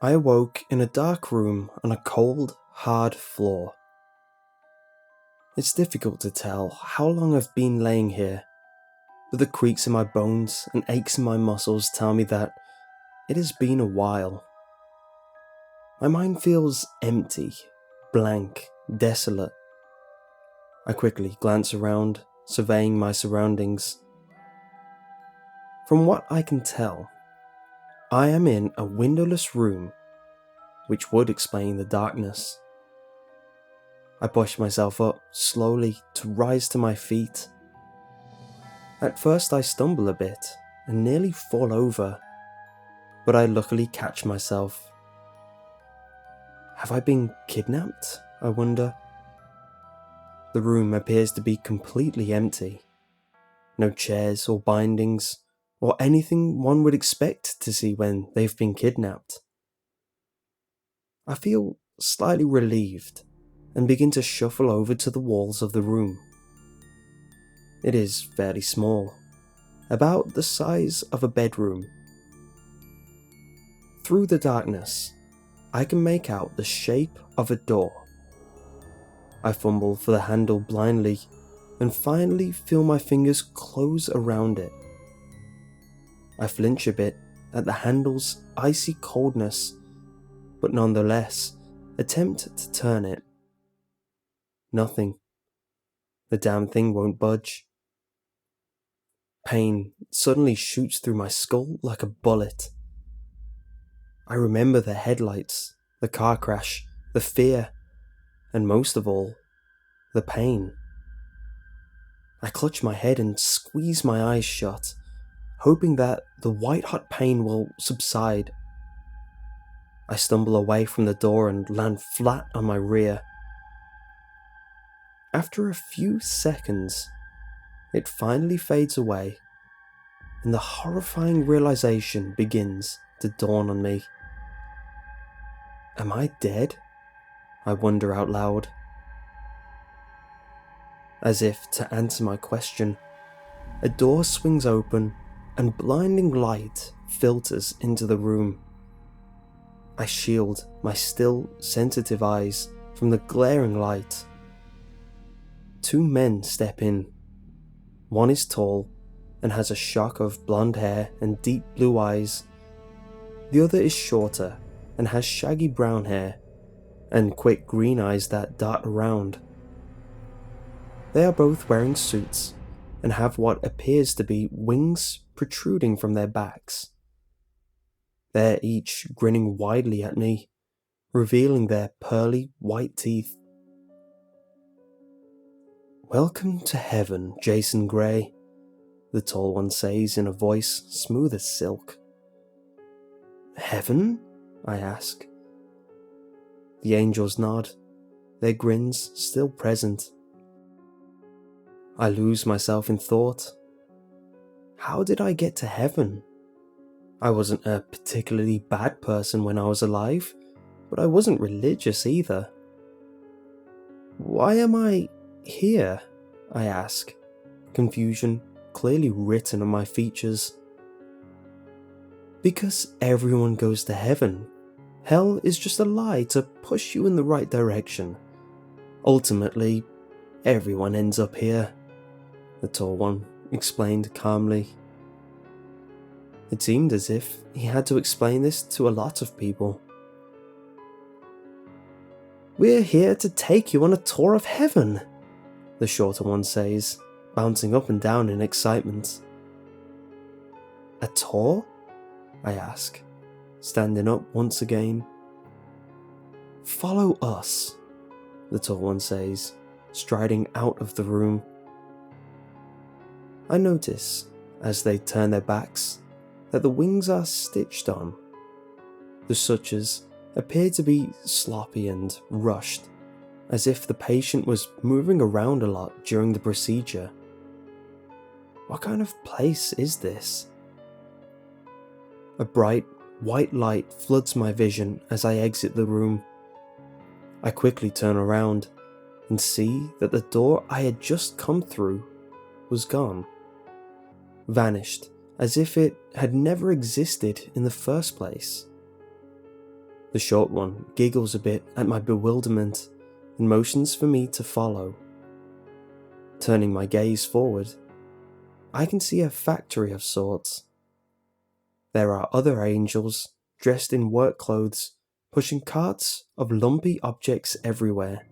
I awoke in a dark room on a cold, hard floor. It's difficult to tell how long I've been laying here, but the creaks in my bones and aches in my muscles tell me that it has been a while. My mind feels empty, blank, desolate. I quickly glance around, surveying my surroundings. From what I can tell, I am in a windowless room, which would explain the darkness. I push myself up slowly to rise to my feet. At first I stumble a bit and nearly fall over, but I luckily catch myself. Have I been kidnapped? I wonder. The room appears to be completely empty. No chairs or bindings, or anything one would expect to see when they've been kidnapped. I feel slightly relieved and begin to shuffle over to the walls of the room. It is fairly small, about the size of a bedroom. Through the darkness, I can make out the shape of a door. I fumble for the handle blindly and finally feel my fingers close around it. I flinch a bit at the handle's icy coldness, but nonetheless attempt to turn it. Nothing. The damn thing won't budge. Pain suddenly shoots through my skull like a bullet. I remember the headlights, the car crash, the fear, and most of all, the pain. I clutch my head and squeeze my eyes shut, hoping that the white-hot pain will subside. I stumble away from the door and land flat on my rear. After a few seconds, it finally fades away, and the horrifying realization begins to dawn on me. Am I dead? I wonder out loud. As if to answer my question, a door swings open and blinding light filters into the room. I shield my still sensitive eyes from the glaring light. Two men step in. One is tall and has a shock of blonde hair and deep blue eyes. The other is shorter and has shaggy brown hair and quick green eyes that dart around. They are both wearing suits and have what appears to be wings protruding from their backs. They're each grinning widely at me, revealing their pearly white teeth. "Welcome to heaven, Jason Gray," the tall one says in a voice smooth as silk. "Heaven?" I ask. The angels nod, their grins still present. I lose myself in thought. How did I get to heaven? I wasn't a particularly bad person when I was alive, but I wasn't religious either. Why am I here? I ask, confusion clearly written on my features. Because everyone goes to heaven. Hell is just a lie to push you in the right direction. Ultimately, everyone ends up here, the tall one explained calmly. It seemed as if he had to explain this to a lot of people. "We're here to take you on a tour of heaven," the shorter one says, bouncing up and down in excitement. "A tour?" I ask, standing up once again. "Follow us," the tall one says, striding out of the room. I notice, as they turn their backs, that the wings are stitched on. The sutures appear to be sloppy and rushed, as if the patient was moving around a lot during the procedure. What kind of place is this? A bright, white light floods my vision as I exit the room. I quickly turn around and see that the door I had just come through was gone. Vanished, as if it had never existed in the first place. The short one giggles a bit at my bewilderment and motions for me to follow. Turning my gaze forward, I can see a factory of sorts. There are other angels dressed in work clothes, pushing carts of lumpy objects everywhere.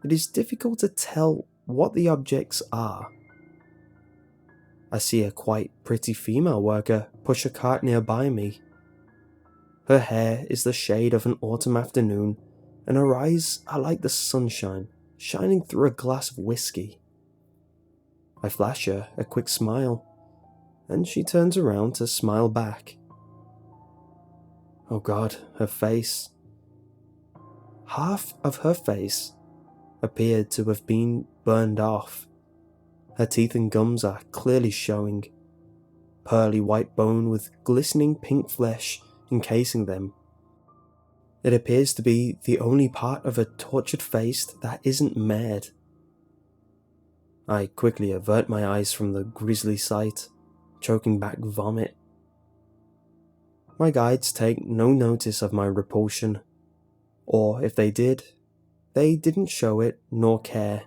It is difficult to tell what the objects are. I see a quite pretty female worker push a cart nearby me. Her hair is the shade of an autumn afternoon, and her eyes are like the sunshine shining through a glass of whiskey. I flash her a quick smile, and she turns around to smile back. Oh God, her face. Half of her face appeared to have been burned off. Her teeth and gums are clearly showing, pearly white bone with glistening pink flesh encasing them. It appears to be the only part of a tortured face that isn't marred. I quickly avert my eyes from the grisly sight, choking back vomit. My guides take no notice of my repulsion, or if they did, they didn't show it nor care.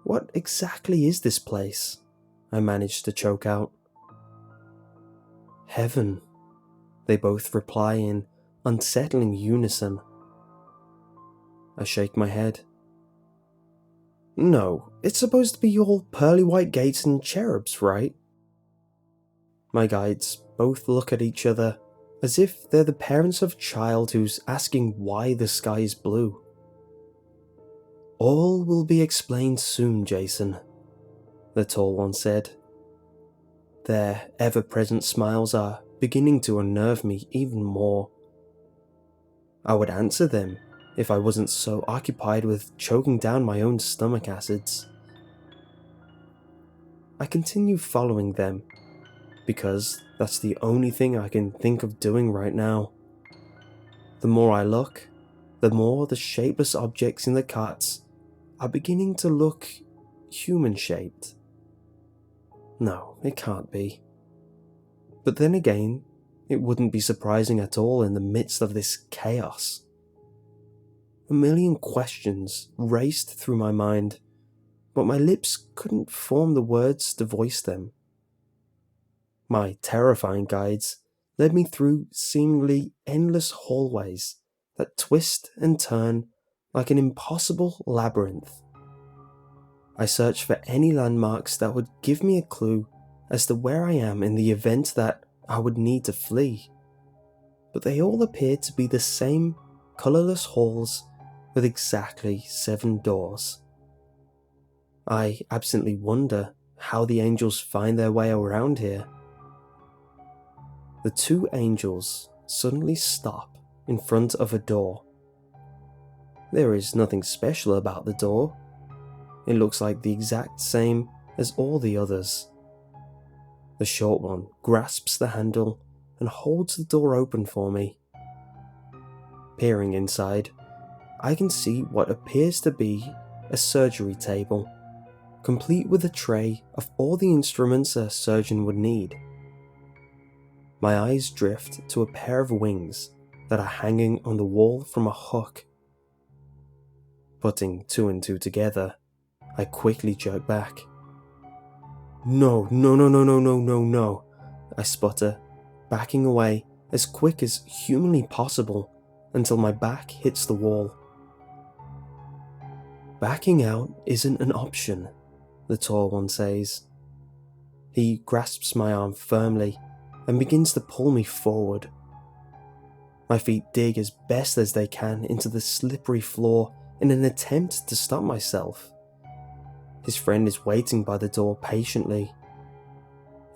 What exactly is this place? I managed to choke out. Heaven, they both reply in unsettling unison. I shake my head. No, it's supposed to be all pearly white gates and cherubs, right? My guides both look at each other as if they're the parents of a child who's asking why the sky is blue. All will be explained soon, Jason, the tall one said. Their ever-present smiles are beginning to unnerve me even more. I would answer them if I wasn't so occupied with choking down my own stomach acids. I continue following them, because that's the only thing I can think of doing right now. The more I look, the more the shapeless objects in the carts are beginning to look human-shaped. No, it can't be. But then again, it wouldn't be surprising at all in the midst of this chaos. A million questions raced through my mind, but my lips couldn't form the words to voice them. My terrifying guides led me through seemingly endless hallways that twist and turn like an impossible labyrinth. I searched for any landmarks that would give me a clue as to where I am in the event that I would need to flee, but they all appeared to be the same colourless halls with exactly 7 doors. I absently wonder how the angels find their way around here. The 2 angels suddenly stop in front of a door. There is nothing special about the door. It looks like the exact same as all the others. The short one grasps the handle and holds the door open for me. Peering inside, I can see what appears to be a surgery table, complete with a tray of all the instruments a surgeon would need. My eyes drift to a pair of wings that are hanging on the wall from a hook. Putting 2 and 2 together, I quickly jerk back. No, I sputter, backing away as quick as humanly possible until my back hits the wall. Backing out isn't an option, the tall one says. He grasps my arm firmly and begins to pull me forward. My feet dig as best as they can into the slippery floor in an attempt to stop myself. His friend is waiting by the door patiently.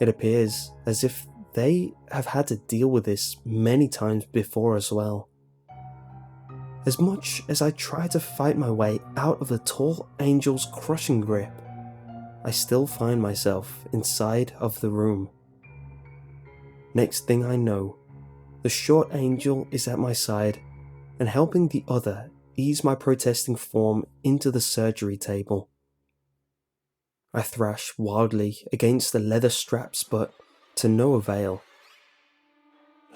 It appears as if they have had to deal with this many times before as well. As much as I try to fight my way out of the tall angel's crushing grip, I still find myself inside of the room. Next thing I know, the short angel is at my side and helping the other ease my protesting form into the surgery table. I thrash wildly against the leather straps, but to no avail.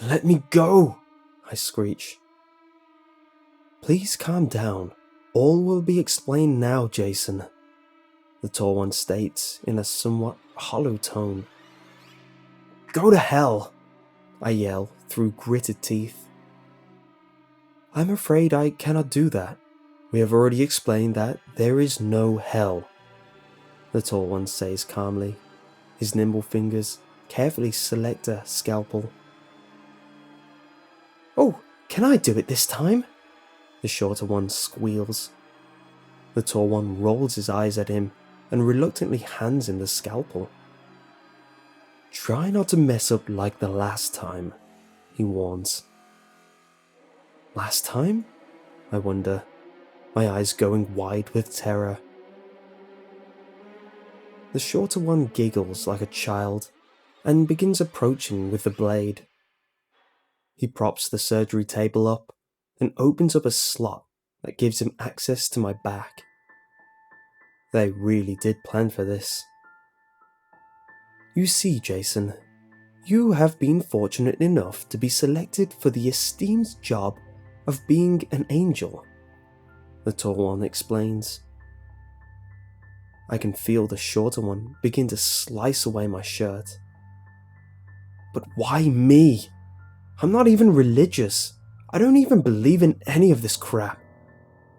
Let me go, I screech. Please calm down. All will be explained now, Jason, the tall one states in a somewhat hollow tone. Go to hell, I yell through gritted teeth. I'm afraid I cannot do that. We have already explained that there is no hell, the tall one says calmly. His nimble fingers carefully select a scalpel. Oh, can I do it this time? The shorter one squeals. The tall one rolls his eyes at him and reluctantly hands him the scalpel. Try not to mess up like the last time, he warns. Last time? I wonder, my eyes going wide with terror. The shorter one giggles like a child and begins approaching with the blade. He props the surgery table up and opens up a slot that gives him access to my back. They really did plan for this. You see, Jason, you have been fortunate enough to be selected for the esteemed job of being an angel, the tall one explains. I can feel the shorter one begin to slice away my shirt. But why me? I'm not even religious. I don't even believe in any of this crap,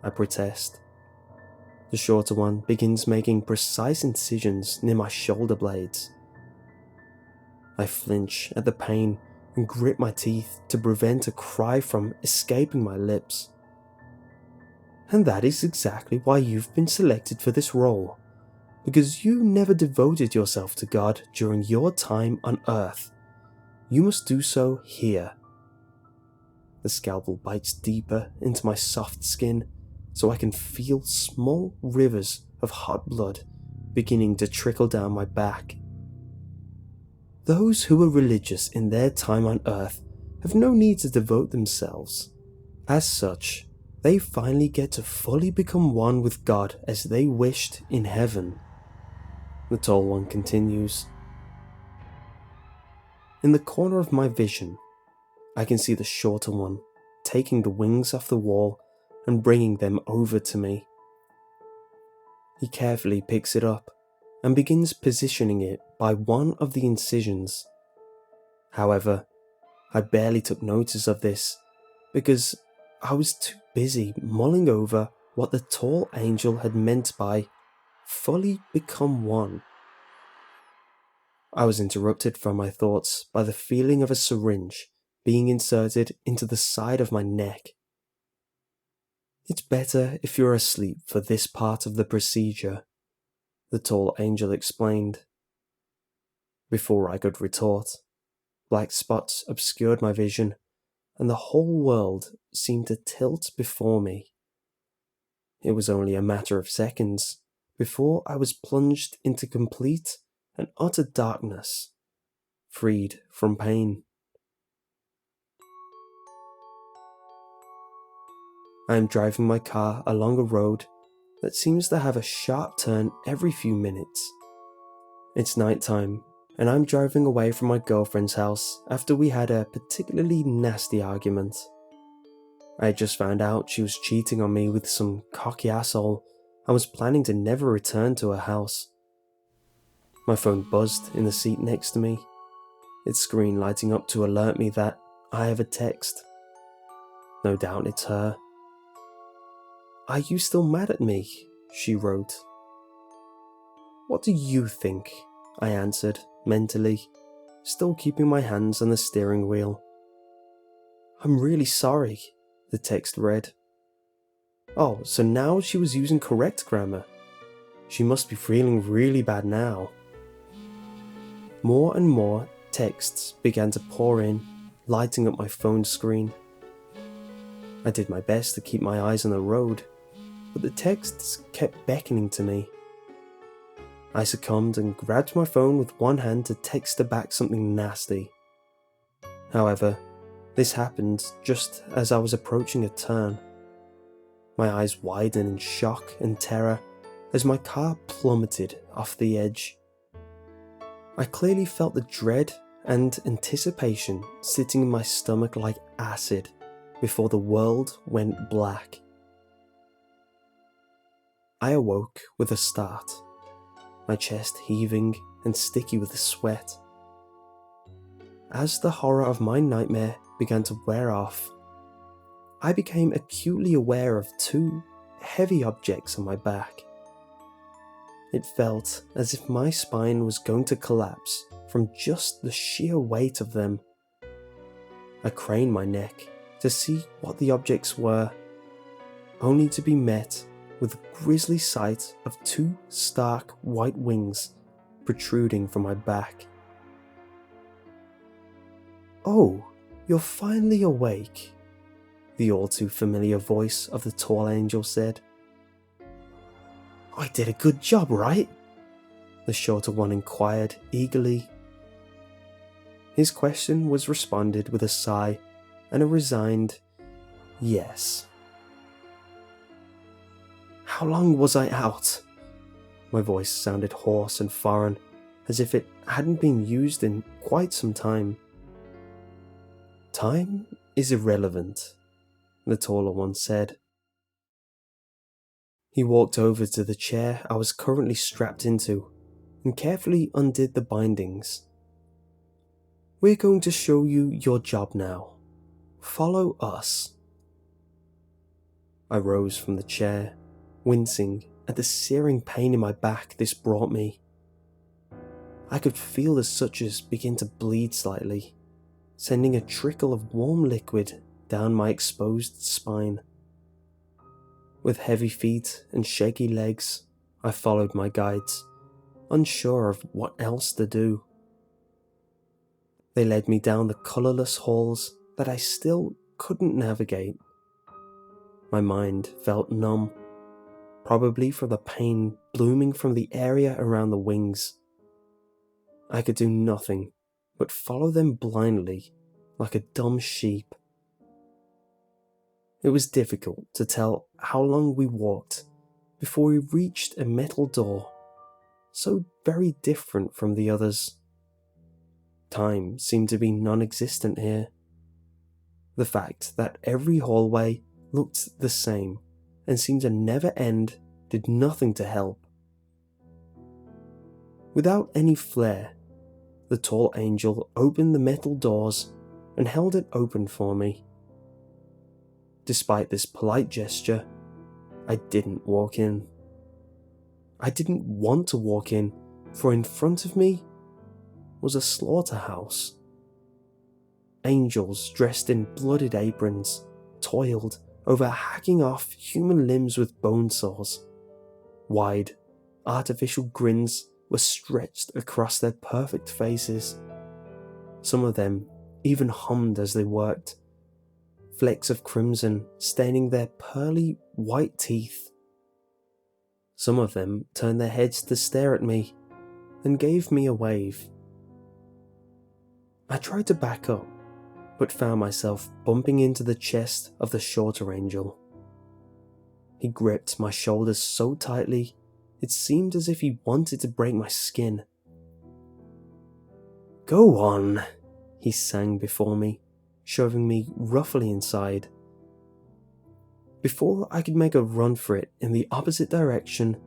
I protest. The shorter one begins making precise incisions near my shoulder blades. I flinch at the pain and grit my teeth to prevent a cry from escaping my lips. And that is exactly why you've been selected for this role, because you never devoted yourself to God during your time on Earth. You must do so here. The scalpel bites deeper into my soft skin so I can feel small rivers of hot blood beginning to trickle down my back. Those who are religious in their time on Earth have no need to devote themselves. As such, they finally get to fully become one with God as they wished in heaven. The tall one continues. In the corner of my vision, I can see the shorter one taking the wings off the wall and bringing them over to me. He carefully picks it up and begins positioning it by one of the incisions. However, I barely took notice of this because I was too busy mulling over what the tall angel had meant by fully become one. I was interrupted from my thoughts by the feeling of a syringe being inserted into the side of my neck. It's better if you're asleep for this part of the procedure, the tall angel explained. Before I could retort, black spots obscured my vision, and the whole world seemed to tilt before me. It was only a matter of seconds before I was plunged into complete and utter darkness, freed from pain. I am driving my car along a road that seems to have a sharp turn every few minutes. It's nighttime, and I'm driving away from my girlfriend's house after we had a particularly nasty argument. I had just found out she was cheating on me with some cocky asshole and was planning to never return to her house. My phone buzzed in the seat next to me, its screen lighting up to alert me that I have a text. No doubt it's her. Are you still mad at me? She wrote. What do you think? I answered, mentally, still keeping my hands on the steering wheel. I'm really sorry, the text read. Oh, so now she was using correct grammar. She must be feeling really bad now. More and more texts began to pour in, lighting up my phone screen. I did my best to keep my eyes on the road, but the texts kept beckoning to me. I succumbed and grabbed my phone with one hand to text her back something nasty. However, this happened just as I was approaching a turn. My eyes widened in shock and terror as my car plummeted off the edge. I clearly felt the dread and anticipation sitting in my stomach like acid before the world went black. I awoke with a start, my chest heaving and sticky with sweat. As the horror of my nightmare began to wear off, I became acutely aware of two heavy objects on my back. It felt as if my spine was going to collapse from just the sheer weight of them. I craned my neck to see what the objects were, only to be met with the grisly sight of two stark white wings protruding from my back. "Oh, you're finally awake," the all too familiar voice of the tall angel said. "I did a good job, right?" the shorter one inquired eagerly. His question was responded with a sigh and a resigned yes. "How long was I out?" My voice sounded hoarse and foreign, as if it hadn't been used in quite some time. "Time is irrelevant," the taller one said. He walked over to the chair I was currently strapped into and carefully undid the bindings. "We're going to show you your job now. Follow us." I rose from the chair, wincing at the searing pain in my back this brought me. I could feel the sutures begin to bleed slightly, sending a trickle of warm liquid down my exposed spine. With heavy feet and shaky legs, I followed my guides, unsure of what else to do. They led me down the colourless halls that I still couldn't navigate. My mind felt numb, probably from the pain blooming from the area around the wings. I could do nothing but follow them blindly, like a dumb sheep. It was difficult to tell how long we walked before we reached a metal door, so very different from the others. Time seemed to be non-existent here. The fact that every hallway looked the same and seemed to never end did nothing to help. Without any flair, the tall angel opened the metal doors and held it open for me. Despite this polite gesture, I didn't walk in. I didn't want to walk in, for in front of me was a slaughterhouse. Angels dressed in blooded aprons toiled over hacking off human limbs with bone saws. Wide, artificial grins were stretched across their perfect faces. Some of them even hummed as they worked, flecks of crimson staining their pearly white teeth. Some of them turned their heads to stare at me and gave me a wave. I tried to back up, but found myself bumping into the chest of the shorter angel. He gripped my shoulders so tightly, it seemed as if he wanted to break my skin. "Go on," he sang before me, shoving me roughly inside. Before I could make a run for it in the opposite direction,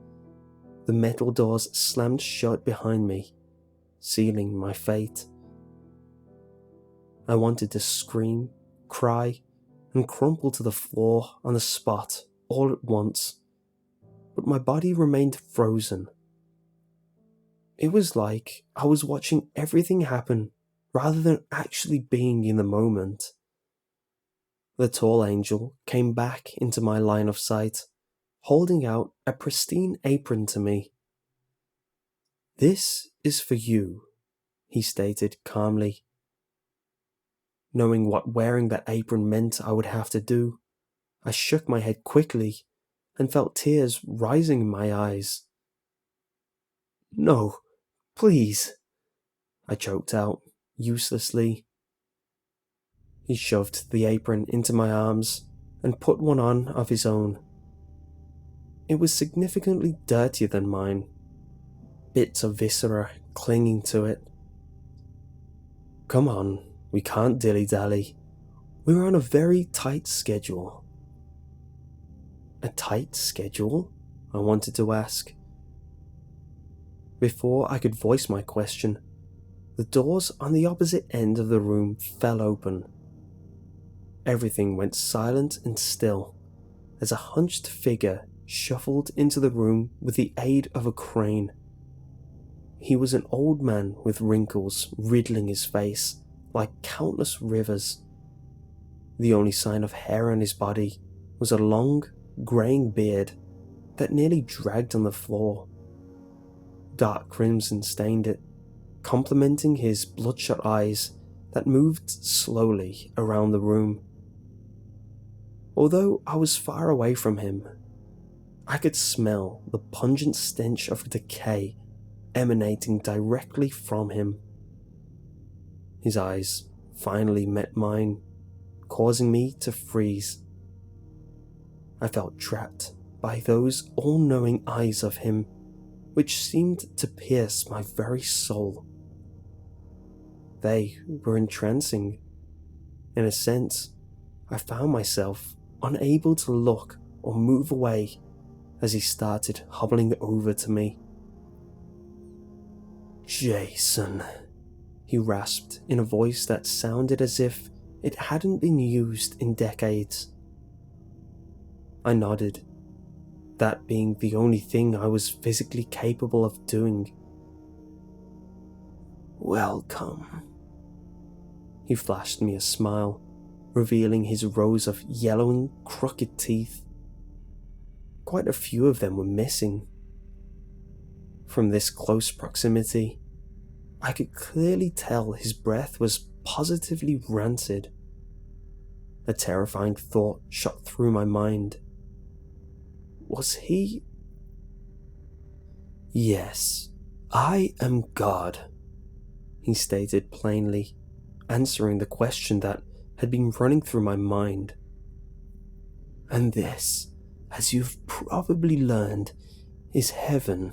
the metal doors slammed shut behind me, sealing my fate. I wanted to scream, cry, and crumple to the floor on the spot all at once, but my body remained frozen. It was like I was watching everything happen rather than actually being in the moment. The tall angel came back into my line of sight, holding out a pristine apron to me. "This is for you," he stated calmly. Knowing what wearing that apron meant I would have to do, I shook my head quickly and felt tears rising in my eyes. "No, please," I choked out, uselessly. He shoved the apron into my arms and put one on of his own. It was significantly dirtier than mine, bits of viscera clinging to it. Come on, we can't dilly-dally. We're on a very tight schedule. A tight schedule? I wanted to ask. Before I could voice my question, the doors on the opposite end of the room fell open. Everything went silent and still as a hunched figure shuffled into the room with the aid of a crane. He was an old man with wrinkles riddling his face like countless rivers. The only sign of hair on his body was a long, greying beard that nearly dragged on the floor. Dark crimson stained it, complementing his bloodshot eyes that moved slowly around the room. Although I was far away from him, I could smell the pungent stench of decay emanating directly from him. His eyes finally met mine, causing me to freeze. I felt trapped by those all-knowing eyes of him, which seemed to pierce my very soul. They were entrancing. In a sense, I found myself unable to look or move away as he started hobbling over to me. "Jason," he rasped in a voice that sounded as if it hadn't been used in decades. I nodded, that being the only thing I was physically capable of doing. "Welcome." He flashed me a smile, revealing his rows of yellowing, crooked teeth. Quite a few of them were missing. From this close proximity, I could clearly tell his breath was positively rancid. A terrifying thought shot through my mind. Was he? "Yes, I am God," he stated plainly, answering the question that had been running through my mind. "And this, as you've probably learned, is heaven."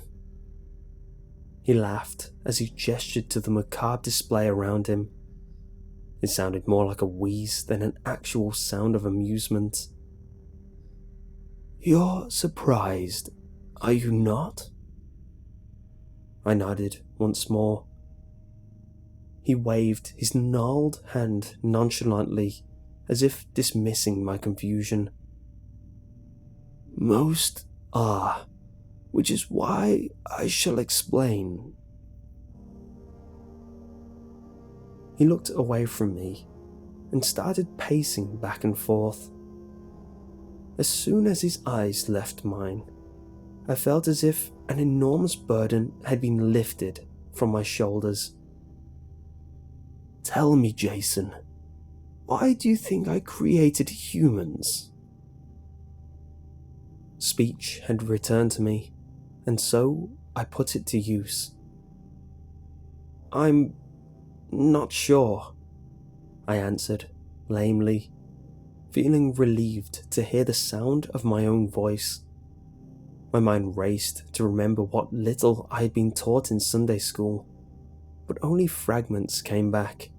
He laughed as he gestured to the macabre display around him. It sounded more like a wheeze than an actual sound of amusement. "You're surprised, are you not?" I nodded once more. He waved his gnarled hand nonchalantly, as if dismissing my confusion. "Most are, which is why I shall explain." He looked away from me and started pacing back and forth. As soon as his eyes left mine, I felt as if an enormous burden had been lifted from my shoulders. "Tell me, Jason, why do you think I created humans?" Speech had returned to me, and so I put it to use. "I'm not sure," I answered lamely, feeling relieved to hear the sound of my own voice. My mind raced to remember what little I had been taught in Sunday school, but only fragments came back.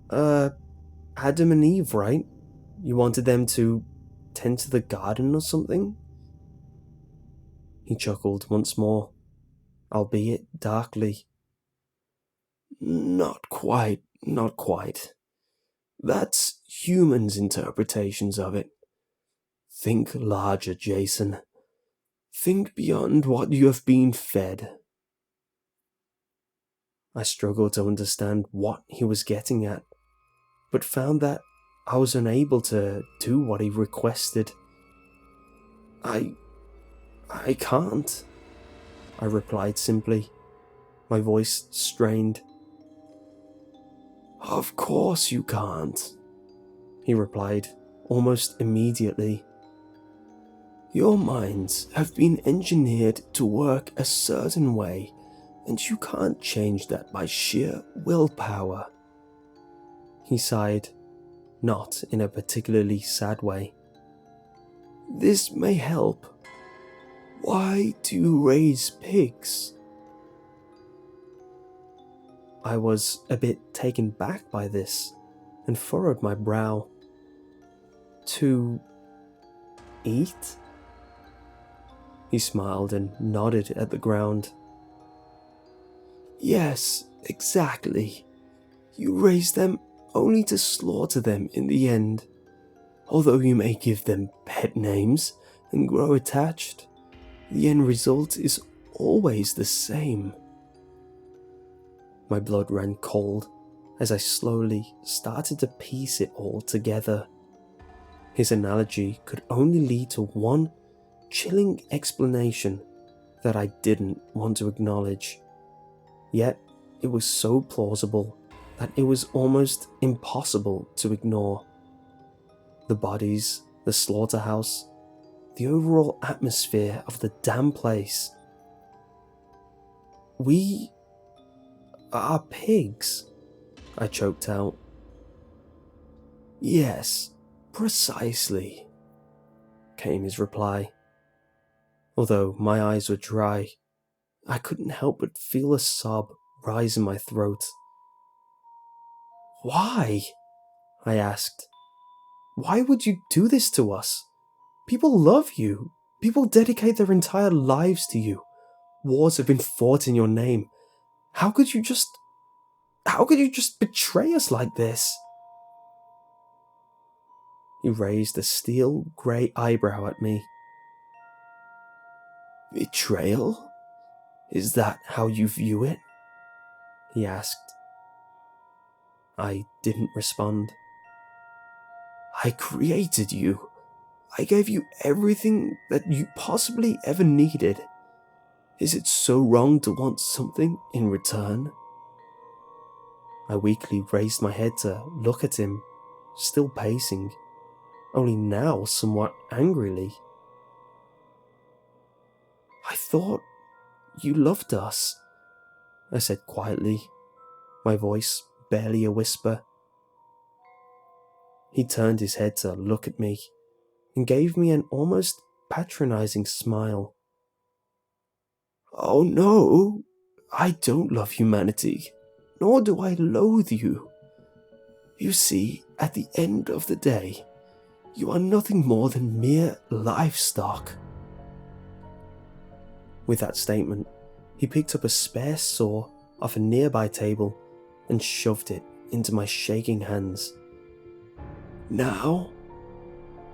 Adam and Eve, right? You wanted them to tend to the garden or something?" He chuckled once more, albeit darkly. Not quite. That's humans' interpretations of it. Think larger, Jason. Think beyond what you have been fed." I struggled to understand what he was getting at, but found that I was unable to do what he requested. I can't," I replied simply, my voice strained. "Of course you can't," he replied almost immediately. "Your minds have been engineered to work a certain way, and you can't change that by sheer willpower." He sighed, not in a particularly sad way. "This may help. Why do you raise pigs?" I was a bit taken back by this and furrowed my brow. To eat? He smiled and nodded at the ground. Yes, exactly. You raise them only to slaughter them in the end. Although you may give them pet names and grow attached, the end result is always the same. My blood ran cold as I slowly started to piece it all together. His analogy could only lead to one chilling explanation that I didn't want to acknowledge. Yet it was so plausible that it was almost impossible to ignore. The bodies, the slaughterhouse, the overall atmosphere of the damn place. We are pigs, I choked out. Yes, precisely, came his reply. Although my eyes were dry, I couldn't help but feel a sob rise in my throat. Why? I asked. Why would you do this to us? People love you. People dedicate their entire lives to you. Wars have been fought in your name. How could you just betray us like this? He raised a steel grey eyebrow at me. Betrayal? Is that how you view it? He asked. I didn't respond. I created you. I gave you everything that you possibly ever needed. Is it so wrong to want something in return? I weakly raised my head to look at him, still pacing, only now somewhat angrily. I thought you loved us, I said quietly, my voice barely a whisper. He turned his head to look at me and gave me an almost patronizing smile. Oh no, I don't love humanity, nor do I loathe you. You see, at the end of the day, you are nothing more than mere livestock. With that statement, he picked up a spare saw off a nearby table and shoved it into my shaking hands. Now,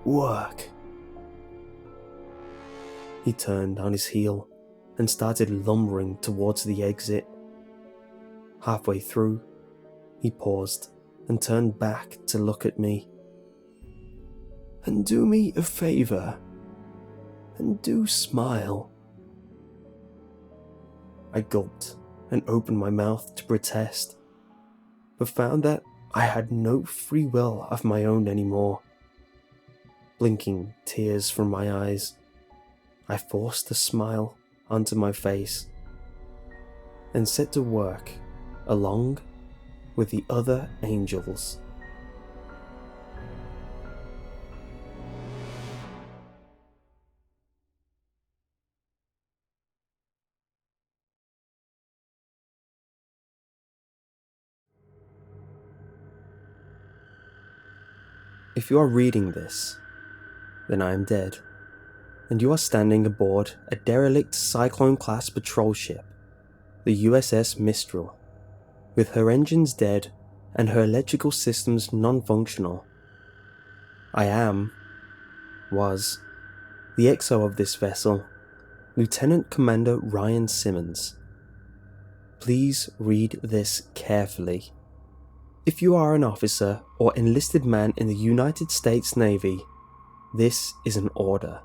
work. He turned on his heel and started lumbering towards the exit. Halfway through, he paused and turned back to look at me. And do me a favor, and do smile. I gulped and opened my mouth to protest, but found that I had no free will of my own anymore. Blinking tears from my eyes, I forced a smile onto my face and set to work along with the other angels. If you are reading this, then I am dead, and you are standing aboard a derelict Cyclone-class patrol ship, the USS Mistral, with her engines dead and her electrical systems non-functional. I was, the XO of this vessel, Lieutenant Commander Ryan Simmons. Please read this carefully. If you are an officer or enlisted man in the United States Navy, this is an order.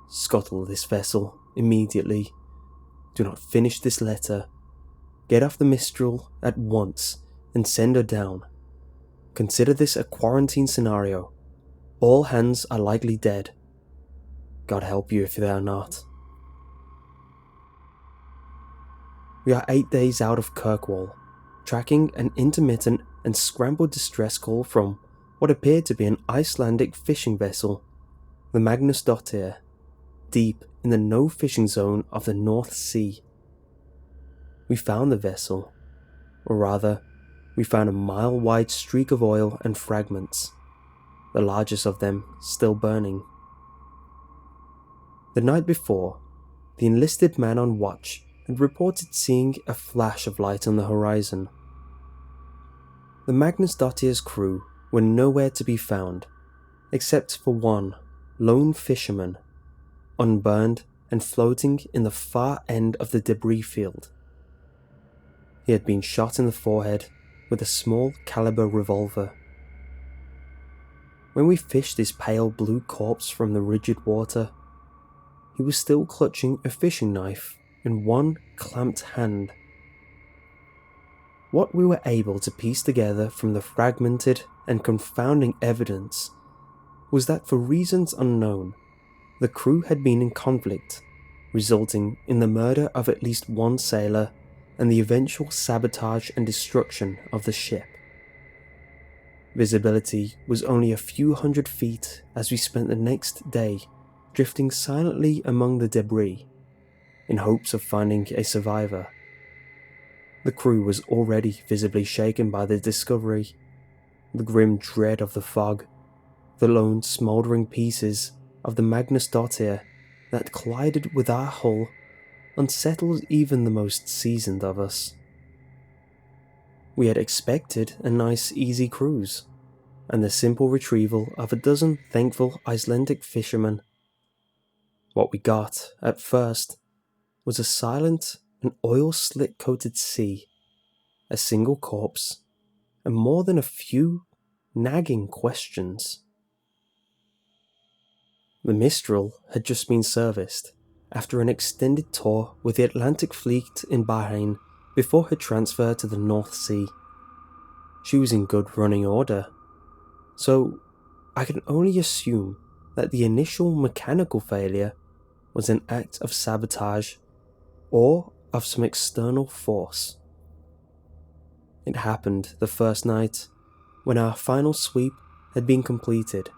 Scuttle this vessel immediately. Do not finish this letter. Get off the Mistral at once and send her down. Consider this a quarantine scenario. All hands are likely dead. God help you if they are not. We are 8 days out of Kirkwall, tracking an intermittent and scrambled distress call from what appeared to be an Icelandic fishing vessel, the Magnus Dottir, deep in the no-fishing zone of the North Sea. We found the vessel, or rather, we found a mile-wide streak of oil and fragments, the largest of them still burning. The night before, the enlisted man on watch had reported seeing a flash of light on the horizon. The Magnus Dottier's crew were nowhere to be found, except for one lone fisherman, unburned and floating in the far end of the debris field. He had been shot in the forehead with a small caliber revolver. When we fished his pale blue corpse from the rigid water, he was still clutching a fishing knife in one clamped hand. What we were able to piece together from the fragmented and confounding evidence was that for reasons unknown, the crew had been in conflict, resulting in the murder of at least one sailor and the eventual sabotage and destruction of the ship. Visibility was only a few hundred feet as we spent the next day drifting silently among the debris, in hopes of finding a survivor. The crew was already visibly shaken by the discovery, the grim dread of the fog, the lone smouldering pieces of the Magnus Dottir that collided with our hull unsettled even the most seasoned of us. We had expected a nice easy cruise, and the simple retrieval of a dozen thankful Icelandic fishermen. What we got, at first, was a silent and oil-slick-coated sea, a single corpse, and more than a few nagging questions. The Mistral had just been serviced, after an extended tour with the Atlantic Fleet in Bahrain before her transfer to the North Sea. She was in good running order, so I can only assume that the initial mechanical failure was an act of sabotage or of some external force. It happened the first night, when our final sweep had been completed,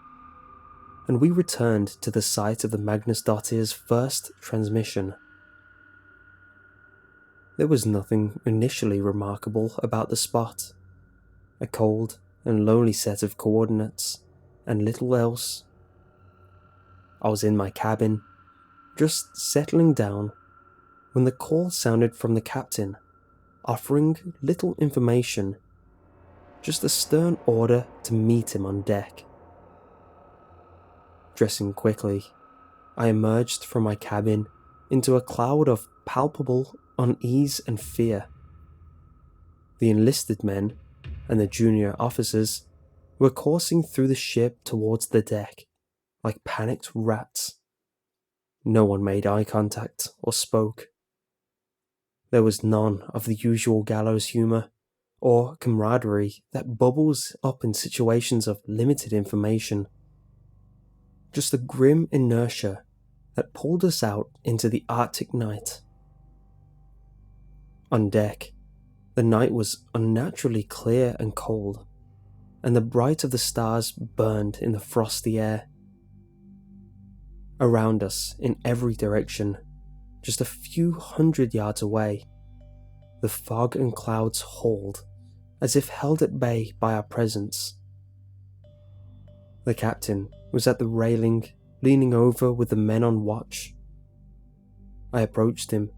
and we returned to the site of the Magnus Dottir's first transmission. There was nothing initially remarkable about the spot, a cold and lonely set of coordinates, and little else. I was in my cabin, just settling down, when the call sounded from the captain, offering little information, just a stern order to meet him on deck. Dressing quickly, I emerged from my cabin into a cloud of palpable unease and fear. The enlisted men and the junior officers were coursing through the ship towards the deck, like panicked rats. No one made eye contact or spoke. There was none of the usual gallows humour or camaraderie that bubbles up in situations of limited information. Just a grim inertia that pulled us out into the Arctic night. On deck, the night was unnaturally clear and cold, and the bright of the stars burned in the frosty air. Around us, in every direction, just a few hundred yards away, the fog and clouds hauled, as if held at bay by our presence. The captain was at the railing, leaning over with the men on watch. I approached him,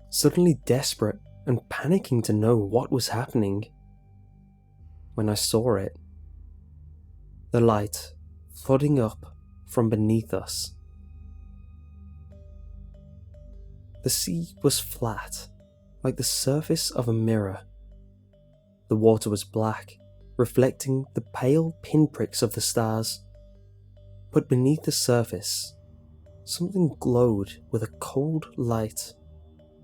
suddenly desperate and panicking to know what was happening. When I saw it, the light flooding up from beneath us. The sea was flat, like the surface of a mirror. The water was black, reflecting the pale pinpricks of the stars. But beneath the surface, something glowed with a cold light,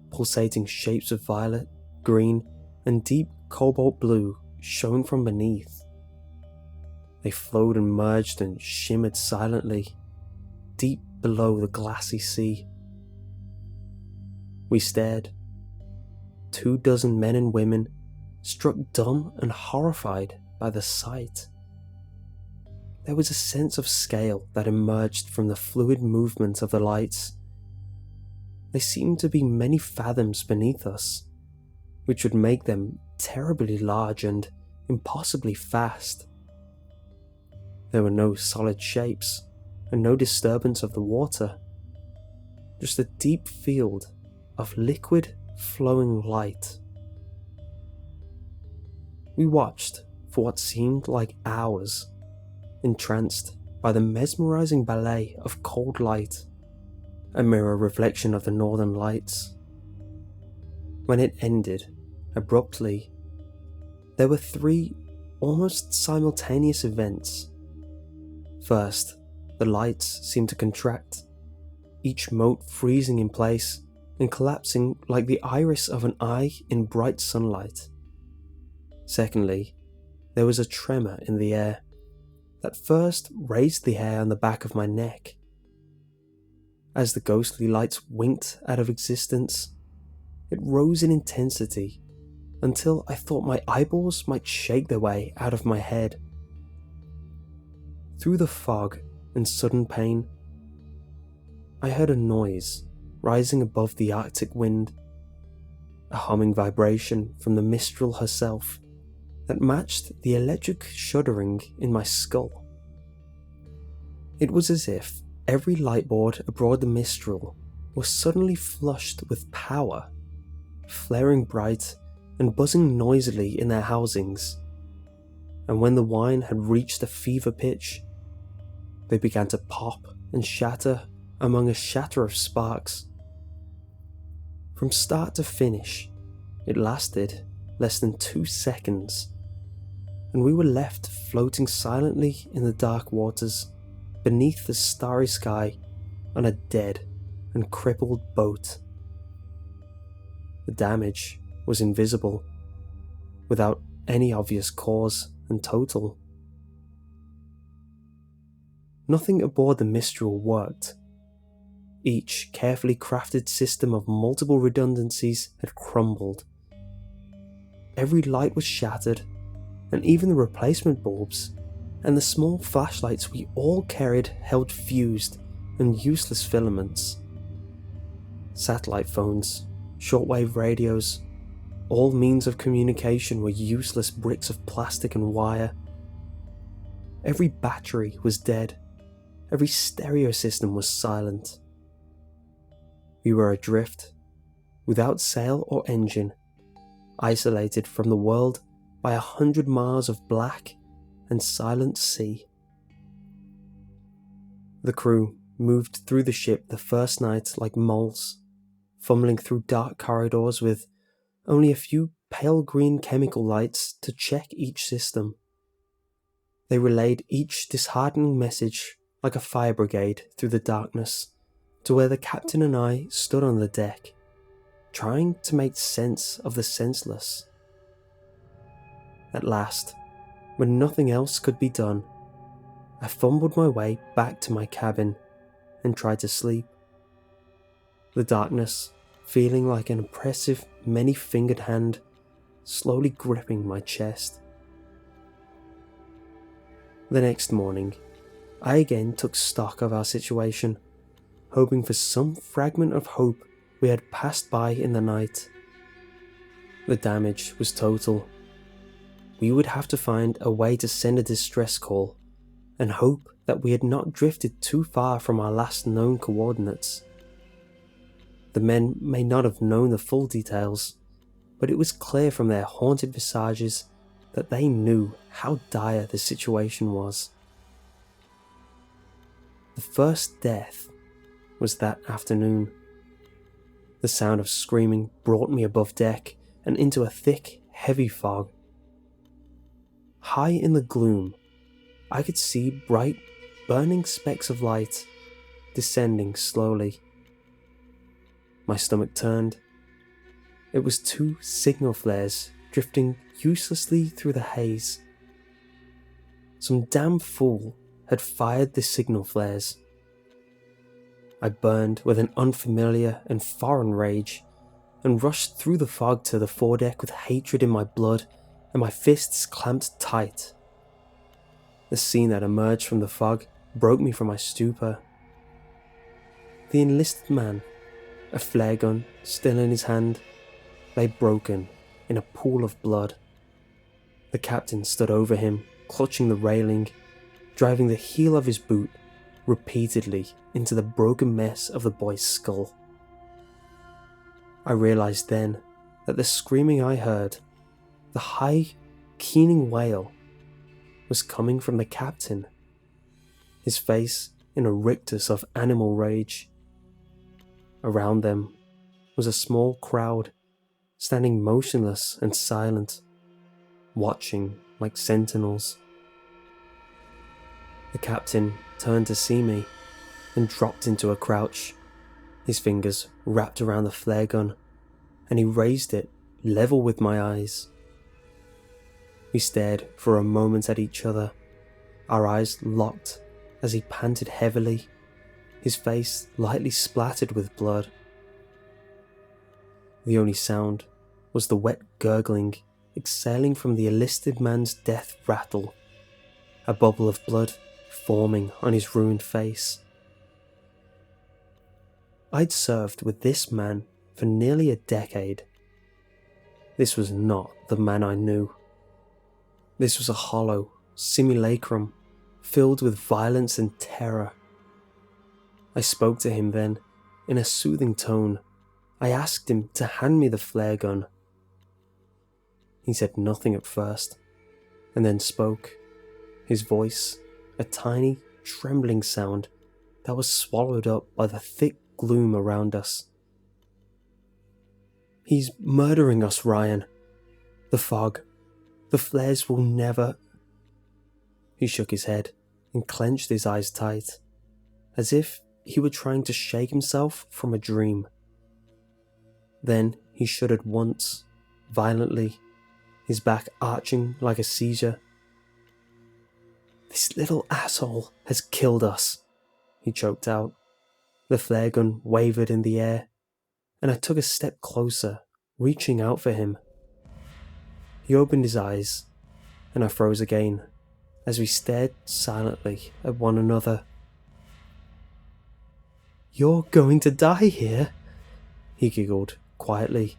pulsating shapes of violet, green, and deep cobalt blue shone from beneath. They flowed and merged and shimmered silently, deep below the glassy sea. We stared. 24 men and women, struck dumb and horrified by the sight. There was a sense of scale that emerged from the fluid movement of the lights. They seemed to be many fathoms beneath us, which would make them terribly large and impossibly fast. There were no solid shapes and no disturbance of the water, just a deep field of liquid flowing light. We watched for what seemed like hours, entranced by the mesmerizing ballet of cold light, a mirror reflection of the northern lights. When it ended, abruptly, there were three almost simultaneous events. First, the lights seemed to contract, each mote freezing in place and collapsing like the iris of an eye in bright sunlight. Secondly, there was a tremor in the air that first raised the hair on the back of my neck. As the ghostly lights winked out of existence, it rose in intensity until I thought my eyeballs might shake their way out of my head. Through the fog and sudden pain, I heard a noise rising above the Arctic wind, a humming vibration from the Mistral herself that matched the electric shuddering in my skull. It was as if every lightboard aboard the Mistral was suddenly flushed with power, flaring bright and buzzing noisily in their housings, and when the wine had reached a fever pitch, they began to pop and shatter among a shatter of sparks. From start to finish, it lasted less than 2 seconds, and we were left floating silently in the dark waters beneath the starry sky on a dead and crippled boat. The damage was invisible, without any obvious cause and total. Nothing aboard the Mistral worked. Each carefully crafted system of multiple redundancies had crumbled. Every light was shattered, and even the replacement bulbs and the small flashlights we all carried held fused and useless filaments. Satellite phones, shortwave radios, all means of communication were useless bricks of plastic and wire. Every battery was dead. Every stereo system was silent. We were adrift, without sail or engine, isolated from the world by 100 miles of black and silent sea. The crew moved through the ship the first night like moles, fumbling through dark corridors with only a few pale green chemical lights to check each system. They relayed each disheartening message like a fire brigade through the darkness to where the captain and I stood on the deck, trying to make sense of the senseless. At last, when nothing else could be done, I fumbled my way back to my cabin and tried to sleep. The darkness, feeling like an oppressive, many-fingered hand, slowly gripping my chest. The next morning, I again took stock of our situation, hoping for some fragment of hope we had passed by in the night. The damage was total. We would have to find a way to send a distress call, and hope that we had not drifted too far from our last known coordinates. The men may not have known the full details, but it was clear from their haunted visages that they knew how dire the situation was. The first death was that afternoon. The sound of screaming brought me above deck and into a thick, heavy fog. High in the gloom, I could see bright, burning specks of light descending slowly. My stomach turned. It was 2 signal flares drifting uselessly through the haze. Some damn fool had fired the signal flares. I burned with an unfamiliar and foreign rage and rushed through the fog to the foredeck with hatred in my blood and my fists clamped tight. The scene that emerged from the fog broke me from my stupor. The enlisted man, a flare gun still in his hand, lay broken in a pool of blood. The captain stood over him, clutching the railing, driving the heel of his boot repeatedly into the broken mess of the boy's skull. I realized then that the screaming I heard, the high, keening wail, was coming from the captain, his face in a rictus of animal rage. Around them was a small crowd, standing motionless and silent, watching like sentinels. The captain turned to see me, then dropped into a crouch, his fingers wrapped around the flare gun, and he raised it level with my eyes. We stared for a moment at each other, our eyes locked as he panted heavily, his face lightly splattered with blood. The only sound was the wet gurgling exhaling from the enlisted man's death rattle, a bubble of blood forming on his ruined face. I'd served with this man for nearly a decade. This was not the man I knew. This was a hollow simulacrum filled with violence and terror. I spoke to him then, in a soothing tone. I asked him to hand me the flare gun. He said nothing at first, and then spoke, his voice a tiny, trembling sound that was swallowed up by the thick gloom around us. "He's murdering us, Ryan. The fog, the flares will never..." He shook his head and clenched his eyes tight, as if he were trying to shake himself from a dream. Then he shuddered once, violently, his back arching like a seizure. "This little asshole has killed us," he choked out. The flare gun wavered in the air, and I took a step closer, reaching out for him. He opened his eyes, and I froze again, as we stared silently at one another. "You're going to die here," he giggled quietly.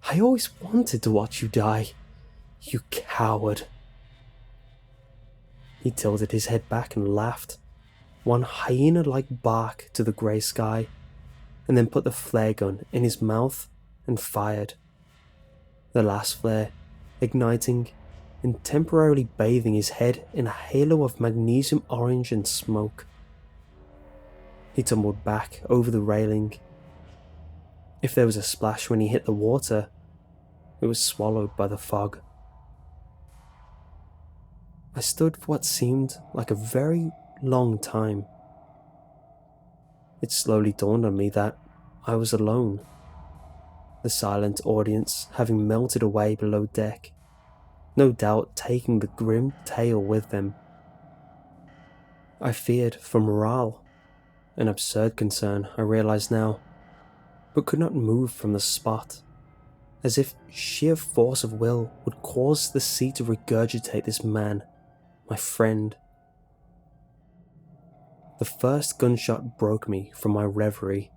"I always wanted to watch you die, you coward." He tilted his head back and laughed, one hyena-like bark to the grey sky, and then put the flare gun in his mouth and fired. The last flare, igniting and temporarily bathing his head in a halo of magnesium orange and smoke. He tumbled back over the railing. If there was a splash when he hit the water, it was swallowed by the fog. I stood for what seemed like a very long time. It slowly dawned on me that I was alone, the silent audience having melted away below deck, no doubt taking the grim tale with them. I feared for morale, an absurd concern I realized now, but could not move from the spot, as if sheer force of will would cause the sea to regurgitate this man, my friend. The first gunshot broke me from my reverie.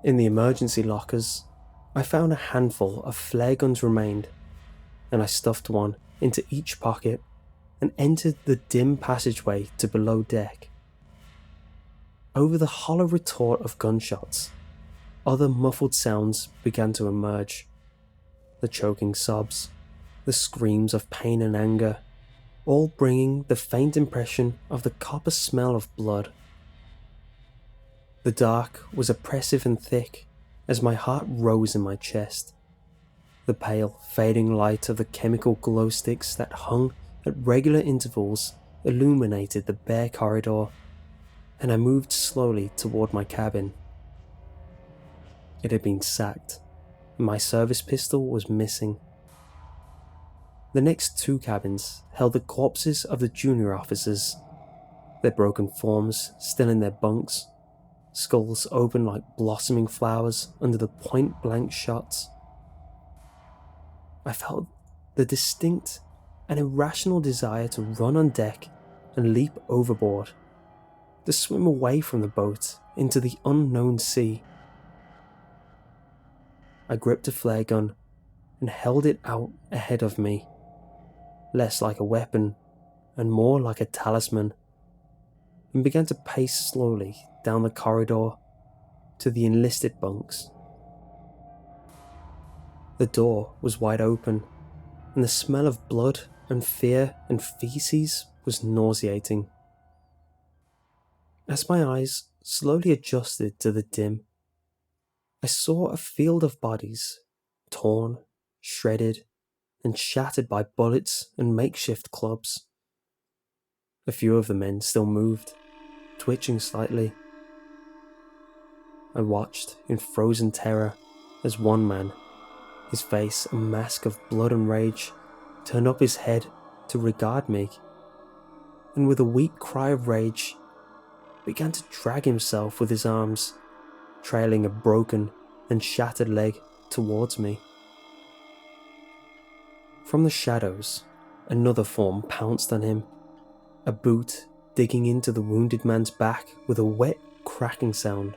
In the emergency lockers, I found a handful of flare guns remained, and I stuffed one into each pocket and entered the dim passageway to below deck. Over the hollow retort of gunshots, other muffled sounds began to emerge. The choking sobs, the screams of pain and anger, all bringing the faint impression of the copper smell of blood. The dark was oppressive and thick as my heart rose in my chest. The pale, fading light of the chemical glow sticks that hung at regular intervals illuminated the bare corridor, and I moved slowly toward my cabin. It had been sacked, and my service pistol was missing. The next two cabins held the corpses of the junior officers, their broken forms still in their bunks, skulls open like blossoming flowers under the point-blank shots. I felt the distinct and irrational desire to run on deck and leap overboard, to swim away from the boat into the unknown sea. I gripped a flare gun and held it out ahead of me, less like a weapon and more like a talisman, and began to pace slowly down the corridor to the enlisted bunks. The door was wide open, and the smell of blood and fear and feces was nauseating. As my eyes slowly adjusted to the dim, I saw a field of bodies, torn, shredded, and shattered by bullets and makeshift clubs. A few of the men still moved, twitching slightly. I watched in frozen terror as one man, his face a mask of blood and rage, turned up his head to regard me, and with a weak cry of rage, began to drag himself with his arms, trailing a broken and shattered leg towards me. From the shadows, another form pounced on him, a boot digging into the wounded man's back with a wet, cracking sound.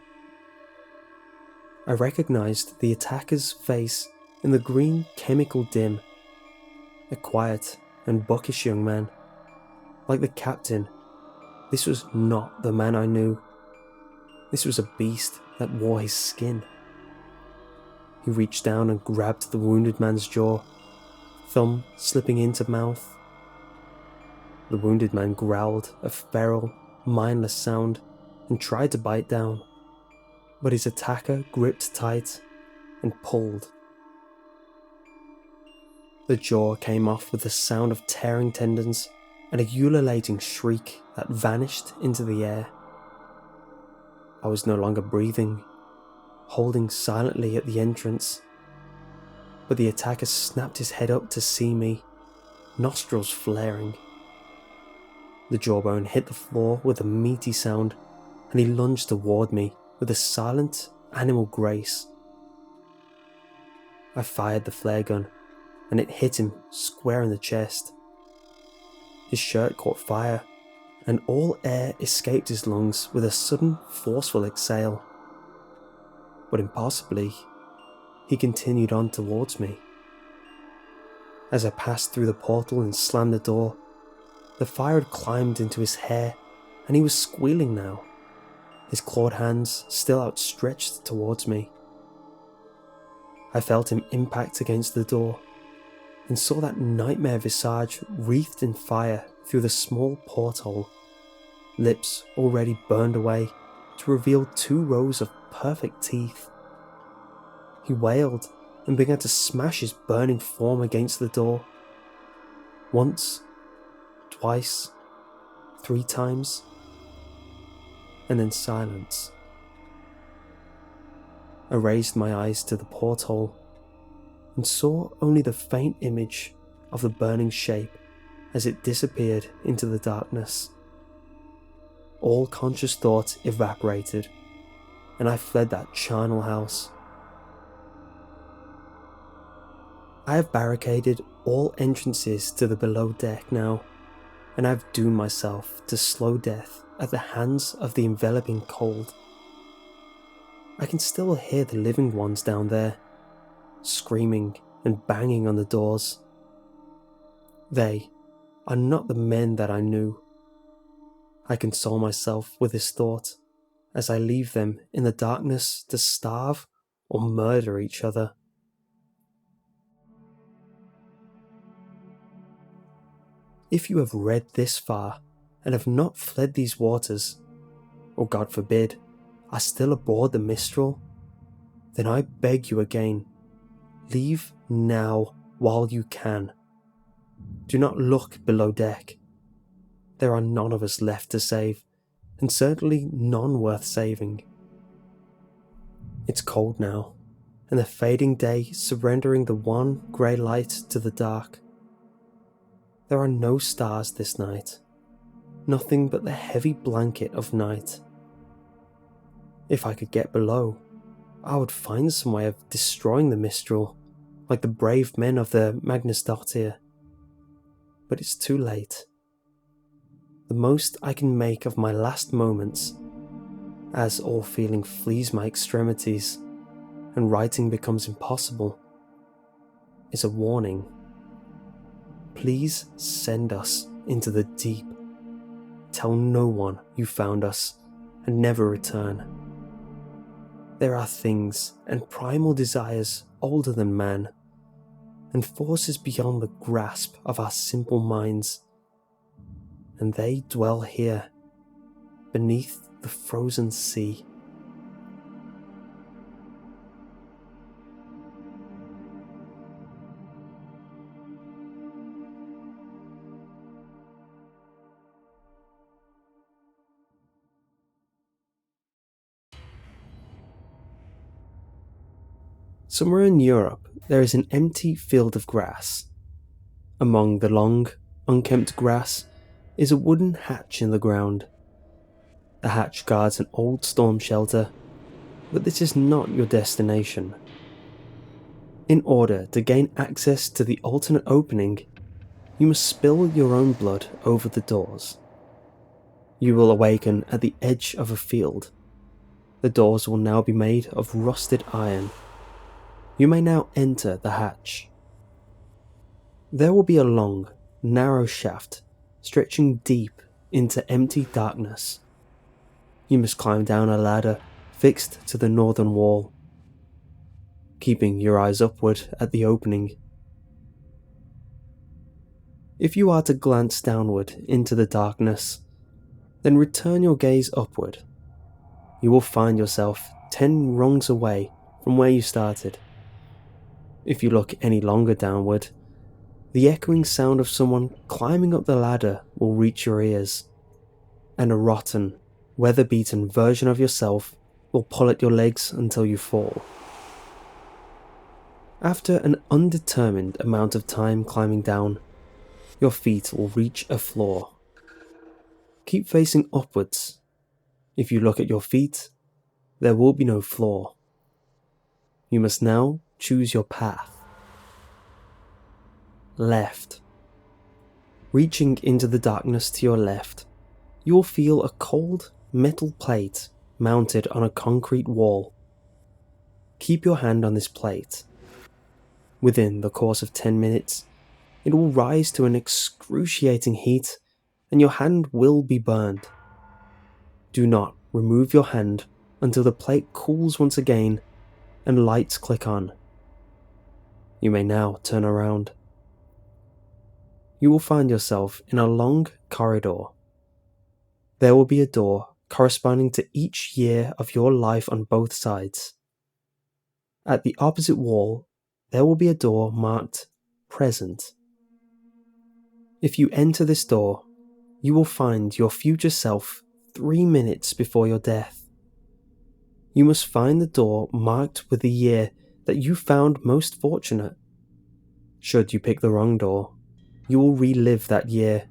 I recognized the attacker's face in the green chemical dim, a quiet and buckish young man. Like the captain, this was not the man I knew. This was a beast that wore his skin. He reached down and grabbed the wounded man's jaw, thumb slipping into mouth. The wounded man growled a feral, mindless sound and tried to bite down, but his attacker gripped tight and pulled. The jaw came off with the sound of tearing tendons and a ululating shriek that vanished into the air. I was no longer breathing, holding silently at the entrance, but the attacker snapped his head up to see me, nostrils flaring. The jawbone hit the floor with a meaty sound, and he lunged toward me with a silent, animal grace. I fired the flare gun, and it hit him square in the chest. His shirt caught fire, and all air escaped his lungs with a sudden, forceful exhale. But impossibly, he continued on towards me. As I passed through the portal and slammed the door, the fire had climbed into his hair, and he was squealing now, his clawed hands still outstretched towards me. I felt him impact against the door, and saw that nightmare visage wreathed in fire through the small porthole, lips already burned away to reveal 2 rows of perfect teeth. He wailed and began to smash his burning form against the door. Once, twice, 3 times, and then silence. I raised my eyes to the porthole and saw only the faint image of the burning shape as it disappeared into the darkness. All conscious thought evaporated, and I fled that charnel house. I have barricaded all entrances to the below deck now, and I have doomed myself to slow death at the hands of the enveloping cold. I can still hear the living ones down there, screaming and banging on the doors. They are not the men that I knew. I console myself with this thought as I leave them in the darkness to starve or murder each other. If you have read this far and have not fled these waters, or God forbid, are still aboard the Mistral, then I beg you again, leave now while you can. Do not look below deck. There are none of us left to save, and certainly none worth saving. It's cold now, and the fading day surrendering the one grey light to the dark. There are no stars this night, nothing but the heavy blanket of night. If I could get below, I would find some way of destroying the Mistral, like the brave men of the Magnusdottir. But it's too late. The most I can make of my last moments, as all feeling flees my extremities, and writing becomes impossible is a warning. Please send us into the deep. Tell no one you found us and never return. There are things and primal desires older than man, and forces beyond the grasp of our simple minds, and they dwell here, beneath the frozen sea. Somewhere in Europe, there is an empty field of grass. Among the long, unkempt grass is a wooden hatch in the ground. The hatch guards an old storm shelter, but this is not your destination. In order to gain access to the alternate opening, you must spill your own blood over the doors. You will awaken at the edge of a field. The doors will now be made of rusted iron. You may now enter the hatch. There will be a long, narrow shaft stretching deep into empty darkness. You must climb down a ladder fixed to the northern wall, keeping your eyes upward at the opening. If you are to glance downward into the darkness, then return your gaze upward. You will find yourself 10 rungs away from where you started. If you look any longer downward, the echoing sound of someone climbing up the ladder will reach your ears, and a rotten, weather-beaten version of yourself will pull at your legs until you fall. After an undetermined amount of time climbing down, your feet will reach a floor. Keep facing upwards. If you look at your feet, there will be no floor. You must now choose your path. Left. Reaching into the darkness to your left, you will feel a cold metal plate mounted on a concrete wall. Keep your hand on this plate. Within the course of 10 minutes, it will rise to an excruciating heat and your hand will be burned. Do not remove your hand until the plate cools once again and lights click on. You may now turn around. You will find yourself in a long corridor. There will be a door corresponding to each year of your life on both sides. At the opposite wall, there will be a door marked Present. If you enter this door, you will find your future self 3 minutes before your death. You must find the door marked with the year that you found most fortunate. Should you pick the wrong door, you will relive that year,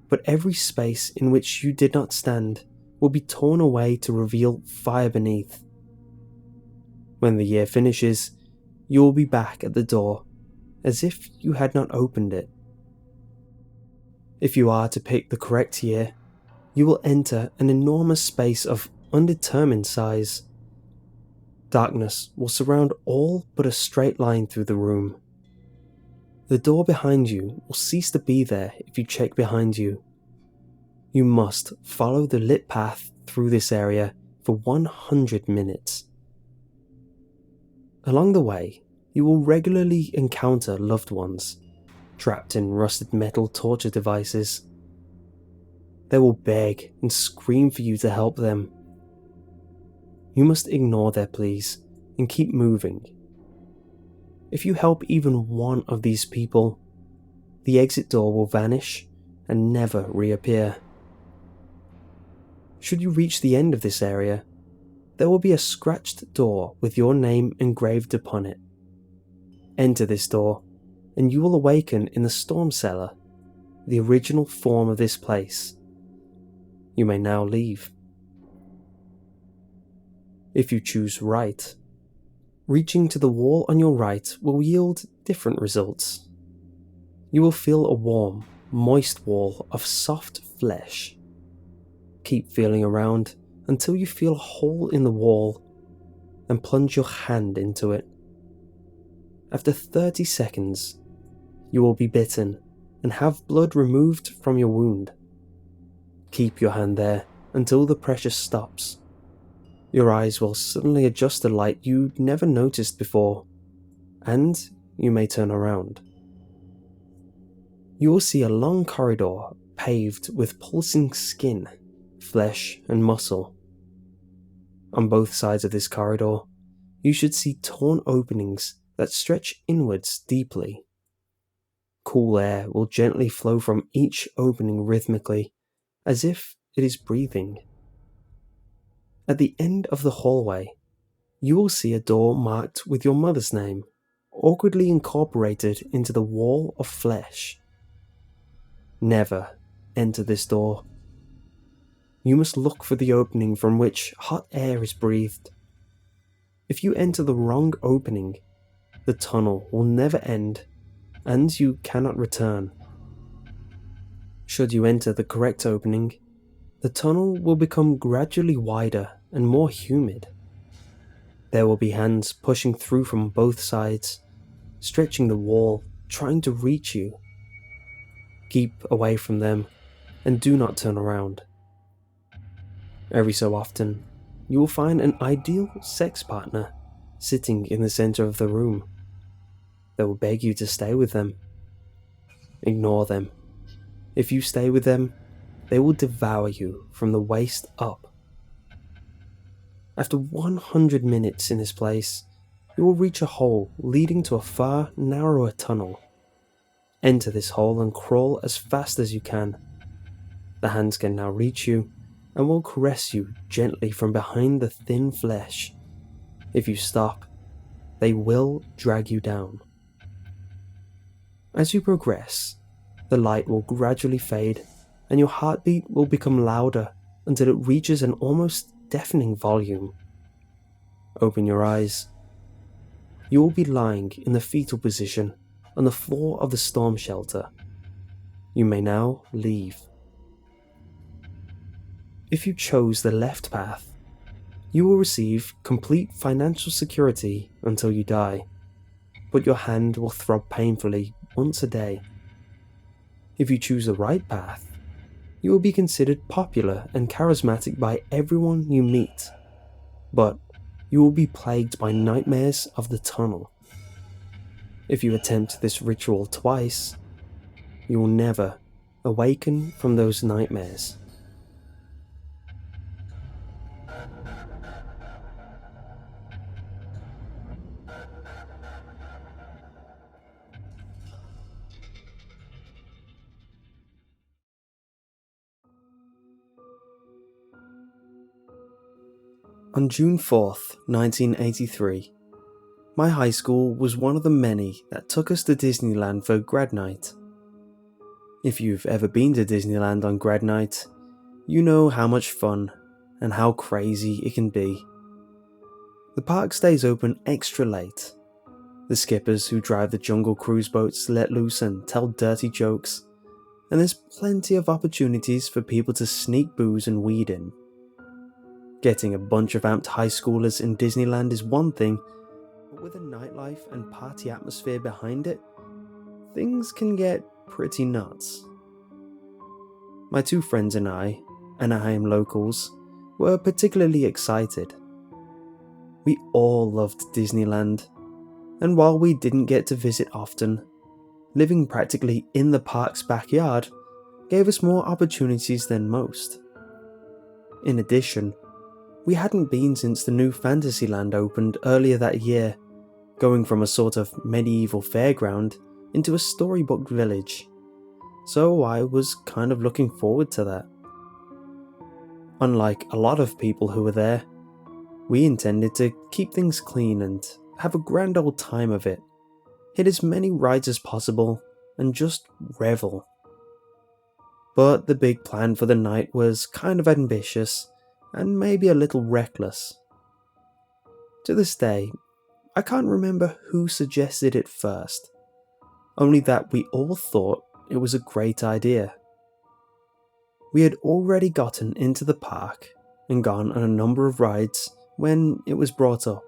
but every space in which you did not stand will be torn away to reveal fire beneath. When the year finishes, you will be back at the door, as if you had not opened it. If you are to pick the correct year, you will enter an enormous space of undetermined size. Darkness will surround all but a straight line through the room. The door behind you will cease to be there if you check behind you. You must follow the lit path through this area for 100 minutes. Along the way, you will regularly encounter loved ones, trapped in rusted metal torture devices. They will beg and scream for you to help them. You must ignore their pleas and keep moving. If you help even one of these people, the exit door will vanish and never reappear. Should you reach the end of this area, there will be a scratched door with your name engraved upon it. Enter this door, and you will awaken in the storm cellar, the original form of this place. You may now leave. If you choose right, reaching to the wall on your right will yield different results. You will feel a warm, moist wall of soft flesh. Keep feeling around until you feel a hole in the wall, and plunge your hand into it. After 30 seconds, you will be bitten and have blood removed from your wound. Keep your hand there until the pressure stops. Your eyes will suddenly adjust to light you never noticed before, and you may turn around. You will see a long corridor paved with pulsing skin, flesh, and muscle. On both sides of this corridor, you should see torn openings that stretch inwards deeply. Cool air will gently flow from each opening rhythmically, as if it is breathing. At the end of the hallway, you will see a door marked with your mother's name, awkwardly incorporated into the wall of flesh. Never enter this door. You must look for the opening from which hot air is breathed. If you enter the wrong opening, the tunnel will never end, and you cannot return. Should you enter the correct opening, the tunnel will become gradually wider and more humid. There will be hands pushing through from both sides, stretching the wall, trying to reach you. Keep away from them, and do not turn around. Every so often, you will find an ideal sex partner sitting in the center of the room. They will beg you to stay with them. Ignore them. If you stay with them, they will devour you from the waist up. After 100 minutes in this place, you will reach a hole leading to a far narrower tunnel. Enter this hole and crawl as fast as you can. The hands can now reach you and will caress you gently from behind the thin flesh. If you stop, they will drag you down. As you progress, the light will gradually fade and your heartbeat will become louder until it reaches an almost deafening volume. Open your eyes. You will be lying in the fetal position on the floor of the storm shelter. You may now leave. If you chose the left path, you will receive complete financial security until you die, but your hand will throb painfully once a day. If you choose the right path, you will be considered popular and charismatic by everyone you meet, but you will be plagued by nightmares of the tunnel. If you attempt this ritual twice, you will never awaken from those nightmares. On June 4th, 1983, my high school was one of the many that took us to Disneyland for grad night. If you've ever been to Disneyland on grad night, you know how much fun and how crazy it can be. The park stays open extra late. The skippers who drive the jungle cruise boats let loose and tell dirty jokes, and there's plenty of opportunities for people to sneak booze and weed in. Getting a bunch of amped high schoolers in Disneyland is one thing, but with a nightlife and party atmosphere behind it, things can get pretty nuts. My two friends and I, Anaheim locals, were particularly excited. We all loved Disneyland, and while we didn't get to visit often, living practically in the park's backyard gave us more opportunities than most. In addition, we hadn't been since the new Fantasyland opened earlier that year, going from a sort of medieval fairground into a storybook village, so I was kind of looking forward to that. Unlike a lot of people who were there, we intended to keep things clean and have a grand old time of it, hit as many rides as possible, and just revel. But the big plan for the night was kind of ambitious, and maybe a little reckless. To this day, I can't remember who suggested it first, only that we all thought it was a great idea. We had already gotten into the park and gone on a number of rides when it was brought up.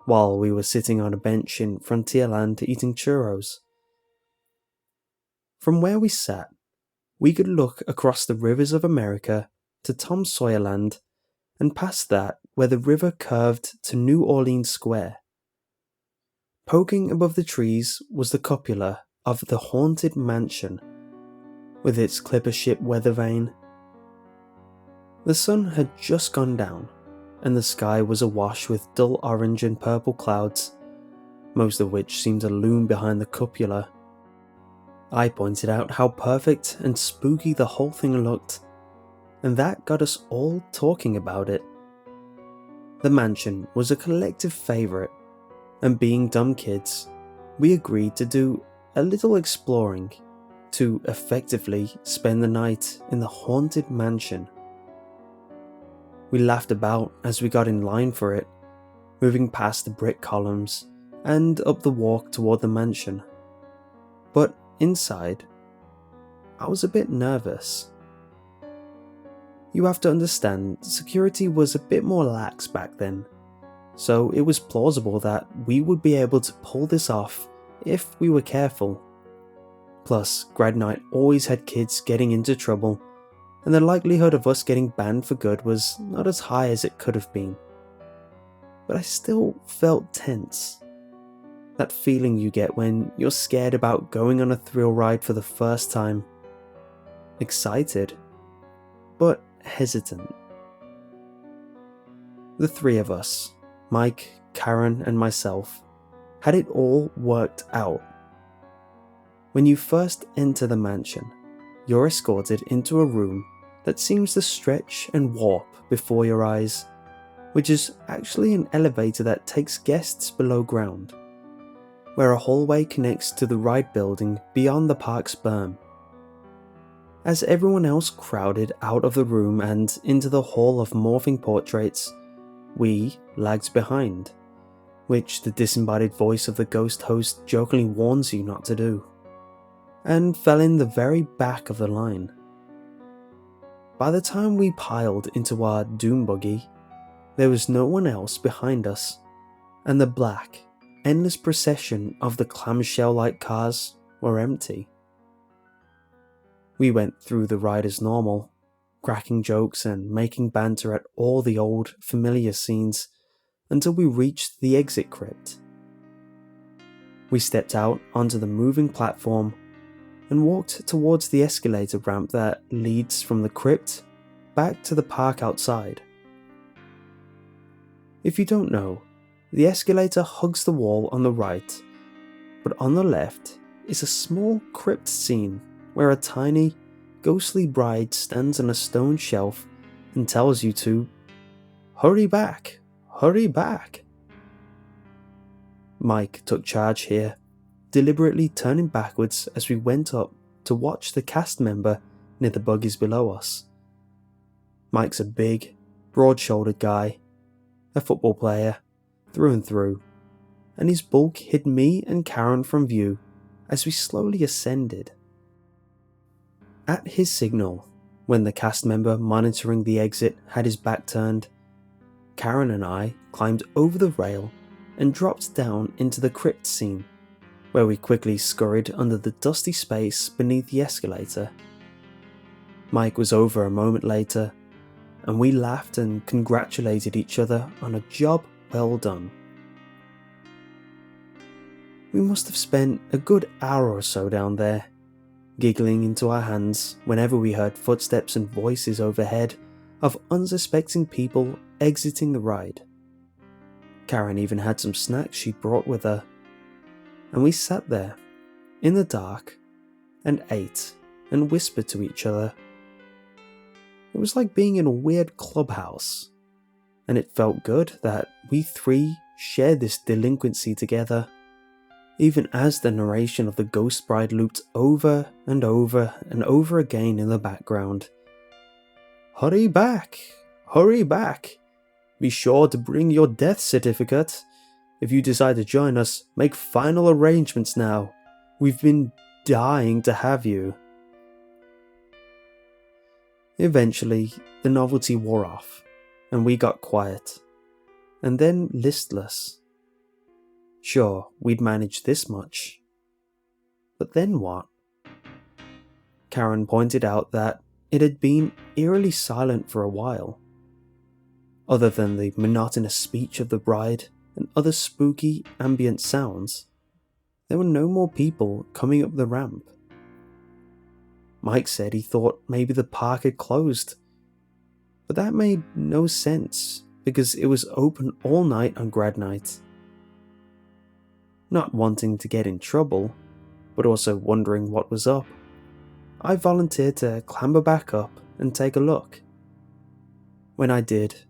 while we were sitting on a bench in Frontierland eating churros. From where we sat, we could look across the rivers of America to Tom Sawyer Land and past that where the river curved to New Orleans Square. Poking above the trees was the cupola of the haunted mansion, with its clipper ship weather vane. The sun had just gone down, and the sky was awash with dull orange and purple clouds, most of which seemed to loom behind the cupola. I pointed out how perfect and spooky the whole thing looked, and that got us all talking about it. The mansion was a collective favourite, and being dumb kids, we agreed to do a little exploring to effectively spend the night in the haunted mansion. We laughed about as we got in line for it, moving past the brick columns and up the walk toward the mansion. But inside, I was a bit nervous. You have to understand, security was a bit more lax back then, so it was plausible that we would be able to pull this off if we were careful. Plus, grad night always had kids getting into trouble, and the likelihood of us getting banned for good was not as high as it could have been. But I still felt tense. That feeling you get when you're scared about going on a thrill ride for the first time. Excited, but hesitant. The three of us, Mike, Karen, and myself, had it all worked out. When you first enter the mansion, you're escorted into a room that seems to stretch and warp before your eyes, which is actually an elevator that takes guests below ground, where a hallway connects to the ride building beyond the park's berm. As everyone else crowded out of the room and into the hall of morphing portraits, we lagged behind, which the disembodied voice of the ghost host jokingly warns you not to do, and fell in the very back of the line. By the time we piled into our doom buggy, there was no one else behind us, and the black, endless procession of the clamshell-like cars were empty. We went through the ride as normal, cracking jokes and making banter at all the old, familiar scenes, until we reached the exit crypt. We stepped out onto the moving platform and walked towards the escalator ramp that leads from the crypt back to the park outside. If you don't know, the escalator hugs the wall on the right, but on the left is a small crypt scene where a tiny, ghostly bride stands on a stone shelf and tells you to hurry back, hurry back. Mike took charge here, deliberately turning backwards as we went up to watch the cast member near the buggies below us. Mike's a big, broad-shouldered guy, a football player, through and through, and his bulk hid me and Karen from view as we slowly ascended. At his signal, when the cast member monitoring the exit had his back turned, Karen and I climbed over the rail and dropped down into the crypt scene, where we quickly scurried under the dusty space beneath the escalator. Mike was over a moment later, and we laughed and congratulated each other on a job well done. We must have spent a good hour or so down there, giggling into our hands whenever we heard footsteps and voices overhead of unsuspecting people exiting the ride. Karen even had some snacks she'd brought with her, and we sat there, in the dark, and ate and whispered to each other. It was like being in a weird clubhouse, and it felt good that we three shared this delinquency together, even as the narration of the ghost bride looped over and over and over again in the background. Hurry back! Hurry back! Be sure to bring your death certificate. If you decide to join us, make final arrangements now. We've been dying to have you. Eventually, the novelty wore off, and we got quiet, and then listless. Sure, we'd managed this much. But then what? Karen pointed out that it had been eerily silent for a while. Other than the monotonous speech of the bride and other spooky ambient sounds, there were no more people coming up the ramp. Mike said he thought maybe the park had closed, but that made no sense because it was open all night on grad night. Not wanting to get in trouble, but also wondering what was up, I volunteered to clamber back up and take a look. When I did,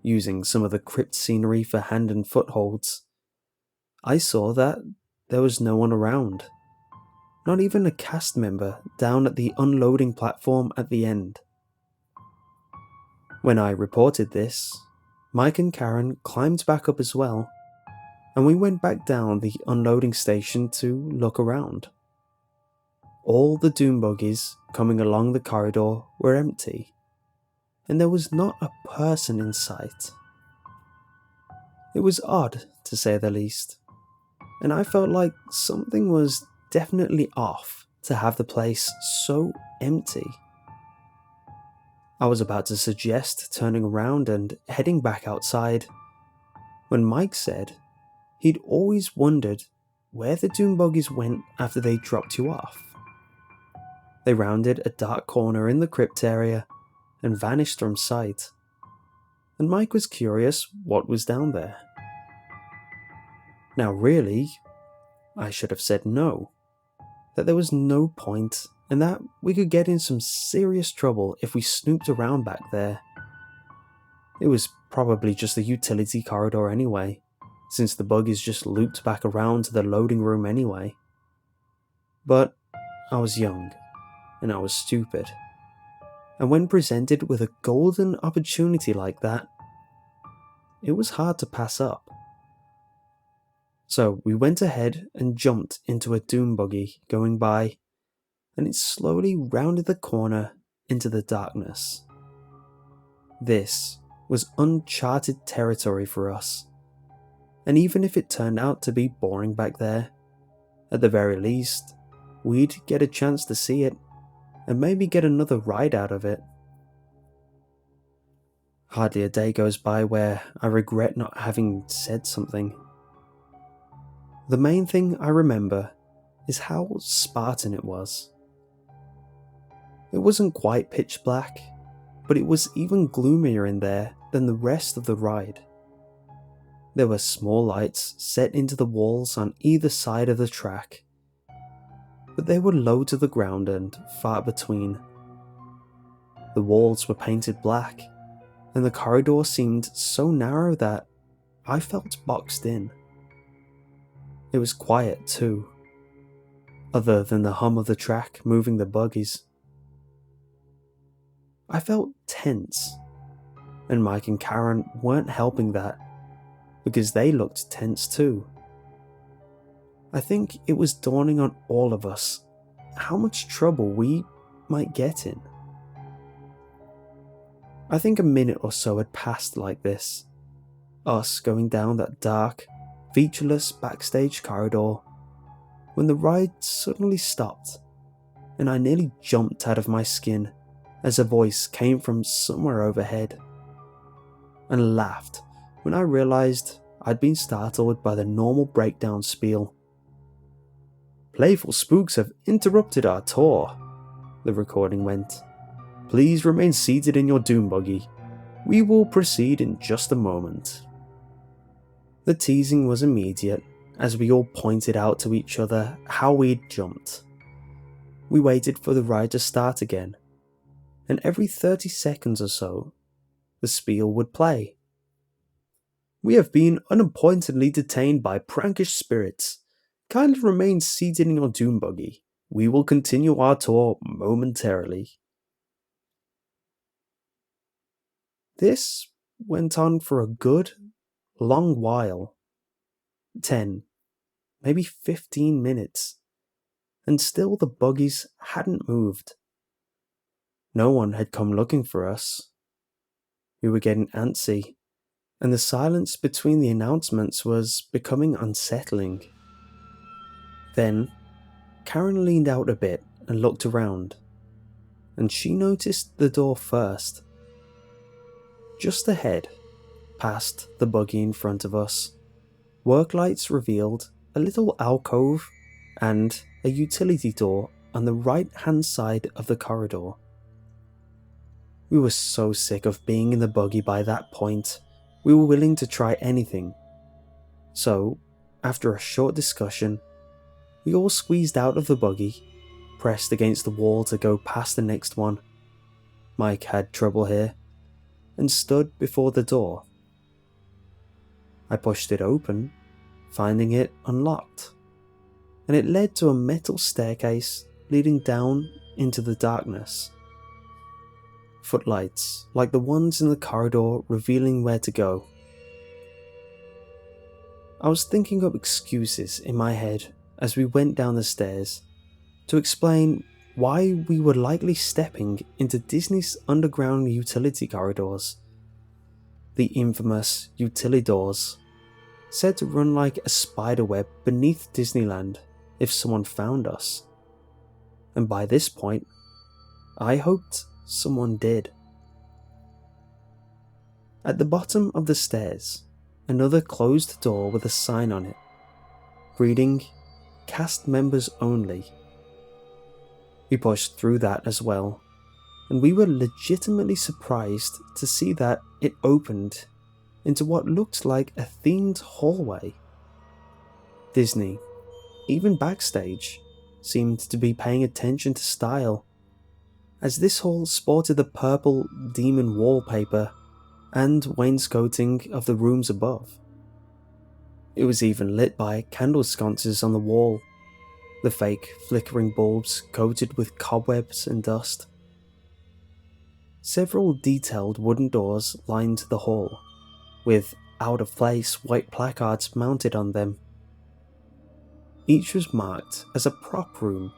using some of the crypt scenery for hand and footholds, I saw that there was no one around. Not even a cast member down at the unloading platform at the end. When I reported this, Mike and Karen climbed back up as well, and we went back down the unloading station to look around. All the doom buggies coming along the corridor were empty, and there was not a person in sight. It was odd, to say the least, and I felt like something was definitely off to have the place so empty. I was about to suggest turning around and heading back outside when Mike said he'd always wondered where the doom buggies went after they dropped you off. They rounded a dark corner in the crypt area and vanished from sight, and Mike was curious what was down there. Now really, I should have said no, that there was no point and that we could get in some serious trouble if we snooped around back there. It was probably just a utility corridor anyway, since the buggies just looped back around to the loading room anyway. But I was young, and I was stupid, and when presented with a golden opportunity like that, it was hard to pass up. So we went ahead and jumped into a doom buggy going by, and it slowly rounded the corner into the darkness. This was uncharted territory for us, and even if it turned out to be boring back there, at the very least, we'd get a chance to see it, and maybe get another ride out of it. Hardly a day goes by where I regret not having said something. The main thing I remember is how Spartan it was. It wasn't quite pitch black, but it was even gloomier in there than the rest of the ride. There were small lights set into the walls on either side of the track, but they were low to the ground and far between. The walls were painted black, and the corridor seemed so narrow that I felt boxed in. It was quiet too, other than the hum of the track moving the buggies. I felt tense, and Mike and Karen weren't helping that, because they looked tense too. I think it was dawning on all of us how much trouble we might get in. I think a minute or so had passed like this, us going down that dark, featureless backstage corridor, when the ride suddenly stopped, and I nearly jumped out of my skin as a voice came from somewhere overhead, and laughed when I realized I'd been startled by the normal breakdown spiel. "Playful spooks have interrupted our tour," the recording went. "Please remain seated in your doom buggy. We will proceed in just a moment." The teasing was immediate, as we all pointed out to each other how we'd jumped. We waited for the ride to start again, and every 30 seconds or so, the spiel would play. "We have been unappointedly detained by prankish spirits. Kindly remain seated in your doom buggy. We will continue our tour momentarily." This went on for a good, long while. 10, maybe 15 minutes, and still the buggies hadn't moved. No one had come looking for us. We were getting antsy, and the silence between the announcements was becoming unsettling. Then, Karen leaned out a bit and looked around, and she noticed the door first. Just ahead, past the buggy in front of us, work lights revealed a little alcove and a utility door on the right-hand side of the corridor. We were so sick of being in the buggy by that point, we were willing to try anything. So, after a short discussion, we all squeezed out of the buggy, pressed against the wall to go past the next one. Mike had trouble here, and stood before the door. I pushed it open, finding it unlocked, and it led to a metal staircase leading down into the darkness. Footlights, like the ones in the corridor, revealing where to go. I was thinking up excuses in my head as we went down the stairs to explain why we were likely stepping into Disney's underground utility corridors. The infamous utilidors, said to run like a spiderweb beneath Disneyland if someone found us. And by this point, I hoped someone did. At the bottom of the stairs, another closed door with a sign on it, reading "Cast Members Only." We pushed through that as well, and we were legitimately surprised to see that it opened into what looked like a themed hallway. Disney, even backstage, seemed to be paying attention to style, as this hall sported the purple demon wallpaper and wainscoting of the rooms above. It was even lit by candle sconces on the wall, the fake flickering bulbs coated with cobwebs and dust. Several detailed wooden doors lined the hall, with out-of-place white placards mounted on them. Each was marked as a prop room,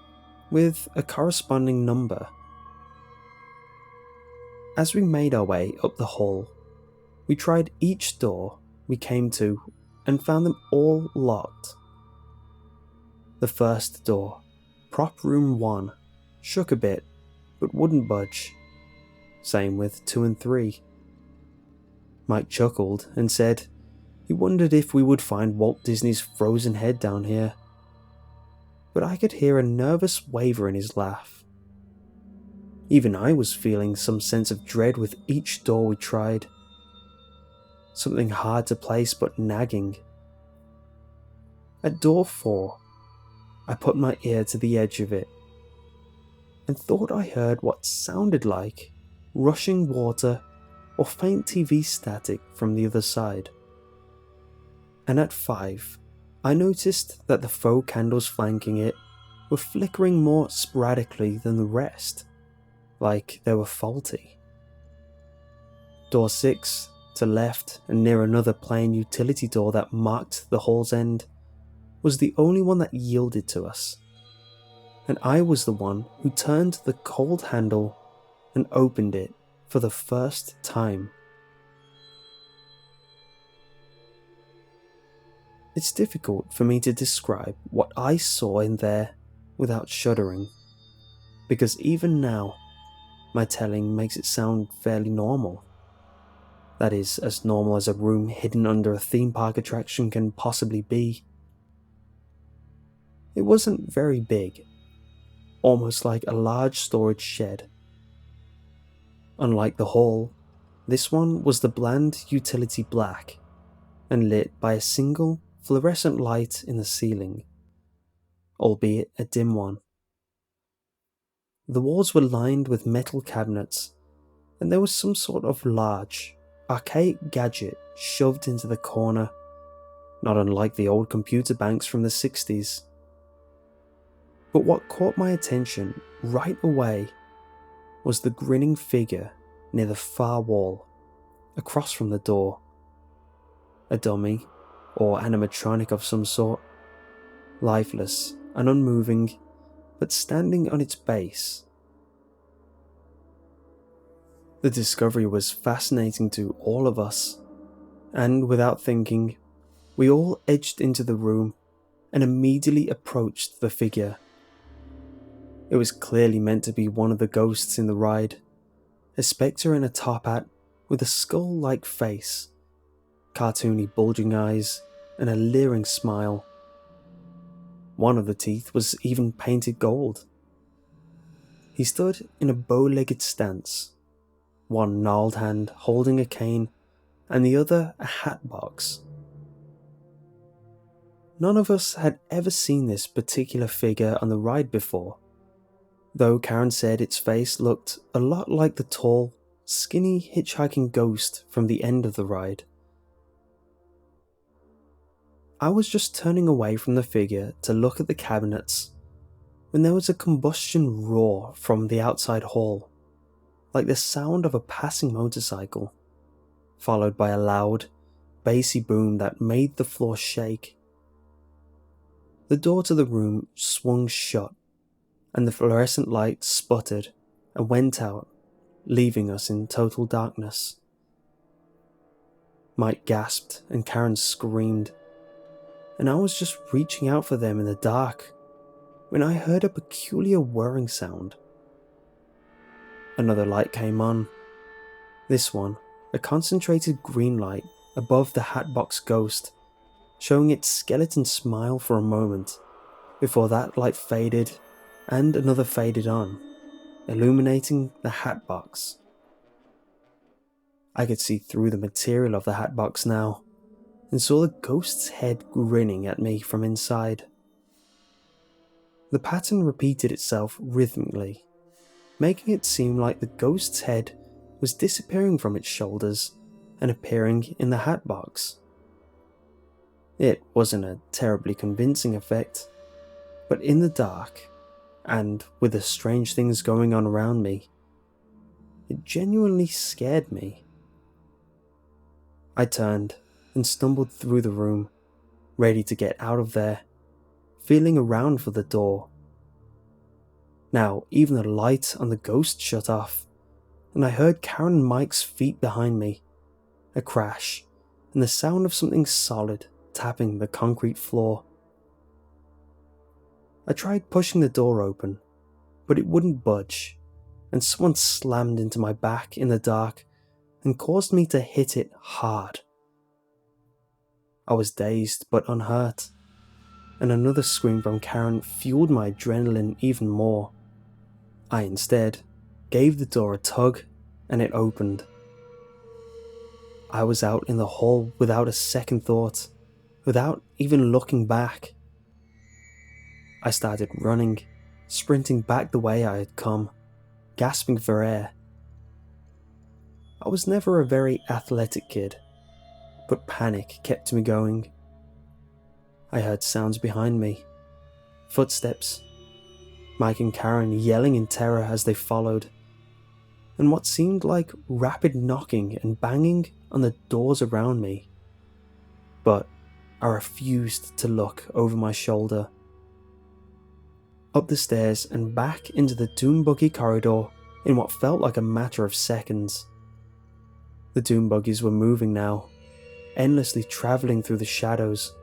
with a corresponding number. As we made our way up the hall, we tried each door we came to and found them all locked. The first door, prop room 1, shook a bit, but wouldn't budge. Same with 2 and 3. Mike chuckled and said he wondered if we would find Walt Disney's frozen head down here. But I could hear a nervous waver in his laugh. Even I was feeling some sense of dread with each door we tried. Something hard to place but nagging. At door 4, I put my ear to the edge of it and thought I heard what sounded like rushing water or faint TV static from the other side. And at 5, I noticed that the faux candles flanking it were flickering more sporadically than the rest, like they were faulty. Door 6, to left and near another plain utility door that marked the hall's end, was the only one that yielded to us, and I was the one who turned the cold handle and opened it for the first time. It's difficult for me to describe what I saw in there without shuddering, because even now, my telling makes it sound fairly normal. That is, as normal as a room hidden under a theme park attraction can possibly be. It wasn't very big, almost like a large storage shed. Unlike the hall, this one was the bland utility black, and lit by a single fluorescent light in the ceiling, albeit a dim one. The walls were lined with metal cabinets, and there was some sort of large, archaic gadget shoved into the corner, not unlike the old computer banks from the 60s. But what caught my attention right away was the grinning figure near the far wall, across from the door. A dummy, or animatronic of some sort, lifeless and unmoving, but standing on its base. The discovery was fascinating to all of us, and without thinking, we all edged into the room and immediately approached the figure. It was clearly meant to be one of the ghosts in the ride, a spectre in a top hat with a skull-like face, cartoony bulging eyes, and a leering smile. One of the teeth was even painted gold. He stood in a bow-legged stance, one gnarled hand holding a cane and the other a hat box. None of us had ever seen this particular figure on the ride before, though Karen said its face looked a lot like the tall, skinny hitchhiking ghost from the end of the ride. I was just turning away from the figure to look at the cabinets when there was a combustion roar from the outside hall, like the sound of a passing motorcycle, followed by a loud, bassy boom that made the floor shake. The door to the room swung shut, and the fluorescent light sputtered and went out, leaving us in total darkness. Mike gasped and Karen screamed, and I was just reaching out for them in the dark when I heard a peculiar whirring sound. Another light came on, this one a concentrated green light above the hatbox ghost, showing its skeleton smile for a moment before that light faded and another faded on, illuminating the hatbox. I could see through the material of the hatbox now and saw the ghost's head grinning at me from inside. The pattern repeated itself rhythmically, making it seem like the ghost's head was disappearing from its shoulders and appearing in the hatbox. It wasn't a terribly convincing effect, but in the dark, and with the strange things going on around me, it genuinely scared me. I turned and stumbled through the room, ready to get out of there, feeling around for the door. Now even the light on the ghost shut off, and I heard Karen and Mike's feet behind me, a crash, and the sound of something solid tapping the concrete floor. I tried pushing the door open, but it wouldn't budge, and someone slammed into my back in the dark and caused me to hit it hard. I was dazed but unhurt, and another scream from Karen fueled my adrenaline even more. I instead gave the door a tug and it opened. I was out in the hall without a second thought, without even looking back. I started running, sprinting back the way I had come, gasping for air. I was never a very athletic kid, but panic kept me going. I heard sounds behind me, footsteps, Mike and Karen yelling in terror as they followed, and what seemed like rapid knocking and banging on the doors around me. But I refused to look over my shoulder. Up the stairs and back into the doom buggy corridor in what felt like a matter of seconds. The doom buggies were moving now, endlessly travelling through the shadows.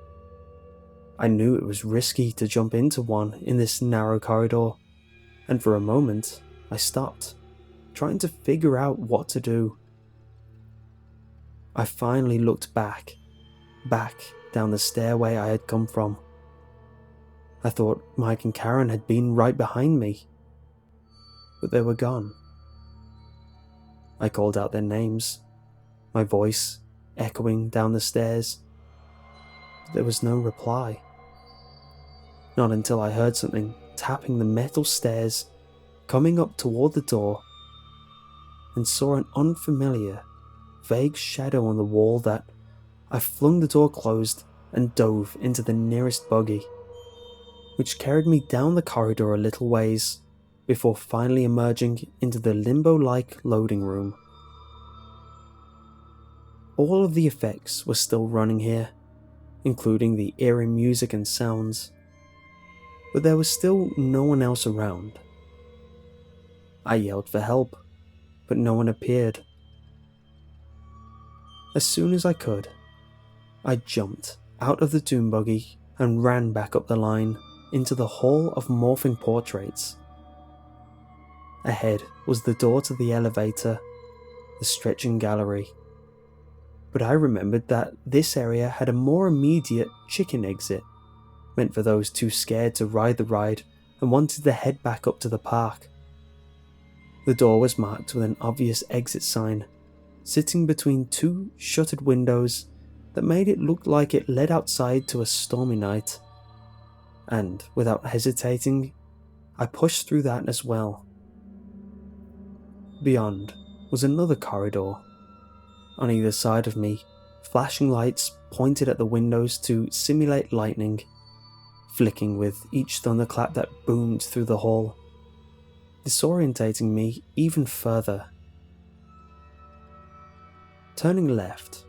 I knew it was risky to jump into one in this narrow corridor, and for a moment I stopped, trying to figure out what to do. I finally looked back down the stairway I had come from. I thought Mike and Karen had been right behind me, but they were gone. I called out their names, my voice echoing down the stairs. There was no reply. Not until I heard something tapping the metal stairs coming up toward the door and saw an unfamiliar, vague shadow on the wall that I flung the door closed and dove into the nearest buggy, which carried me down the corridor a little ways before finally emerging into the limbo-like loading room. All of the effects were still running here, including the eerie music and sounds, but there was still no one else around. I yelled for help, but no one appeared. As soon as I could, I jumped out of the tomb buggy and ran back up the line into the hall of morphing portraits. Ahead was the door to the elevator, the stretching gallery. But I remembered that this area had a more immediate chicken exit, meant for those too scared to ride the ride and wanted to head back up to the park. The door was marked with an obvious exit sign, sitting between two shuttered windows that made it look like it led outside to a stormy night. And, without hesitating, I pushed through that as well. Beyond was another corridor. On either side of me, flashing lights pointed at the windows to simulate lightning, flicking with each thunderclap that boomed through the hall, disorientating me even further. Turning left,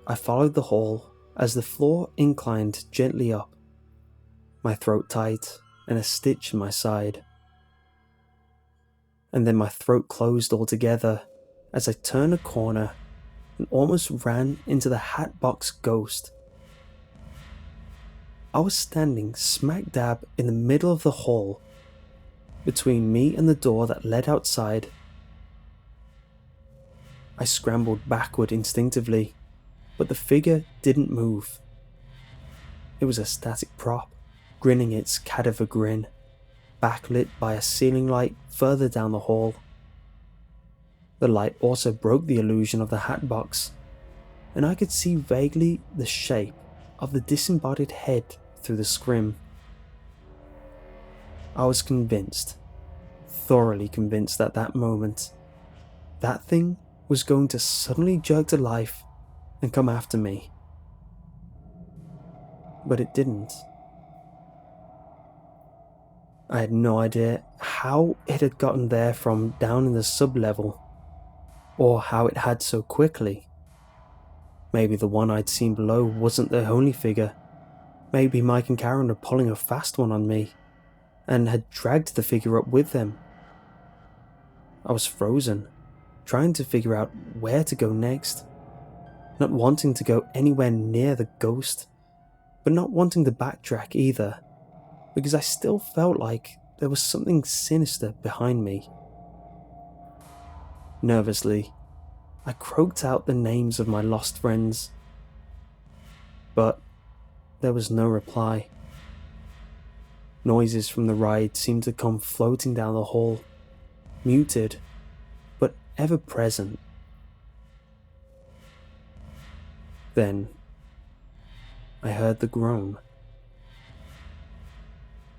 I followed the hall as the floor inclined gently up, my throat tight and a stitch in my side. And then my throat closed altogether as I turned a corner and almost ran into the Hatbox Ghost. I was standing smack dab in the middle of the hall, between me and the door that led outside. I scrambled backward instinctively, but the figure didn't move. It was a static prop, grinning its cadaver grin, backlit by a ceiling light further down the hall. The light also broke the illusion of the Hatbox, and I could see vaguely the shape of the disembodied head through the scrim. I was convinced, thoroughly convinced at that moment, that thing was going to suddenly jerk to life and come after me. But it didn't. I had no idea how it had gotten there from down in the sub-level, or how it had so quickly. Maybe the one I'd seen below wasn't the only figure. Maybe Mike and Karen were pulling a fast one on me, and had dragged the figure up with them. I was frozen, trying to figure out where to go next, not wanting to go anywhere near the ghost, but not wanting to backtrack either, because I still felt like there was something sinister behind me. Nervously, I croaked out the names of my lost friends, but there was no reply. Noises from the ride seemed to come floating down the hall, muted, but ever present. Then, I heard the groan.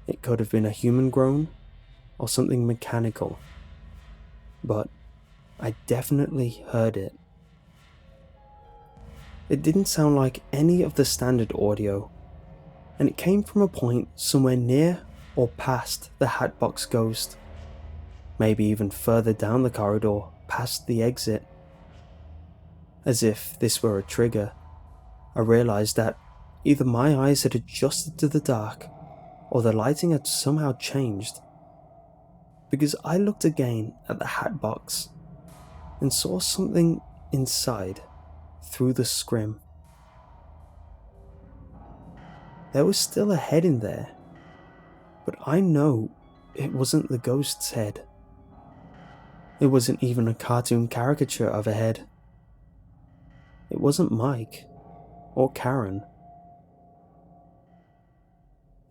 It could have been a human groan, or something mechanical, but I definitely heard it. It didn't sound like any of the standard audio, and it came from a point somewhere near or past the Hatbox Ghost, maybe even further down the corridor past the exit. As if this were a trigger, I realised that either my eyes had adjusted to the dark, or the lighting had somehow changed, because I looked again at the Hatbox and saw something inside through the scrim. There was still a head in there, but I know it wasn't the ghost's head. It wasn't even a cartoon caricature of a head. It wasn't Mike or Karen.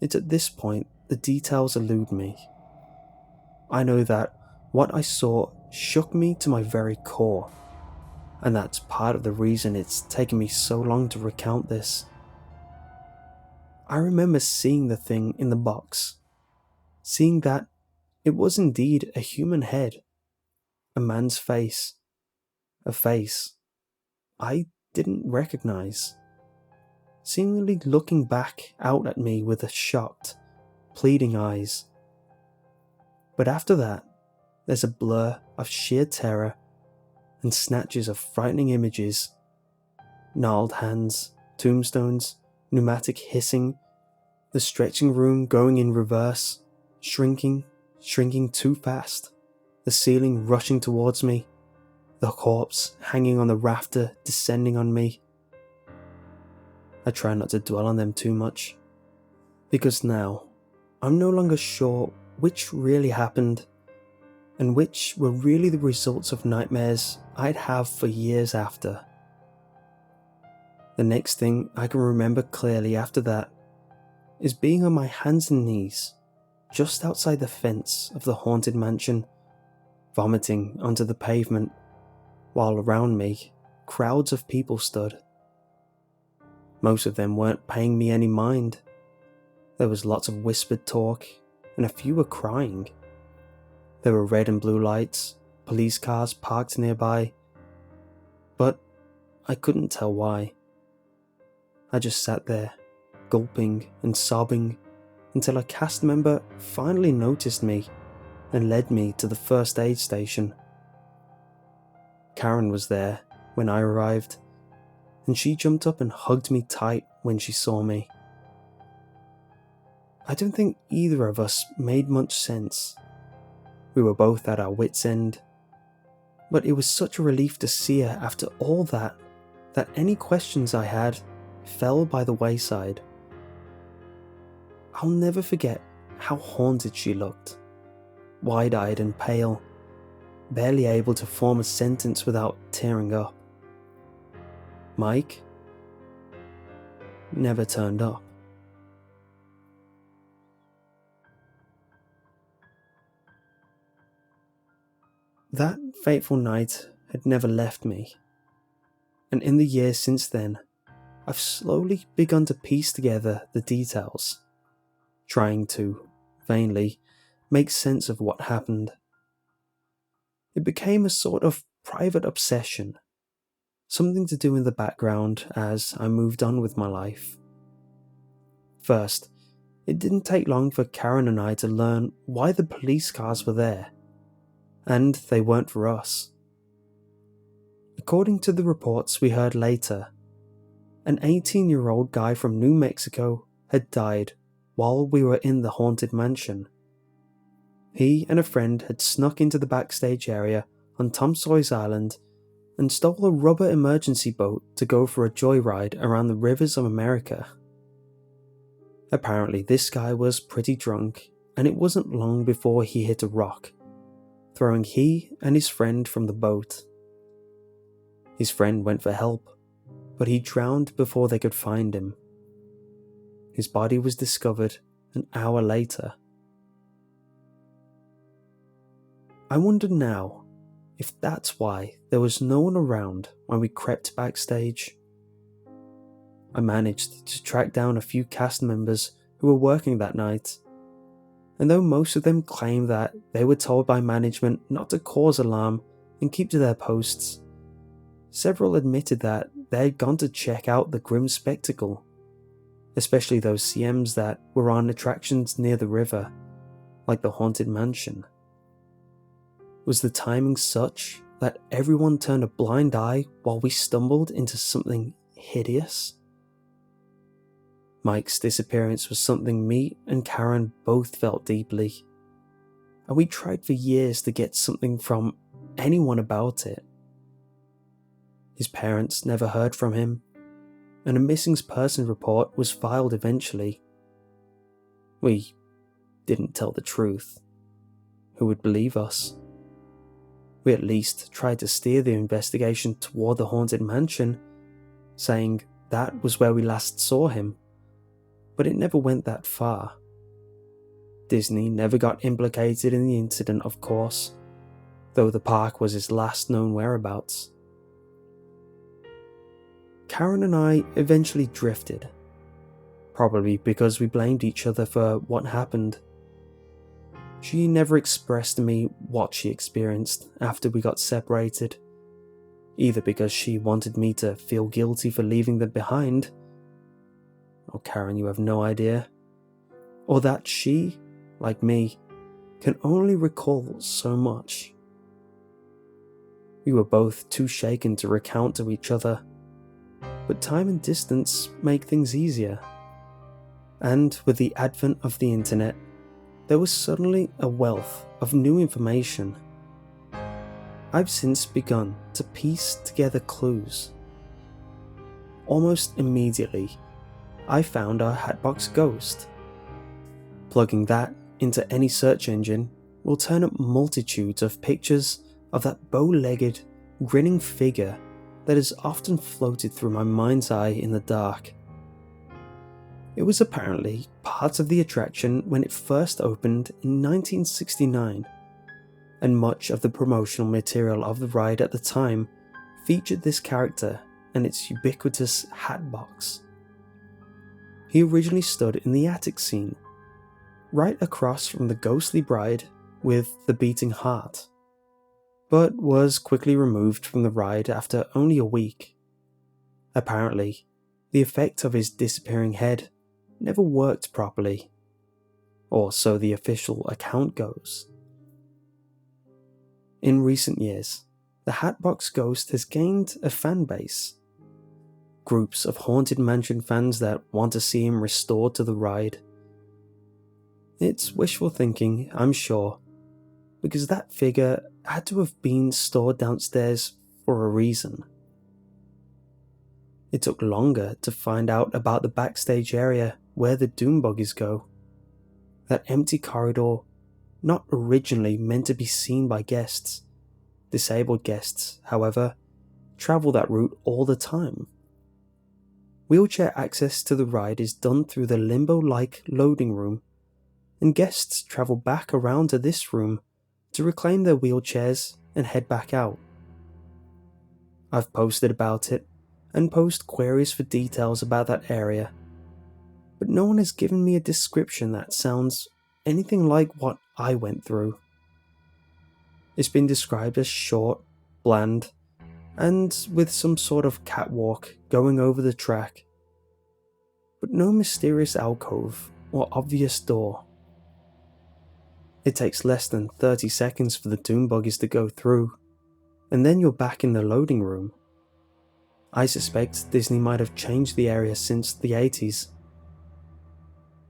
It's at this point the details elude me. I know that what I saw shook me to my very core, and that's part of the reason it's taken me so long to recount this. I remember seeing the thing in the box, seeing that it was indeed a human head, a man's face, a face I didn't recognize, seemingly looking back out at me with a shocked, pleading eyes. But after that, there's a blur of sheer terror and snatches of frightening images, gnarled hands, tombstones, pneumatic hissing, the stretching room going in reverse, shrinking too fast, the ceiling rushing towards me, the corpse hanging on the rafter descending on me. I try not to dwell on them too much, because now I'm no longer sure which really happened and which were really the results of nightmares I'd have for years after. The next thing I can remember clearly after that is being on my hands and knees just outside the fence of the haunted mansion, vomiting onto the pavement, while around me crowds of people stood. Most of them weren't paying me any mind. There was lots of whispered talk, and a few were crying. There were red and blue lights, police cars parked nearby, but I couldn't tell why. I just sat there, gulping and sobbing, until a cast member finally noticed me and led me to the first aid station. Karen was there when I arrived, and she jumped up and hugged me tight when she saw me. I don't think either of us made much sense. We were both at our wits' end, but it was such a relief to see her after all that any questions I had fell by the wayside. I'll never forget how haunted she looked, wide-eyed and pale, barely able to form a sentence without tearing up. Mike never turned up. That fateful night had never left me, and in the years since then, I've slowly begun to piece together the details, trying to, vainly, make sense of what happened. It became a sort of private obsession, something to do in the background as I moved on with my life. First, it didn't take long for Karen and I to learn why the police cars were there, and they weren't for us. According to the reports we heard later, an 18-year-old guy from New Mexico had died while we were in the haunted mansion. He and a friend had snuck into the backstage area on Tom Sawyer's Island and stole a rubber emergency boat to go for a joyride around the rivers of America. Apparently this guy was pretty drunk, and it wasn't long before he hit a rock, throwing he and his friend from the boat. His friend went for help, but he drowned before they could find him. His body was discovered an hour later. I wonder now if that's why there was no one around when we crept backstage. I managed to track down a few cast members who were working that night, and though most of them claimed that they were told by management not to cause alarm and keep to their posts, several admitted that they had gone to check out the grim spectacle, especially those CMs that were on attractions near the river, like the haunted mansion. Was the timing such that everyone turned a blind eye while we stumbled into something hideous? Mike's disappearance was something me and Karen both felt deeply, and we tried for years to get something from anyone about it. His parents never heard from him, and a missing persons report was filed eventually. We didn't tell the truth. Who would believe us? We at least tried to steer the investigation toward the haunted mansion, saying that was where we last saw him, but it never went that far. Disney never got implicated in the incident, of course, though the park was his last known whereabouts. Karen and I eventually drifted, probably because we blamed each other for what happened. She never expressed to me what she experienced after we got separated, either because she wanted me to feel guilty for leaving them behind, or Karen, you have no idea, or that she, like me, can only recall so much. We were both too shaken to recount to each other, but time and distance make things easier. And with the advent of the internet, there was suddenly a wealth of new information. I've since begun to piece together clues. Almost immediately, I found our Hatbox Ghost. Plugging that into any search engine will turn up multitudes of pictures of that bow-legged, grinning figure that has often floated through my mind's eye in the dark. It was apparently part of the attraction when it first opened in 1969, and much of the promotional material of the ride at the time featured this character and its ubiquitous hat box. He originally stood in the attic scene, right across from the ghostly bride with the beating heart, but was quickly removed from the ride after only a week. Apparently, the effect of his disappearing head never worked properly, or so the official account goes. In recent years, the Hatbox Ghost has gained a fan base. Groups of Haunted Mansion fans that want to see him restored to the ride. It's wishful thinking, I'm sure, because that figure had to have been stored downstairs for a reason. It took longer to find out about the backstage area where the doom buggies go. That empty corridor, not originally meant to be seen by guests. Disabled guests, however, travel that route all the time. Wheelchair access to the ride is done through the limbo-like loading room, and guests travel back around to this room to reclaim their wheelchairs and head back out. I've posted about it and posed queries for details about that area, but no one has given me a description that sounds anything like what I went through. It's been described as short, bland, and with some sort of catwalk going over the track, but no mysterious alcove or obvious door. It takes less than 30 seconds for the doom buggies to go through, and then you're back in the loading room. I suspect Disney might have changed the area since the 80s.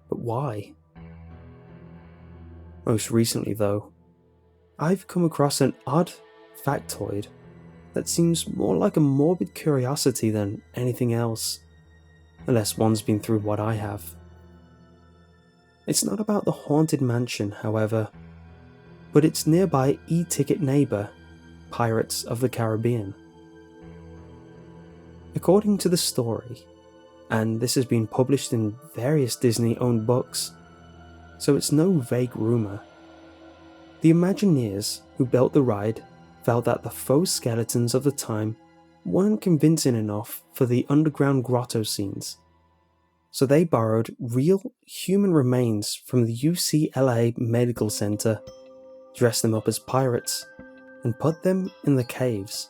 But why? Most recently though, I've come across an odd factoid that seems more like a morbid curiosity than anything else, unless one's been through what I have. It's not about the Haunted Mansion, however, but its nearby e-ticket neighbour, Pirates of the Caribbean. According to the story, and this has been published in various Disney-owned books, so it's no vague rumour, the Imagineers who built the ride felt that the faux skeletons of the time weren't convincing enough for the underground grotto scenes, so they borrowed real human remains from the UCLA Medical Center, dressed them up as pirates, and put them in the caves.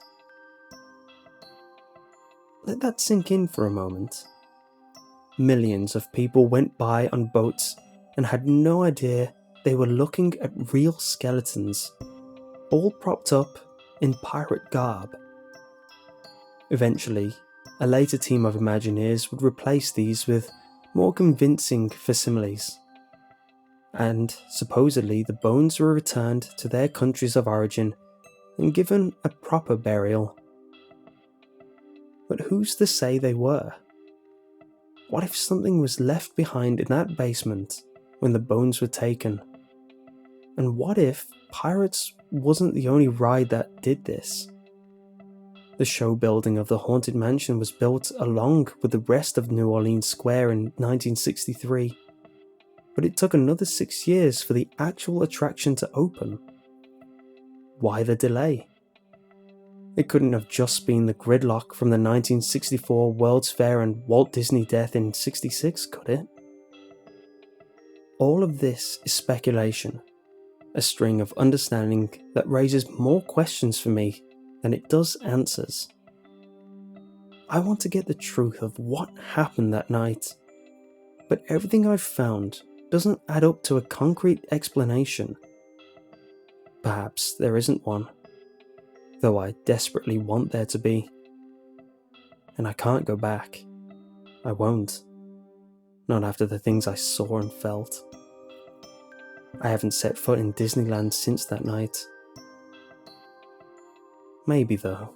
Let that sink in for a moment. Millions of people went by on boats and had no idea they were looking at real skeletons, all propped up in pirate garb. Eventually, a later team of Imagineers would replace these with more convincing facsimiles, and supposedly the bones were returned to their countries of origin and given a proper burial. But who's to say they were? What if something was left behind in that basement when the bones were taken? And what if Pirates wasn't the only ride that did this? The show building of the Haunted Mansion was built along with the rest of New Orleans Square in 1963, but it took another 6 years for the actual attraction to open. Why the delay? It couldn't have just been the gridlock from the 1964 World's Fair and Walt Disney death in '66, could it? All of this is speculation, a string of understanding that raises more questions for me than it does answers. I want to get the truth of what happened that night, but everything I've found doesn't add up to a concrete explanation. Perhaps there isn't one, though I desperately want there to be. And I can't go back. I won't. Not after the things I saw and felt. I haven't set foot in Disneyland since that night. Maybe though.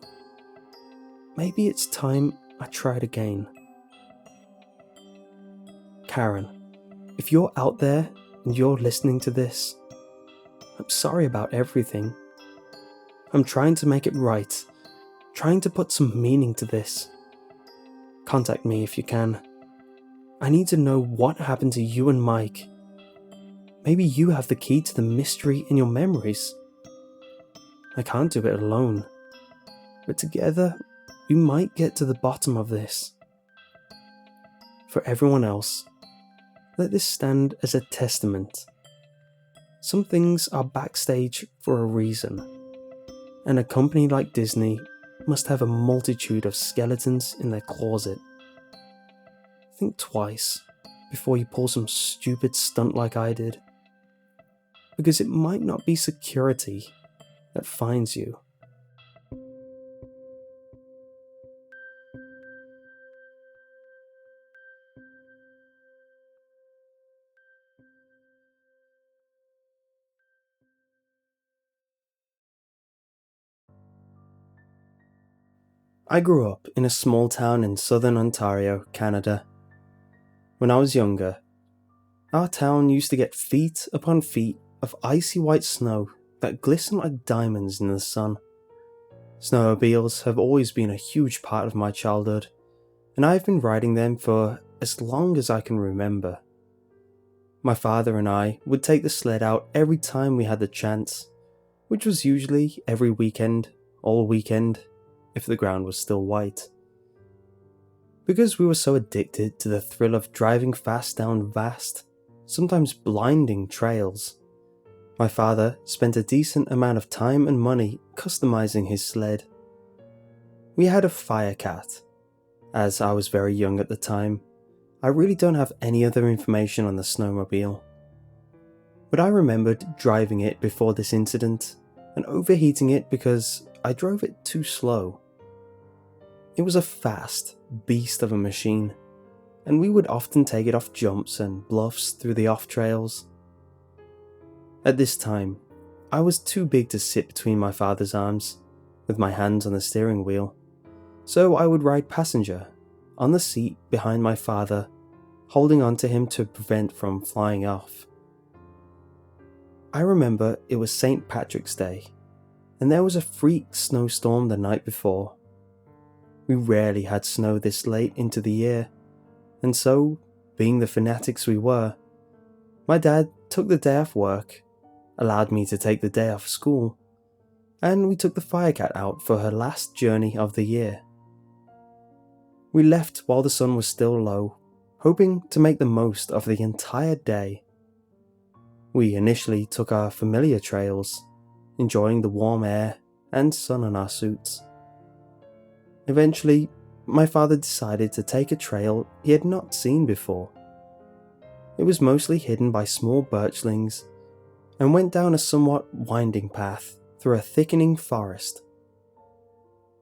Maybe it's time I tried again. Karen, if you're out there and you're listening to this, I'm sorry about everything. I'm trying to make it right, trying to put some meaning to this. Contact me if you can. I need to know what happened to you and Mike. Maybe you have the key to the mystery in your memories. I can't do it alone, but together we might get to the bottom of this. For everyone else, let this stand as a testament. Some things are backstage for a reason, and a company like Disney must have a multitude of skeletons in their closet. Think twice before you pull some stupid stunt like I did, because it might not be security that finds you. I grew up in a small town in southern Ontario, Canada. When I was younger, our town used to get feet upon feet of icy white snow that glistened like diamonds in the sun. Snowmobiles have always been a huge part of my childhood, and I've been riding them for as long as I can remember. My father and I would take the sled out every time we had the chance, which was usually every weekend, all weekend, if the ground was still white. Because we were so addicted to the thrill of driving fast down vast, sometimes blinding trails, my father spent a decent amount of time and money customizing his sled. We had a Firecat. As I was very young at the time, I really don't have any other information on the snowmobile. But I remembered driving it before this incident and overheating it because I drove it too slow. It was a fast beast of a machine, and we would often take it off jumps and bluffs through the off trails. At this time, I was too big to sit between my father's arms, with my hands on the steering wheel, so I would ride passenger, on the seat behind my father, holding on to him to prevent from flying off. I remember it was St. Patrick's Day, and there was a freak snowstorm the night before. We rarely had snow this late into the year, and so, being the fanatics we were, my dad took the day off work, allowed me to take the day off school, and we took the Firecat out for her last journey of the year. We left while the sun was still low, hoping to make the most of the entire day. We initially took our familiar trails, enjoying the warm air and sun on our suits. Eventually, my father decided to take a trail he had not seen before. It was mostly hidden by small birchlings and went down a somewhat winding path through a thickening forest.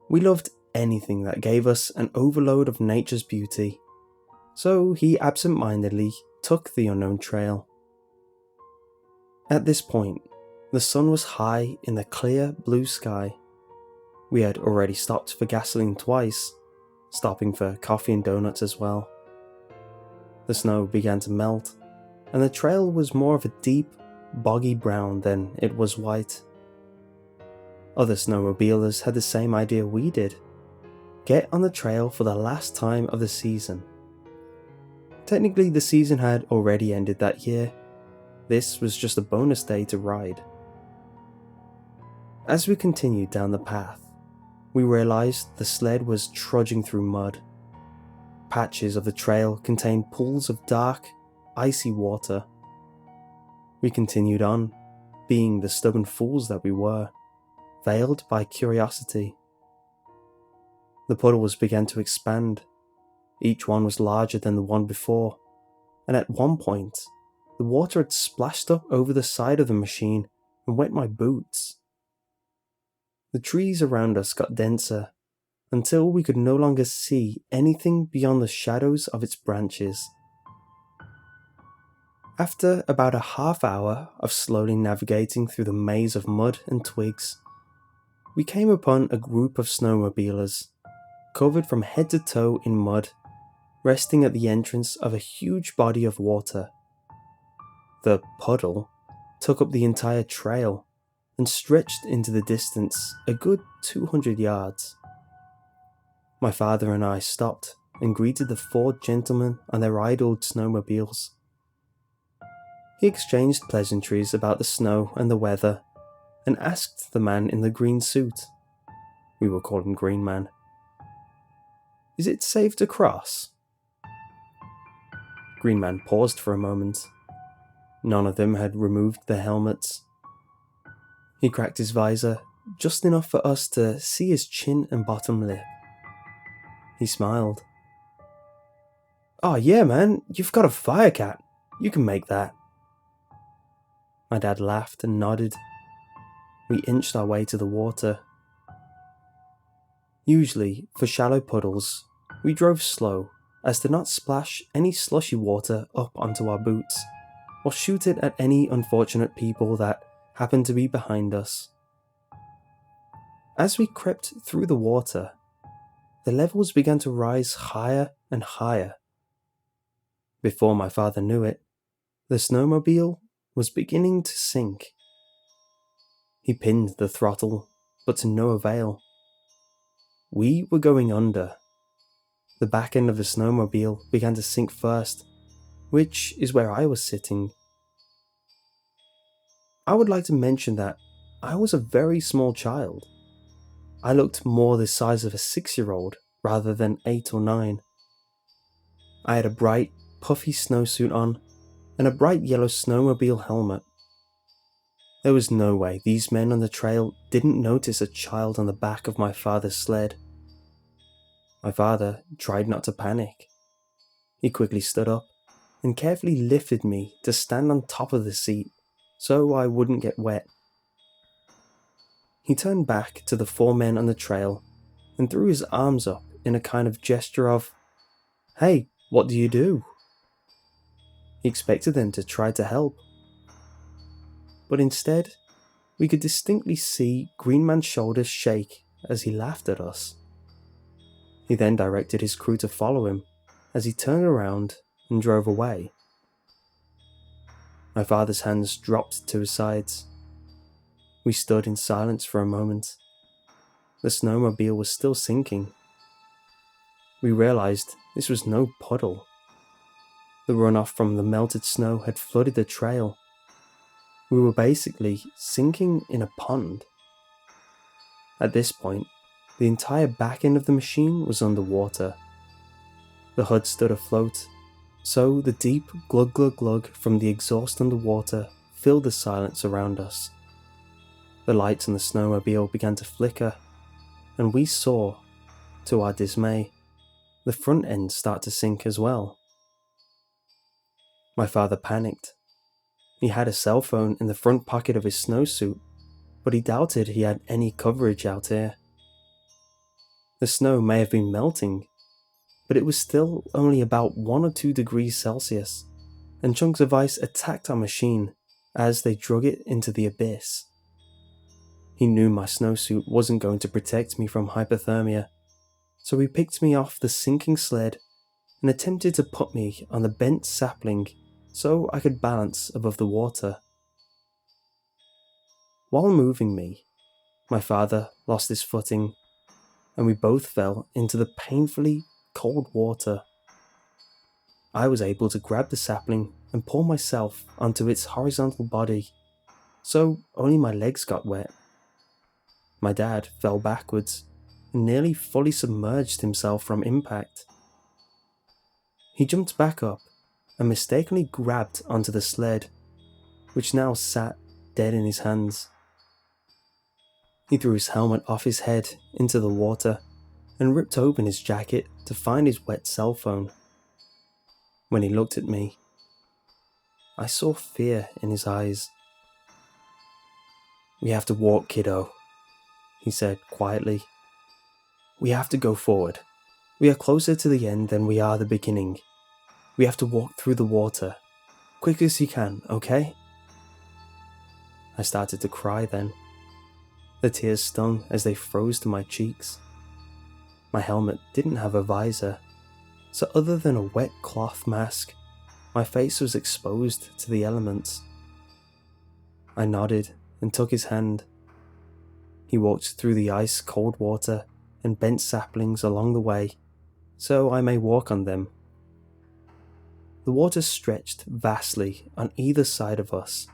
We loved anything that gave us an overload of nature's beauty, so he absent-mindedly took the unknown trail. At this point, the sun was high in the clear blue sky. We had already stopped for gasoline twice, stopping for coffee and donuts as well. The snow began to melt, and the trail was more of a deep, boggy brown than it was white. Other snowmobilers had the same idea we did: get on the trail for the last time of the season. Technically, the season had already ended that year. This was just a bonus day to ride. As we continued down the path, we realized the sled was trudging through mud. Patches of the trail contained pools of dark, icy water. We continued on, being the stubborn fools that we were, veiled by curiosity. The puddles began to expand. Each one was larger than the one before, and at one point, the water had splashed up over the side of the machine and wet my boots. The trees around us got denser, until we could no longer see anything beyond the shadows of its branches. After about a half hour of slowly navigating through the maze of mud and twigs, we came upon a group of snowmobilers, covered from head to toe in mud, resting at the entrance of a huge body of water. The puddle took up the entire trail and stretched into the distance a good 200 yards. My father and I stopped and greeted the four gentlemen on their idled snowmobiles. He exchanged pleasantries about the snow and the weather and asked the man in the green suit, we will call him Green Man, "Is it safe to cross?" Green Man paused for a moment. None of them had removed their helmets. He cracked his visor just enough for us to see his chin and bottom lip. He smiled. "Oh yeah, man, you've got a Firecat. You can make that." My dad laughed and nodded. We inched our way to the water. Usually, for shallow puddles, we drove slow as to not splash any slushy water up onto our boots, or shoot it at any unfortunate people that happened to be behind us. As we crept through the water, the levels began to rise higher and higher. Before my father knew it, the snowmobile was beginning to sink. He pinned the throttle, but to no avail. We were going under. The back end of the snowmobile began to sink first, which is where I was sitting. I would like to mention that I was a very small child. I looked more the size of a 6-year-old rather than 8 or 9. I had a bright, puffy snowsuit on and a bright yellow snowmobile helmet. There was no way these men on the trail didn't notice a child on the back of my father's sled. My father tried not to panic. He quickly stood up and carefully lifted me to stand on top of the seat so I wouldn't get wet. He turned back to the 4 men on the trail and threw his arms up in a kind of gesture of, "Hey, what do you do?" He expected them to try to help. But instead, we could distinctly see Green Man's shoulders shake as he laughed at us. He then directed his crew to follow him as he turned around and drove away. My father's hands dropped to his sides. We stood in silence for a moment. The snowmobile was still sinking. We realized this was no puddle. The runoff from the melted snow had flooded the trail. We were basically sinking in a pond. At this point, the entire back end of the machine was underwater. The hood stood afloat, so the deep glug glug glug from the exhaust underwater filled the silence around us. The lights on the snowmobile began to flicker, and we saw, to our dismay, the front end start to sink as well. My father panicked. He had a cell phone in the front pocket of his snowsuit, but he doubted he had any coverage out here. The snow may have been melting, but it was still only about 1 or 2 degrees Celsius, and chunks of ice attacked our machine as they drug it into the abyss. He knew my snowsuit wasn't going to protect me from hypothermia, so he picked me off the sinking sled and attempted to put me on the bent sapling so I could balance above the water. While moving me, my father lost his footing, and we both fell into the painfully cold water. I was able to grab the sapling and pull myself onto its horizontal body, so only my legs got wet. My dad fell backwards and nearly fully submerged himself from impact. He jumped back up and mistakenly grabbed onto the sled, which now sat dead in his hands. He threw his helmet off his head into the water and ripped open his jacket to find his wet cell phone. When he looked at me, I saw fear in his eyes. "We have to walk, kiddo," he said quietly. "We have to go forward. We are closer to the end than we are the beginning. We have to walk through the water. Quick as you can, okay?" I started to cry then. The tears stung as they froze to my cheeks. My helmet didn't have a visor. so other than a wet cloth mask, my face was exposed to the elements. I nodded and took his hand. He walked through the ice-cold water and bent saplings along the way, so I may walk on them. The water stretched vastly on either side of us.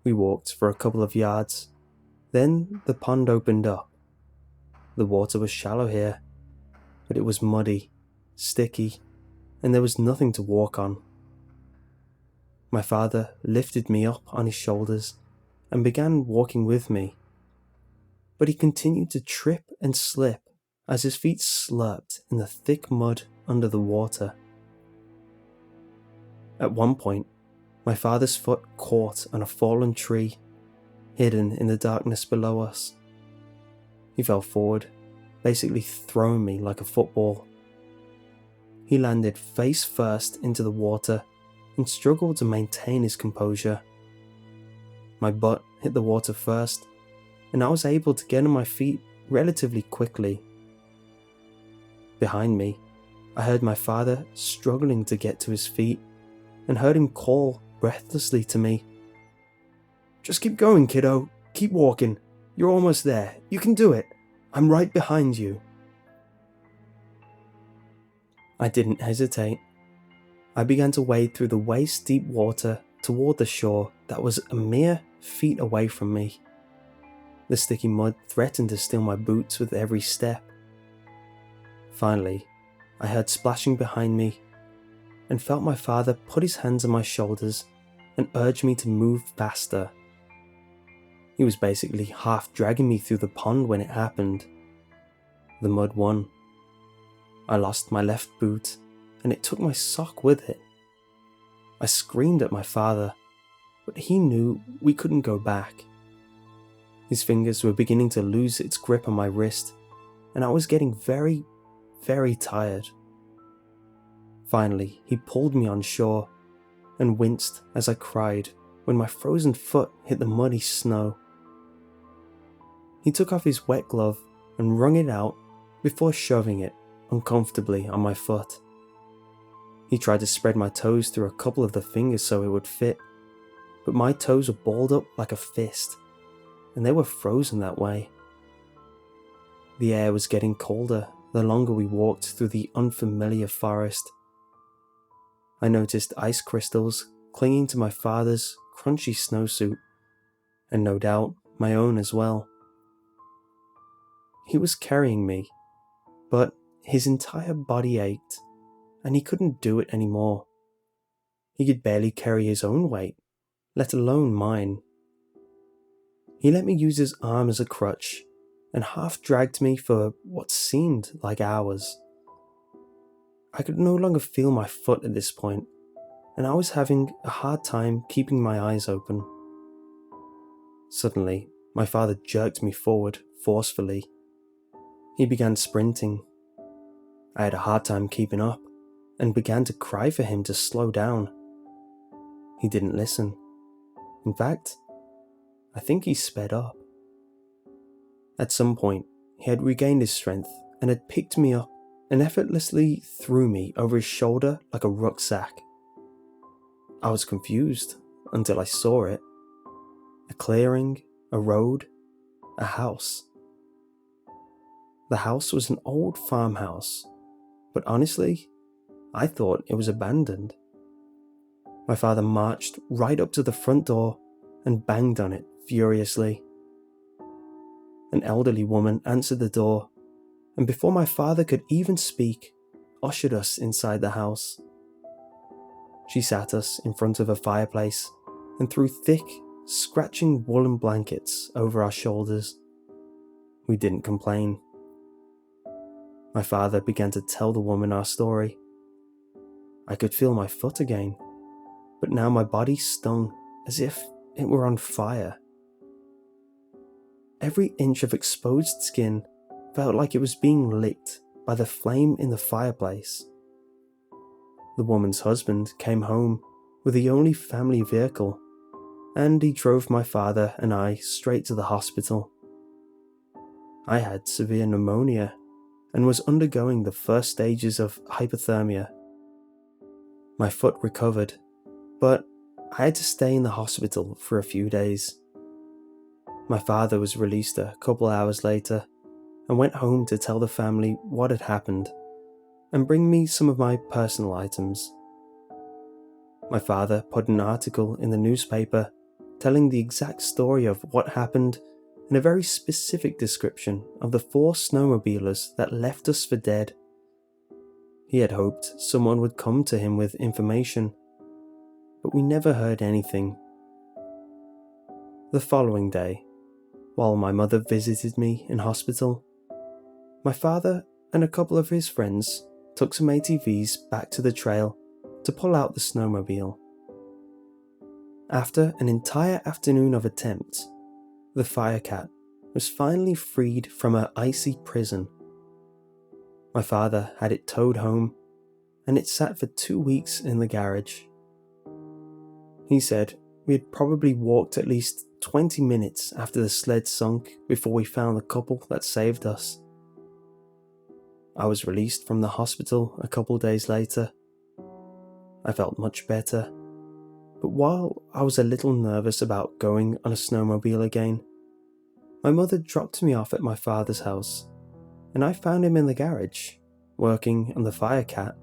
We walked for a couple of yards, then the pond opened up. The water was shallow here, but it was muddy, sticky, and there was nothing to walk on. My father lifted me up on his shoulders and began walking with me, but he continued to trip and slip as his feet slurped in the thick mud under the water. At one point, my father's foot caught on a fallen tree, hidden in the darkness below us. He fell forward, basically throwing me like a football. He landed face first into the water and struggled to maintain his composure. My butt hit the water first, and I was able to get on my feet relatively quickly. Behind me, I heard my father struggling to get to his feet and heard him call breathlessly to me. "Just keep going, kiddo. Keep walking. You're almost there. You can do it. I'm right behind you." I didn't hesitate. I began to wade through the waist-deep water toward the shore that was a mere feet away from me. The sticky mud threatened to steal my boots with every step. Finally, I heard splashing behind me and felt my father put his hands on my shoulders and urge me to move faster. He was basically half dragging me through the pond when it happened. The mud won. I lost my left boot, and it took my sock with it. I screamed at my father, but he knew we couldn't go back. His fingers were beginning to lose its grip on my wrist, and I was getting very, very tired. Finally, he pulled me on shore and winced as I cried when my frozen foot hit the muddy snow. He took off his wet glove and wrung it out before shoving it uncomfortably on my foot. He tried to spread my toes through a couple of the fingers so it would fit, but my toes were balled up like a fist, and they were frozen that way. The air was getting colder the longer we walked through the unfamiliar forest. I noticed ice crystals clinging to my father's crunchy snowsuit, and no doubt my own as well. He was carrying me, but his entire body ached, and he couldn't do it anymore. He could barely carry his own weight, let alone mine. He let me use his arm as a crutch, and half dragged me for what seemed like hours. I could no longer feel my foot at this point, and I was having a hard time keeping my eyes open. Suddenly, my father jerked me forward forcefully. He began sprinting. I had a hard time keeping up, and began to cry for him to slow down. He didn't listen. In fact, I think he sped up. At some point, he had regained his strength and had picked me up and effortlessly threw me over his shoulder like a rucksack. I was confused until I saw it. A clearing, a road, a house. The house was an old farmhouse, but honestly, I thought it was abandoned. My father marched right up to the front door and banged on it furiously. An elderly woman answered the door, and before my father could even speak, ushered us inside the house. She sat us in front of a fireplace and threw thick, scratching woolen blankets over our shoulders. We didn't complain. My father began to tell the woman our story. I could feel my foot again, but now my body stung as if it were on fire. Every inch of exposed skin felt like it was being licked by the flame in the fireplace. The woman's husband came home with the only family vehicle, and he drove my father and I straight to the hospital. I had severe pneumonia, and was undergoing the first stages of hypothermia. My foot recovered, but I had to stay in the hospital for a few days. My father was released a couple hours later and went home to tell the family what had happened and bring me some of my personal items. My father put an article in the newspaper telling the exact story of what happened and a very specific description of the 4 snowmobilers that left us for dead. He had hoped someone would come to him with information, but we never heard anything. The following day, while my mother visited me in hospital, my father and a couple of his friends took some ATVs back to the trail to pull out the snowmobile. After an entire afternoon of attempts, the Firecat was finally freed from her icy prison. My father had it towed home, and it sat for 2 weeks in the garage. He said we had probably walked at least 20 minutes after the sled sunk before we found the couple that saved us. I was released from the hospital a couple days later. I felt much better, but while I was a little nervous about going on a snowmobile again, my mother dropped me off at my father's house, and I found him in the garage, working on the Firecat.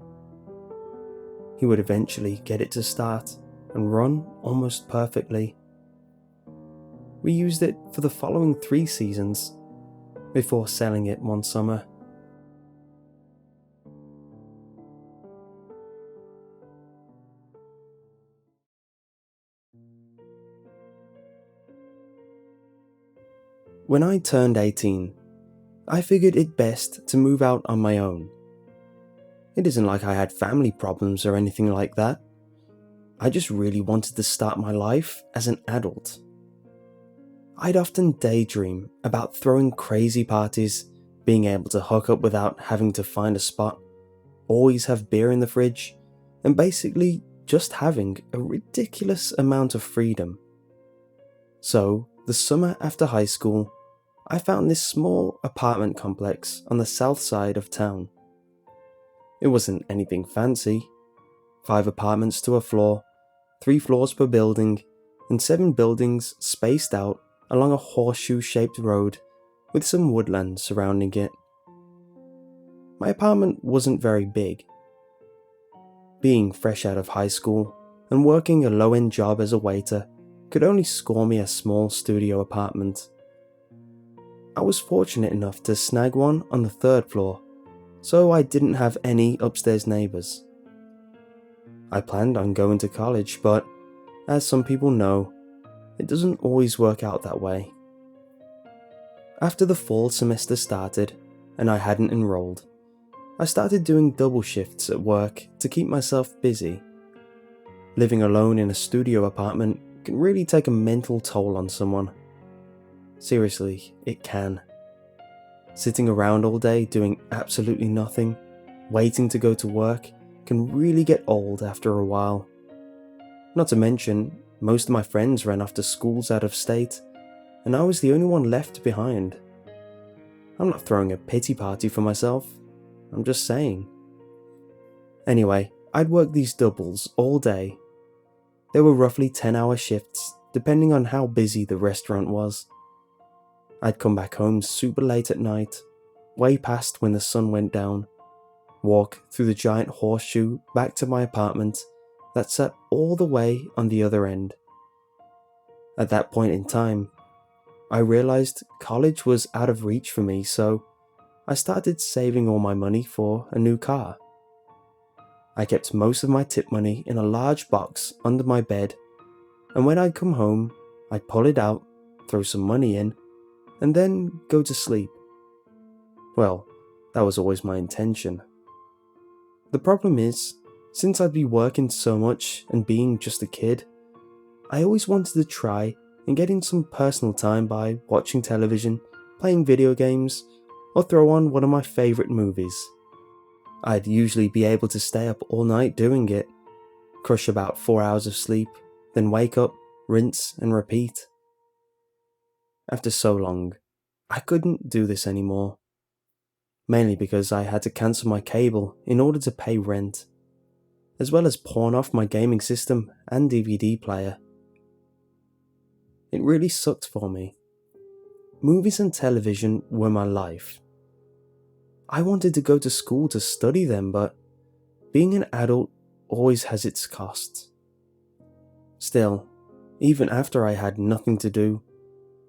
He would eventually get it to start and run almost perfectly. We used it for the following 3 seasons, before selling it one summer. When I turned 18, I figured it best to move out on my own. It isn't like I had family problems or anything like that. I just really wanted to start my life as an adult. I'd often daydream about throwing crazy parties, being able to hook up without having to find a spot, always have beer in the fridge, and basically just having a ridiculous amount of freedom. So, the summer after high school, I found this small apartment complex on the south side of town. It wasn't anything fancy. 5 apartments to a floor, 3 floors per building, and 7 buildings spaced out along a horseshoe-shaped road with some woodland surrounding it. My apartment wasn't very big. Being fresh out of high school and working a low-end job as a waiter could only score me a small studio apartment. I was fortunate enough to snag one on the 3rd floor, so I didn't have any upstairs neighbours. I planned on going to college, but as some people know, it doesn't always work out that way. After the fall semester started and I hadn't enrolled, I started doing double shifts at work to keep myself busy. Living alone in a studio apartment can really take a mental toll on someone. Seriously, it can. Sitting around all day doing absolutely nothing, waiting to go to work, can really get old after a while. Not to mention, most of my friends ran off to schools out of state, and I was the only one left behind. I'm not throwing a pity party for myself, I'm just saying. Anyway, I'd work these doubles all day. They were roughly 10-hour shifts, depending on how busy the restaurant was. I'd come back home super late at night, way past when the sun went down, walk through the giant horseshoe back to my apartment that sat all the way on the other end. At that point in time, I realized college was out of reach for me, so I started saving all my money for a new car. I kept most of my tip money in a large box under my bed, and when I'd come home, I'd pull it out, throw some money in, and then go to sleep. Well, that was always my intention. The problem is, since I'd be working so much and being just a kid, I always wanted to try and get in some personal time by watching television, playing video games, or throw on one of my favourite movies. I'd usually be able to stay up all night doing it, crush about 4 hours of sleep, then wake up, rinse and repeat. After so long, I couldn't do this anymore. mainly because I had to cancel my cable in order to pay rent, as well as pawn off my gaming system and DVD player. It really sucked for me. Movies and television were my life. I wanted to go to school to study them, but being an adult always has its costs. Still, even after I had nothing to do,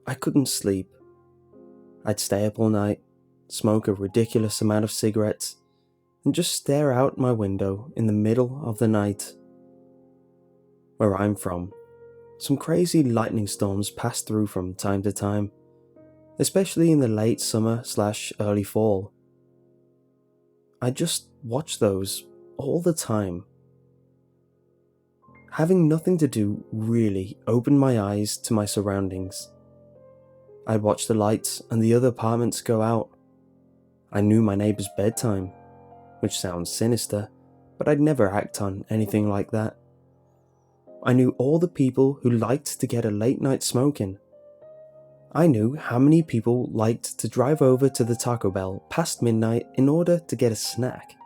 I couldn't sleep. I'd stay up all night, smoke a ridiculous amount of cigarettes, and just stare out my window in the middle of the night. Where I'm from, some crazy lightning storms pass through from time to time, especially in the late summer/early fall. I just watch those all the time. Having nothing to do really opened my eyes to my surroundings. I'd watch the lights and the other apartments go out. I knew my neighbor's bedtime, which sounds sinister, but I'd never act on anything like that. I knew all the people who liked to get a late night smoking. I knew how many people liked to drive over to the Taco Bell past midnight in order to get a snack.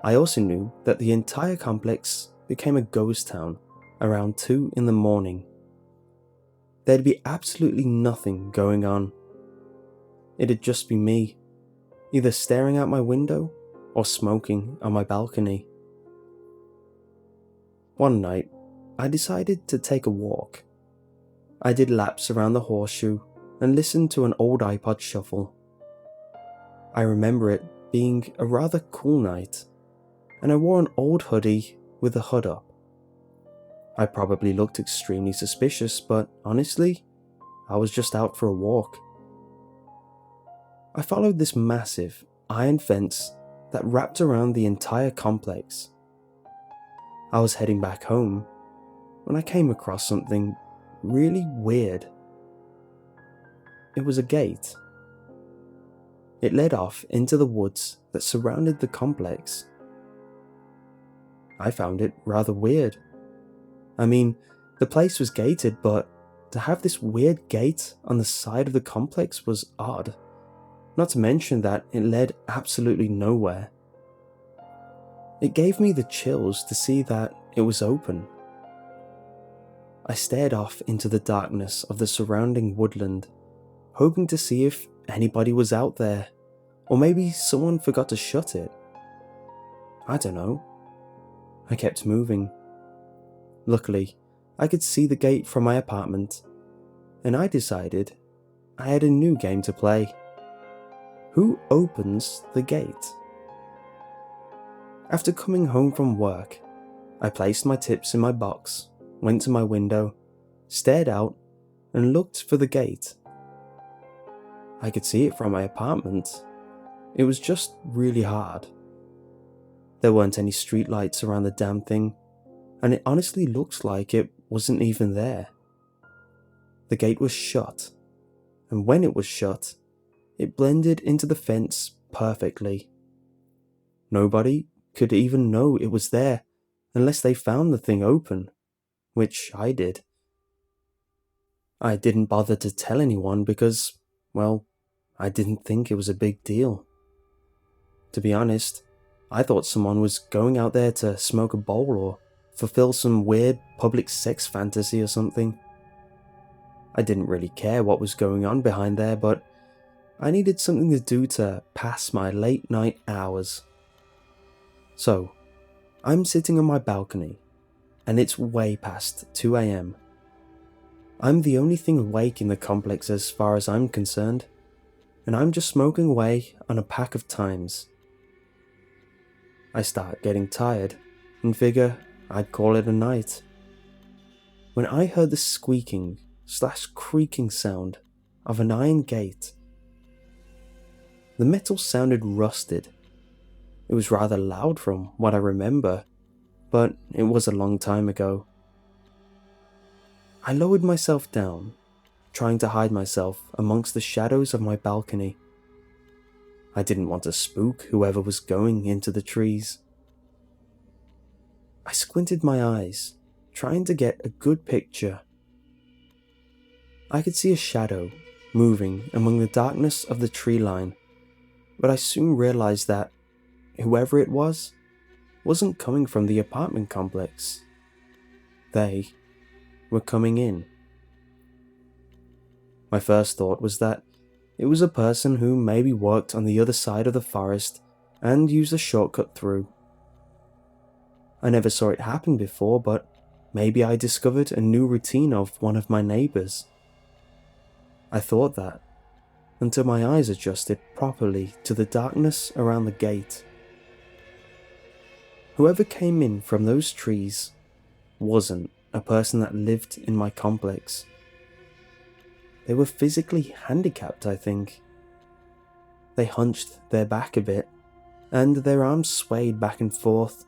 I also knew that the entire complex became a ghost town around 2 in the morning. There'd be absolutely nothing going on. It'd just be me, either staring out my window or smoking on my balcony. One night, I decided to take a walk. I did laps around the horseshoe and listened to an old iPod shuffle. I remember it being a rather cool night, and I wore an old hoodie with the hood up. I probably looked extremely suspicious, but honestly, I was just out for a walk. I followed this massive iron fence that wrapped around the entire complex. I was heading back home when I came across something really weird. It was a gate. It led off into the woods that surrounded the complex. I found it rather weird. I mean, the place was gated, but to have this weird gate on the side of the complex was odd. Not to mention that it led absolutely nowhere. It gave me the chills to see that it was open. I stared off into the darkness of the surrounding woodland, hoping to see if anybody was out there, or maybe someone forgot to shut it. I don't know. I kept moving. Luckily, I could see the gate from my apartment, and I decided I had a new game to play. Who opens the gate? After coming home from work, I placed my tips in my box, went to my window, stared out, and looked for the gate. I could see it from my apartment. It was just really hard. There weren't any streetlights around the damn thing, and it honestly looks like it wasn't even there. The gate was shut, and when it was shut, it blended into the fence perfectly. Nobody could even know it was there unless they found the thing open, which I did. I didn't bother to tell anyone because, well, I didn't think it was a big deal. To be honest, I thought someone was going out there to smoke a bowl or fulfill some weird public sex fantasy or something. I didn't really care what was going on behind there, but I needed something to do to pass my late night hours. So, I'm sitting on my balcony, and it's way past 2 a.m. I'm the only thing awake in the complex as far as I'm concerned, and I'm just smoking away on a pack of times. I start getting tired and figure I'd call it a night, when I heard the squeaking/creaking sound of an iron gate. The metal sounded rusted. It was rather loud from what I remember, but it was a long time ago. I lowered myself down, trying to hide myself amongst the shadows of my balcony. I didn't want to spook whoever was going into the trees. I squinted my eyes, trying to get a good picture. I could see a shadow moving among the darkness of the tree line. but I soon realized that whoever it was wasn't coming from the apartment complex. They were coming in. My first thought was that it was a person who maybe worked on the other side of the forest and used a shortcut through. I never saw it happen before, but maybe I discovered a new routine of one of my neighbors. I thought that, until my eyes adjusted properly to the darkness around the gate. Whoever came in from those trees wasn't a person that lived in my complex. They were physically handicapped, I think. They hunched their back a bit, and their arms swayed back and forth,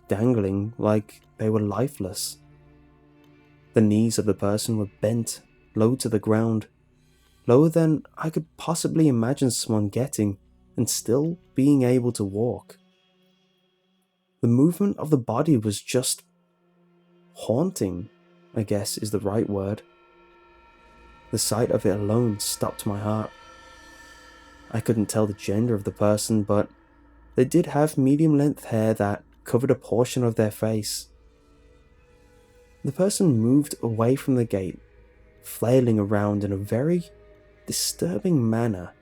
dangling like they were lifeless. The knees of the person were bent low to the ground, lower than I could possibly imagine someone getting and still being able to walk. The movement of the body was just haunting, I guess is the right word. The sight of it alone stopped my heart. I couldn't tell the gender of the person, but they did have medium-length hair that covered a portion of their face. The person moved away from the gate, flailing around in a very disturbing manner.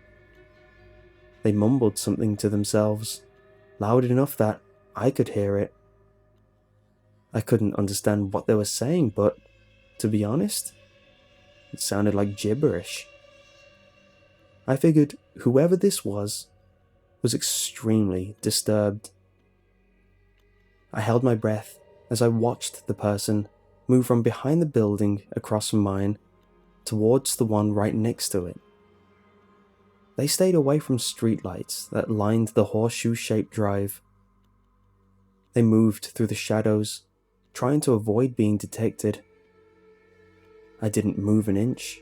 They mumbled something to themselves, loud enough that I could hear it. I couldn't understand what they were saying, but to be honest, it sounded like gibberish. I figured whoever this was extremely disturbed. I held my breath as I watched the person move from behind the building across from mine towards the one right next to it. They stayed away from streetlights that lined the horseshoe-shaped drive. They moved through the shadows, trying to avoid being detected. I didn't move an inch.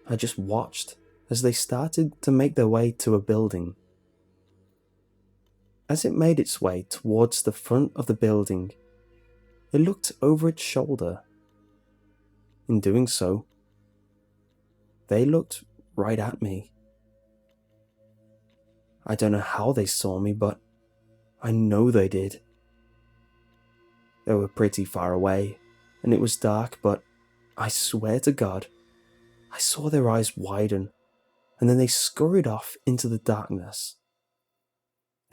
I just watched as they started to make their way to a building. As it made its way towards the front of the building, it looked over its shoulder. In doing so, they looked right at me. I don't know how they saw me, but I know they did. They were pretty far away, and it was dark, but I swear to God, I saw their eyes widen, and then they scurried off into the darkness.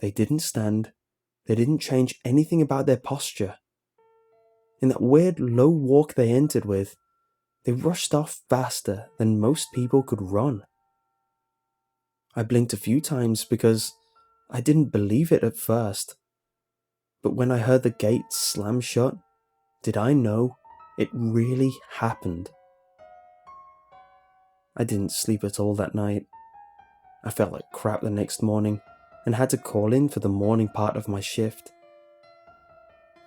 They didn't stand, they didn't change anything about their posture. In that weird low walk they entered with, they rushed off faster than most people could run. I blinked a few times because I didn't believe it at first. But when I heard the gate slam shut, did I know it really happened. I didn't sleep at all that night. I felt like crap the next morning and had to call in for the morning part of my shift.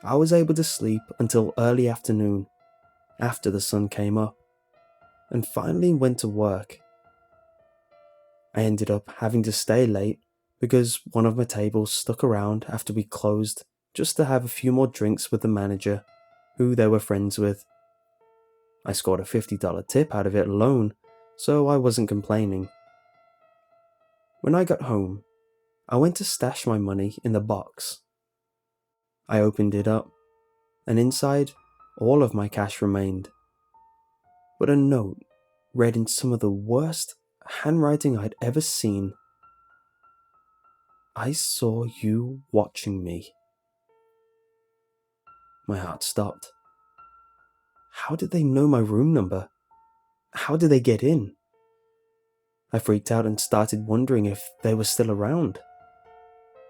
I was able to sleep until early afternoon, after the sun came up, and finally went to work. I ended up having to stay late because one of my tables stuck around after we closed just to have a few more drinks with the manager, who they were friends with. I scored a $50 tip out of it alone, so I wasn't complaining. When I got home, I went to stash my money in the box. I opened it up, and inside, all of my cash remained. But a note read in some of the worst handwriting I'd ever seen. I saw you watching me. My heart stopped. How did they know my room number? How did they get in? I freaked out and started wondering if they were still around.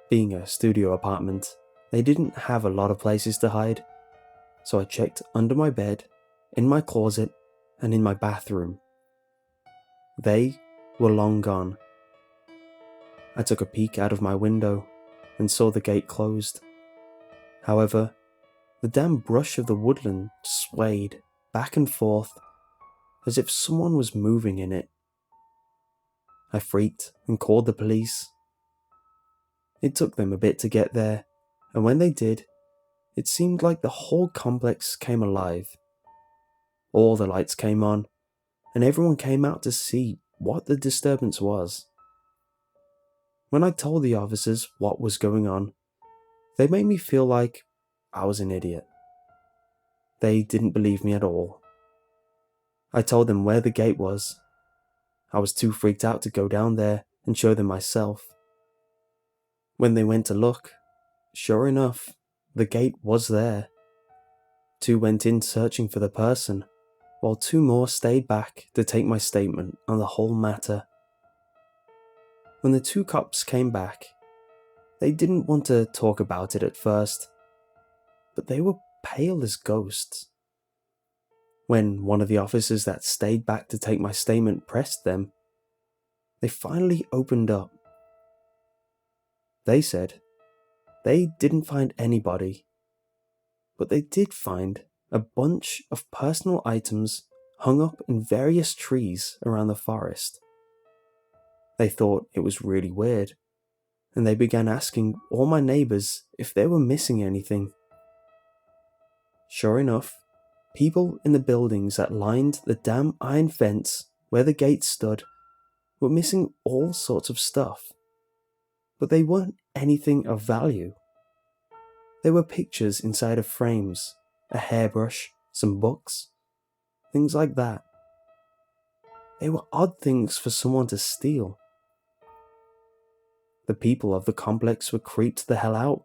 Being a studio apartment, they didn't have a lot of places to hide, so I checked under my bed, in my closet, and in my bathroom. They were long gone. I took a peek out of my window and saw the gate closed. However, the damp brush of the woodland swayed back and forth as if someone was moving in it. I freaked and called the police. It took them a bit to get there, and when they did, it seemed like the whole complex came alive. All the lights came on, and everyone came out to see what the disturbance was. When I told the officers what was going on, they made me feel like I was an idiot. They didn't believe me at all. I told them where the gate was. I was too freaked out to go down there and show them myself. When they went to look, sure enough, the gate was there. 2 went in searching for the person, while 2 more stayed back to take my statement on the whole matter. When the 2 cops came back, they didn't want to talk about it at first, but they were pale as ghosts. When one of the officers that stayed back to take my statement pressed them, they finally opened up. They said they didn't find anybody, but they did find a bunch of personal items hung up in various trees around the forest. They thought it was really weird, and they began asking all my neighbors if they were missing anything. Sure enough, people in the buildings that lined the damn iron fence where the gate stood were missing all sorts of stuff, but they weren't anything of value. There were pictures inside of frames, a hairbrush, some books, things like that. They were odd things for someone to steal. The people of the complex were creeped the hell out.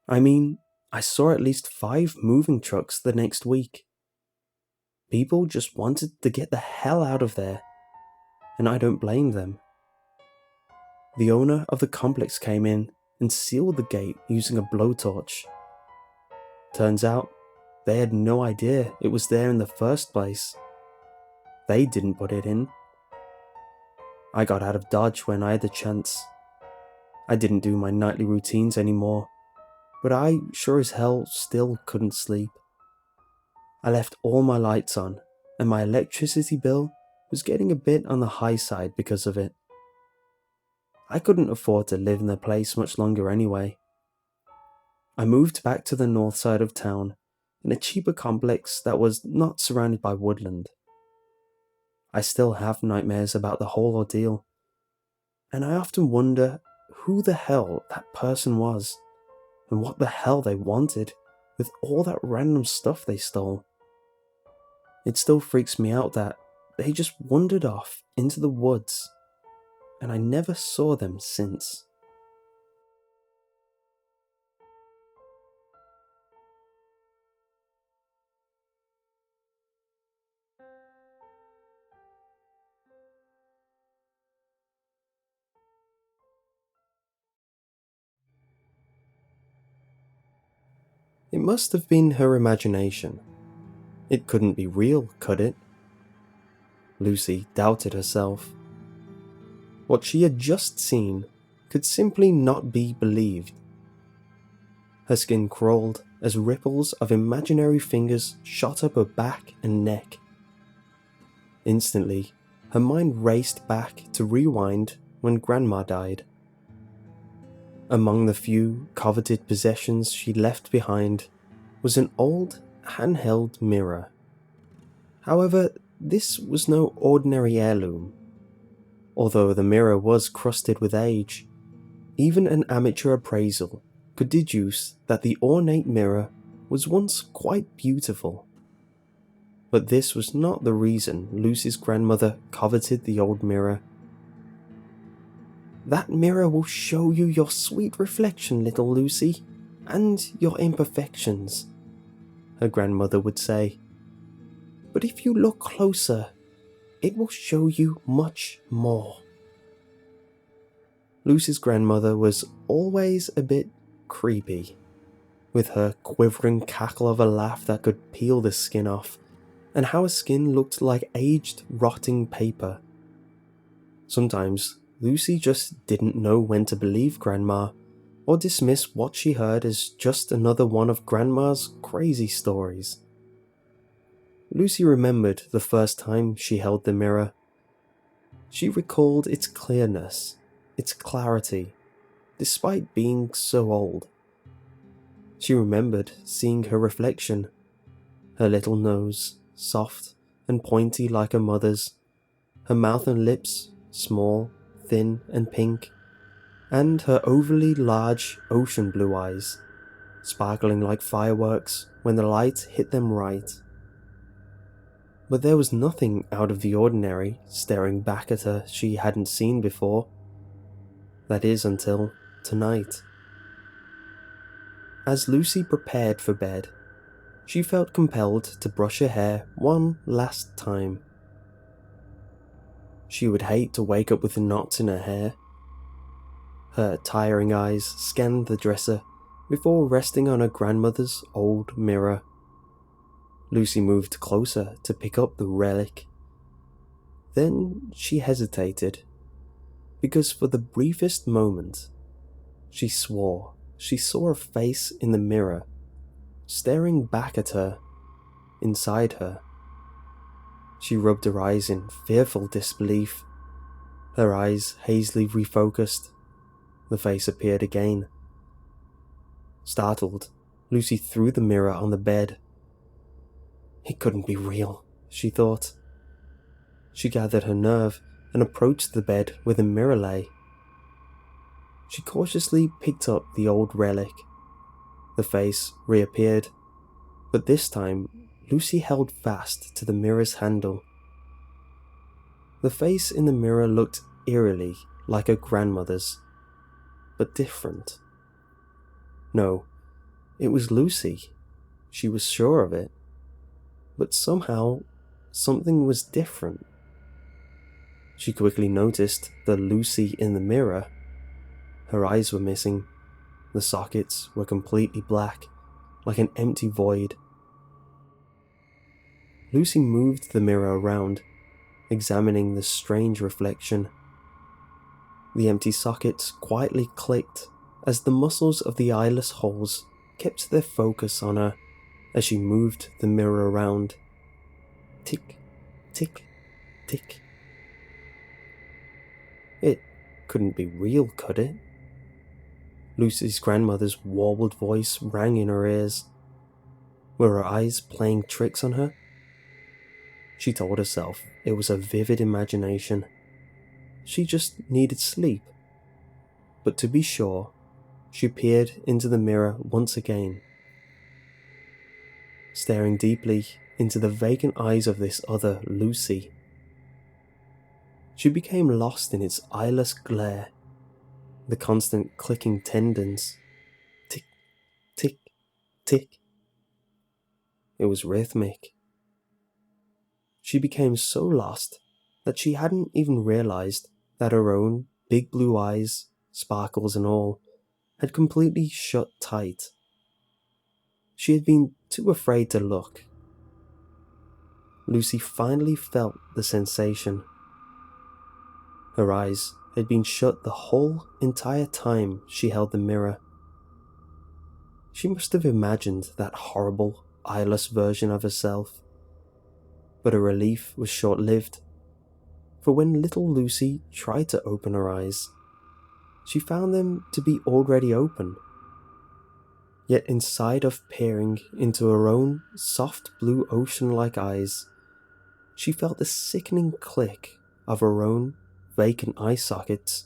I mean, I saw at least 5 moving trucks the next week. People just wanted to get the hell out of there, and I don't blame them. The owner of the complex came in and sealed the gate using a blowtorch. Turns out, they had no idea it was there in the first place. They didn't put it in. I got out of Dodge when I had the chance. I didn't do my nightly routines anymore, but I sure as hell still couldn't sleep. I left all my lights on, and my electricity bill was getting a bit on the high side because of it. I couldn't afford to live in the place much longer anyway. I moved back to the north side of town in a cheaper complex that was not surrounded by woodland. I still have nightmares about the whole ordeal, and I often wonder who the hell that person was and what the hell they wanted with all that random stuff they stole. It still freaks me out that they just wandered off into the woods, and I never saw them since. It must have been her imagination. It couldn't be real, could it? Lucy doubted herself. What she had just seen could simply not be believed. Her skin crawled as ripples of imaginary fingers shot up her back and neck. Instantly, her mind raced back to rewind when Grandma died. Among the few coveted possessions she left behind was an old handheld mirror. However, this was no ordinary heirloom. Although the mirror was crusted with age, even an amateur appraisal could deduce that the ornate mirror was once quite beautiful. But this was not the reason Lucy's grandmother coveted the old mirror. "That mirror will show you your sweet reflection, little Lucy, and your imperfections," her grandmother would say. "But if you look closer, it will show you much more." Lucy's grandmother was always a bit creepy, with her quivering cackle of a laugh that could peel the skin off, and how her skin looked like aged, rotting paper. Sometimes Lucy just didn't know when to believe Grandma, or dismiss what she heard as just another one of Grandma's crazy stories. Lucy remembered the first time she held the mirror. She recalled its clearness, its clarity, despite being so old. She remembered seeing her reflection, her little nose, soft and pointy like her mother's, her mouth and lips, small, thin and pink, and her overly large ocean blue eyes, sparkling like fireworks when the light hit them right. But there was nothing out of the ordinary staring back at her she hadn't seen before. That is, until tonight. As Lucy prepared for bed, she felt compelled to brush her hair one last time. She would hate to wake up with knots in her hair. Her tiring eyes scanned the dresser before resting on her grandmother's old mirror. Lucy moved closer to pick up the relic. Then she hesitated, because for the briefest moment, she swore she saw a face in the mirror, staring back at her, inside her. She rubbed her eyes in fearful disbelief. Her eyes hazily refocused. The face appeared again. Startled, Lucy threw the mirror on the bed. It couldn't be real, she thought. She gathered her nerve and approached the bed where the mirror lay. She cautiously picked up the old relic. The face reappeared, but this time Lucy held fast to the mirror's handle. The face in the mirror looked eerily like her grandmother's, but different. No, it was Lucy. She was sure of it. But somehow, something was different. She quickly noticed the Lucy in the mirror. Her eyes were missing. The sockets were completely black, like an empty void. Lucy moved the mirror around, examining the strange reflection. The empty sockets quietly clicked as the muscles of the eyeless holes kept their focus on her as she moved the mirror around. Tick, tick, tick. It couldn't be real, could it? Lucy's grandmother's warbled voice rang in her ears. Were her eyes playing tricks on her? She told herself it was a vivid imagination. She just needed sleep. But to be sure, she peered into the mirror once again. Staring deeply into the vacant eyes of this other Lucy, she became lost in its eyeless glare, the constant clicking tendons. Tick, tick, tick. It was rhythmic. She became so lost that she hadn't even realized that her own big blue eyes, sparkles and all, had completely shut tight. She had been too afraid to look. Lucy finally felt the sensation. Her eyes had been shut the whole entire time she held the mirror. She must have imagined that horrible, eyeless version of herself. But her relief was short-lived, for when little Lucy tried to open her eyes, she found them to be already open. Yet inside of peering into her own soft blue ocean-like eyes, she felt the sickening click of her own vacant eye sockets,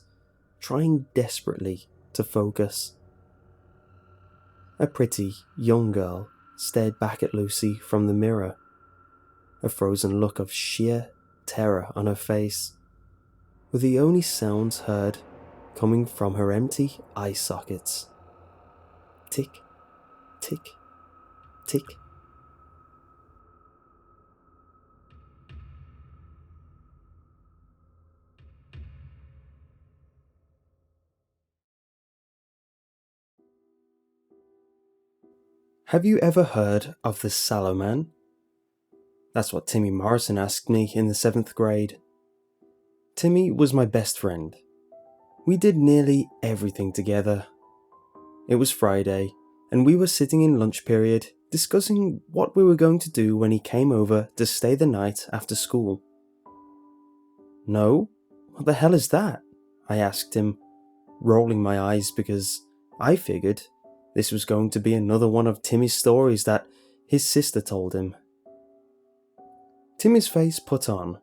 trying desperately to focus. A pretty, young girl stared back at Lucy from the mirror, a frozen look of sheer terror on her face, with the only sounds heard coming from her empty eye sockets. Tick, tick, tick. Have you ever heard of the sallow man? That's what Timmy Morrison asked me in the 7th grade. Timmy was my best friend. We did nearly everything together. It was Friday, and we were sitting in lunch period discussing what we were going to do when he came over to stay the night after school. No? What the hell is that? I asked him, rolling my eyes because I figured this was going to be another one of Timmy's stories that his sister told him. Timmy's face put on,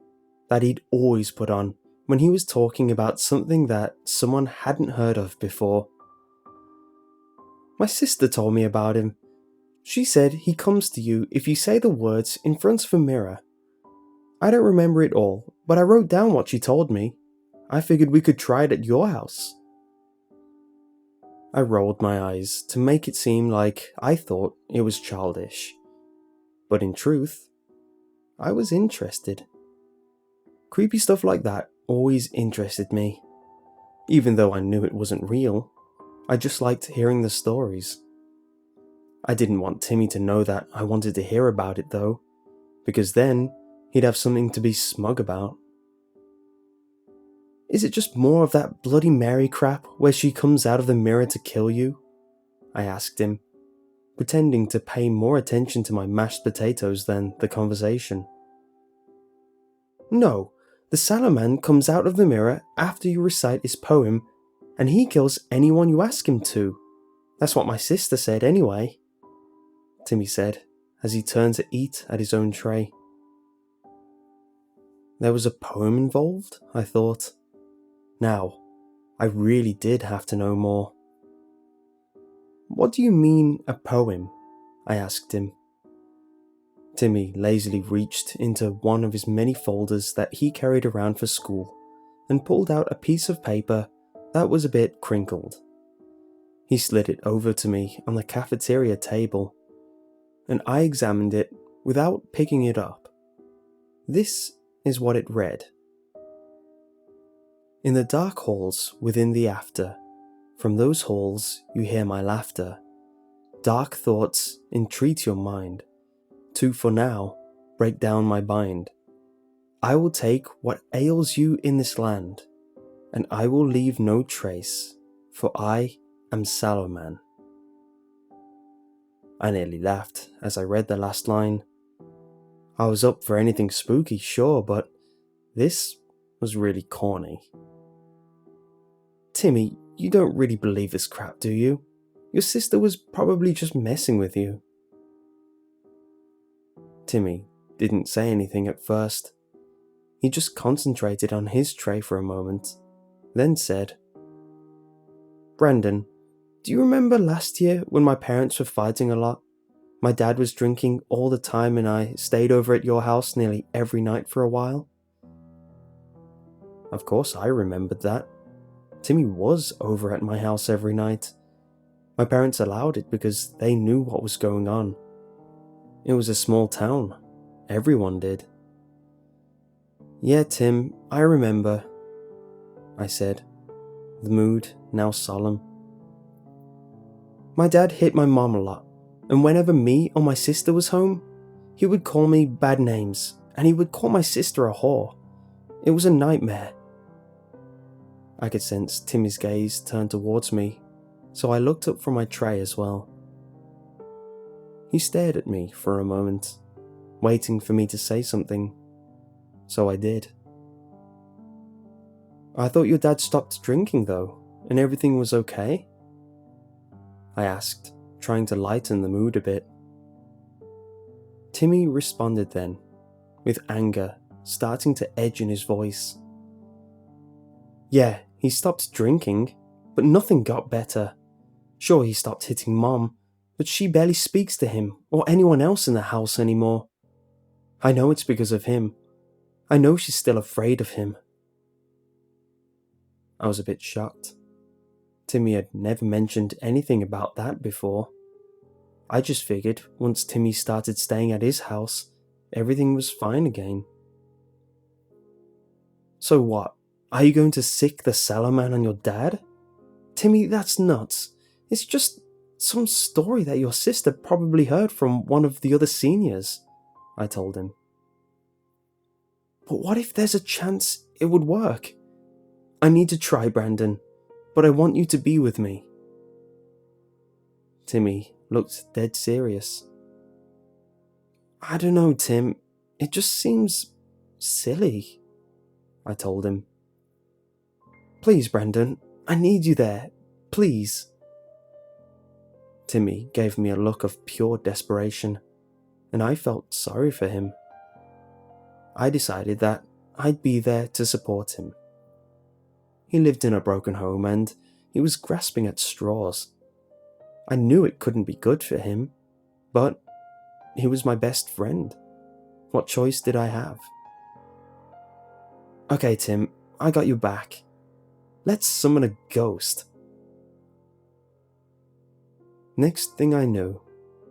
that he'd always put on when he was talking about something that someone hadn't heard of before. My sister told me about him. She said he comes to you if you say the words in front of a mirror. I don't remember it all, but I wrote down what she told me. I figured we could try it at your house. I rolled my eyes to make it seem like I thought it was childish. But in truth, I was interested. Creepy stuff like that always interested me. Even though I knew it wasn't real, I just liked hearing the stories. I didn't want Timmy to know that I wanted to hear about it though, because then he'd have something to be smug about. Is it just more of that Bloody Mary crap where she comes out of the mirror to kill you? I asked him, pretending to pay more attention to my mashed potatoes than the conversation. No, the sallow man comes out of the mirror after you recite his poem, and he kills anyone you ask him to. That's what my sister said anyway, Timmy said, as he turned to eat at his own tray. There was a poem involved, I thought. Now, I really did have to know more. What do you mean, a poem? I asked him. Timmy lazily reached into one of his many folders that he carried around for school and pulled out a piece of paper that was a bit crinkled. He slid it over to me on the cafeteria table, and I examined it without picking it up. This is what it read. In the dark halls within the after, from those halls you hear my laughter. Dark thoughts entreat your mind, to for now break down my bind. I will take what ails you in this land, and I will leave no trace, for I am Sallow Man. I nearly laughed as I read the last line. I was up for anything spooky, sure, but this was really corny. Timmy, you don't really believe this crap, do you? Your sister was probably just messing with you. Timmy didn't say anything at first. He just concentrated on his tray for a moment, then said, Brandon, do you remember last year when my parents were fighting a lot? My dad was drinking all the time and I stayed over at your house nearly every night for a while? Of course I remembered that. Timmy was over at my house every night. My parents allowed it because they knew what was going on. It was a small town. Everyone did. Yeah, Tim, I remember, I said, the mood now solemn. My dad hit my mom a lot, and whenever me or my sister was home, he would call me bad names, and he would call my sister a whore. It was a nightmare. I could sense Timmy's gaze turn towards me, so I looked up from my tray as well. He stared at me for a moment, waiting for me to say something, so I did. I thought your dad stopped drinking though, and everything was okay? I asked, trying to lighten the mood a bit. Timmy responded then, with anger starting to edge in his voice. Yeah, he stopped drinking, but nothing got better. Sure, he stopped hitting Mom, but she barely speaks to him or anyone else in the house anymore. I know it's because of him. I know she's still afraid of him. I was a bit shocked. Timmy had never mentioned anything about that before. I just figured once Timmy started staying at his house, everything was fine again. So what? Are you going to sick the sallow man on your dad? Timmy, that's nuts. It's just some story that your sister probably heard from one of the other seniors, I told him. But what if there's a chance it would work? I need to try, Brandon, but I want you to be with me. Timmy looked dead serious. I don't know, Tim. It just seems silly, I told him. Please, Brandon, I need you there. Please. Timmy gave me a look of pure desperation, and I felt sorry for him. I decided that I'd be there to support him, He lived in a broken home and he was grasping at straws. I knew it couldn't be good for him, but he was my best friend. What choice did I have? Okay, Tim, I got you back. Let's summon a ghost. Next thing I knew,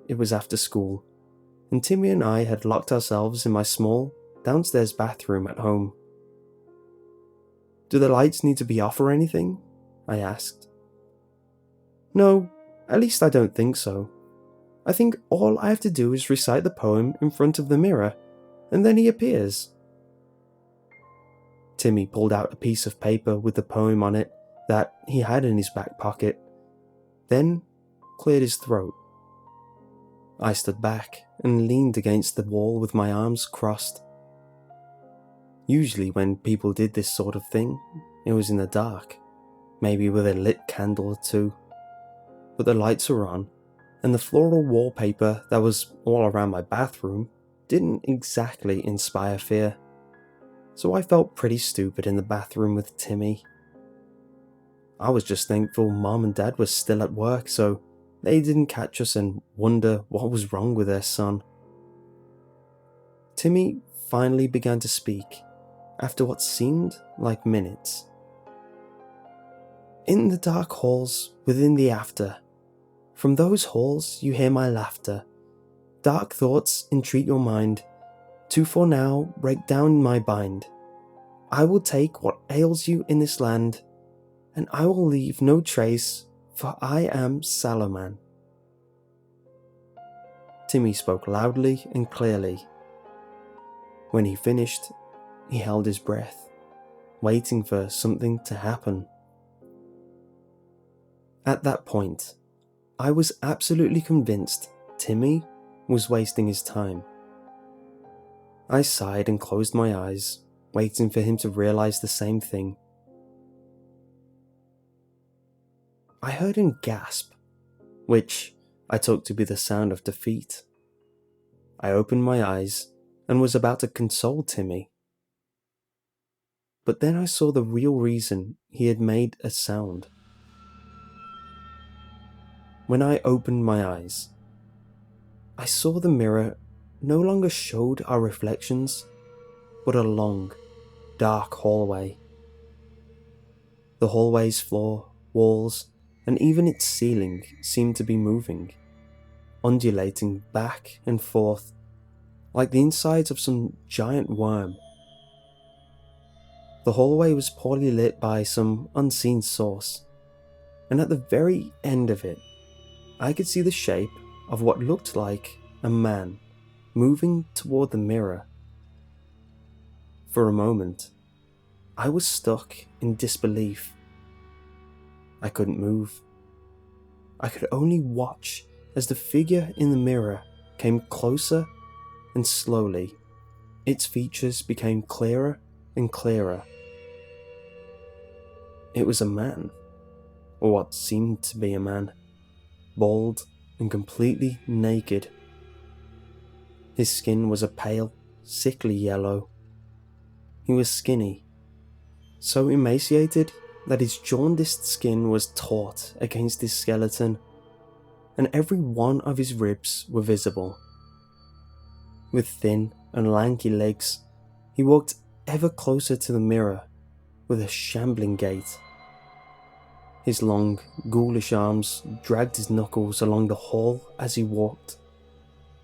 it was after school, and Timmy and I had locked ourselves in my small, downstairs bathroom at home. Do the lights need to be off or anything? I asked. No, at least I don't think so. I think all I have to do is recite the poem in front of the mirror, and then he appears. Timmy pulled out a piece of paper with the poem on it that he had in his back pocket, then cleared his throat. I stood back and leaned against the wall with my arms crossed. Usually when people did this sort of thing, it was in the dark, maybe with a lit candle or two. But the lights were on, and the floral wallpaper that was all around my bathroom didn't exactly inspire fear. So I felt pretty stupid in the bathroom with Timmy. I was just thankful Mom and Dad were still at work so they didn't catch us and wonder what was wrong with their son. Timmy finally began to speak after what seemed like minutes. In the dark halls within the after, from those halls you hear my laughter. Dark thoughts entreat your mind to for now break down my bind. I will take what ails you in this land, and I will leave no trace, for I am Sallow. Timmy spoke loudly and clearly. When he finished, he held his breath, waiting for something to happen. At that point, I was absolutely convinced Timmy was wasting his time. I sighed and closed my eyes, waiting for him to realize the same thing. I heard him gasp, which I took to be the sound of defeat. I opened my eyes and was about to console Timmy. But then I saw the real reason he had made a sound. When I opened my eyes, I saw the mirror no longer showed our reflections, but a long, dark hallway. The hallway's floor, walls, and even its ceiling seemed to be moving, undulating back and forth, like the insides of some giant worm. The hallway was poorly lit by some unseen source, and at the very end of it, I could see the shape of what looked like a man moving toward the mirror. For a moment, I was stuck in disbelief. I couldn't move. I could only watch as the figure in the mirror came closer, and slowly, its features became clearer and clearer. It was a man, or what seemed to be a man, bald and completely naked. His skin was a pale, sickly yellow. He was skinny, so emaciated that his jaundiced skin was taut against his skeleton, and every one of his ribs were visible. With thin and lanky legs, he walked ever closer to the mirror with a shambling gait. His long, ghoulish arms dragged his knuckles along the hall as he walked,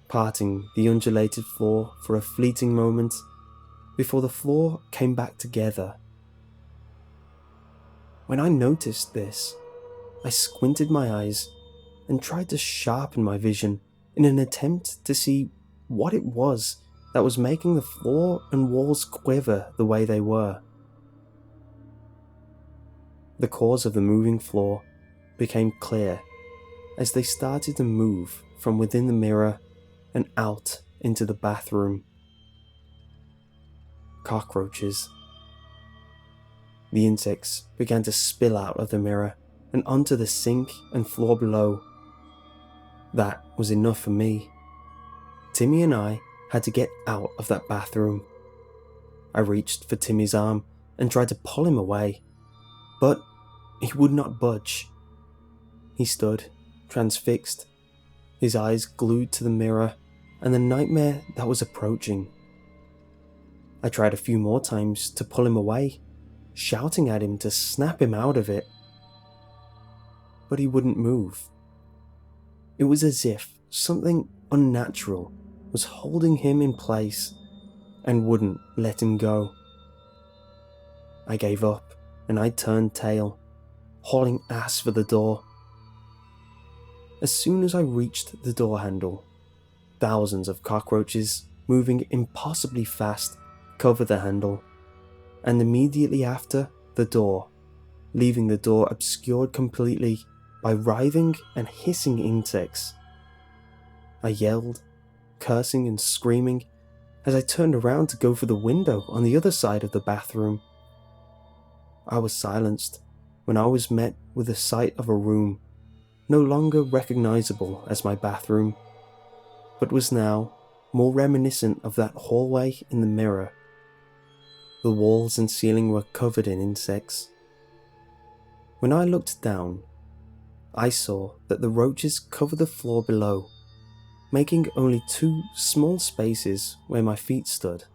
parting the undulated floor for a fleeting moment before the floor came back together. When I noticed this, I squinted my eyes and tried to sharpen my vision in an attempt to see what it was that was making the floor and walls quiver the way they were. The cause of the moving floor became clear as they started to move from within the mirror and out into the bathroom. Cockroaches. The insects began to spill out of the mirror and onto the sink and floor below. That was enough for me. Timmy and I had to get out of that bathroom. I reached for Timmy's arm and tried to pull him away. But he would not budge. He stood, transfixed, his eyes glued to the mirror and the nightmare that was approaching. I tried a few more times to pull him away, shouting at him to snap him out of it. But he wouldn't move. It was as if something unnatural was holding him in place and wouldn't let him go. I gave up and I turned tail, hauling ass for the door. As soon as I reached the door handle, thousands of cockroaches, moving impossibly fast, covered the handle, and immediately after, the door, leaving the door obscured completely by writhing and hissing insects. I yelled, cursing and screaming, as I turned around to go for the window on the other side of the bathroom. I was silenced when I was met with the sight of a room no longer recognizable as my bathroom, but was now more reminiscent of that hallway in the mirror. The walls and ceiling were covered in insects. When I looked down, I saw that the roaches covered the floor below, making only 2 small spaces where my feet stood.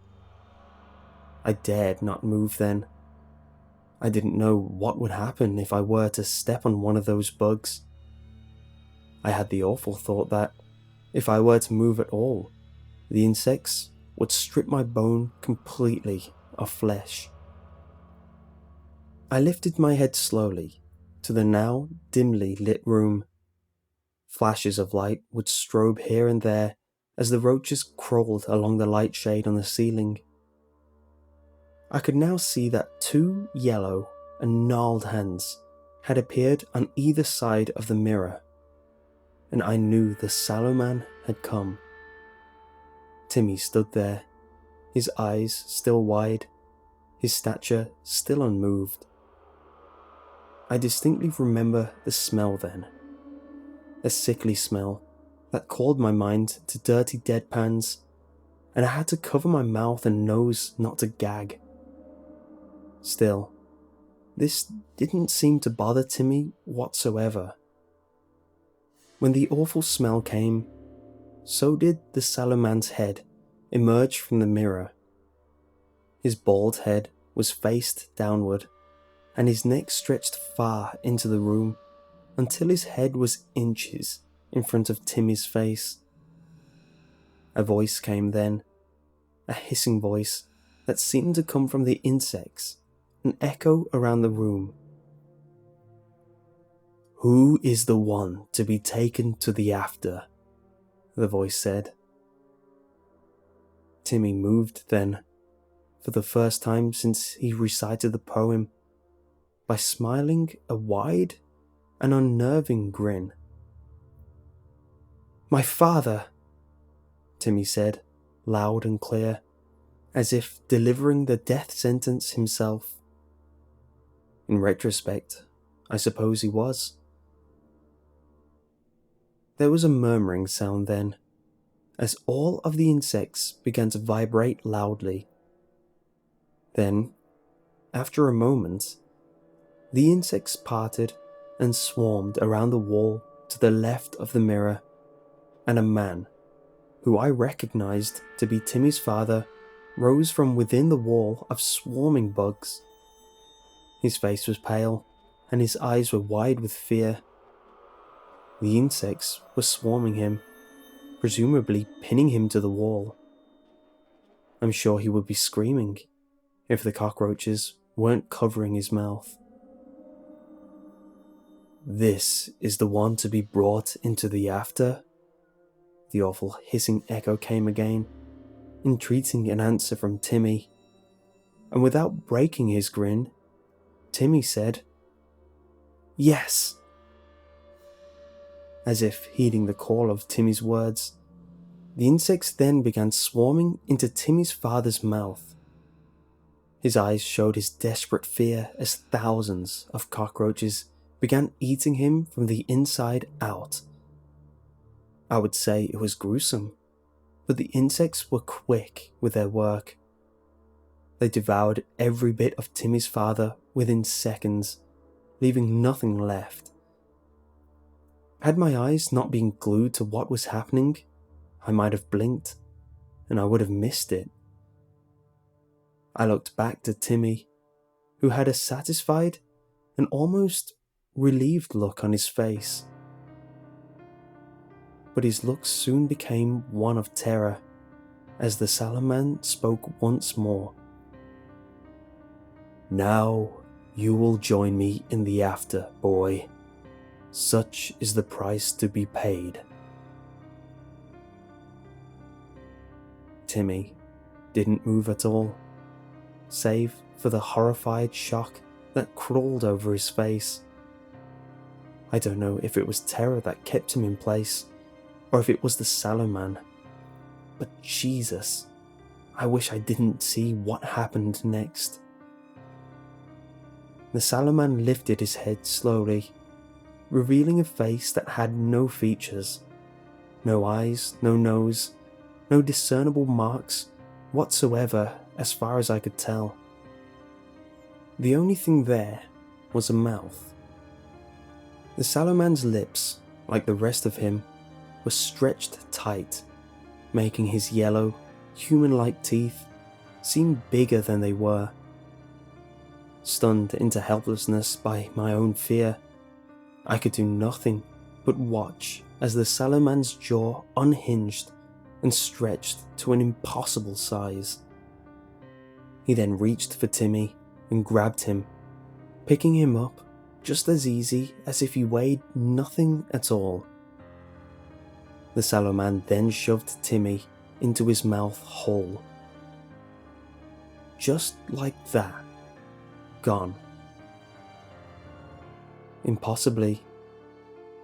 I dared not move then. I didn't know what would happen if I were to step on one of those bugs. I had the awful thought that, if I were to move at all, the insects would strip my bone completely of flesh. I lifted my head slowly to the now dimly lit room. Flashes of light would strobe here and there as the roaches crawled along the light shade on the ceiling. I could now see that 2 yellow and gnarled hands had appeared on either side of the mirror, and I knew the sallow man had come. Timmy stood there, his eyes still wide, his stature still unmoved. I distinctly remember the smell then, a sickly smell that called my mind to dirty deadpans, and I had to cover my mouth and nose not to gag. Still, this didn't seem to bother Timmy whatsoever. When the awful smell came, so did the sallow man's head emerge from the mirror. His bald head was faced downward, and his neck stretched far into the room until his head was inches in front of Timmy's face. A voice came then, a hissing voice that seemed to come from the insects and echo around the room. "Who is the one to be taken to the after?" the voice said. Timmy moved then, for the first time since he recited the poem, by smiling a wide and unnerving grin. "My father," Timmy said, loud and clear, as if delivering the death sentence himself. In retrospect, I suppose he was. There was a murmuring sound then, as all of the insects began to vibrate loudly. Then, after a moment, the insects parted and swarmed around the wall to the left of the mirror, and a man, who I recognized to be Timmy's father, rose from within the wall of swarming bugs. His face was pale, and his eyes were wide with fear. The insects were swarming him, presumably pinning him to the wall. I'm sure he would be screaming if the cockroaches weren't covering his mouth. "This is the one to be brought into the after?" The awful hissing echo came again, entreating an answer from Timmy. And without breaking his grin, Timmy said, "Yes." As if heeding the call of Timmy's words, the insects then began swarming into Timmy's father's mouth. His eyes showed his desperate fear as thousands of cockroaches began eating him from the inside out. I would say it was gruesome, but the insects were quick with their work. They devoured every bit of Timmy's father within seconds, leaving nothing left. Had my eyes not been glued to what was happening, I might have blinked, and I would have missed it. I looked back to Timmy, who had a satisfied and almost relieved look on his face. But his look soon became one of terror as the sallow man spoke once more. "Now you will join me in the after, boy. Such is the price to be paid." Timmy didn't move at all, save for the horrified shock that crawled over his face. I don't know if it was terror that kept him in place, or if it was the sallow man. But Jesus, I wish I didn't see what happened next. The sallow man lifted his head slowly, revealing a face that had no features, no eyes, no nose, no discernible marks whatsoever as far as I could tell. The only thing there was a mouth. The sallow man's lips, like the rest of him, were stretched tight, making his yellow, human-like teeth seem bigger than they were. Stunned into helplessness by my own fear, I could do nothing but watch as the sallow man's jaw unhinged and stretched to an impossible size. He then reached for Timmy and grabbed him, picking him up just as easy as if he weighed nothing at all. The sallow man then shoved Timmy into his mouth whole. Just like that. Gone. Impossibly,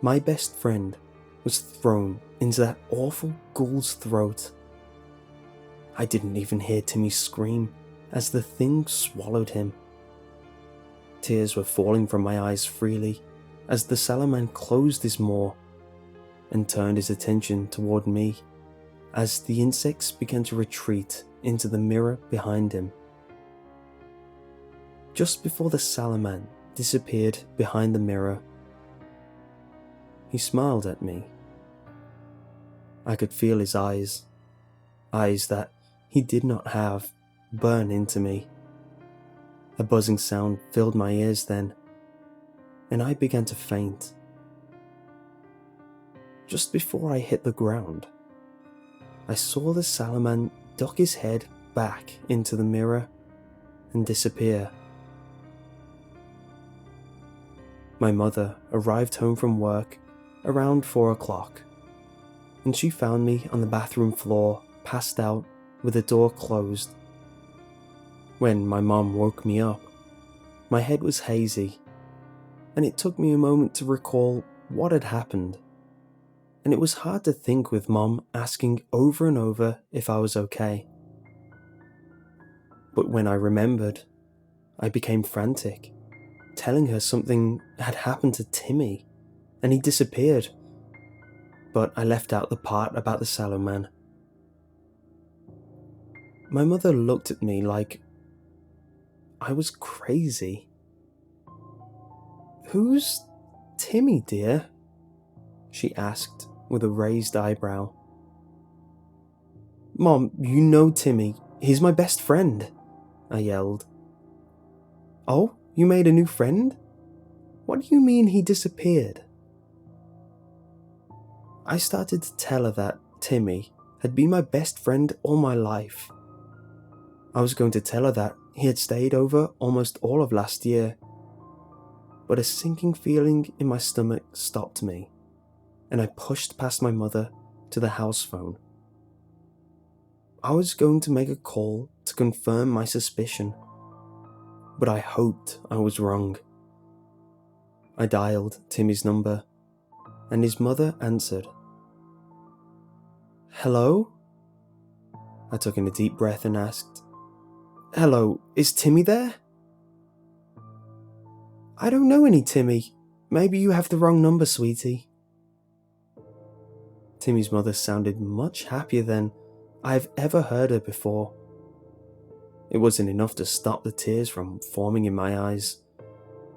my best friend was thrown into that awful ghoul's throat. I didn't even hear Timmy scream as the thing swallowed him. Tears were falling from my eyes freely as the sallow man closed his maw and turned his attention toward me as the insects began to retreat into the mirror behind him. Just before the sallow man disappeared behind the mirror, he smiled at me. I could feel his eyes that he did not have, burn into me. A buzzing sound filled my ears then, and I began to faint. Just before I hit the ground, I saw the sallow man duck his head back into the mirror and disappear. My mother arrived home from work around 4 o'clock, and she found me on the bathroom floor, passed out with the door closed. When my mom woke me up, my head was hazy, and it took me a moment to recall what had happened. And it was hard to think with Mom asking over and over if I was okay. But when I remembered, I became frantic, telling her something had happened to Timmy, and he disappeared. But I left out the part about the sallow man. My mother looked at me like I was crazy. "Who's Timmy, dear?" she asked with a raised eyebrow. "Mom, you know Timmy. He's my best friend," I yelled. "Oh, you made a new friend? What do you mean he disappeared?" I started to tell her that Timmy had been my best friend all my life. I was going to tell her that he had stayed over almost all of last year, but a sinking feeling in my stomach stopped me, and I pushed past my mother to the house phone. I was going to make a call to confirm my suspicion, but I hoped I was wrong. I dialed Timmy's number, and his mother answered. "Hello?" I took in a deep breath and asked, "Hello, is Timmy there?" "I don't know any Timmy. Maybe you have the wrong number, sweetie." Timmy's mother sounded much happier than I've ever heard her before. It wasn't enough to stop the tears from forming in my eyes.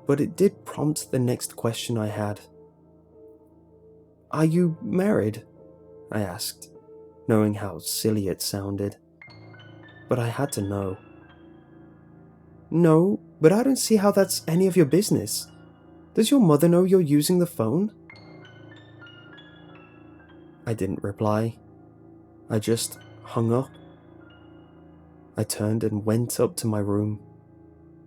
but it did prompt the next question I had. "Are you married?" I asked, knowing how silly it sounded. But I had to know. "No, but I don't see how that's any of your business. Does your mother know you're using the phone?" I didn't reply. I just hung up. I turned and went up to my room.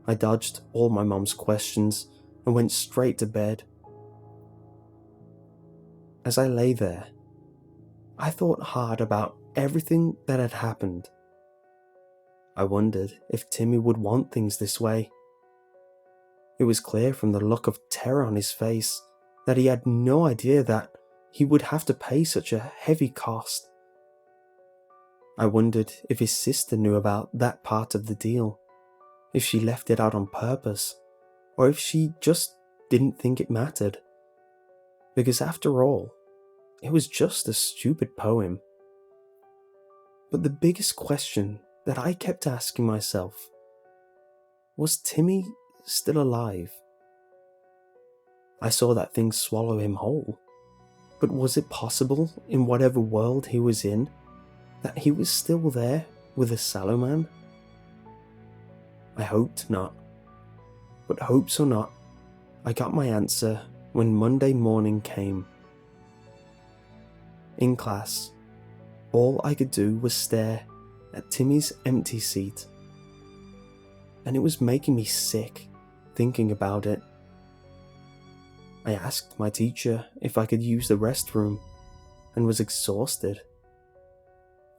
I dodged all my mom's questions and went straight to bed. As I lay there, I thought hard about everything that had happened. I wondered if Timmy would want things this way. It was clear from the look of terror on his face that he had no idea that he would have to pay such a heavy cost. I wondered if his sister knew about that part of the deal, if she left it out on purpose, or if she just didn't think it mattered. Because after all, it was just a stupid poem. But the biggest question that I kept asking myself was Timmy still alive? I saw that thing swallow him whole, but was it possible in whatever world he was in that he was still there with a sallow man? I hoped not, but hopes or not, I got my answer when Monday morning came. In class, all I could do was stare at Timmy's empty seat, and it was making me sick thinking about it. I asked my teacher if I could use the restroom and was exhausted.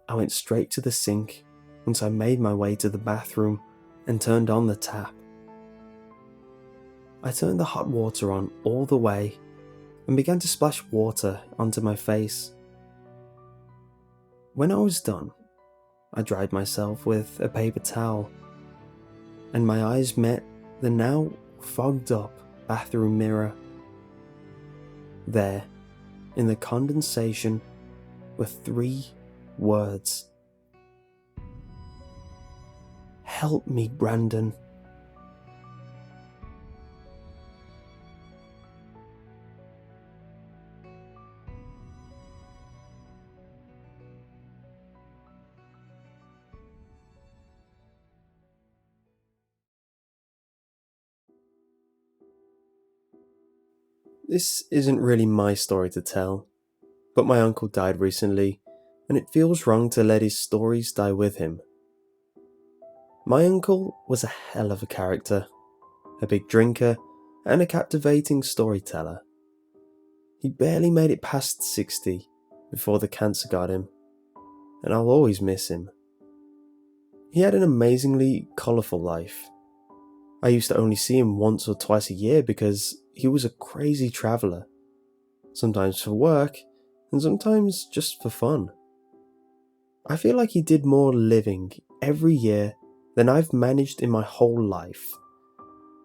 I went straight to the sink once I made my way to the bathroom and turned on the tap. I turned the hot water on all the way and began to splash water onto my face. When I was done, I dried myself with a paper towel, and my eyes met the now fogged up bathroom mirror. There, in the condensation, were 3 words. "Help me, Brandon." This isn't really my story to tell, but my uncle died recently, and it feels wrong to let his stories die with him. My uncle was a hell of a character, a big drinker, and a captivating storyteller. He barely made it past 60 before the cancer got him, and I'll always miss him. He had an amazingly colourful life. I used to only see him once or twice a year because he was a crazy traveller, sometimes for work, and sometimes just for fun. I feel like he did more living every year than I've managed in my whole life,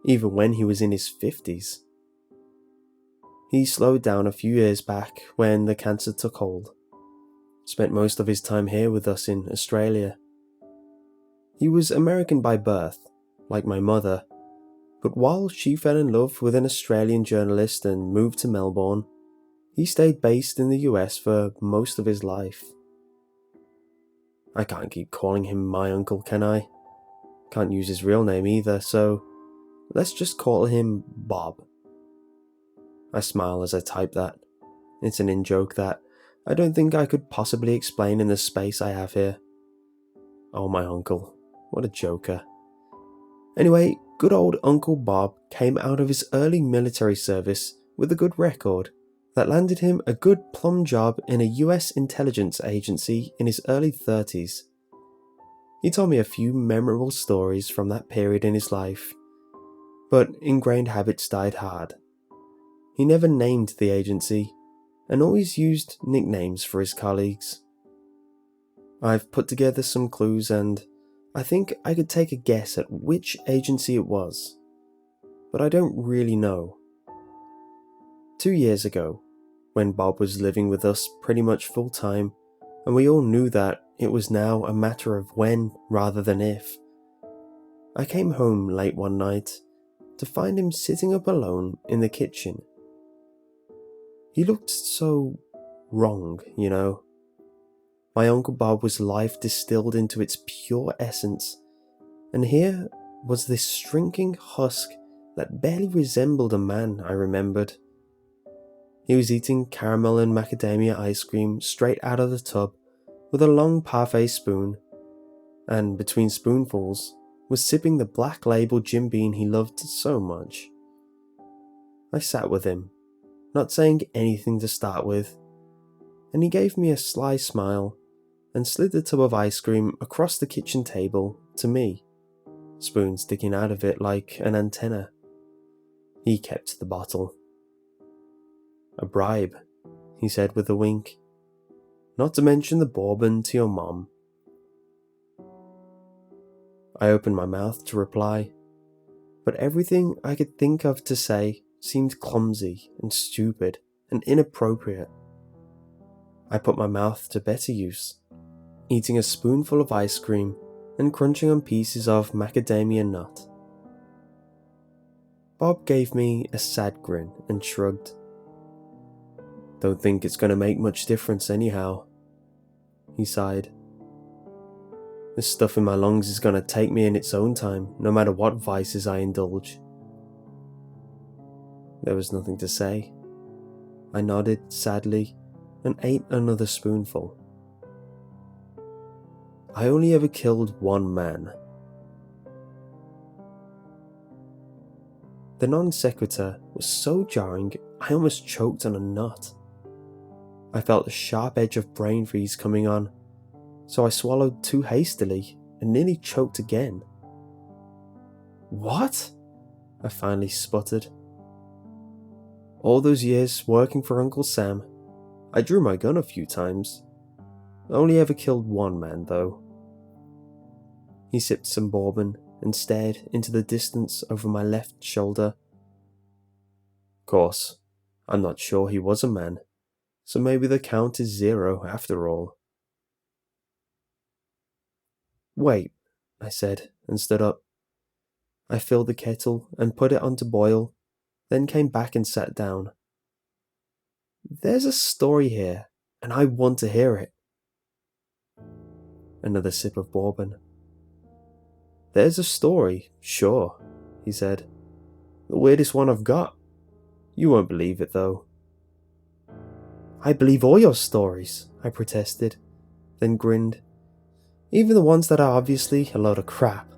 even when he was in his 50s. He slowed down a few years back when the cancer took hold. Spent most of his time here with us in Australia. He was American by birth, like my mother, but while she fell in love with an Australian journalist and moved to Melbourne, he stayed based in the US for most of his life. I can't keep calling him my uncle, can I? Can't use his real name either, so let's just call him Bob. I smile as I type that. It's an in-joke that I don't think I could possibly explain in the space I have here. Oh, my uncle. What a joker. Anyway, good old Uncle Bob came out of his early military service with a good record that landed him a good plum job in a US intelligence agency in his early 30s. He told me a few memorable stories from that period in his life, but ingrained habits died hard. He never named the agency and always used nicknames for his colleagues. I've put together some clues and I think I could take a guess at which agency it was, but I don't really know. 2 years ago, when Bob was living with us pretty much full time, and we all knew that it was now a matter of when rather than if, I came home late one night, to find him sitting up alone in the kitchen. He looked so wrong, you know. My Uncle Bob was life distilled into its pure essence, and here was this shrinking husk that barely resembled a man, I remembered. He was eating caramel and macadamia ice cream straight out of the tub with a long parfait spoon, and between spoonfuls was sipping the black label Jim Beam he loved so much. I sat with him, not saying anything to start with, and he gave me a sly smile and slid the tub of ice cream across the kitchen table to me, spoon sticking out of it like an antenna. He kept the bottle. "A bribe," he said with a wink. "Not to mention the bourbon to your mom." I opened my mouth to reply, but everything I could think of to say seemed clumsy and stupid and inappropriate. I put my mouth to better use, eating a spoonful of ice cream and crunching on pieces of macadamia nut. Bob gave me a sad grin and shrugged. "Don't think it's going to make much difference anyhow," he sighed. "This stuff in my lungs is going to take me in its own time, no matter what vices I indulge." There was nothing to say. I nodded sadly and ate another spoonful. I only ever killed one man. The non sequitur was so jarring I almost choked on a nut. I felt the sharp edge of brain freeze coming on, so I swallowed too hastily and nearly choked again. "What?" I finally sputtered. "All those years working for Uncle Sam, I drew my gun a few times. Only ever killed one man, though." He sipped some bourbon and stared into the distance over my left shoulder. "Course, I'm not sure he was a man, so maybe the count is 0 after all." "Wait," I said, and stood up. I filled the kettle and put it on to boil, then came back and sat down. "There's a story here, and I want to hear it." Another sip of bourbon. "There's a story, sure," he said. "The weirdest one I've got. You won't believe it, though." "I believe all your stories," I protested, then grinned. "Even the ones that are obviously a load of crap."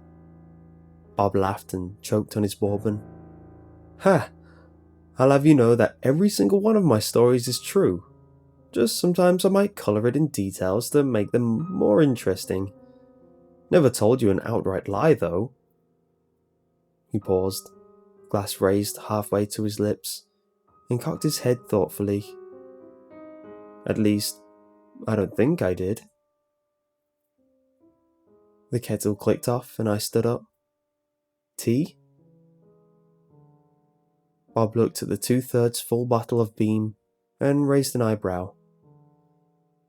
Bob laughed and choked on his bourbon. "Ha! I'll have you know that every single one of my stories is true. Just sometimes I might colour it in details to make them more interesting. Never told you an outright lie, though." He paused, glass raised halfway to his lips, and cocked his head thoughtfully. "At least, I don't think I did." The kettle clicked off and I stood up. "Tea?" Bob looked at the 2/3 full bottle of Beam and raised an eyebrow.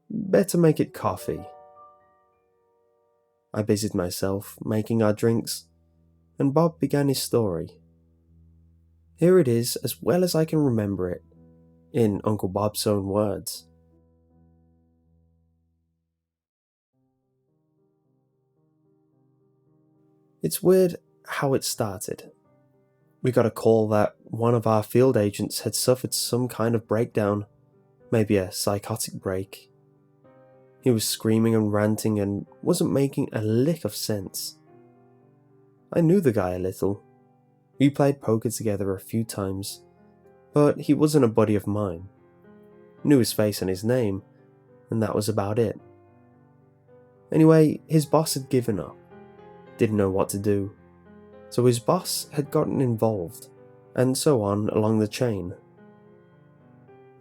"Better make it coffee." I busied myself making our drinks, and Bob began his story. Here it is as well as I can remember it, in Uncle Bob's own words. It's weird how it started. We got a call that one of our field agents had suffered some kind of breakdown, maybe a psychotic break. He was screaming and ranting and wasn't making a lick of sense. I knew the guy a little. We played poker together a few times, but he wasn't a buddy of mine. Knew his face and his name, and that was about it. Anyway, his boss had given up. Didn't know what to do. So his boss had gotten involved, and so on along the chain.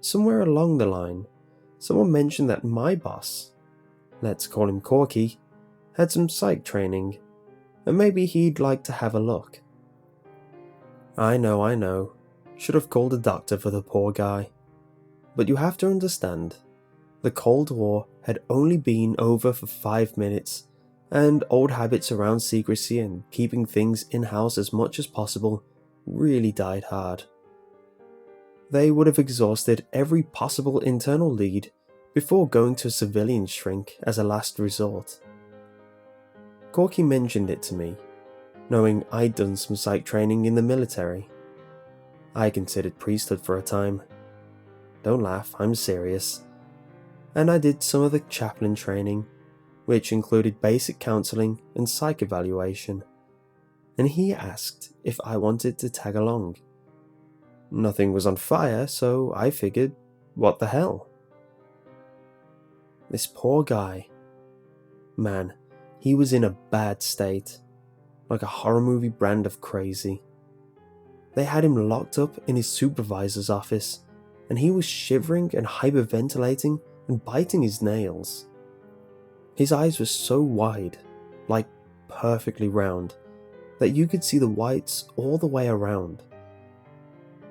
Somewhere along the line, someone mentioned that my boss, let's call him Corky, had some psych training, and maybe he'd like to have a look. I know, should have called a doctor for the poor guy. But you have to understand, the Cold War had only been over for 5 minutes, and old habits around secrecy and keeping things in-house as much as possible really died hard. They would have exhausted every possible internal lead before going to a civilian shrink as a last resort. Corky mentioned it to me, knowing I'd done some psych training in the military. I considered priesthood for a time. Don't laugh, I'm serious. And I did some of the chaplain training, which included basic counselling and psych evaluation. And he asked if I wanted to tag along. Nothing was on fire, so I figured, what the hell? This poor guy. Man, he was in a bad state, like a horror movie brand of crazy. They had him locked up in his supervisor's office, and he was shivering and hyperventilating and biting his nails. His eyes were so wide, like perfectly round, that you could see the whites all the way around.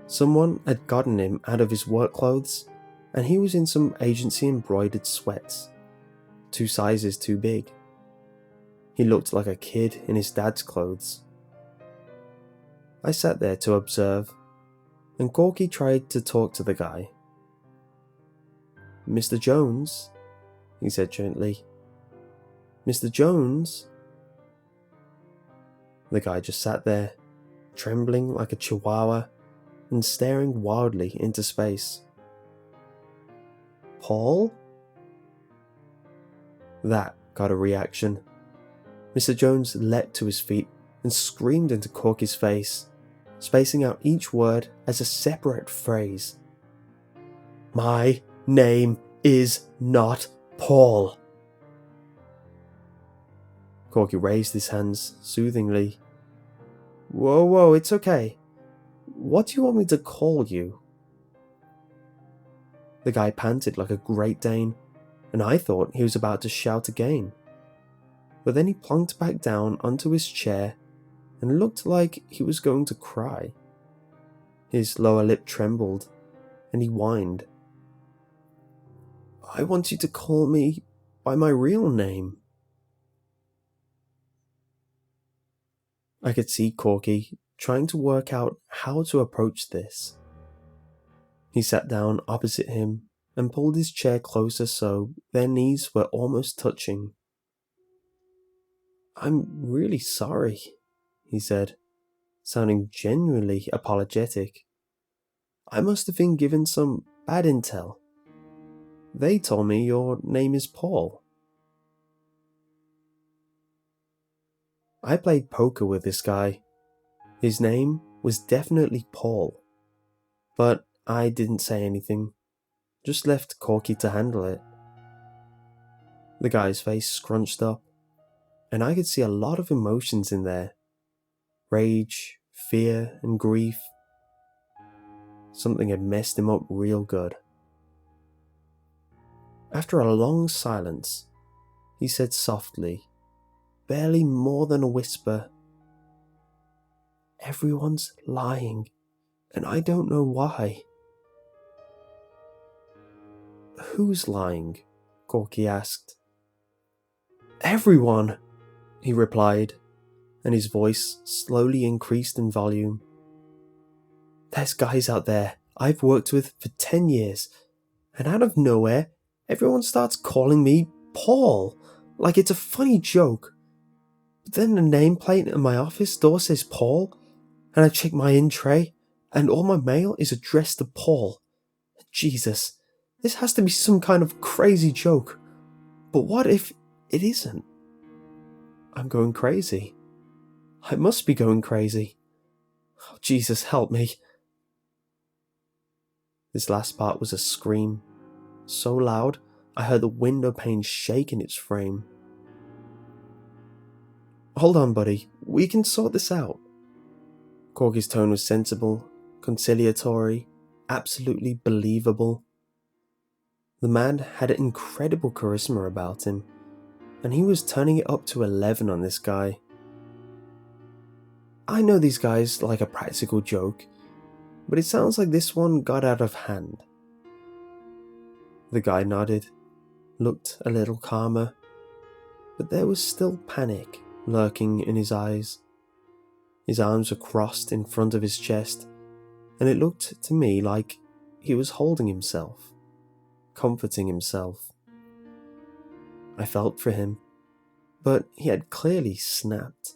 Someone had gotten him out of his work clothes, and he was in some agency embroidered sweats, 2 sizes too big. He looked like a kid in his dad's clothes. I sat there to observe, and Corky tried to talk to the guy. "Mr. Jones," he said gently. "Mr. Jones?" The guy just sat there, trembling like a chihuahua and staring wildly into space. "Paul?" That got a reaction. Mr. Jones leapt to his feet and screamed into Corky's face, spacing out each word as a separate phrase. "My name is not Paul." Corky raised his hands soothingly. Whoa, it's okay. What do you want me to call you?" The guy panted like a Great Dane, and I thought he was about to shout again. But then he plunked back down onto his chair and looked like he was going to cry. His lower lip trembled, and he whined. "I want you to call me by my real name." I could see Corky trying to work out how to approach this. He sat down opposite him and pulled his chair closer so their knees were almost touching. "I'm really sorry," he said, sounding genuinely apologetic. "I must have been given some bad intel. They told me your name is Paul." I played poker with this guy. His name was definitely Paul. But I didn't say anything, just left Corky to handle it. The guy's face scrunched up, and I could see a lot of emotions in there. Rage, fear, and grief. Something had messed him up real good. After a long silence, he said softly, barely more than a whisper, "Everyone's lying, and I don't know why." "Who's lying?" Corky asked. "Everyone," he replied, and his voice slowly increased in volume. "There's guys out there I've worked with for 10 years, and out of nowhere, everyone starts calling me Paul, like it's a funny joke. But then the nameplate on my office door says Paul, and I check my in-tray, and all my mail is addressed to Paul. Jesus, this has to be some kind of crazy joke. But what if it isn't? I'm going crazy. I must be going crazy. Oh, Jesus, help me." This last part was a scream, so loud I heard the window pane shake in its frame. "Hold on, buddy, we can sort this out." Corky's tone was sensible, conciliatory, absolutely believable. The man had incredible charisma about him, and he was turning it up to 11 on this guy. "I know these guys like a practical joke, but it sounds like this one got out of hand." The guy nodded, looked a little calmer, but there was still panic lurking in his eyes. His arms were crossed in front of his chest, and it looked to me like he was holding himself, comforting himself. I felt for him, but he had clearly snapped.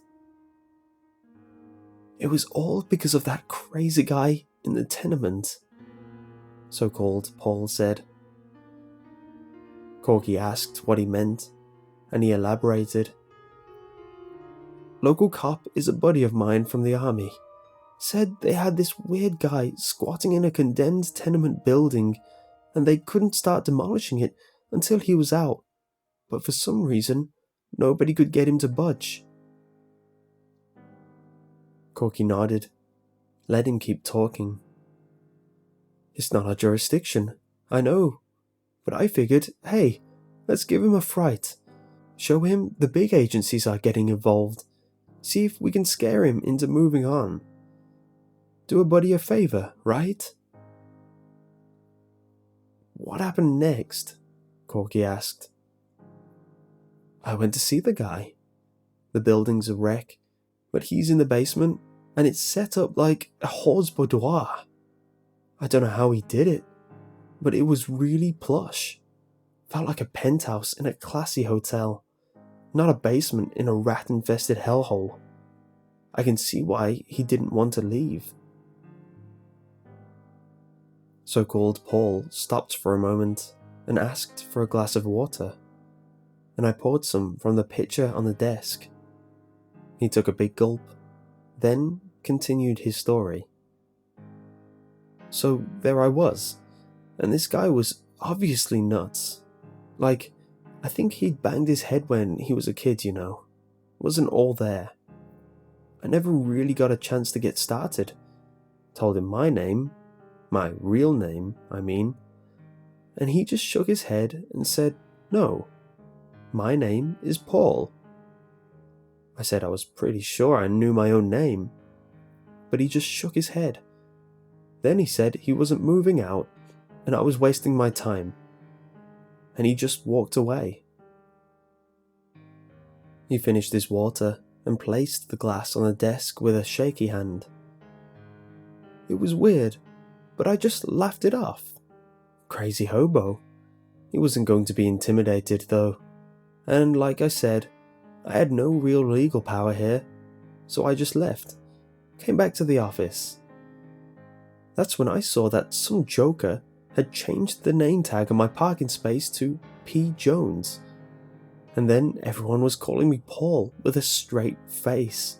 It was all because of that crazy guy in the tenement, so-called Paul said. Corky asked what he meant, and he elaborated. Local cop is a buddy of mine from the army. Said they had this weird guy squatting in a condemned tenement building and they couldn't start demolishing it until he was out, but for some reason, nobody could get him to budge. Corky nodded. Let him keep talking. It's not our jurisdiction, I know, but I figured, hey, let's give him a fright. Show him the big agencies are getting involved. See if we can scare him into moving on. Do a buddy a favor, right? What happened next? Corky asked. I went to see the guy. The building's a wreck, but he's in the basement and it's set up like a horse boudoir. I don't know how he did it, but it was really plush. Felt like a penthouse in a classy hotel, not a basement in a rat-infested hellhole. I can see why he didn't want to leave. So-called Paul stopped for a moment and asked for a glass of water, and I poured some from the pitcher on the desk. He took a big gulp, then continued his story. So there I was, and this guy was obviously nuts. Like, I think he'd banged his head when he was a kid, you know. Wasn't all there. I never really got a chance to get started. Told him my name, my real name, I mean, and he just shook his head and said, no, my name is Paul. I said I was pretty sure I knew my own name, but he just shook his head. Then he said he wasn't moving out and I was wasting my time, and he just walked away. He finished his water and placed the glass on the desk with a shaky hand. It was weird, but I just laughed it off. Crazy hobo. He wasn't going to be intimidated though, and like I said, I had no real legal power here, so I just left. Came back to the office. That's when I saw that some joker had changed the name tag on my parking space to P. Jones. And then everyone was calling me Paul with a straight face.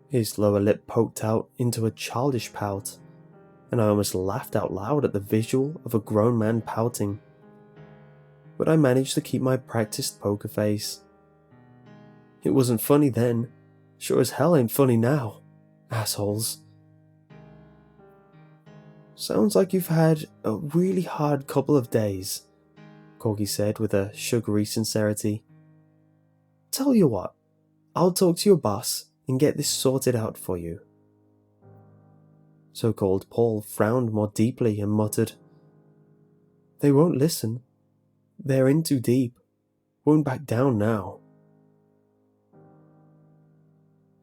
His lower lip poked out into a childish pout, and I almost laughed out loud at the visual of a grown man pouting. But I managed to keep my practiced poker face. It wasn't funny then. Sure as hell ain't funny now. Assholes. Sounds like you've had a really hard couple of days, Corky said with a sugary sincerity. Tell you what, I'll talk to your boss and get this sorted out for you. So-called Paul frowned more deeply and muttered, They won't listen. They're in too deep. Won't back down now.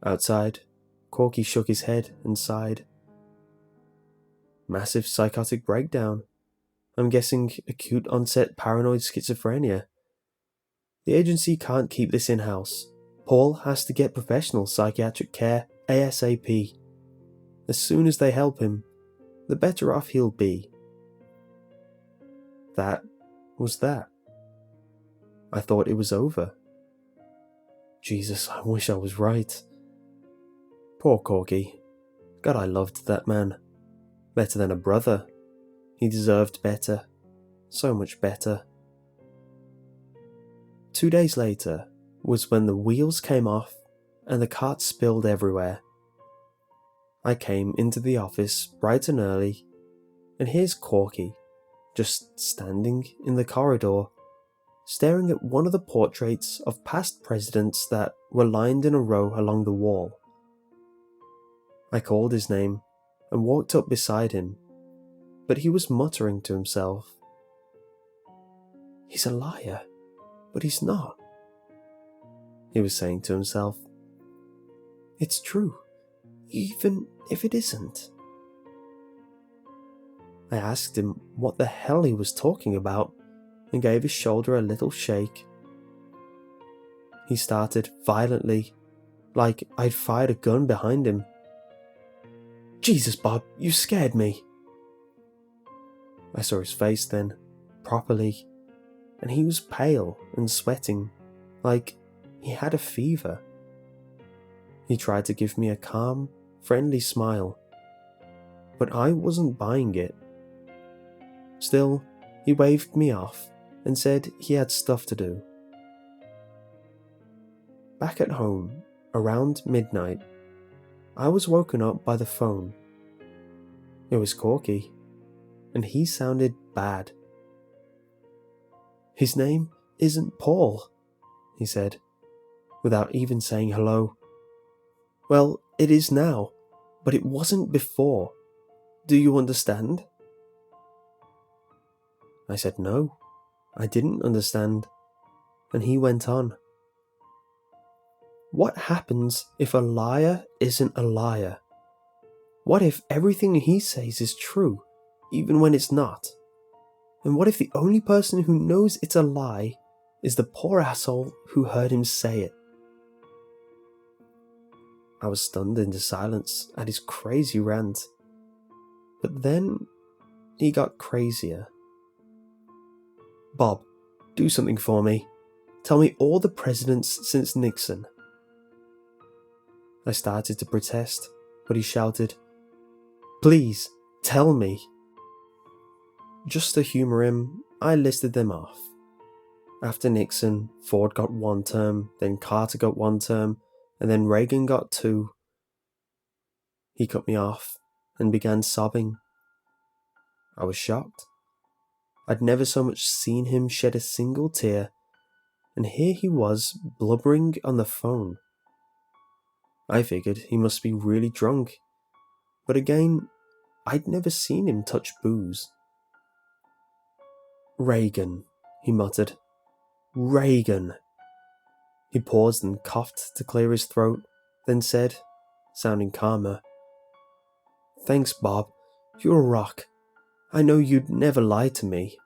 Outside, Corky shook his head and sighed. Massive psychotic breakdown. I'm guessing acute onset paranoid schizophrenia. The agency can't keep this in-house. Paul has to get professional psychiatric care ASAP. As soon as they help him, the better off he'll be. That was that. I thought it was over. Jesus, I wish I was right. Poor Corky. God, I loved that man. Better than a brother. He deserved better. So much better. 2 days later was when the wheels came off and the cart spilled everywhere. I came into the office bright and early, and here's Corky, just standing in the corridor, staring at one of the portraits of past presidents that were lined in a row along the wall. I called his name and walked up beside him, but he was muttering to himself. He's a liar, but he's not, he was saying to himself. It's true, even if it isn't. I asked him what the hell he was talking about and gave his shoulder a little shake. He started violently, like I'd fired a gun behind him. Jesus, Bob, you scared me. I saw his face then, properly, and he was pale and sweating, like he had a fever. He tried to give me a calm, friendly smile, but I wasn't buying it. Still, he waved me off and said he had stuff to do. Back at home, around midnight, I was woken up by the phone. It was Corky, and he sounded bad. His name isn't Paul, he said, without even saying hello. Well, it is now, but it wasn't before. Do you understand? I said no, I didn't understand, and he went on. What happens if a liar isn't a liar? What if everything he says is true, even when it's not? And what if the only person who knows it's a lie is the poor asshole who heard him say it? I was stunned into silence at his crazy rant. But then he got crazier. Bob, do something for me. Tell me all the presidents since Nixon. I started to protest, but he shouted, Please, tell me. Just to humour him, I listed them off. After Nixon, Ford got 1 term, then Carter got 1 term, and then Reagan got 2. He cut me off and began sobbing. I was shocked. I'd never so much seen him shed a single tear, and here he was blubbering on the phone. I figured he must be really drunk, but again, I'd never seen him touch booze. Reagan, he muttered. Reagan. He paused and coughed to clear his throat, then said, sounding calmer, Thanks, Bob. You're a rock. I know you'd never lie to me.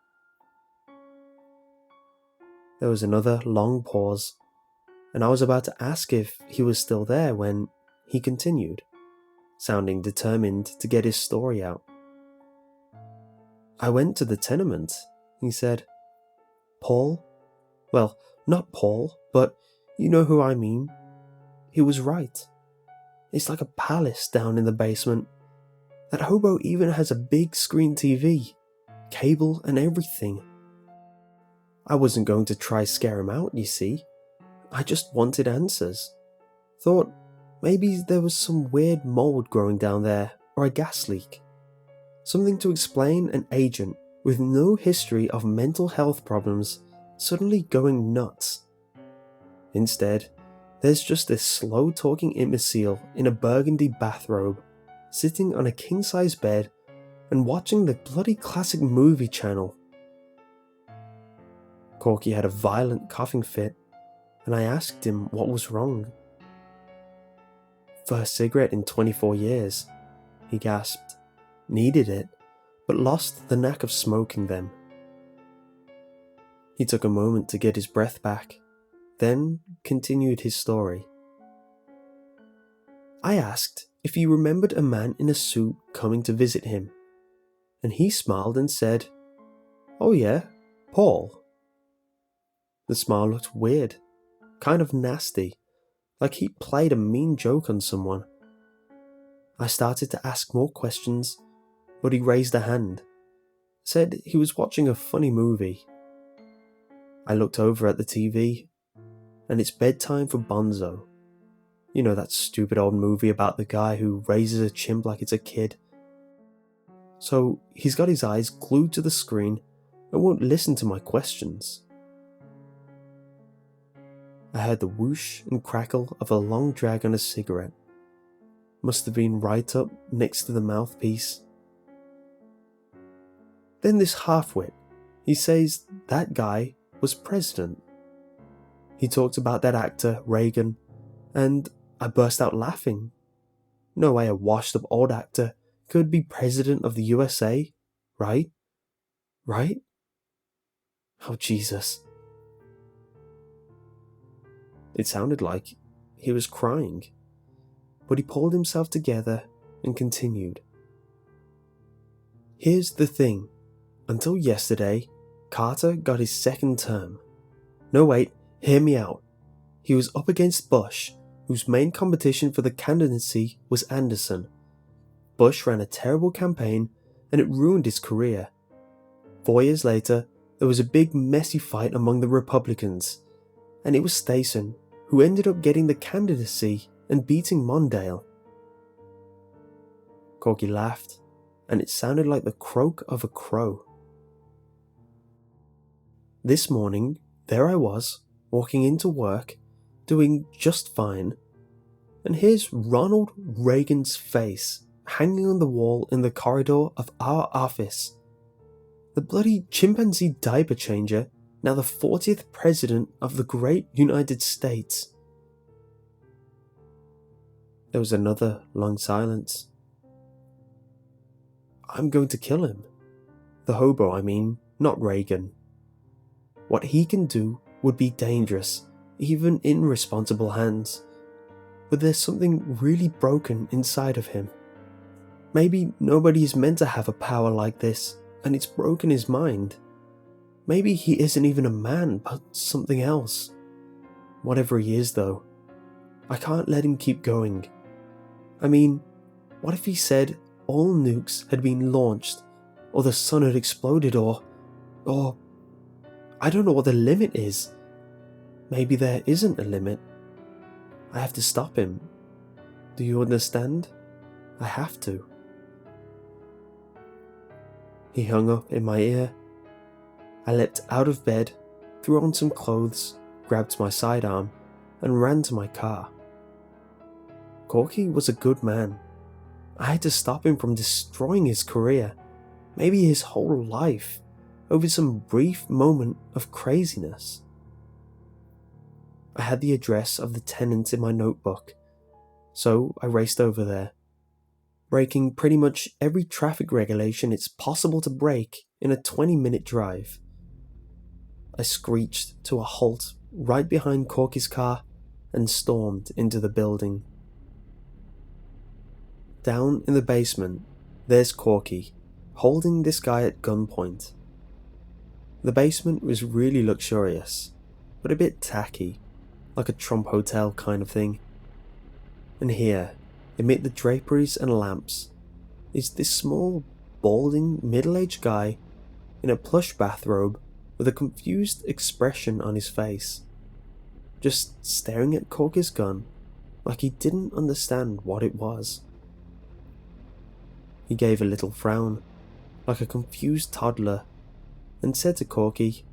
There was another long pause, and I was about to ask if he was still there when he continued, sounding determined to get his story out. I went to the tenement, he said. Paul? Well, not Paul, but you know who I mean. He was right. It's like a palace down in the basement. That hobo even has a big screen TV, cable and everything. I wasn't going to try scare him out, you see. I just wanted answers. Thought maybe there was some weird mold growing down there or a gas leak. Something to explain an agent with no history of mental health problems suddenly going nuts. Instead, there's just this slow-talking imbecile in a burgundy bathrobe, sitting on a king-size bed and watching the bloody classic movie channel. Corky had a violent coughing fit, and I asked him what was wrong. First cigarette in 24 years, he gasped. Needed it, but lost the knack of smoking them. He took a moment to get his breath back, then continued his story. I asked if he remembered a man in a suit coming to visit him, and he smiled and said, Oh yeah, Paul. The smile looked weird, kind of nasty, like he played a mean joke on someone. I started to ask more questions, but he raised a hand, said he was watching a funny movie. I looked over at the TV, and it's bedtime for Bonzo. You know that stupid old movie about the guy who raises a chimp like it's a kid. So he's got his eyes glued to the screen and won't listen to my questions. I heard the whoosh and crackle of a long drag on a cigarette. Must have been right up next to the mouthpiece. Then this half-wit, he says that guy was president. He talked about that actor, Reagan, and I burst out laughing. No way a washed-up old actor could be president of the USA, right? Right? Oh, Jesus. It sounded like he was crying, but he pulled himself together and continued. Here's the thing. Until yesterday, Carter got his second term. No, wait, hear me out. He was up against Bush, whose main competition for the candidacy was Anderson. Bush ran a terrible campaign and it ruined his career. 4 years later, there was a big messy fight among the Republicans, and it was Stason who ended up getting the candidacy and beating Mondale. Corky laughed, and it sounded like the croak of a crow. This morning, there I was, walking into work, doing just fine, and here's Ronald Reagan's face hanging on the wall in the corridor of our office. The bloody chimpanzee diaper changer, now the 40th president of the great United States. There was another long silence. I'm going to kill him. The hobo, I mean, not Reagan. What he can do would be dangerous, even in responsible hands. But there's something really broken inside of him. Maybe nobody is meant to have a power like this, and it's broken his mind. Maybe he isn't even a man, but something else. Whatever he is, though, I can't let him keep going. I mean, what if he said all nukes had been launched, or the sun had exploded, or I don't know what the limit is. Maybe there isn't a limit. I have to stop him. Do you understand? I have to. He hung up in my ear. I leapt out of bed, threw on some clothes, grabbed my sidearm, and ran to my car. Corky was a good man. I had to stop him from destroying his career, maybe his whole life, over some brief moment of craziness. I had the address of the tenant in my notebook, so I raced over there, breaking pretty much every traffic regulation it's possible to break in a 20-minute drive. I screeched to a halt right behind Corky's car and stormed into the building. Down in the basement, there's Corky, holding this guy at gunpoint. The basement was really luxurious, but a bit tacky, like a Trump hotel kind of thing. And here, amid the draperies and lamps, is this small, balding, middle-aged guy in a plush bathrobe with a confused expression on his face, just staring at Corky's gun like he didn't understand what it was. He gave a little frown, like a confused toddler, and said to Corky,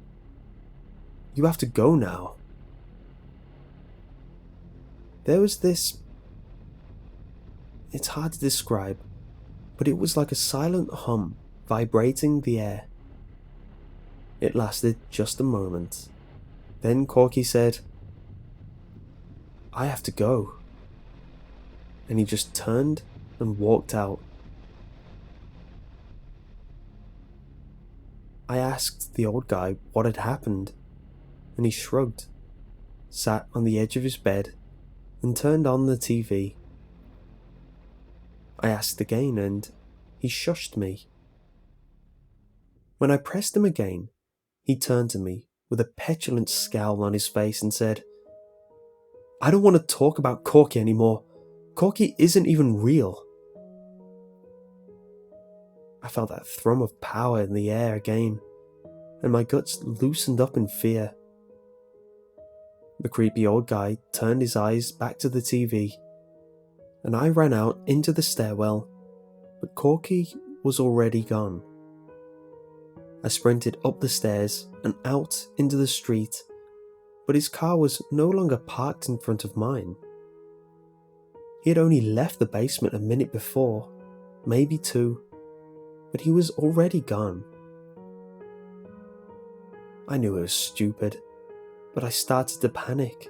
"You have to go now." There was this... It's hard to describe, but it was like a silent hum vibrating the air. It lasted just a moment. Then Corky said, "I have to go." And he just turned and walked out. I asked the old guy what had happened, and he shrugged, sat on the edge of his bed, and turned on the TV. I asked again, and he shushed me. When I pressed him again, he turned to me with a petulant scowl on his face and said, "I don't want to talk about Corky anymore. Corky isn't even real." I felt that thrum of power in the air again, and my guts loosened up in fear. The creepy old guy turned his eyes back to the TV, and I ran out into the stairwell, but Corky was already gone. I sprinted up the stairs and out into the street, but his car was no longer parked in front of mine. He had only left the basement a minute before, maybe 2, but he was already gone. I knew it was stupid, but I started to panic.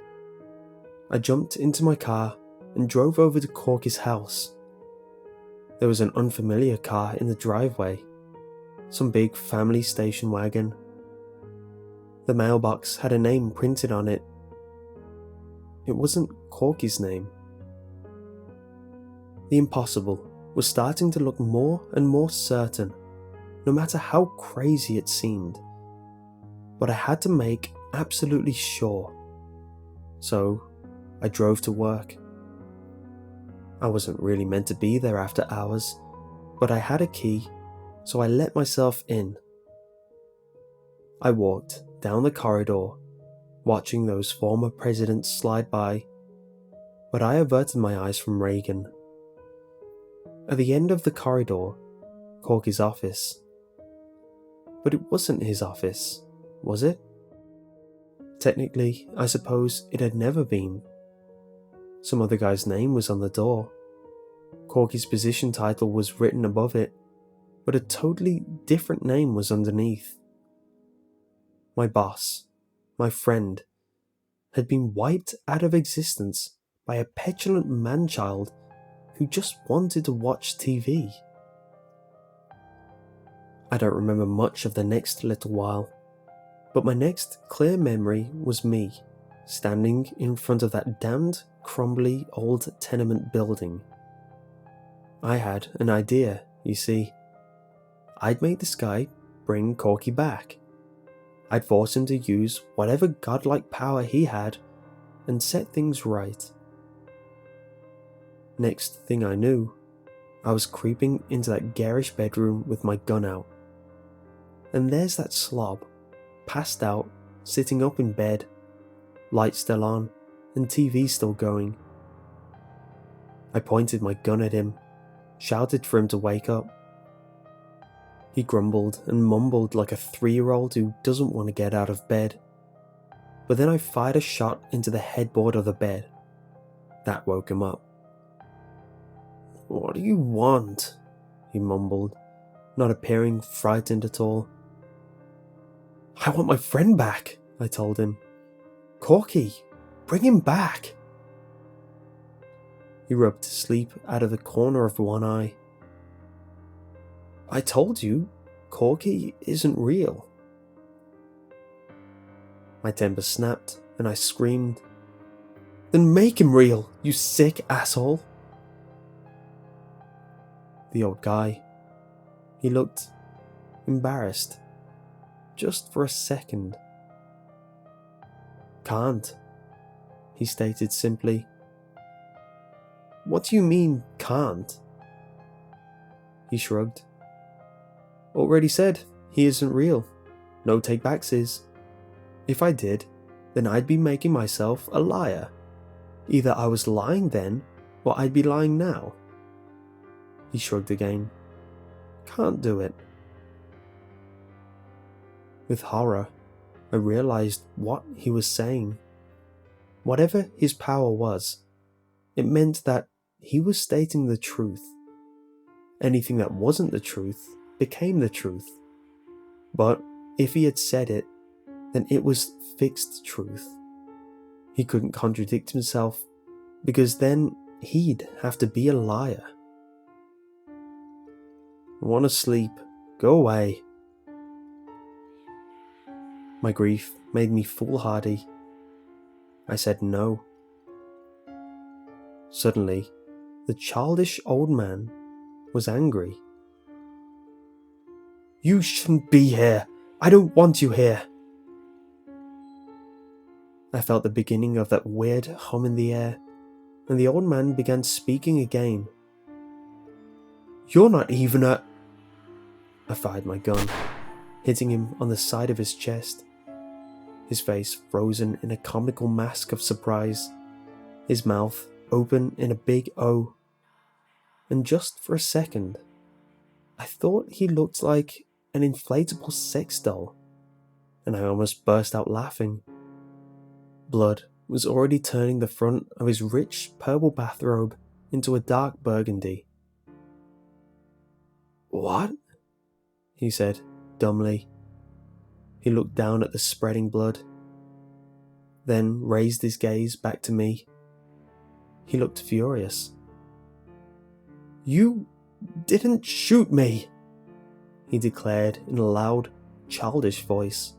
I jumped into my car and drove over to Corky's house. There was an unfamiliar car in the driveway, some big family station wagon. The mailbox had a name printed on it. It wasn't Corky's name. The impossible was starting to look more and more certain, no matter how crazy it seemed. But I had to make absolutely sure. So, I drove to work. I wasn't really meant to be there after hours, but I had a key, so I let myself in. I walked down the corridor, watching those former presidents slide by, but I averted my eyes from Reagan. At the end of the corridor, Corky's office. But it wasn't his office, was it? Technically, I suppose it had never been. Some other guy's name was on the door. Corky's position title was written above it, but a totally different name was underneath. My boss, my friend, had been wiped out of existence by a petulant man-child who just wanted to watch TV. I don't remember much of the next little while, but my next clear memory was me, standing in front of that damned, crumbly old tenement building. I had an idea, you see. I'd make this guy bring Corky back. I'd force him to use whatever godlike power he had and set things right. Next thing I knew, I was creeping into that garish bedroom with my gun out. And there's that slob, passed out, sitting up in bed, lights still on, and TV still going. I pointed my gun at him, shouted for him to wake up. He grumbled and mumbled like a 3-year-old who doesn't want to get out of bed. But then I fired a shot into the headboard of the bed. That woke him up. "What do you want?" he mumbled, not appearing frightened at all. "I want my friend back," I told him. "Corky, bring him back." He rubbed sleep out of the corner of one eye. "I told you, Corky isn't real." My temper snapped and I screamed, "Then make him real, you sick asshole." The old guy, he looked embarrassed, just for a second. "Can't," he stated simply. "What do you mean, can't?" He shrugged. "Already said, he isn't real. No take-backsies. If I did, then I'd be making myself a liar. Either I was lying then, or I'd be lying now." He shrugged again. "Can't do it." With horror, I realized what he was saying. Whatever his power was, it meant that he was stating the truth. Anything that wasn't the truth became the truth. But if he had said it, then it was fixed truth. He couldn't contradict himself, because then he'd have to be a liar. "I want to sleep. Go away." My grief made me foolhardy. I said no. Suddenly, the childish old man was angry. "You shouldn't be here. I don't want you here." I felt the beginning of that weird hum in the air, and the old man began speaking again. "You're not even a..." I fired my gun, hitting him on the side of his chest. His face frozen in a comical mask of surprise, his mouth open in a big O. And just for a second, I thought he looked like an inflatable sex doll, and I almost burst out laughing. Blood was already turning the front of his rich purple bathrobe into a dark burgundy. "What?" he said, dumbly. He looked down at the spreading blood, then raised his gaze back to me. He looked furious. "You didn't shoot me," he declared in a loud, childish voice.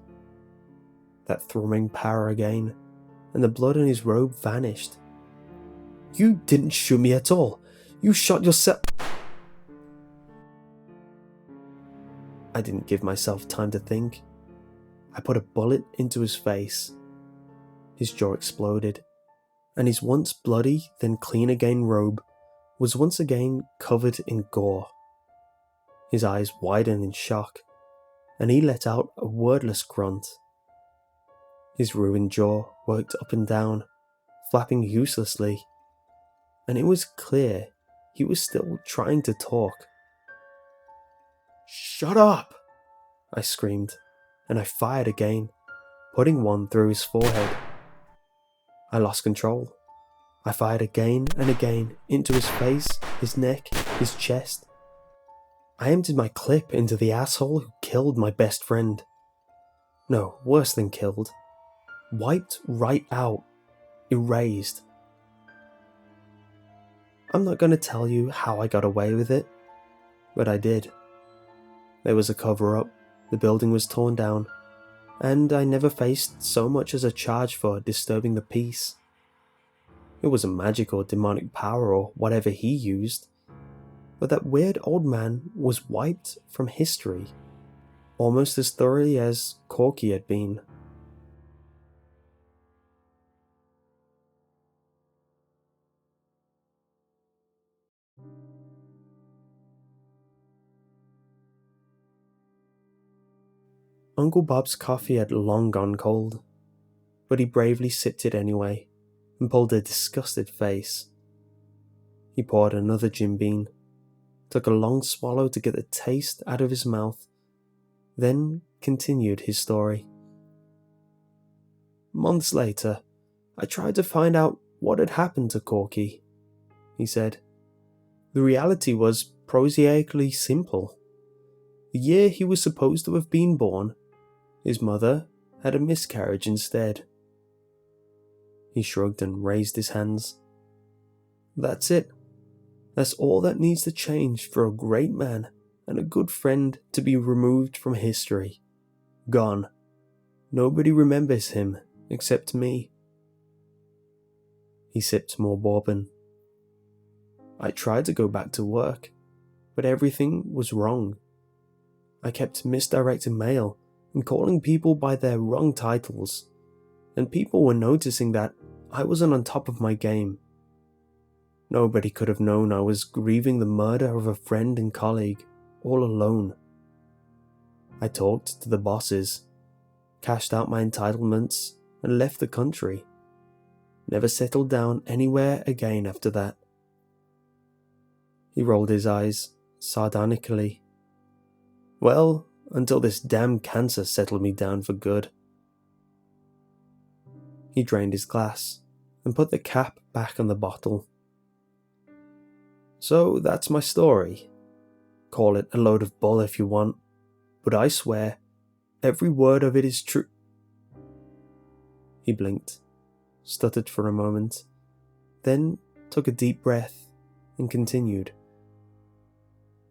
That thrumming power again, and the blood on his robe vanished. "You didn't shoot me at all. You shot yourself." I didn't give myself time to think. I put a bullet into his face. His jaw exploded, and his once bloody, then clean again robe was once again covered in gore. His eyes widened in shock, and he let out a wordless grunt. His ruined jaw worked up and down, flapping uselessly, and it was clear he was still trying to talk. "Shut up!" I screamed, and I fired again, putting one through his forehead. I lost control. I fired again and again into his face, his neck, his chest. I emptied my clip into the asshole who killed my best friend. No, worse than killed. Wiped right out. Erased. I'm not going to tell you how I got away with it, but I did. There was a cover-up, the building was torn down, and I never faced so much as a charge for disturbing the peace. It wasn't magic or demonic power or whatever he used, but that weird old man was wiped from history, almost as thoroughly as Corky had been. Uncle Bob's coffee had long gone cold, but he bravely sipped it anyway and pulled a disgusted face. He poured another Jim Beam, took a long swallow to get the taste out of his mouth, then continued his story. "Months later, I tried to find out what had happened to Corky," he said. "The reality was prosaically simple. The year he was supposed to have been born, his mother had a miscarriage instead." He shrugged and raised his hands. "That's it. That's all that needs to change for a great man and a good friend to be removed from history. Gone. Nobody remembers him except me." He sipped more bourbon. "I tried to go back to work, but everything was wrong. I kept misdirecting mail and calling people by their wrong titles, and people were noticing that I wasn't on top of my game. Nobody could have known I was grieving the murder of a friend and colleague, all alone. I talked to the bosses, cashed out my entitlements, and left the country. Never settled down anywhere again after that." He rolled his eyes sardonically. "Well, until this damn cancer settled me down for good." He drained his glass and put the cap back on the bottle. "So that's my story. Call it a load of bull if you want, but I swear, every word of it is true." He blinked, stuttered for a moment, then took a deep breath and continued.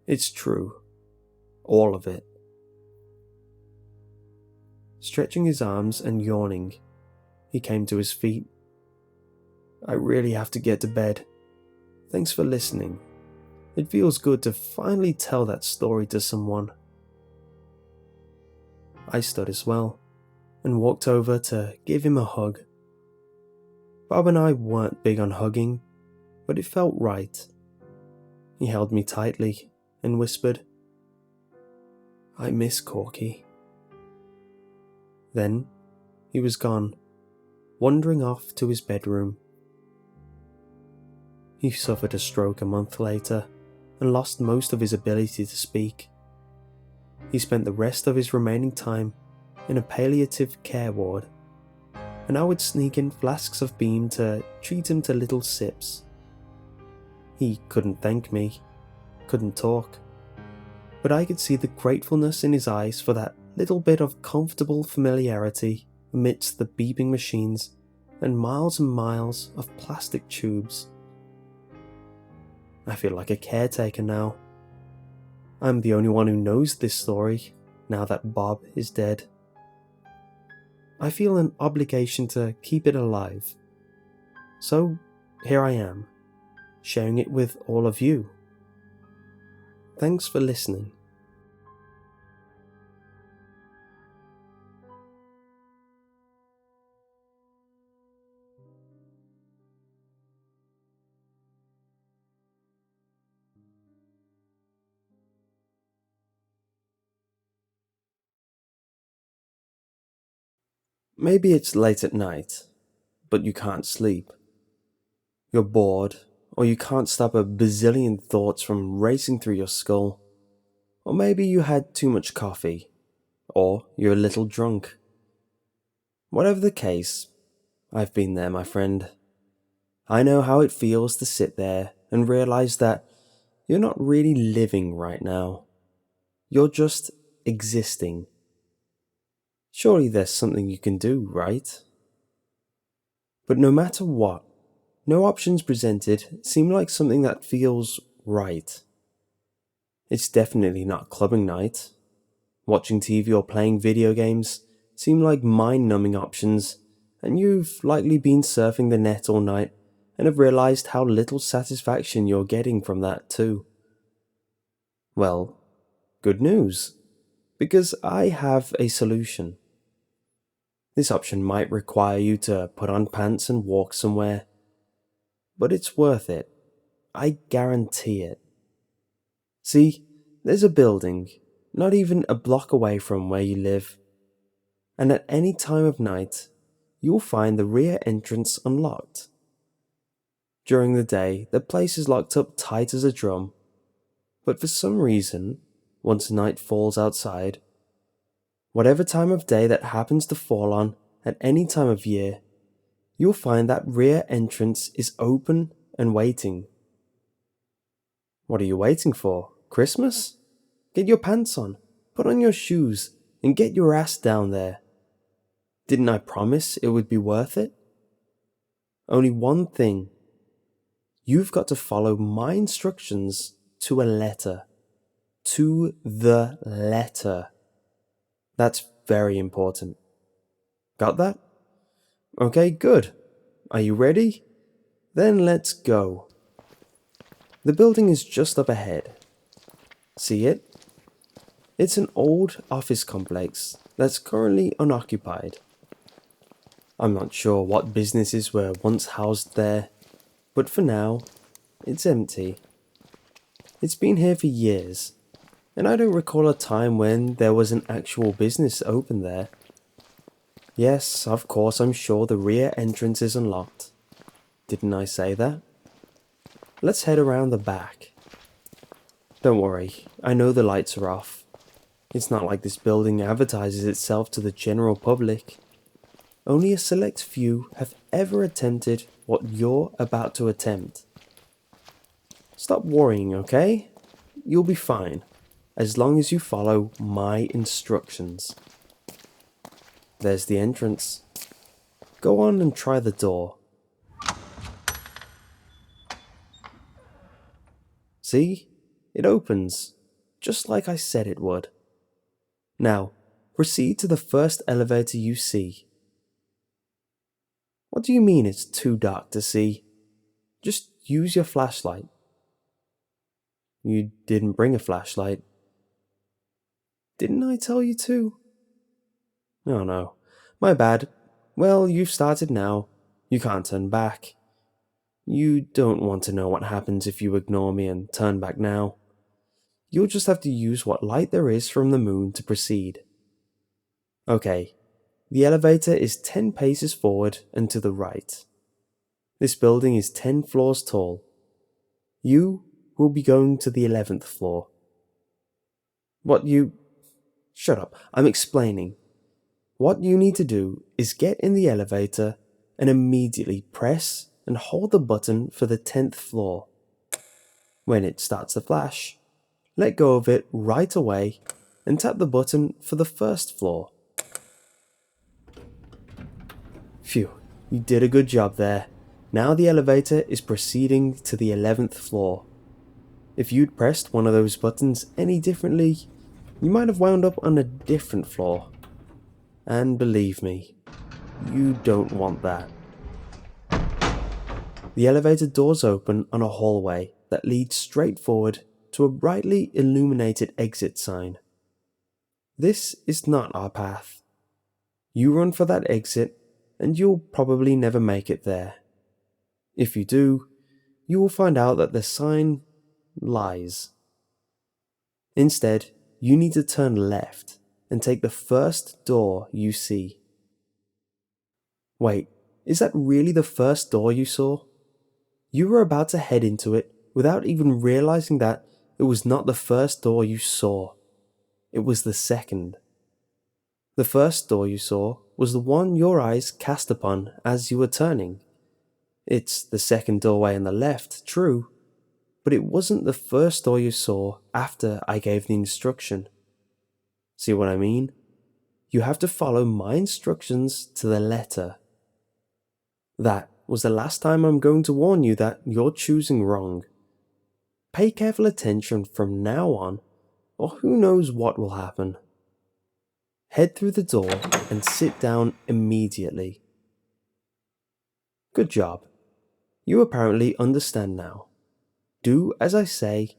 "It's true. All of it." Stretching his arms and yawning, he came to his feet. "I really have to get to bed. Thanks for listening. It feels good to finally tell that story to someone." I stood as well, and walked over to give him a hug. Bob and I weren't big on hugging, but it felt right. He held me tightly and whispered, "I miss Corky." Then he was gone, wandering off to his bedroom. He suffered a stroke a month later and lost most of his ability to speak. He spent the rest of his remaining time in a palliative care ward, and I would sneak in flasks of Beam to treat him to little sips. He couldn't thank me, couldn't talk, but I could see the gratefulness in his eyes for that little bit of comfortable familiarity amidst the beeping machines and miles of plastic tubes. I feel like a caretaker now. I'm the only one who knows this story, now that Bob is dead. I feel an obligation to keep it alive. So, here I am, sharing it with all of you. Thanks for listening. Maybe it's late at night, but you can't sleep. You're bored, or you can't stop a bazillion thoughts from racing through your skull. Or maybe you had too much coffee, or you're a little drunk. Whatever the case, I've been there, my friend. I know how it feels to sit there and realize that you're not really living right now. You're just existing. Surely there's something you can do, right? But no matter what, no options presented seem like something that feels right. It's definitely not clubbing night. Watching TV or playing video games seem like mind-numbing options, and you've likely been surfing the net all night and have realized how little satisfaction you're getting from that too. Well, good news, because I have a solution. This option might require you to put on pants and walk somewhere, but it's worth it. I guarantee it. See, there's a building, not even a block away from where you live, and at any time of night, you'll find the rear entrance unlocked. During the day, the place is locked up tight as a drum, but for some reason, once night falls outside, whatever time of day that happens to fall on at any time of year, you'll find that rear entrance is open and waiting. What are you waiting for? Christmas? Get your pants on, put on your shoes, and get your ass down there. Didn't I promise it would be worth it? Only one thing. You've got to follow my instructions to a letter. To the letter. That's very important. Got that? Okay, good. Are you ready? Then let's go. The building is just up ahead. See it? It's an old office complex that's currently unoccupied. I'm not sure what businesses were once housed there, but for now, it's empty. It's been here for years, and I don't recall a time when there was an actual business open there. Yes, of course, I'm sure the rear entrance is unlocked. Didn't I say that? Let's head around the back. Don't worry, I know the lights are off. It's not like this building advertises itself to the general public. Only a select few have ever attempted what you're about to attempt. Stop worrying, okay? You'll be fine, as long as you follow my instructions. There's the entrance. Go on and try the door. See? It opens, just like I said it would. Now, proceed to the first elevator you see. What do you mean it's too dark to see? Just use your flashlight. You didn't bring a flashlight. Didn't I tell you to? Oh no, my bad. Well, you've started now. You can't turn back. You don't want to know what happens if you ignore me and turn back now. You'll just have to use what light there is from the moon to proceed. Okay, the elevator is 10 paces forward and to the right. This building is 10 floors tall. You will be going to the 11th floor. Shut up, I'm explaining. What you need to do is get in the elevator and immediately press and hold the button for the 10th floor. When it starts to flash, let go of it right away and tap the button for the 1st floor. Phew, you did a good job there. Now the elevator is proceeding to the 11th floor. If you'd pressed one of those buttons any differently, you might have wound up on a different floor. And believe me, you don't want that. The elevator doors open on a hallway that leads straight forward to a brightly illuminated exit sign. This is not our path. You run for that exit and you'll probably never make it there. If you do, you will find out that the sign lies. Instead, you need to turn left and take the first door you see. Wait, is that really the first door you saw? You were about to head into it without even realizing that it was not the first door you saw. It was the second. The first door you saw was the one your eyes cast upon as you were turning. It's the second doorway on the left, true, but it wasn't the first door you saw after I gave the instruction. See what I mean? You have to follow my instructions to the letter. That was the last time I'm going to warn you that you're choosing wrong. Pay careful attention from now on, or who knows what will happen. Head through the door and sit down immediately. Good job. You apparently understand now. Do as I say,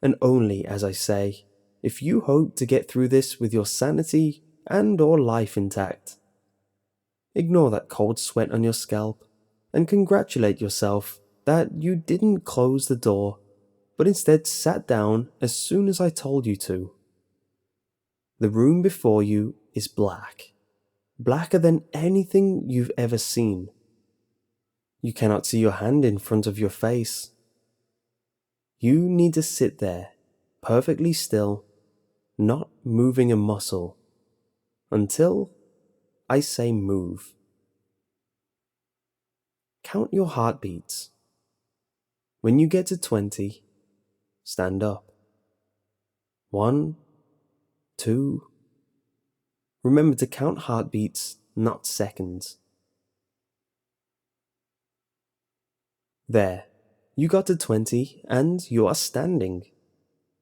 and only as I say, if you hope to get through this with your sanity and or life intact. Ignore that cold sweat on your scalp, and congratulate yourself that you didn't close the door, but instead sat down as soon as I told you to. The room before you is black, blacker than anything you've ever seen. You cannot see your hand in front of your face. You need to sit there, perfectly still, not moving a muscle, until I say move. Count your heartbeats. When you get to 20, stand up. 1, 2. Remember to count heartbeats, not seconds. There, you got to 20 and you are standing.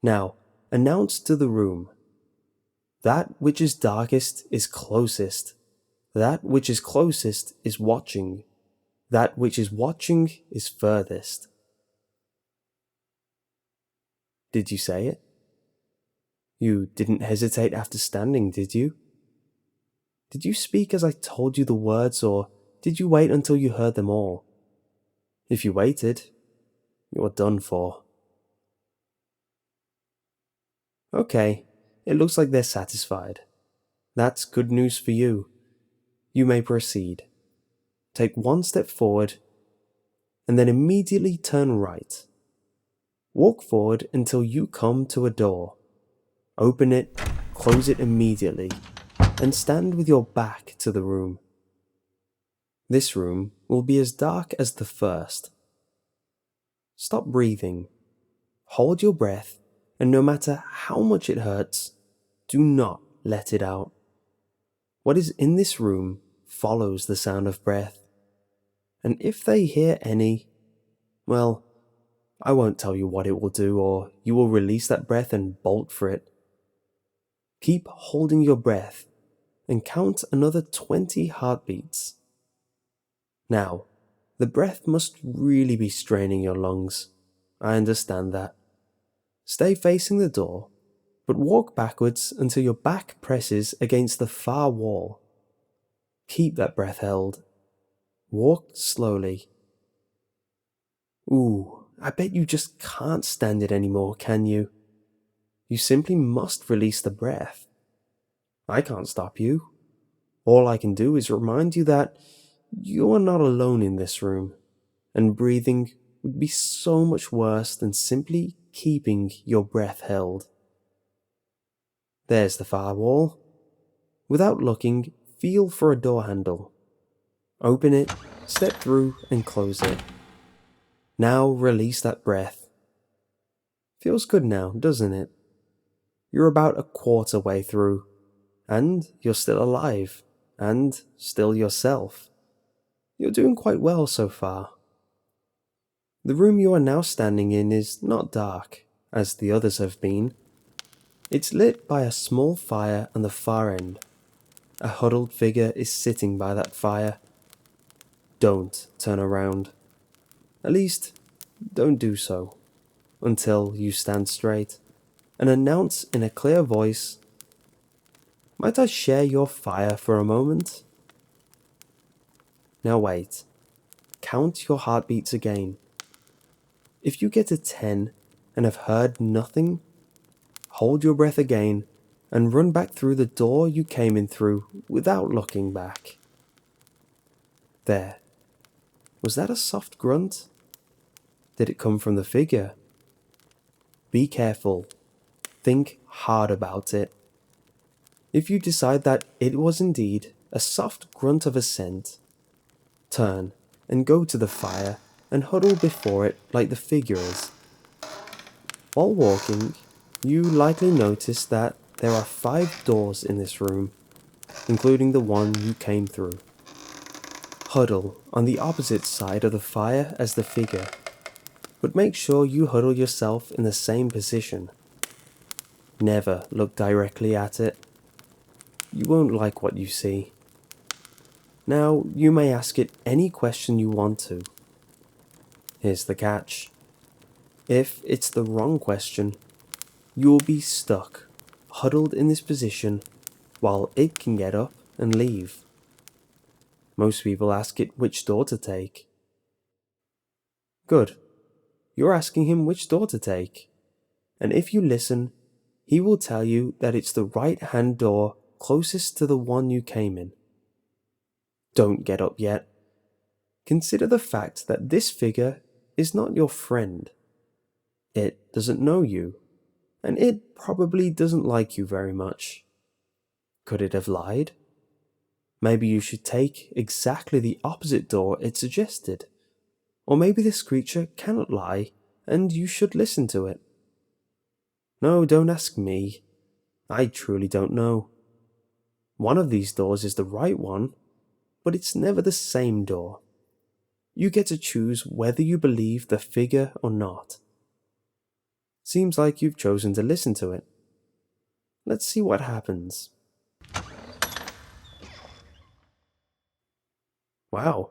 Now, announce to the room. That which is darkest is closest. That which is closest is watching. That which is watching is furthest. Did you say it? You didn't hesitate after standing, did you? Did you speak as I told you the words, or did you wait until you heard them all? If you waited, you are done for. Okay, it looks like they're satisfied. That's good news for you. You may proceed. Take one step forward, and then immediately turn right. Walk forward until you come to a door. Open it, close it immediately, and stand with your back to the room. This room will be as dark as the first. Stop breathing. Hold your breath, and no matter how much it hurts, do not let it out. What is in this room follows the sound of breath. And if they hear any, well, I won't tell you what it will do, or you will release that breath and bolt for it. Keep holding your breath and count another 20 heartbeats. Now, the breath must really be straining your lungs. I understand that. Stay facing the door, but walk backwards until your back presses against the far wall. Keep that breath held. Walk slowly. Ooh, I bet you just can't stand it anymore, can you? You simply must release the breath. I can't stop you. All I can do is remind you that you are not alone in this room, and breathing would be so much worse than simply keeping your breath held. There's the far wall. Without looking, feel for a door handle. Open it, step through, and close it. Now release that breath. Feels good now, doesn't it? You're about a quarter way through, and you're still alive, and still yourself. You're doing quite well so far. The room you are now standing in is not dark, as the others have been. It's lit by a small fire on the far end. A huddled figure is sitting by that fire. Don't turn around. At least, don't do so until you stand straight and announce in a clear voice, "Might I share your fire for a moment?" Now wait. Count your heartbeats again. If you get to 10 and have heard nothing, hold your breath again and run back through the door you came in through without looking back. There. Was that a soft grunt? Did it come from the figure? Be careful. Think hard about it. If you decide that it was indeed a soft grunt of assent, turn and go to the fire and huddle before it like the figure is. While walking, you likely notice that there are 5 doors in this room, including the one you came through. Huddle on the opposite side of the fire as the figure, but make sure you huddle yourself in the same position. Never look directly at it. You won't like what you see. Now, you may ask it any question you want to. Here's the catch. If it's the wrong question, you will be stuck, huddled in this position, while it can get up and leave. Most people ask it which door to take. Good. You're asking him which door to take. And if you listen, he will tell you that it's the right-hand door closest to the one you came in. Don't get up yet. Consider the fact that this figure is not your friend. It doesn't know you, and it probably doesn't like you very much. Could it have lied? Maybe you should take exactly the opposite door it suggested. Or maybe this creature cannot lie, and you should listen to it. No, don't ask me. I truly don't know. One of these doors is the right one, but it's never the same door. You get to choose whether you believe the figure or not. Seems like you've chosen to listen to it. Let's see what happens. Wow,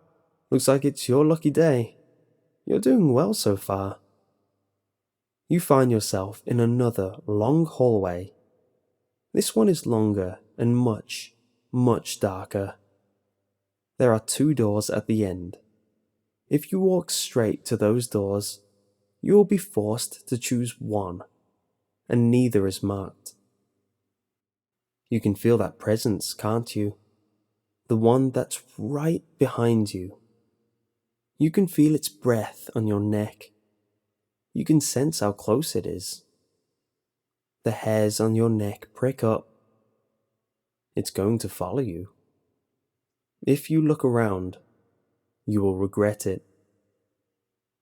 looks like it's your lucky day. You're doing well so far. You find yourself in another long hallway. This one is longer and much, much darker. There are 2 doors at the end. If you walk straight to those doors, you will be forced to choose one, and neither is marked. You can feel that presence, can't you? The one that's right behind you. You can feel its breath on your neck. You can sense how close it is. The hairs on your neck prick up. It's going to follow you. If you look around, you will regret it.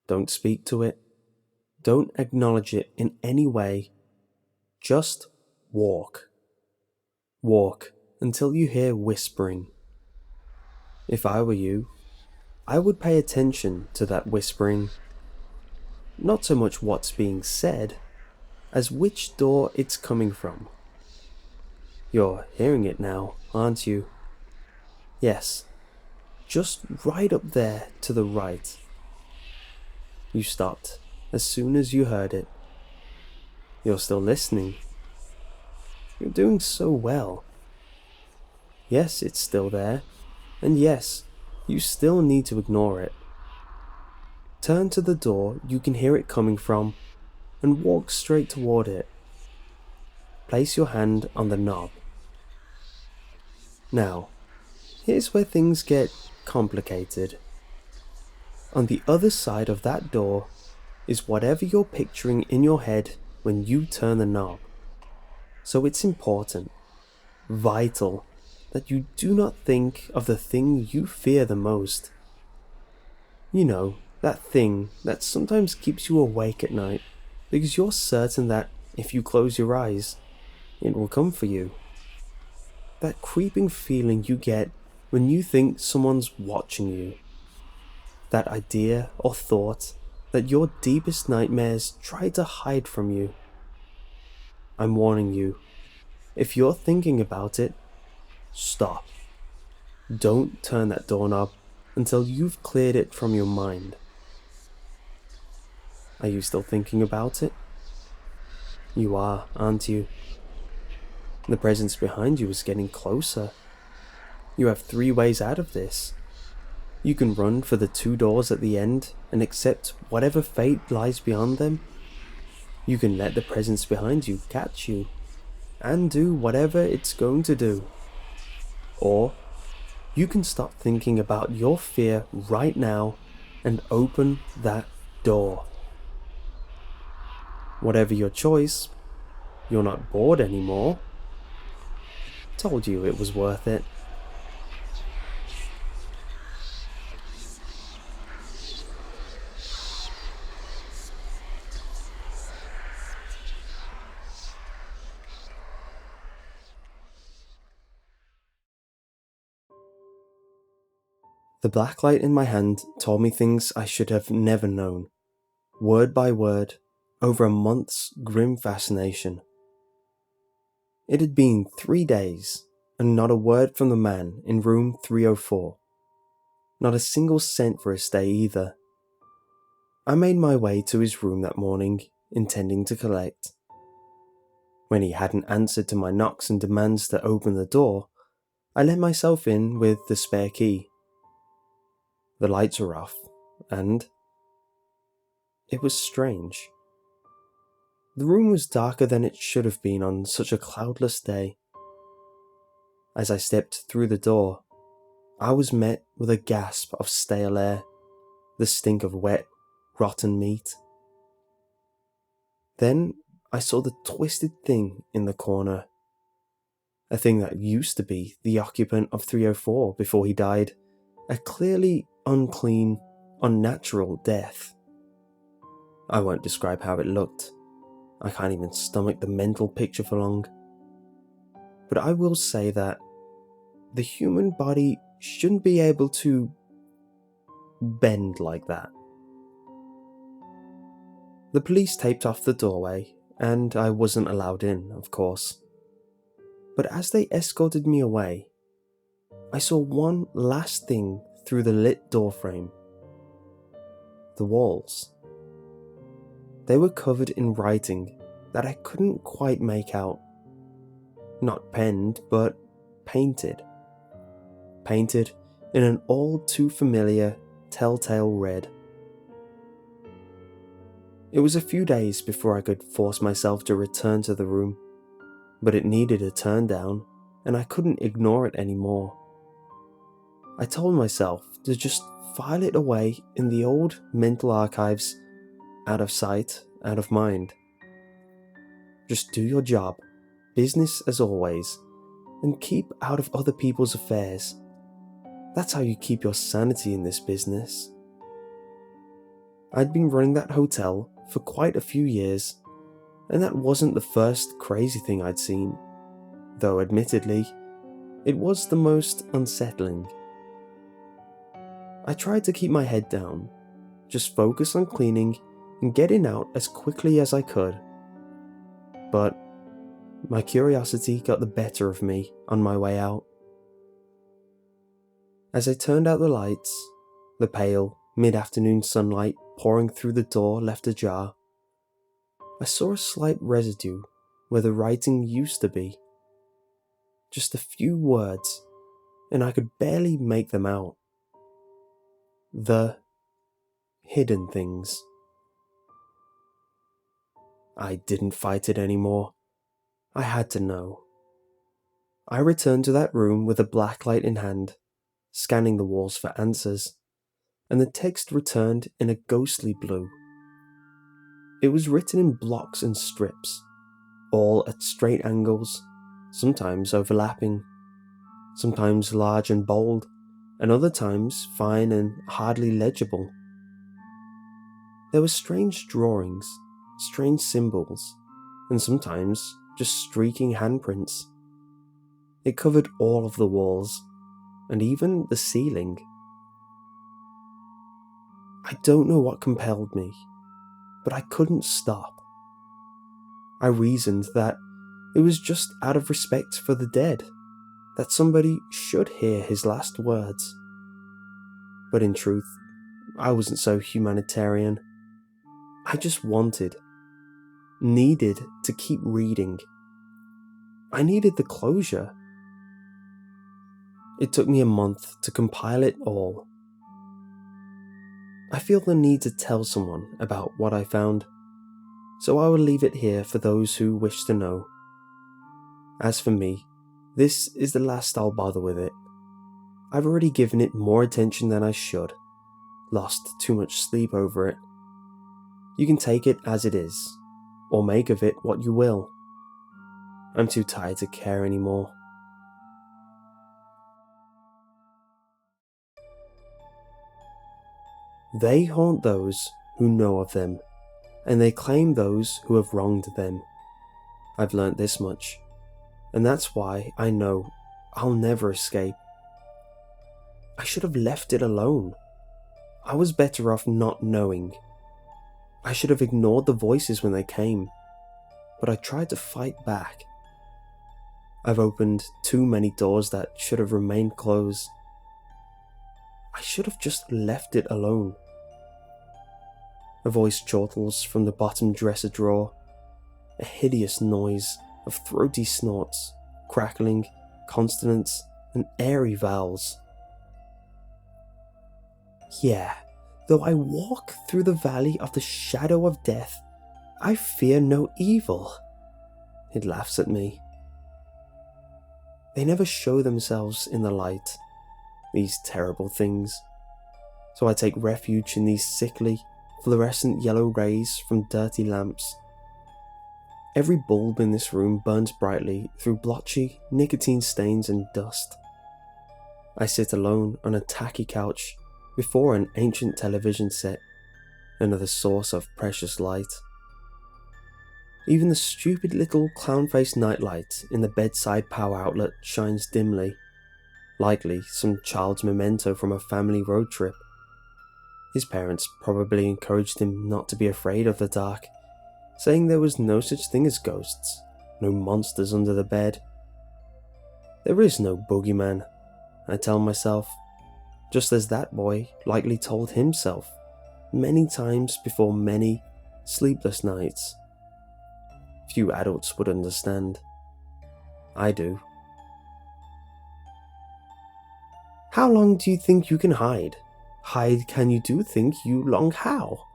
Don't speak to it. Don't acknowledge it in any way. Just walk. Walk until you hear whispering. If I were you, I would pay attention to that whispering. Not so much what's being said, as which door it's coming from. You're hearing it now, aren't you? Yes, just right up there to the right. You stopped as soon as you heard it. You're still listening. You're doing so well. Yes, it's still there, and yes, you still need to ignore it. Turn to the door you can hear it coming from and walk straight toward it. Place your hand on the knob. Now, here's where things get complicated. On the other side of that door is whatever you're picturing in your head when you turn the knob. So it's important, vital, that you do not think of the thing you fear the most. You know, that thing that sometimes keeps you awake at night because you're certain that if you close your eyes, it will come for you. That creeping feeling you get when you think someone's watching you. That idea or thought that your deepest nightmares try to hide from you. I'm warning you, if you're thinking about it, stop. Don't turn that doorknob until you've cleared it from your mind. Are you still thinking about it? You are, aren't you? The presence behind you is getting closer. You have 3 ways out of this. You can run for the 2 doors at the end and accept whatever fate lies beyond them. You can let the presence behind you catch you and do whatever it's going to do. Or you can stop thinking about your fear right now and open that door. Whatever your choice, you're not bored anymore. Told you it was worth it. The black light in my hand told me things I should have never known, word by word, over a month's grim fascination. It had been 3 days, and not a word from the man in room 304. Not a single cent for a stay either. I made my way to his room that morning, intending to collect. When he hadn't answered to my knocks and demands to open the door, I let myself in with the spare key. The lights were off, and it was strange. The room was darker than it should have been on such a cloudless day. As I stepped through the door, I was met with a gasp of stale air, the stink of wet, rotten meat. Then I saw the twisted thing in the corner. A thing that used to be the occupant of 304 before he died. A clearly unclean, unnatural death. I won't describe how it looked. I can't even stomach the mental picture for long. But I will say that the human body shouldn't be able to bend like that. The police taped off the doorway, and I wasn't allowed in, of course. But as they escorted me away, I saw one last thing through the lit doorframe. The walls. They were covered in writing that I couldn't quite make out. Not penned, but painted. Painted in an all too familiar telltale red. It was a few days before I could force myself to return to the room, but it needed a turn down, and I couldn't ignore it anymore. I told myself to just file it away in the old mental archives, out of sight, out of mind. Just do your job, business as always, and keep out of other people's affairs. That's how you keep your sanity in this business. I'd been running that hotel for quite a few years, and that wasn't the first crazy thing I'd seen, though admittedly, it was the most unsettling. I tried to keep my head down, just focus on cleaning and getting out as quickly as I could. But my curiosity got the better of me on my way out. As I turned out the lights, the pale, mid-afternoon sunlight pouring through the door left ajar, I saw a slight residue where the writing used to be. Just a few words, and I could barely make them out. The hidden things. I didn't fight it anymore. I had to know. I returned to that room with a black light in hand, scanning the walls for answers, and the text returned in a ghostly blue. It was written in blocks and strips, all at straight angles, sometimes overlapping, sometimes large and bold, and other times fine and hardly legible. There were strange drawings, strange symbols, and sometimes just streaking handprints. It covered all of the walls, and even the ceiling. I don't know what compelled me, but I couldn't stop. I reasoned that it was just out of respect for the dead, that somebody should hear his last words. But in truth, I wasn't so humanitarian. I just needed to keep reading. I needed the closure. It took me a month to compile it all. I feel the need to tell someone about what I found, so I will leave it here for those who wish to know. As for me, this is the last I'll bother with it. I've already given it more attention than I should, lost too much sleep over it. You can take it as it is, or make of it what you will. I'm too tired to care anymore. They haunt those who know of them, and they claim those who have wronged them. I've learnt this much, and that's why I know I'll never escape. I should have left it alone. I was better off not knowing. I should have ignored the voices when they came, but I tried to fight back. I've opened too many doors that should have remained closed. I should have just left it alone. A voice chortles from the bottom dresser drawer, a hideous noise of throaty snorts, crackling, consonants, and airy vowels. Yeah, though I walk through the valley of the shadow of death, I fear no evil. It laughs at me. They never show themselves in the light, these terrible things, so I take refuge in these sickly, fluorescent yellow rays from dirty lamps. Every bulb in this room burns brightly through blotchy nicotine stains and dust. I sit alone on a tacky couch before an ancient television set, another source of precious light. Even the stupid little clown-faced nightlight in the bedside power outlet shines dimly, likely some child's memento from a family road trip. His parents probably encouraged him not to be afraid of the dark, saying there was no such thing as ghosts, no monsters under the bed. There is no boogeyman, I tell myself, just as that boy likely told himself many times before many sleepless nights. Few adults would understand. I do. How long do you think you can hide? Hide can you do think you long how?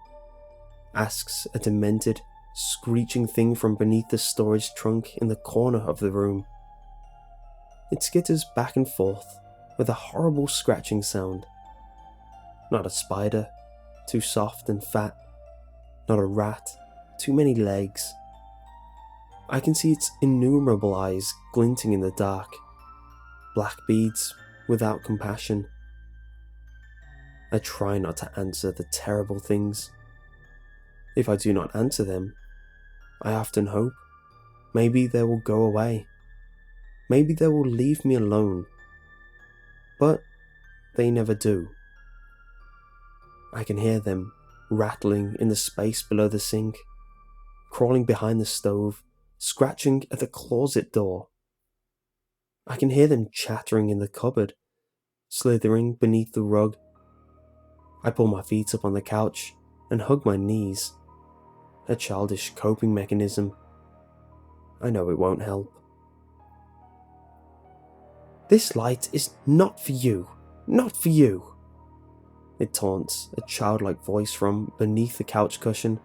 Asks a demented, screeching thing from beneath the storage trunk in the corner of the room. It skitters back and forth with a horrible scratching sound. Not a spider, too soft and fat. Not a rat, too many legs. I can see its innumerable eyes glinting in the dark. Black beads without compassion. I try not to answer the terrible things. If I do not answer them, I often hope maybe they will go away. Maybe they will leave me alone. But they never do. I can hear them rattling in the space below the sink, crawling behind the stove, scratching at the closet door. I can hear them chattering in the cupboard, slithering beneath the rug. I pull my feet up on the couch and hug my knees. A childish coping mechanism. I know it won't help. This light is not for you. Not for you. It taunts a childlike voice from beneath the couch cushion,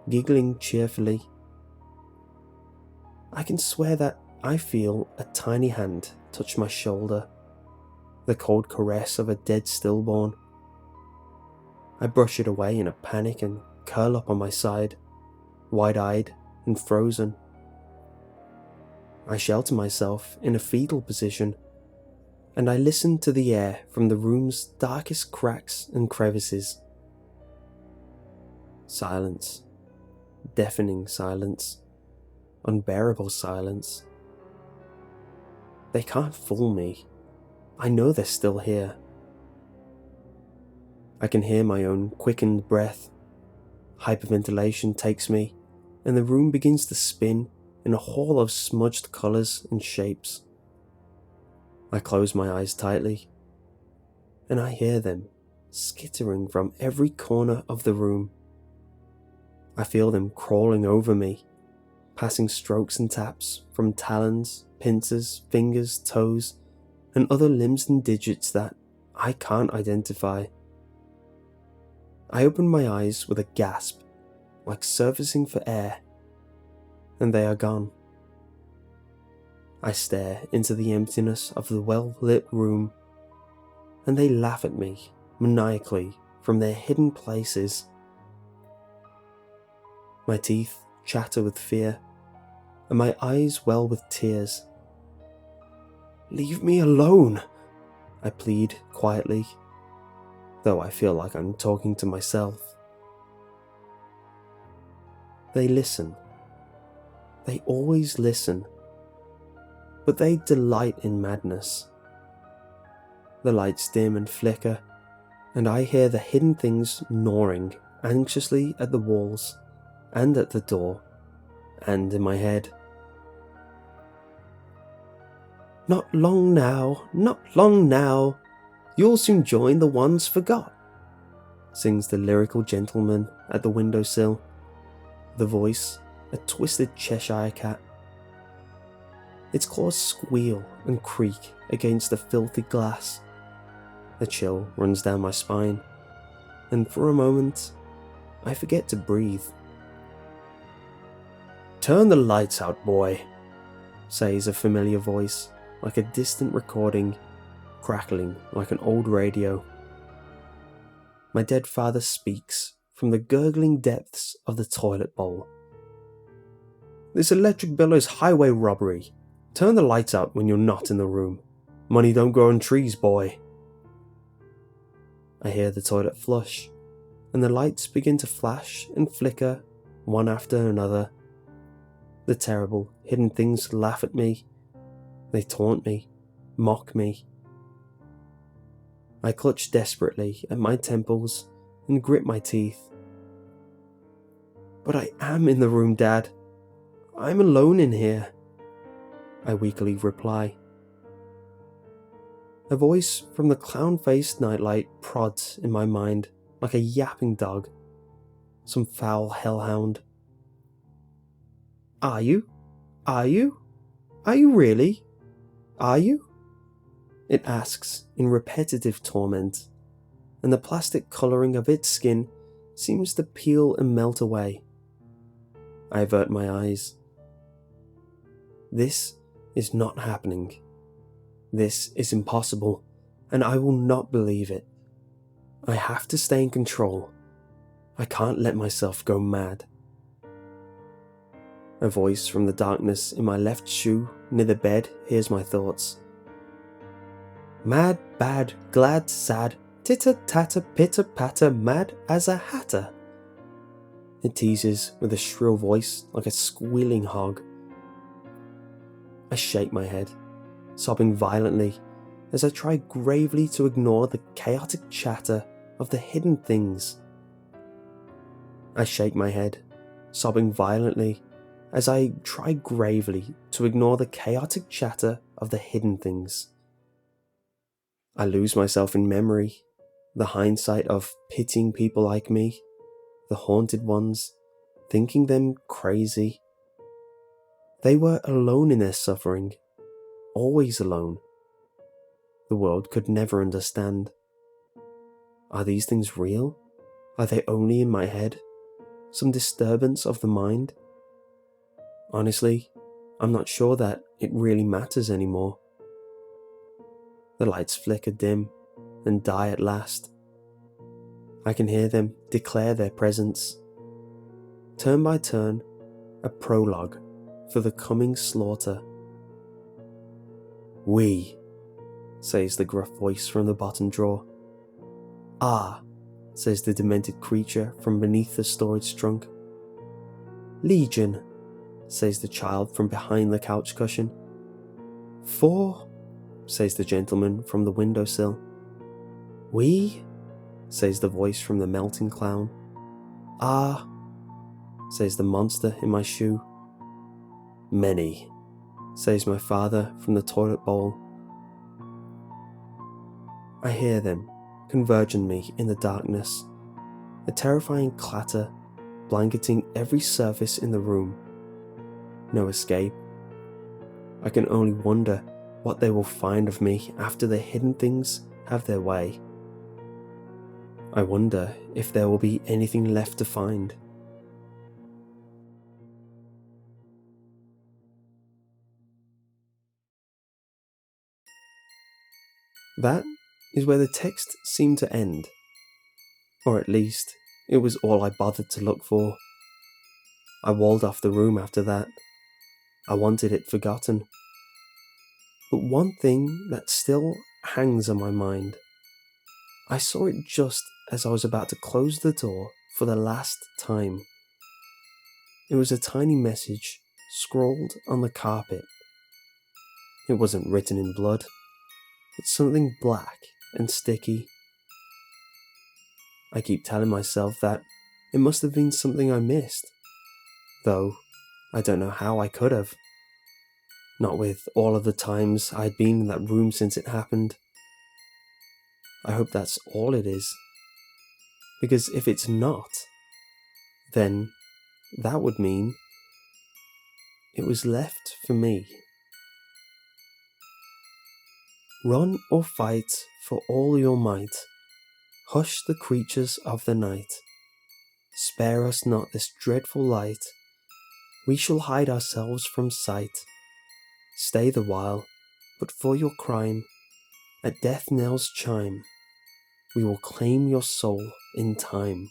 giggling cheerfully. I can swear that I feel a tiny hand touch my shoulder, the cold caress of a dead stillborn. I brush it away in a panic and curl up on my side, wide-eyed and frozen. I shelter myself in a fetal position, and I listen to the air from the room's darkest cracks and crevices. Silence. Deafening silence. Unbearable silence. They can't fool me. I know they're still here. I can hear my own quickened breath. Hyperventilation takes me, and the room begins to spin in a hall of smudged colours and shapes. I close my eyes tightly, and I hear them skittering from every corner of the room. I feel them crawling over me, passing strokes and taps from talons, pincers, fingers, toes, and other limbs and digits that I can't identify. I open my eyes with a gasp, like surfacing for air, and they are gone. I stare into the emptiness of the well-lit room, and they laugh at me maniacally from their hidden places. My teeth chatter with fear, and my eyes well with tears. "Leave me alone," I plead quietly, though I feel like I'm talking to myself. They listen. They always listen. But they delight in madness. The lights dim and flicker, and I hear the hidden things gnawing anxiously at the walls, and at the door, and in my head. "Not long now, not long now, you'll soon join the ones forgot," sings the lyrical gentleman at the windowsill, the voice a twisted Cheshire cat. Its claws squeal and creak against the filthy glass. A chill runs down my spine, and for a moment, I forget to breathe. "Turn the lights out, boy," says a familiar voice, like a distant recording, crackling like an old radio. My dead father speaks from the gurgling depths of the toilet bowl. "This electric bill is highway robbery. Turn the lights out when you're not in the room. Money don't grow on trees, boy." I hear the toilet flush, and the lights begin to flash and flicker, one after another. The terrible, hidden things laugh at me. They taunt me, mock me. I clutch desperately at my temples and grit my teeth. "But I am in the room, Dad. I'm alone in here," I weakly reply. A voice from the clown-faced nightlight prods in my mind like a yapping dog, some foul hellhound. "Are you? Are you? Are you really? Are you?" it asks in repetitive torment, and the plastic colouring of its skin seems to peel and melt away. I avert my eyes. This is not happening. This is impossible, and I will not believe it. I have to stay in control. I can't let myself go mad. A voice from the darkness in my left shoe near the bed hears my thoughts. "Mad, bad, glad, sad, titter-tatter, pitter-patter, mad as a hatter." It teases with a shrill voice like a squealing hog. I shake my head, sobbing violently as I try gravely to ignore the chaotic chatter of the hidden things. I shake my head, sobbing violently as I try gravely to ignore the chaotic chatter of the hidden things. I lose myself in memory, the hindsight of pitying people like me, the haunted ones, thinking them crazy. They were alone in their suffering, always alone. The world could never understand. Are these things real? Are they only in my head? Some disturbance of the mind? Honestly, I'm not sure that it really matters anymore. The lights flicker dim and die at last. I can hear them declare their presence. Turn by turn, a prologue for the coming slaughter. "We," says the gruff voice from the bottom drawer. "Ah," says the demented creature from beneath the storage trunk. "Legion," says the child from behind the couch cushion. "4," says the gentleman from the windowsill. "We," says the voice from the melting clown. Ah, says the monster in my shoe. Many, says my father from the toilet bowl. I hear them converge on me in the darkness, a terrifying clatter blanketing every surface in the room. No escape. I can only wonder what they will find of me after the hidden things have their way. I wonder if there will be anything left to find. That is where the text seemed to end. Or at least, it was all I bothered to look for. I walled off the room after that. I wanted it forgotten. But one thing that still hangs on my mind. I saw it just as I was about to close the door for the last time. It was a tiny message scrawled on the carpet. It wasn't written in blood, but something black and sticky. I keep telling myself that it must have been something I missed, though I don't know how I could have. Not with all of the times I'd been in that room since it happened. I hope that's all it is. Because if it's not, then that would mean it was left for me. Run or fight for all your might. Hush the creatures of the night. Spare us not this dreadful light. We shall hide ourselves from sight. Stay the while, but for your crime, at death knell's chime, we will claim your soul in time.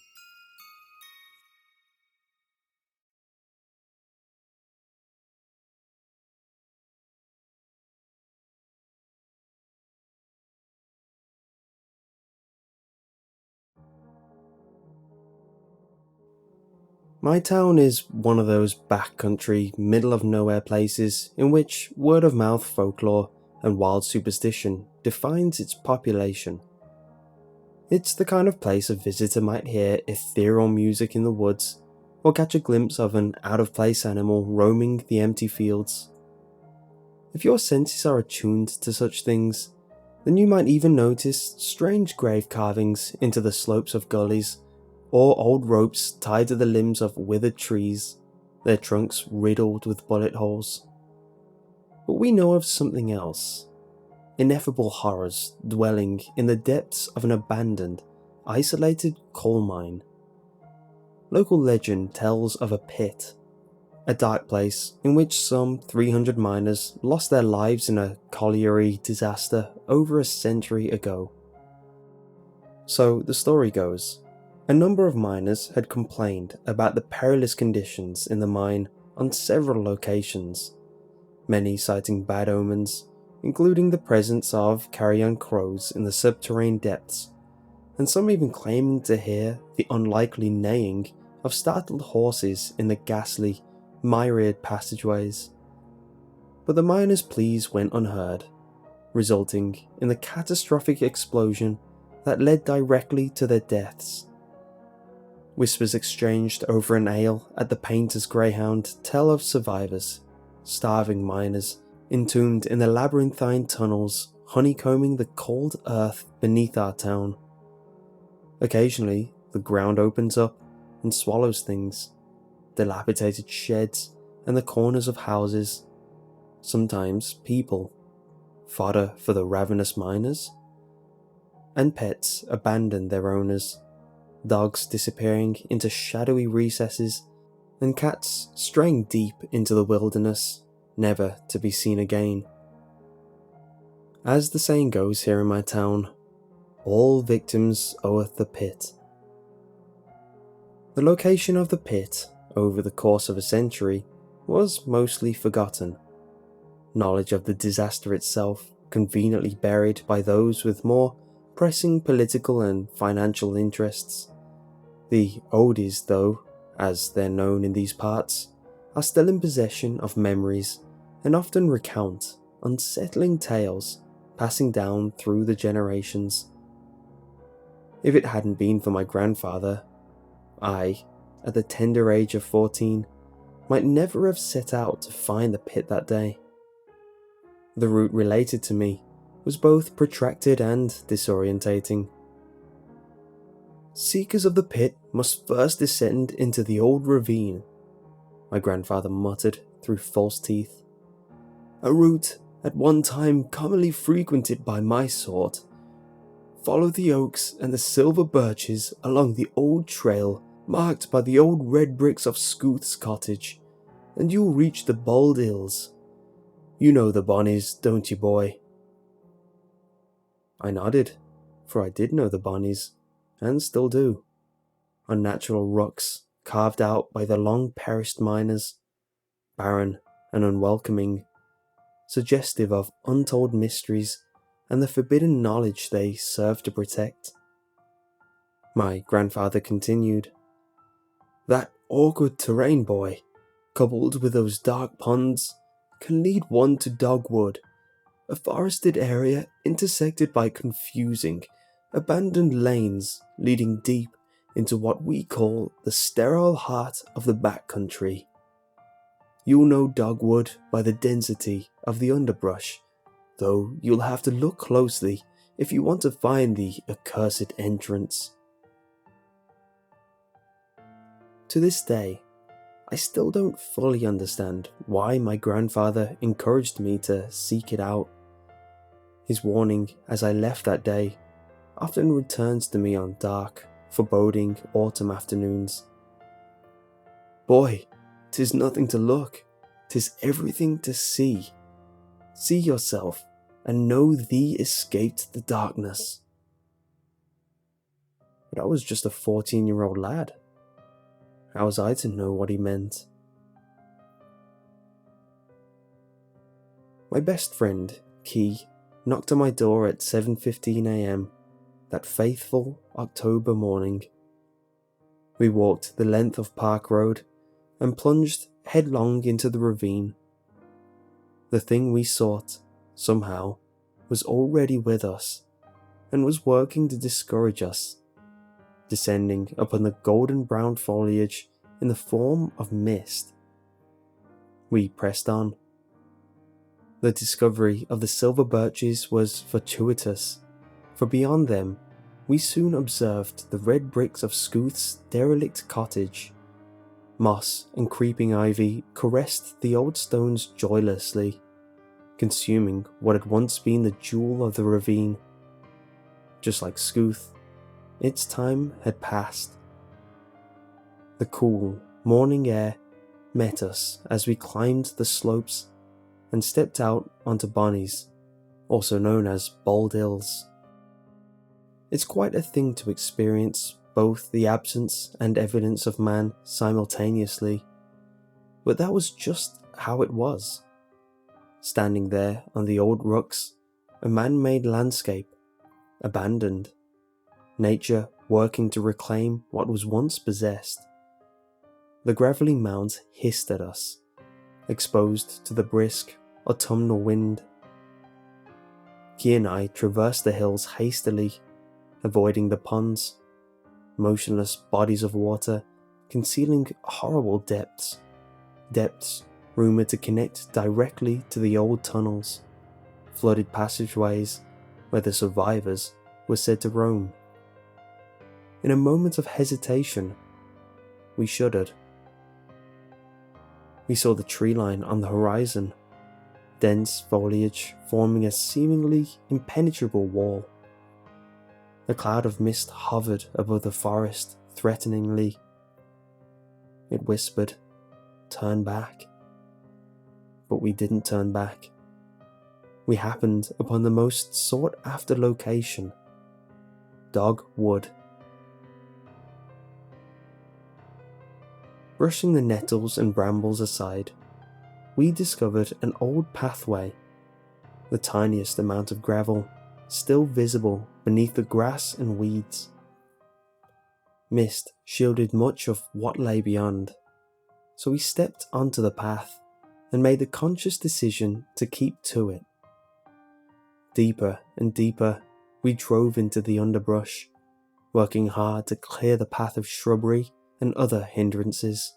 My town is one of those backcountry, middle of nowhere places in which word of mouth folklore and wild superstition defines its population. It's the kind of place a visitor might hear ethereal music in the woods, or catch a glimpse of an out-of-place animal roaming the empty fields. If your senses are attuned to such things, then you might even notice strange grave carvings into the slopes of gullies, or old ropes tied to the limbs of withered trees, their trunks riddled with bullet holes. But we know of something else. Ineffable horrors dwelling in the depths of an abandoned, isolated coal mine. Local legend tells of a pit, a dark place in which some 300 miners lost their lives in a colliery disaster over a century ago. So the story goes, a number of miners had complained about the perilous conditions in the mine on several locations, many citing bad omens, including the presence of carrion crows in the subterranean depths, and some even claiming to hear the unlikely neighing of startled horses in the ghastly, myriad passageways. But the miners' pleas went unheard, resulting in the catastrophic explosion that led directly to their deaths. Whispers exchanged over an ale at the Painter's Greyhound tell of survivors, starving miners, entombed in the labyrinthine tunnels honeycombing the cold earth beneath our town. Occasionally, the ground opens up and swallows things, dilapidated sheds and the corners of houses, sometimes people, fodder for the ravenous miners, and pets abandon their owners, dogs disappearing into shadowy recesses, and cats straying deep into the wilderness, never to be seen again. As the saying goes here in my town, all victims oweth the pit. The location of the pit, over the course of a century, was mostly forgotten. Knowledge of the disaster itself conveniently buried by those with more pressing political and financial interests. The oldies, though, as they're known in these parts, are still in possession of memories and often recount unsettling tales passing down through the generations. If it hadn't been for my grandfather, I, at the tender age of 14, might never have set out to find the pit that day. The route related to me was both protracted and disorientating. Seekers of the pit must first descend into the old ravine, my grandfather muttered through false teeth. A route at one time commonly frequented by my sort. Follow the oaks and the silver birches along the old trail marked by the old red bricks of Scooth's cottage, and you'll reach the Bald Hills. You know the Bonnies, don't you, boy? I nodded, for I did know the Bonnies, and still do. Unnatural rocks carved out by the long-perished miners, barren and unwelcoming, suggestive of untold mysteries and the forbidden knowledge they serve to protect. My grandfather continued. That awkward terrain, boy, coupled with those dark ponds, can lead one to Dogwood, a forested area intersected by confusing, abandoned lanes leading deep into what we call the sterile heart of the backcountry. You'll know Dogwood by the density of the underbrush, though you'll have to look closely if you want to find the accursed entrance. To this day, I still don't fully understand why my grandfather encouraged me to seek it out. His warning as I left that day often returns to me on dark, foreboding autumn afternoons. Boy, 'tis nothing to look, 'tis everything to see. See yourself, and know thee escaped the darkness. But I was just a 14-year-old lad. How was I to know what he meant? My best friend, Key, knocked on my door at 7:15 a.m. that faithful October morning. We walked the length of Park Road and plunged headlong into the ravine. The thing we sought, somehow, was already with us and was working to discourage us, descending upon the golden brown foliage in the form of mist. We pressed on. The discovery of the silver birches was fortuitous, for beyond them we soon observed the red bricks of Scooth's derelict cottage. Moss and creeping ivy caressed the old stones joylessly, consuming what had once been the jewel of the ravine. Just like Scooth, its time had passed. The cool, morning air met us as we climbed the slopes and stepped out onto Bonnies, also known as Bald Hills. It's quite a thing to experience both the absence and evidence of man simultaneously, but that was just how it was. Standing there on the old rocks, a man-made landscape, abandoned, nature working to reclaim what was once possessed. The gravelly mounds hissed at us, exposed to the brisk autumnal wind. Key and I traversed the hills hastily, avoiding the ponds, motionless bodies of water concealing horrible depths rumoured to connect directly to the old tunnels, flooded passageways where the survivors were said to roam. In a moment of hesitation, we shuddered. We saw the tree line on the horizon, dense foliage forming a seemingly impenetrable wall. A cloud of mist hovered above the forest threateningly. It whispered, "Turn back." But we didn't turn back. We happened upon the most sought-after location, Dogwood. Brushing the nettles and brambles aside, we discovered an old pathway, the tiniest amount of gravel still visible beneath the grass and weeds. Mist shielded much of what lay beyond, so we stepped onto the path and made the conscious decision to keep to it. Deeper and deeper we drove into the underbrush, working hard to clear the path of shrubbery and other hindrances,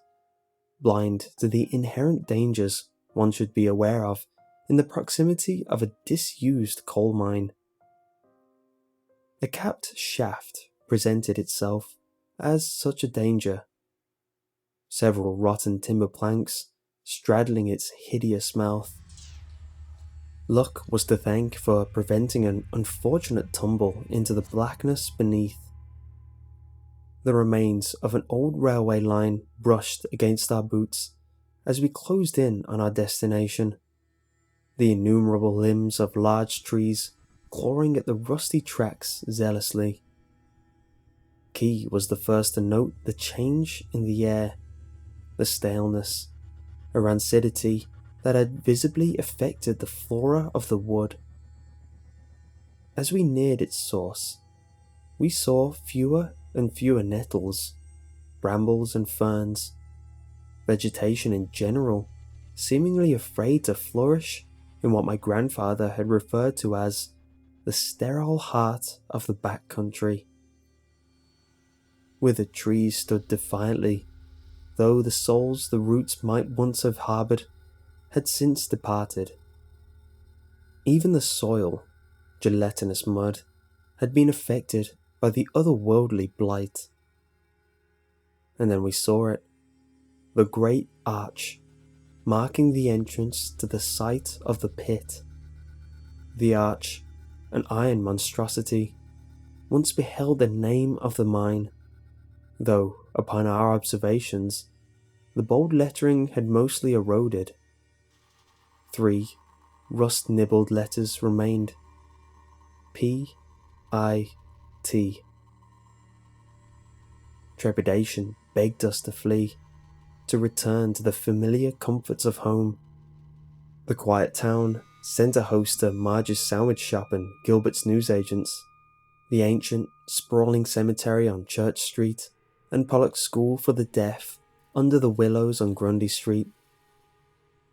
blind to the inherent dangers one should be aware of in the proximity of a disused coal mine. A capped shaft presented itself as such a danger, several rotten timber planks straddling its hideous mouth. Luck was to thank for preventing an unfortunate tumble into the blackness beneath. The remains of an old railway line brushed against our boots as we closed in on our destination, the innumerable limbs of large trees clawing at the rusty tracks zealously. Key was the first to note the change in the air, the staleness, a rancidity that had visibly affected the flora of the wood. As we neared its source, we saw fewer and fewer nettles, brambles and ferns, vegetation in general seemingly afraid to flourish in what my grandfather had referred to as the sterile heart of the back country. Withered trees stood defiantly, though the souls the roots might once have harboured had since departed. Even the soil, gelatinous mud, had been affected by the otherworldly blight. And then we saw it, the great arch, marking the entrance to the site of the pit. The arch, an iron monstrosity, once beheld the name of the mine, though, upon our observations, the bold lettering had mostly eroded. 3 rust-nibbled letters remained: P.I.T. Trepidation begged us to flee, to return to the familiar comforts of home. The quiet town sent a host to Marge's sandwich shop and Gilbert's newsagents, the ancient, sprawling cemetery on Church Street, and Pollock's School for the Deaf under the willows on Grundy Street.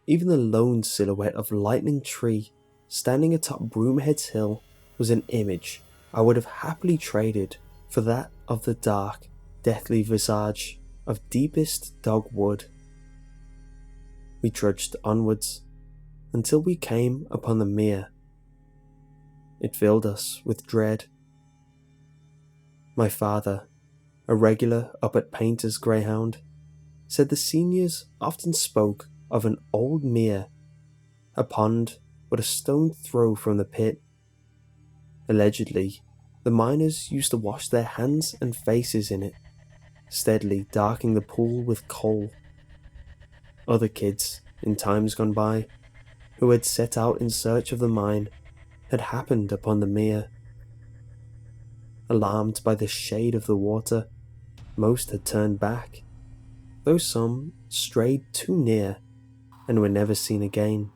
Even the lone silhouette of Lightning Tree standing atop Broomhead's Hill was an image I would have happily traded for that of the dark, deathly visage of deepest dogwood. We trudged onwards until we came upon the mere. It filled us with dread. My father, a regular up at Painter's greyhound, said the seniors often spoke of an old mere, a pond but a stone's throw from the pit. Allegedly, the miners used to wash their hands and faces in it, steadily darkening the pool with coal. Other kids, in times gone by, who had set out in search of the mine, had happened upon the mere. Alarmed by the shade of the water, most had turned back, though some strayed too near and were never seen again.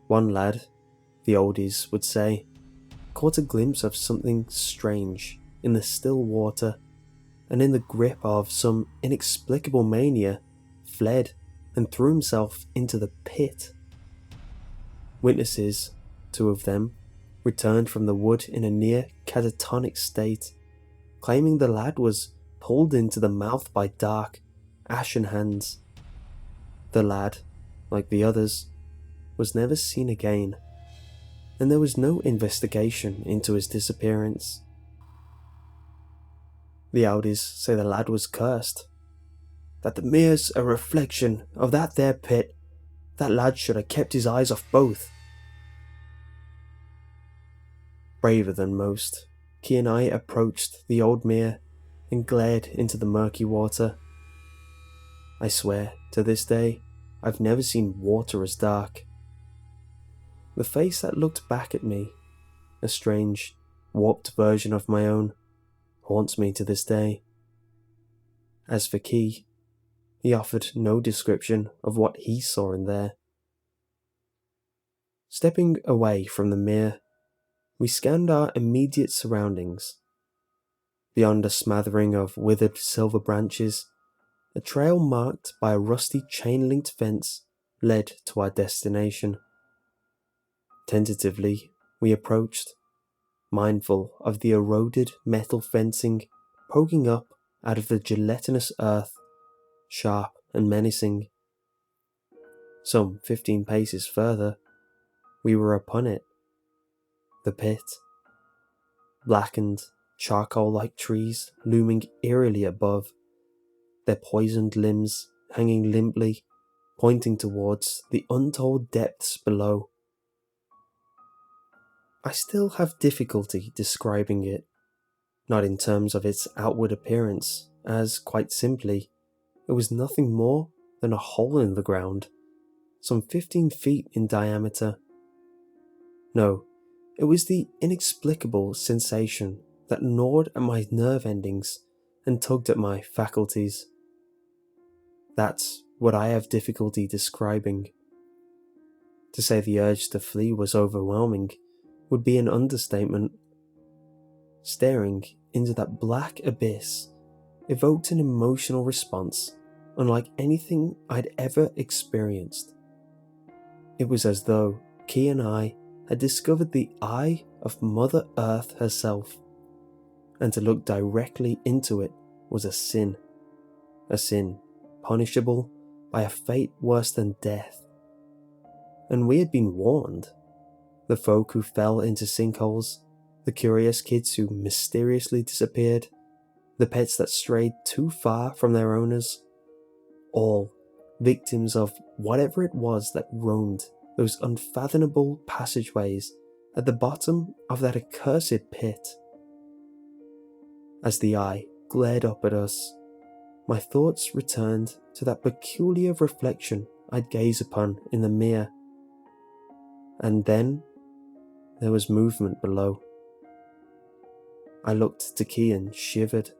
One lad, the oldies would say, caught a glimpse of something strange in the still water, and in the grip of some inexplicable mania, fled and threw himself into the pit. Witnesses, 2 of them, returned from the wood in a near catatonic state, claiming the lad was pulled into the mouth by dark, ashen hands. The lad, like the others, was never seen again, and there was no investigation into his disappearance. The Audis say the lad was cursed, that the mere's a reflection of that there pit, that lad should have kept his eyes off both. Braver than most, Key and I approached the old mere and glared into the murky water. I swear, to this day, I've never seen water as dark. The face that looked back at me, a strange, warped version of my own, haunts me to this day. As for Key, he offered no description of what he saw in there. Stepping away from the mere, we scanned our immediate surroundings. Beyond a smattering of withered silver branches, a trail marked by a rusty chain-linked fence led to our destination. Tentatively, we approached. mindful of the eroded metal fencing poking up out of the gelatinous earth, sharp and menacing. Some 15 paces further, we were upon it. The pit. Blackened, charcoal-like trees looming eerily above, their poisoned limbs hanging limply, pointing towards the untold depths below. I still have difficulty describing it, not in terms of its outward appearance, as, quite simply, it was nothing more than a hole in the ground, some 15 feet in diameter. No, it was the inexplicable sensation that gnawed at my nerve endings and tugged at my faculties. That's what I have difficulty describing. To say the urge to flee was overwhelming would be an understatement. Staring into that black abyss evoked an emotional response unlike anything I'd ever experienced. It was as though Key and I had discovered the eye of Mother Earth herself, and to look directly into it was a sin punishable by a fate worse than death. And we had been warned. The folk who fell into sinkholes, the curious kids who mysteriously disappeared, the pets that strayed too far from their owners, all victims of whatever it was that roamed those unfathomable passageways at the bottom of that accursed pit. As the eye glared up at us, my thoughts returned to that peculiar reflection I'd gaze upon in the mirror. And then there was movement below. I looked to Key and shivered.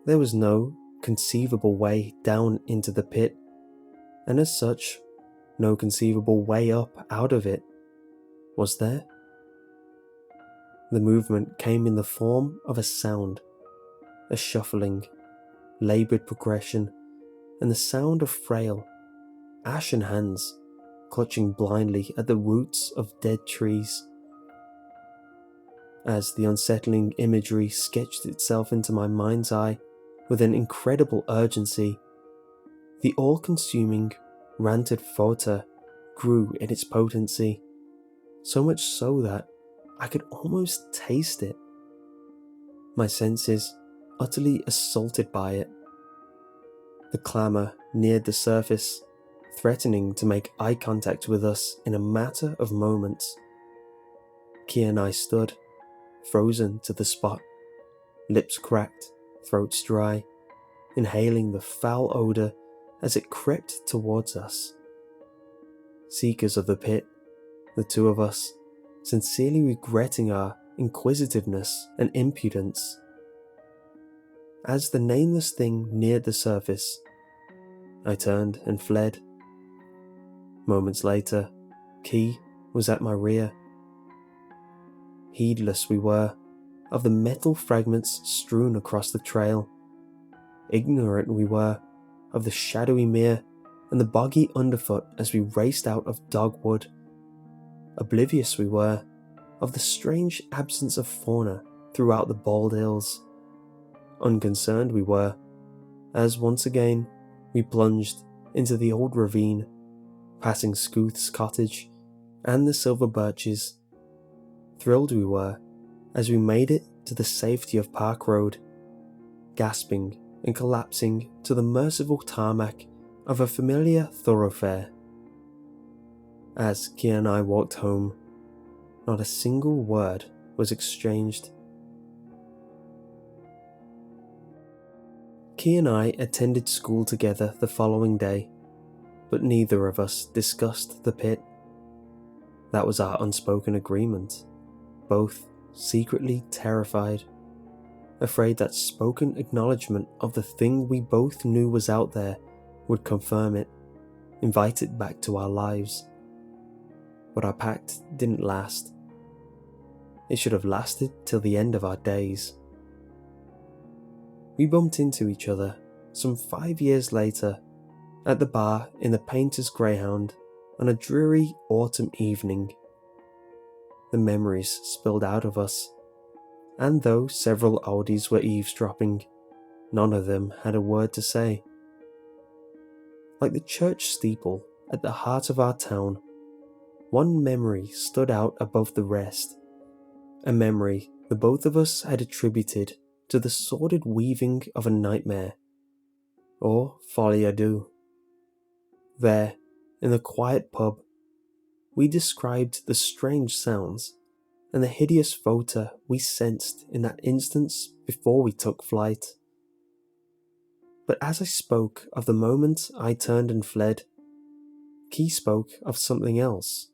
There was no conceivable way down into the pit, and as such, no conceivable way up out of it, was there? The movement came in the form of a sound, a shuffling, laboured progression, and the sound of frail, ashen hands clutching blindly at the roots of dead trees. As the unsettling imagery sketched itself into my mind's eye with an incredible urgency, the all-consuming, ranted photo grew in its potency, so much so that I could almost taste it. My senses utterly assaulted by it. The clamour neared the surface, threatening to make eye contact with us in a matter of moments. Key and I stood, frozen to the spot, lips cracked, throats dry, inhaling the foul odour as it crept towards us. Seekers of the pit, the two of us, sincerely regretting our inquisitiveness and impudence. As the nameless thing neared the surface, I turned and fled. Moments later, Key was at my rear. Heedless we were of the metal fragments strewn across the trail. Ignorant we were of the shadowy mere and the boggy underfoot as we raced out of dogwood. Oblivious we were of the strange absence of fauna throughout the bald hills. Unconcerned we were, as once again we plunged into the old ravine, passing Scooth's cottage and the silver birches. Thrilled we were as we made it to the safety of Park Road, gasping and collapsing to the merciful tarmac of a familiar thoroughfare. As Key and I walked home, not a single word was exchanged. Key and I attended school together the following day, but neither of us discussed the pit. That was our unspoken agreement, both secretly terrified, afraid that spoken acknowledgement of the thing we both knew was out there would confirm it, invite it back to our lives. But our pact didn't last. It should have lasted till the end of our days. We bumped into each other some 5 years later at the bar in the Painter's Greyhound on a dreary autumn evening. the memories spilled out of us, and though several oldies were eavesdropping, none of them had a word to say. Like the church steeple at the heart of our town, one memory stood out above the rest, a memory the both of us had attributed to the sordid weaving of a nightmare, or folie à deux. There, in the quiet pub, we described the strange sounds and the hideous photo we sensed in that instance before we took flight. But as I spoke of the moment I turned and fled, Key spoke of something else,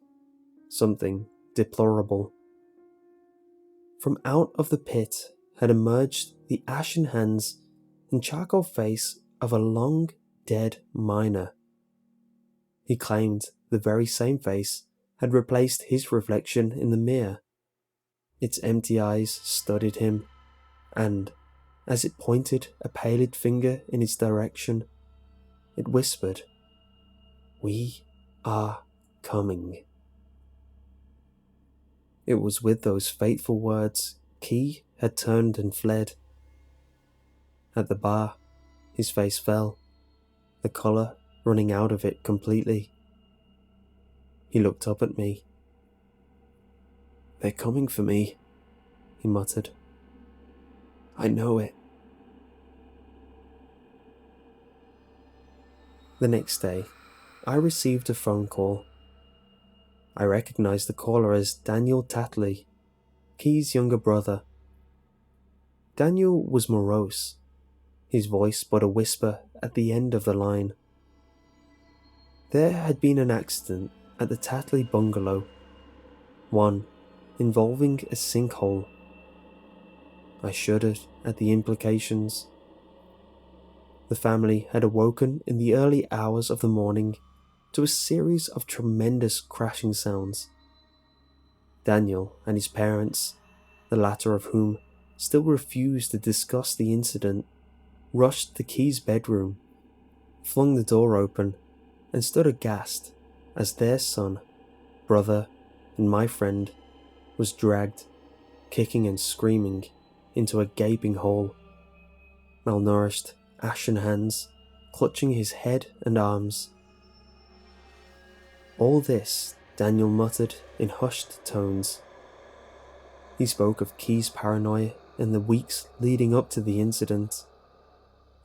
something deplorable. From out of the pit had emerged the ashen hands and charcoal face of a long dead miner. He claimed the very same face had replaced his reflection in the mirror. Its empty eyes studied him, and, as it pointed a pallid finger in his direction, it whispered, "We are coming." It was with those fateful words Key had turned and fled. At the bar, his face fell, the colour running out of it completely. He looked up at me. "They're coming for me," he muttered. "I know it." The next day, I received a phone call. I recognized the caller as Daniel Tatley, Key's younger brother. Daniel was morose, his voice but a whisper at the end of the line. There had been an accident at the Tatley bungalow, one involving a sinkhole. I shuddered at the implications. The family had awoken in the early hours of the morning to a series of tremendous crashing sounds. Daniel and his parents, the latter of whom still refused to discuss the incident, rushed to Key's bedroom, flung the door open, and stood aghast as their son, brother, and my friend was dragged, kicking and screaming, into a gaping hole. Malnourished, ashen hands clutching his head and arms. All this Daniel muttered in hushed tones. He spoke of Key's paranoia in the weeks leading up to the incident,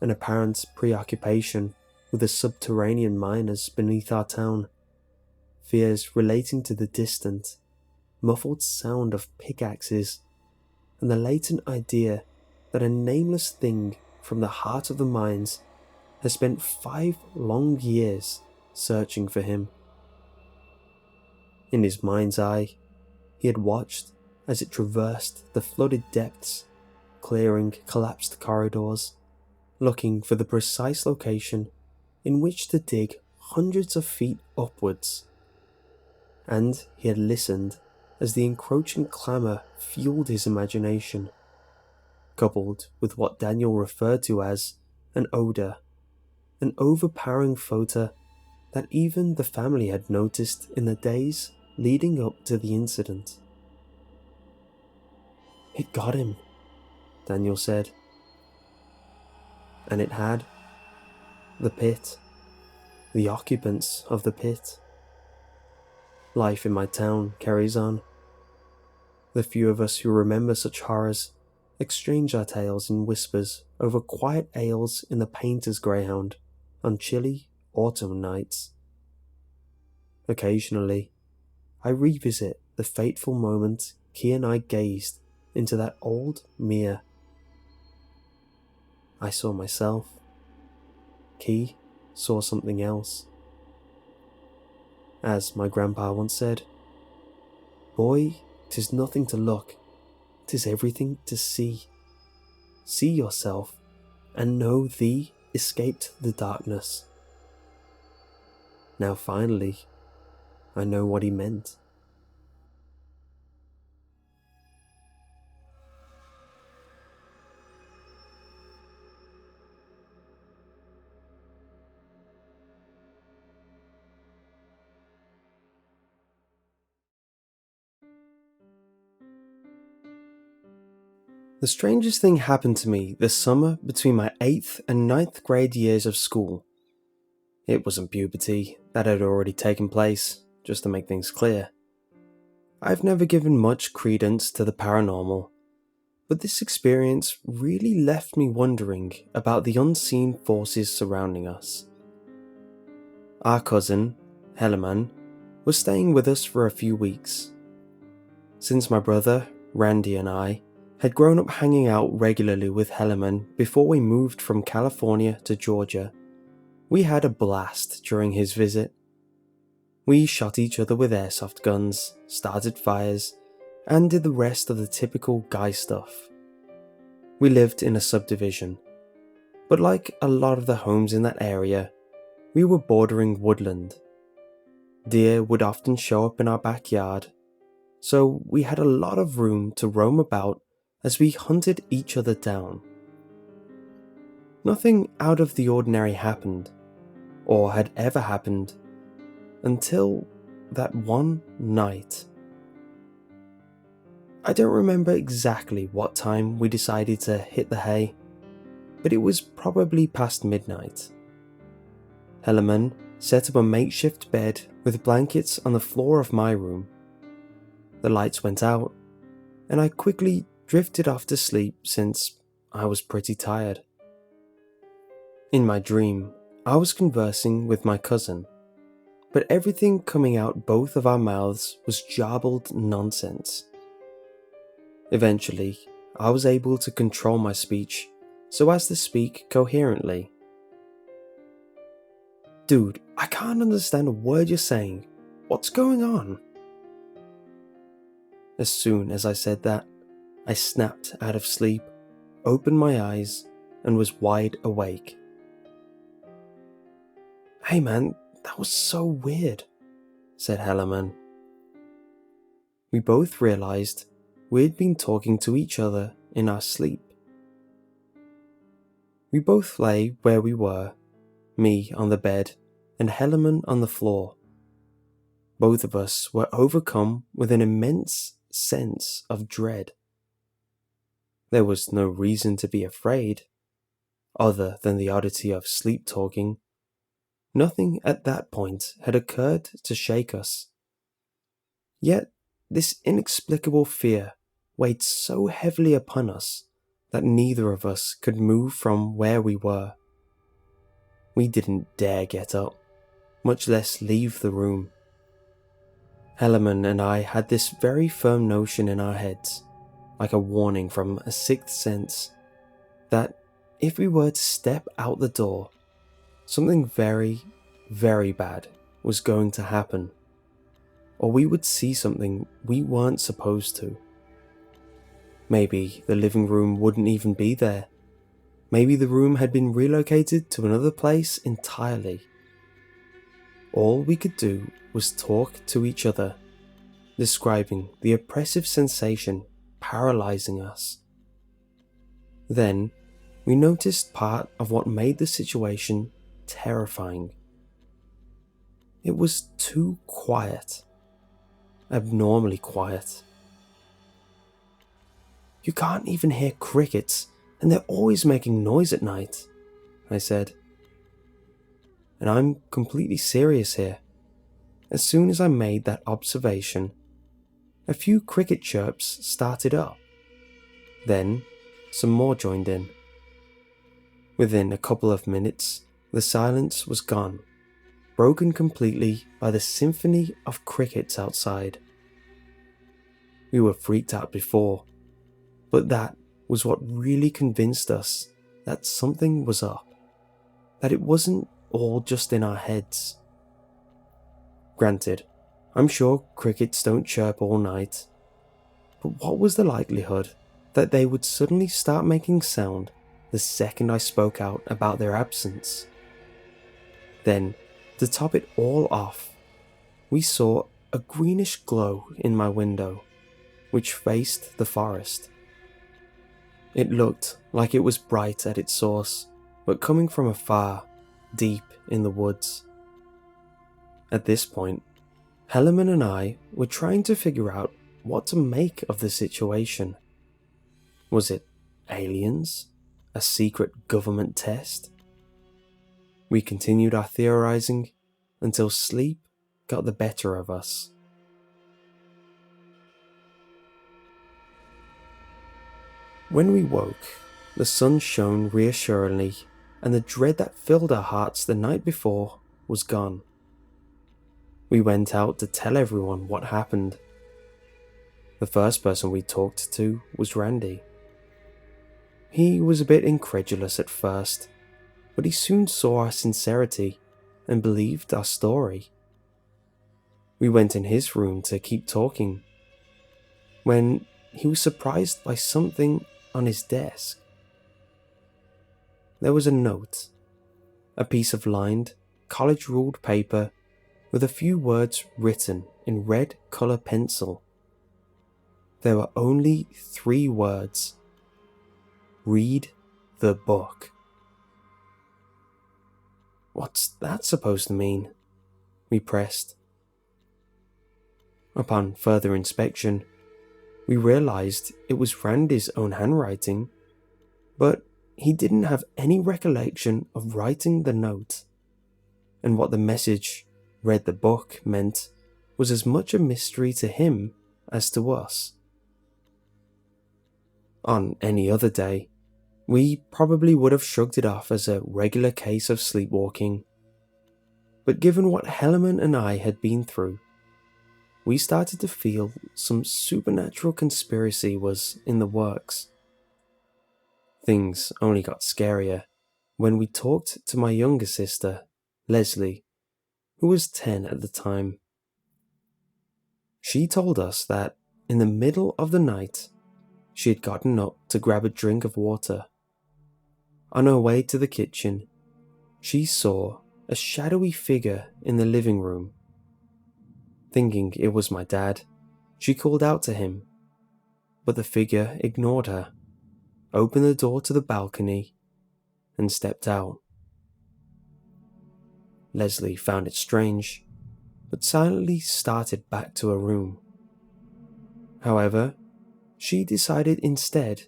an apparent preoccupation with the subterranean miners beneath our town, fears relating to the distant, muffled sound of pickaxes, and the latent idea that a nameless thing from the heart of the mines has spent 5 long years searching for him. In his mind's eye, he had watched as it traversed the flooded depths, clearing collapsed corridors, looking for the precise location in which to dig hundreds of feet upwards. And he had listened as the encroaching clamour fueled his imagination, coupled with what Daniel referred to as an odour, an overpowering photo that even the family had noticed in the days leading up to the incident. "It got him," Daniel said. And it had. The pit. The occupants of the pit. Life in my town carries on. The few of us who remember such horrors exchange our tales in whispers over quiet ales in the painter's greyhound on chilly autumn nights. Occasionally, I revisit the fateful moment Key and I gazed into that old mirror. I saw myself. Key saw something else. As my grandpa once said, "Boy, 'tis nothing to look, 'tis everything to see. See yourself, and know thee escaped the darkness." Now finally, I know what he meant. The strangest thing happened to me this summer between my 8th and 9th grade years of school. It wasn't puberty, that had already taken place, just to make things clear. I've never given much credence to the paranormal, but this experience really left me wondering about the unseen forces surrounding us. Our cousin, Helleman, was staying with us for a few weeks. Since my brother, Randy, and I had grown up hanging out regularly with Helleman before we moved from California to Georgia, we had a blast during his visit. We shot each other with airsoft guns, started fires, and did the rest of the typical guy stuff. We lived in a subdivision, but like a lot of the homes in that area, we were bordering woodland. Deer would often show up in our backyard, so we had a lot of room to roam about as we hunted each other down. Nothing out of the ordinary happened, or had ever happened, until that one night. I don't remember exactly what time we decided to hit the hay, but it was probably past midnight. Helleman set up a makeshift bed with blankets on the floor of my room. The lights went out, and I quickly drifted off to sleep since I was pretty tired. In my dream, I was conversing with my cousin, but everything coming out both of our mouths was jarbled nonsense. Eventually, I was able to control my speech so as to speak coherently. "Dude, I can't understand a word you're saying. What's going on?" As soon as I said that, I snapped out of sleep, opened my eyes, and was wide awake. "Hey man, that was so weird," said Helleman. We both realized we'd been talking to each other in our sleep. We both lay where we were, me on the bed and Helleman on the floor. Both of us were overcome with an immense sense of dread. There was no reason to be afraid, other than the oddity of sleep talking. Nothing at that point had occurred to shake us. Yet this inexplicable fear weighed so heavily upon us that neither of us could move from where we were. We didn't dare get up, much less leave the room. Helleman and I had this very firm notion in our heads, like a warning from a sixth sense, that if we were to step out the door, something very, very bad was going to happen, or we would see something we weren't supposed to. Maybe the living room wouldn't even be there. Maybe the room had been relocated to another place entirely. All we could do was talk to each other, describing the oppressive sensation paralyzing us. Then, we noticed part of what made the situation terrifying. It was too quiet. Abnormally quiet. "You can't even hear crickets, and they're always making noise at night," I said. And I'm completely serious here. As soon as I made that observation, a few cricket chirps started up. Then, some more joined in. Within a couple of minutes, the silence was gone, broken completely by the symphony of crickets outside. We were freaked out before, but that was what really convinced us that something was up, that it wasn't all just in our heads. Granted, I'm sure crickets don't chirp all night, but what was the likelihood that they would suddenly start making sound the second I spoke out about their absence? Then, to top it all off, we saw a greenish glow in my window, which faced the forest. It looked like it was bright at its source, but coming from afar, deep in the woods. At this point, Helleman and I were trying to figure out what to make of the situation. Was it aliens? A secret government test? We continued our theorizing until sleep got the better of us. When we woke, the sun shone reassuringly, and the dread that filled our hearts the night before was gone. We went out to tell everyone what happened. The first person we talked to was Randy. He was a bit incredulous at first, but he soon saw our sincerity and believed our story. We went in his room to keep talking, when he was surprised by something on his desk. There was a note, a piece of lined, college-ruled paper with a few words written in red colour pencil. There were only 3 words. Read the book. What's that supposed to mean? We pressed. Upon further inspection, we realized it was Randy's own handwriting, but he didn't have any recollection of writing the note, and what the message, read the book, meant was as much a mystery to him as to us. On any other day, we probably would have shrugged it off as a regular case of sleepwalking, but given what Hellerman and I had been through, we started to feel some supernatural conspiracy was in the works. Things only got scarier when we talked to my younger sister, Leslie, who was 10 at the time. She told us that in the middle of the night, she had gotten up to grab a drink of water. On her way to the kitchen, she saw a shadowy figure in the living room. Thinking it was my dad, she called out to him, but the figure ignored her, opened the door to the balcony, and stepped out. Leslie found it strange, but silently started back to her room. However, she decided instead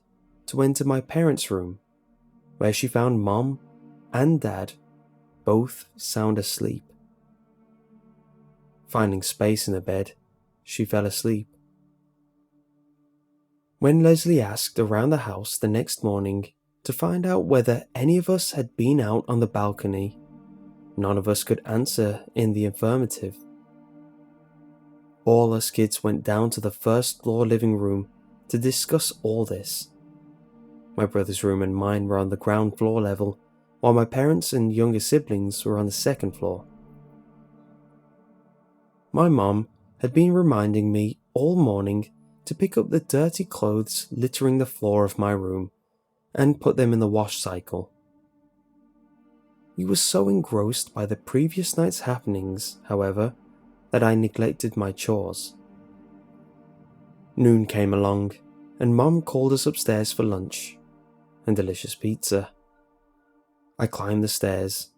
to enter my parents' room, where she found Mom and Dad both sound asleep. Finding space in the bed, she fell asleep. When Leslie asked around the house the next morning to find out whether any of us had been out on the balcony, none of us could answer in the affirmative. All us kids went down to the first floor living room to discuss all this. My brother's room and mine were on the ground floor level, while my parents and younger siblings were on the second floor. My mom had been reminding me all morning to pick up the dirty clothes littering the floor of my room and put them in the wash cycle. We were so engrossed by the previous night's happenings, however, that I neglected my chores. Noon came along, and Mom called us upstairs for lunch and delicious pizza. I climbed the stairs.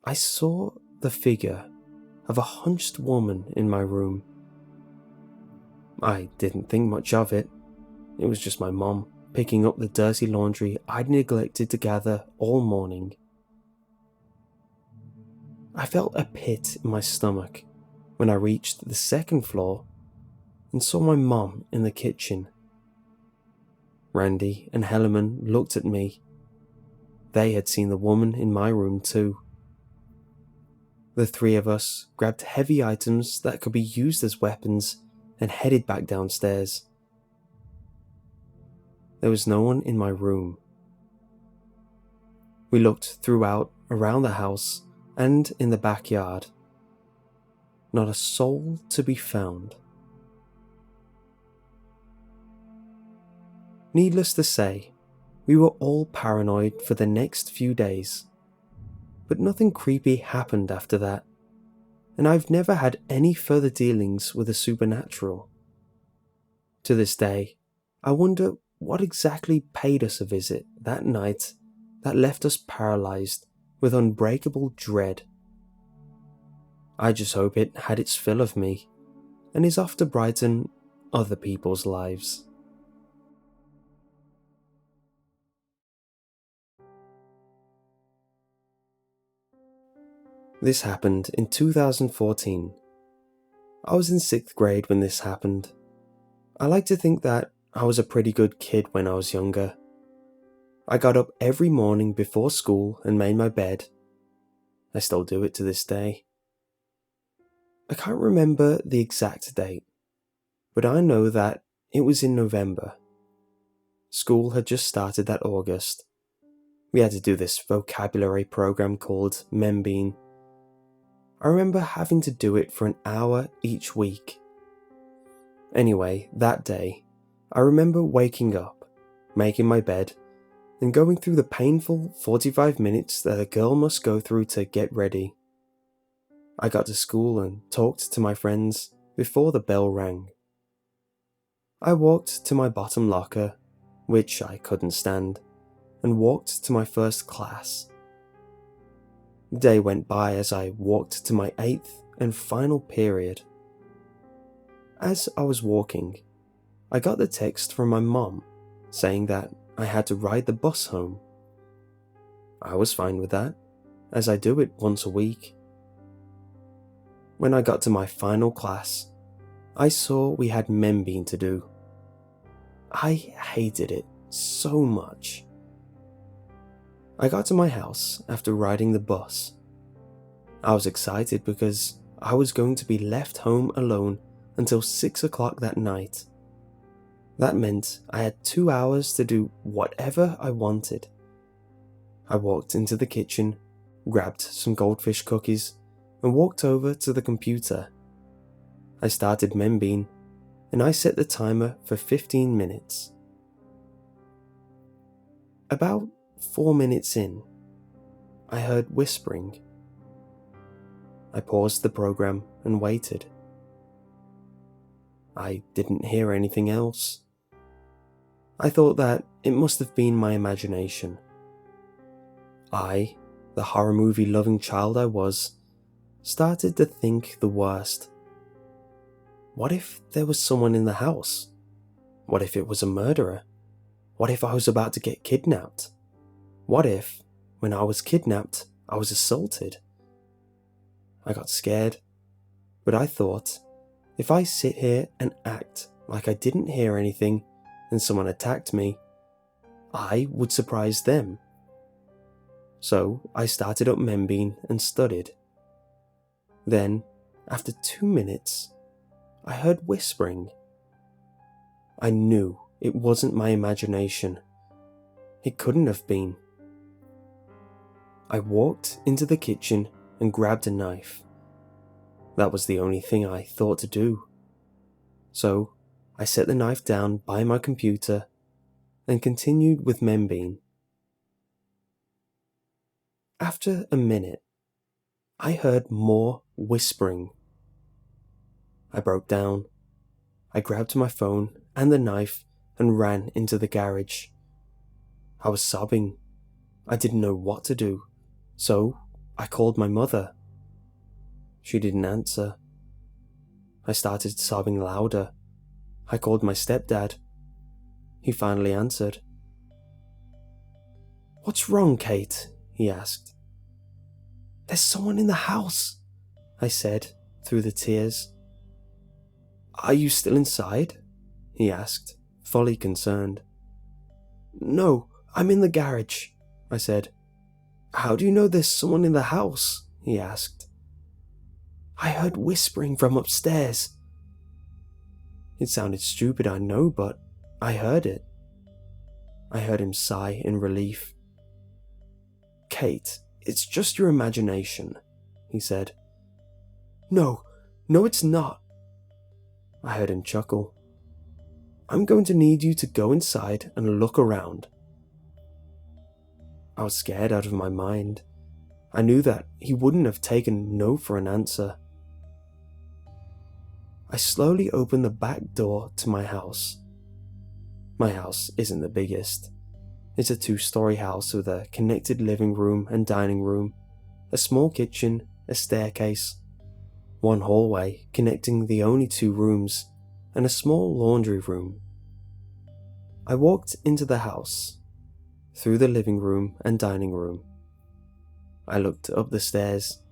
I saw the figure of a hunched woman in my room. I didn't think much of it. It was just my mom picking up the dirty laundry I'd neglected to gather all morning. I felt a pit in my stomach when I reached the second floor and saw my mom in the kitchen. Randy and Hellerman looked at me. They had seen the woman in my room too. The 3 of us grabbed heavy items that could be used as weapons and headed back downstairs. There was no one in my room. We looked throughout around the house and in the backyard. Not a soul to be found. Needless to say, we were all paranoid for the next few days. But nothing creepy happened after that, and I've never had any further dealings with the supernatural. To this day, I wonder what exactly paid us a visit that night that left us paralyzed with unbreakable dread. I just hope it had its fill of me, and is off to brighten other people's lives. This happened in 2014. I was in 6th grade when this happened. I like to think that I was a pretty good kid when I was younger. I got up every morning before school and made my bed. I still do it to this day. I can't remember the exact date, but I know that it was in November. School had just started that August. We had to do this vocabulary program called Membean. I remember having to do it for an hour each week. Anyway, that day, I remember waking up, making my bed, and going through the painful 45 minutes that a girl must go through to get ready. I got to school and talked to my friends before the bell rang. I walked to my bottom locker, which I couldn't stand, and walked to my first class. The day went by as I walked to my 8th and final period. As I was walking, I got the text from my mom saying that I had to ride the bus home. I was fine with that, as I do it once a week. When I got to my final class, I saw we had Membean to do. I hated it so much. I got to my house after riding the bus. I was excited because I was going to be left home alone until 6 o'clock that night. That meant I had 2 hours to do whatever I wanted. I walked into the kitchen, grabbed some goldfish cookies, and walked over to the computer. I started Membean, and I set the timer for 15 minutes. About 4 minutes in, I heard whispering. I paused the program and waited. I didn't hear anything else. I thought that it must have been my imagination. I, the horror movie loving child I was, started to think the worst. What if there was someone in the house? What if it was a murderer? What if I was about to get kidnapped? What if, when I was kidnapped, I was assaulted? I got scared, but I thought, if I sit here and act like I didn't hear anything and someone attacked me, I would surprise them. So I started up Membean and studied. Then, after 2 minutes, I heard whispering. I knew it wasn't my imagination. It couldn't have been. I walked into the kitchen and grabbed a knife. That was the only thing I thought to do. So I set the knife down by my computer and continued with Membean. After a minute, I heard more whispering. I broke down. I grabbed my phone and the knife and ran into the garage. I was sobbing. I didn't know what to do, so I called my mother. She didn't answer. I started sobbing louder. I called my stepdad. He finally answered. "What's wrong, Kate?" he asked. "There's someone in the house," I said through the tears. "Are you still inside?" he asked, fully concerned. "No, I'm in the garage," I said. "How do you know there's someone in the house?" he asked. "I heard whispering from upstairs." It sounded stupid, I know, but I heard it. I heard him sigh in relief. "Kate, it's just your imagination," he said. No, it's not." I heard him chuckle. "I'm going to need you to go inside and look around." I was scared out of my mind. I knew that he wouldn't have taken no for an answer. I slowly opened the back door to my house. My house isn't the biggest. It's a 2-story house with a connected living room and dining room, a small kitchen, a staircase, one hallway connecting the only 2 rooms, and a small laundry room. I walked into the house, through the living room and dining room. I looked up the stairs.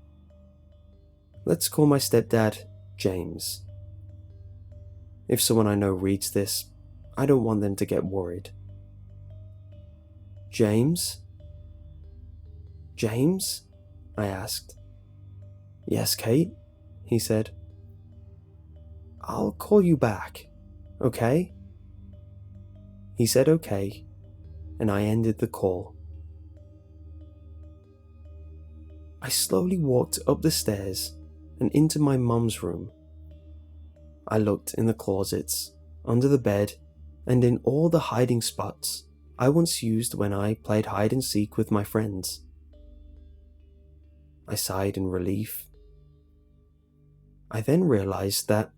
Let's call my stepdad James. If someone I know reads this, I don't want them to get worried. James? James? I asked. Yes, Kate, he said. I'll call you back, okay? He said okay, and I ended the call. I slowly walked up the stairs and into my mum's room. I looked in the closets, under the bed, and in all the hiding spots I once used when I played hide and seek with my friends. I sighed in relief. I then realized that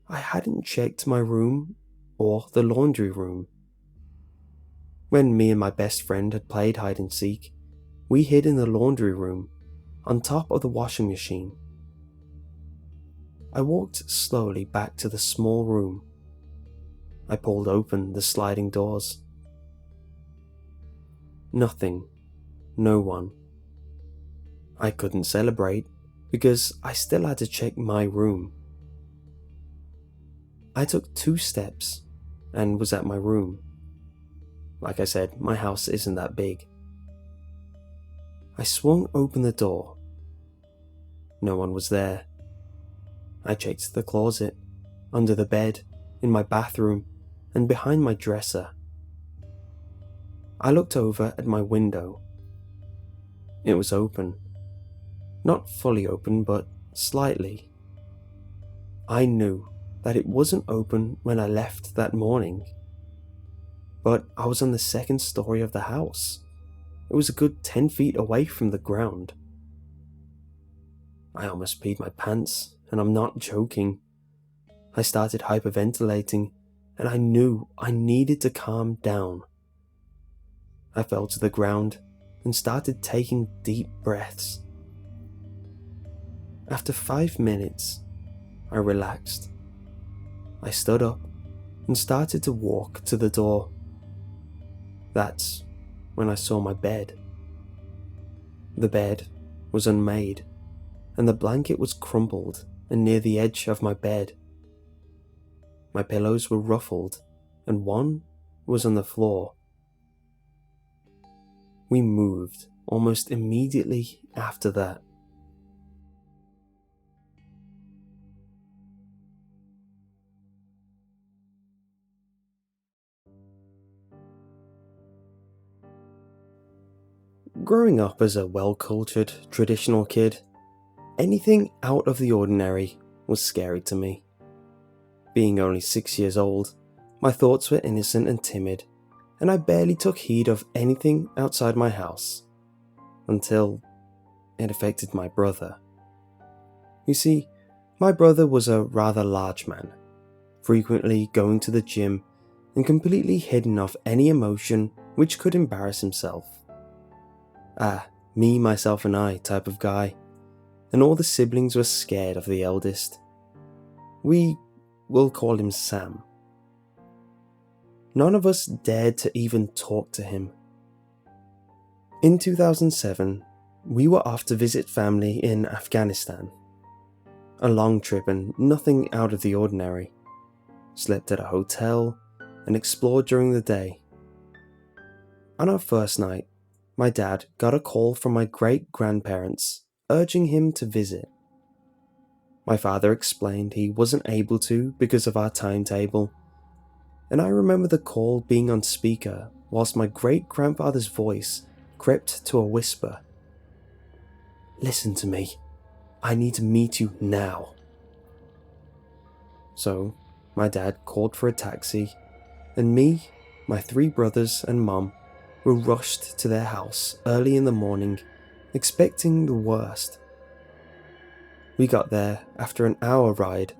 I hadn't checked my room or the laundry room. When me and my best friend had played hide and seek, we hid in the laundry room, on top of the washing machine. I walked slowly back to the small room. I pulled open the sliding doors. Nothing. No one. I couldn't celebrate because I still had to check my room. I took 2 steps and was at my room. Like I said, my house isn't that big. I swung open the door. No one was there. I checked the closet, under the bed, in my bathroom, and behind my dresser. I looked over at my window. It was open. Not fully open, but slightly. I knew that it wasn't open when I left that morning. But I was on the 2nd story of the house. It was a good 10 feet away from the ground. I almost peed my pants, and I'm not joking. I started hyperventilating, and I knew I needed to calm down. I fell to the ground and started taking deep breaths. After 5 minutes, I relaxed. I stood up and started to walk to the door. That's when I saw my bed. The bed was unmade, and the blanket was crumpled and near the edge of my bed. My pillows were ruffled, and one was on the floor. We moved almost immediately after that. Growing up as a well-cultured, traditional kid, anything out of the ordinary was scary to me. Being only 6 years old, my thoughts were innocent and timid, and I barely took heed of anything outside my house, until it affected my brother. You see, my brother was a rather large man, frequently going to the gym and completely hidden of any emotion which could embarrass himself. Me, myself and I type of guy, and all the siblings were scared of the eldest. We will call him Sam. None of us dared to even talk to him. In 2007, we were off to visit family in Afghanistan. A long trip and nothing out of the ordinary. Slept at a hotel and explored during the day. On our first night, my dad got a call from my great-grandparents urging him to visit. My father explained he wasn't able to because of our timetable, and I remember the call being on speaker whilst my great-grandfather's voice crept to a whisper. "Listen to me. I need to meet you now." So, my dad called for a taxi, and me, my 3 brothers and mum were rushed to their house early in the morning, expecting the worst. We got there after an hour ride,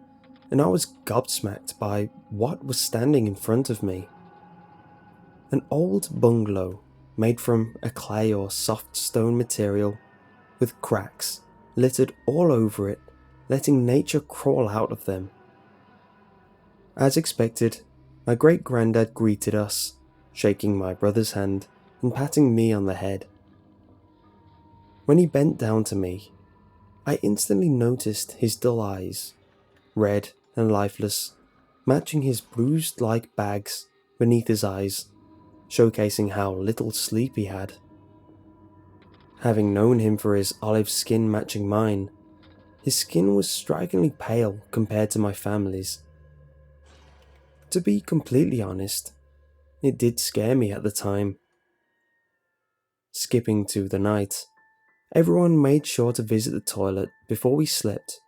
and I was gobsmacked by what was standing in front of me. An old bungalow made from a clay or soft stone material, with cracks littered all over it, letting nature crawl out of them. As expected, my great-granddad greeted us, shaking my brother's hand and patting me on the head. When he bent down to me, I instantly noticed his dull eyes, red and lifeless, matching his bruised-like bags beneath his eyes, showcasing how little sleep he had. Having known him for his olive skin matching mine, his skin was strikingly pale compared to my family's. To be completely honest, it did scare me at the time. Skipping to the night, everyone made sure to visit the toilet before we slept,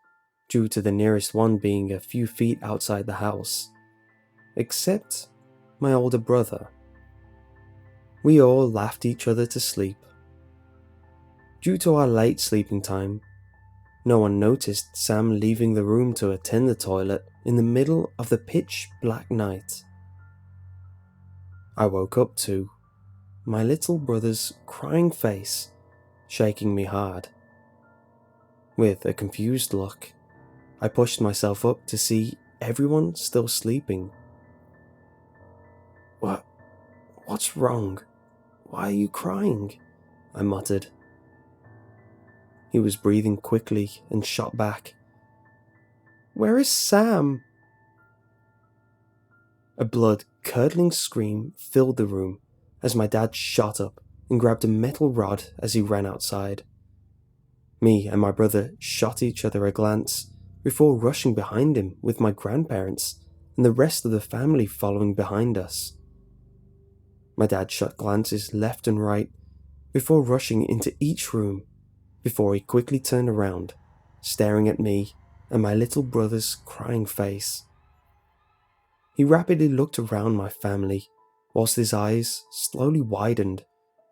due to the nearest one being a few feet outside the house. Except my older brother. We all laughed each other to sleep. Due to our late sleeping time, no one noticed Sam leaving the room to attend the toilet in the middle of the pitch black night. I woke up to my little brother's crying face shaking me hard. With a confused look, I pushed myself up to see everyone still sleeping. What's wrong? Why are you crying? I muttered. He was breathing quickly and shot back. Where is Sam? A blood-curdling scream filled the room as my dad shot up and grabbed a metal rod as he ran outside. Me and my brother shot each other a glance before rushing behind him with my grandparents and the rest of the family following behind us. My dad shot glances left and right before rushing into each room before he quickly turned around, staring at me and my little brother's crying face. He rapidly looked around my family whilst his eyes slowly widened,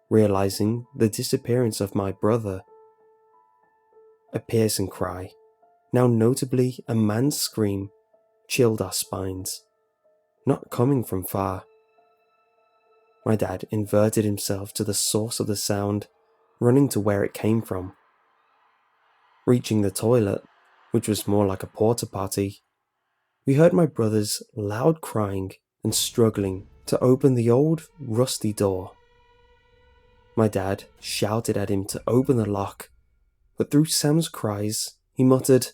realizing the disappearance of my brother. A piercing cry, now notably a man's scream, chilled our spines, not coming from far. My dad inverted himself to the source of the sound, running to where it came from. Reaching the toilet, which was more like a porta potty, we heard my brother's loud crying and struggling to open the old, rusty door. My dad shouted at him to open the lock, but through Sam's cries, he muttered,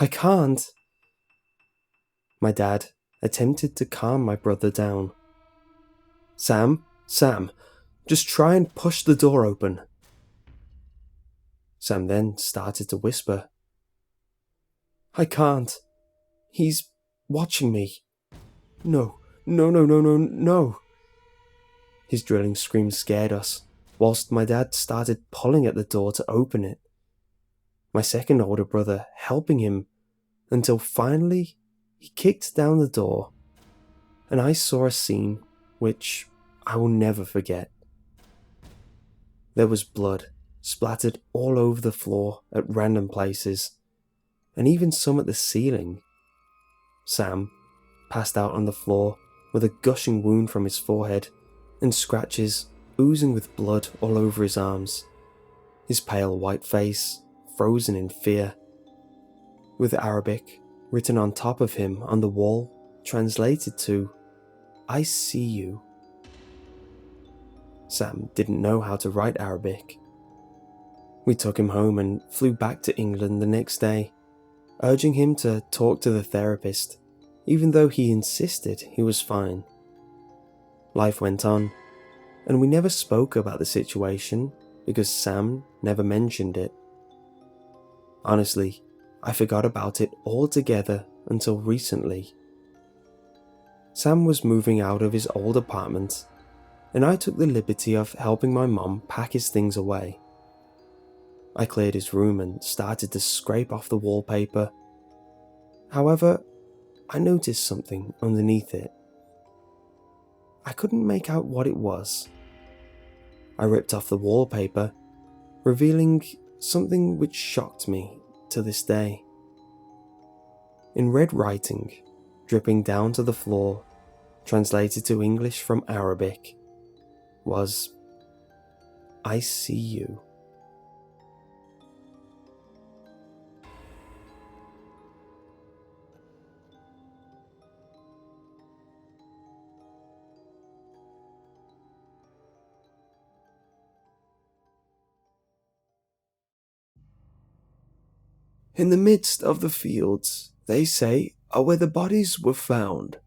"I can't." My dad attempted to calm my brother down. Sam, just try and push the door open." Sam then started to whisper, "I can't. He's watching me. No. His drilling scream scared us, whilst my dad started pulling at the door to open it. My second older brother helping him, until finally he kicked down the door, and I saw a scene which I will never forget. There was blood splattered all over the floor at random places, and even some at the ceiling. Sam passed out on the floor with a gushing wound from his forehead and scratches oozing with blood all over his arms, his pale white face frozen in fear, with Arabic written on top of him on the wall, translated to, "I see you." Sam didn't know how to write Arabic. We took him home and flew back to England the next day, urging him to talk to the therapist, even though he insisted he was fine. Life went on, and we never spoke about the situation because Sam never mentioned it. Honestly, I forgot about it altogether until recently. Sam was moving out of his old apartment, and I took the liberty of helping my mom pack his things away. I cleared his room and started to scrape off the wallpaper. However, I noticed something underneath it. I couldn't make out what it was. I ripped off the wallpaper, revealing something which shocked me to this day. In red writing, dripping down to the floor, translated to English from Arabic, was, "I see you." In the midst of the fields, they say, are where the bodies were found.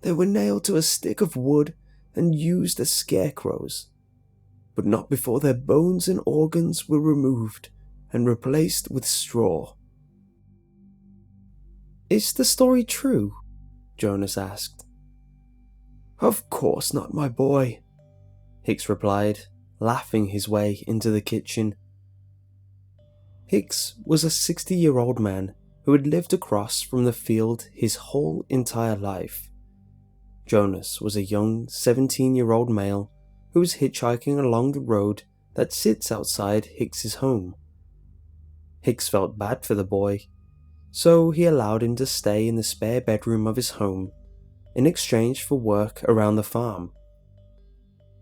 They were nailed to a stick of wood and used as scarecrows, but not before their bones and organs were removed and replaced with straw." "Is the story true?" Jonas asked. "Of course not, my boy," Hicks replied, laughing his way into the kitchen. Hicks was a 60-year-old man who had lived across from the field his whole entire life. Jonas was a young 17-year-old male who was hitchhiking along the road that sits outside Hicks's home. Hicks felt bad for the boy, so he allowed him to stay in the spare bedroom of his home in exchange for work around the farm.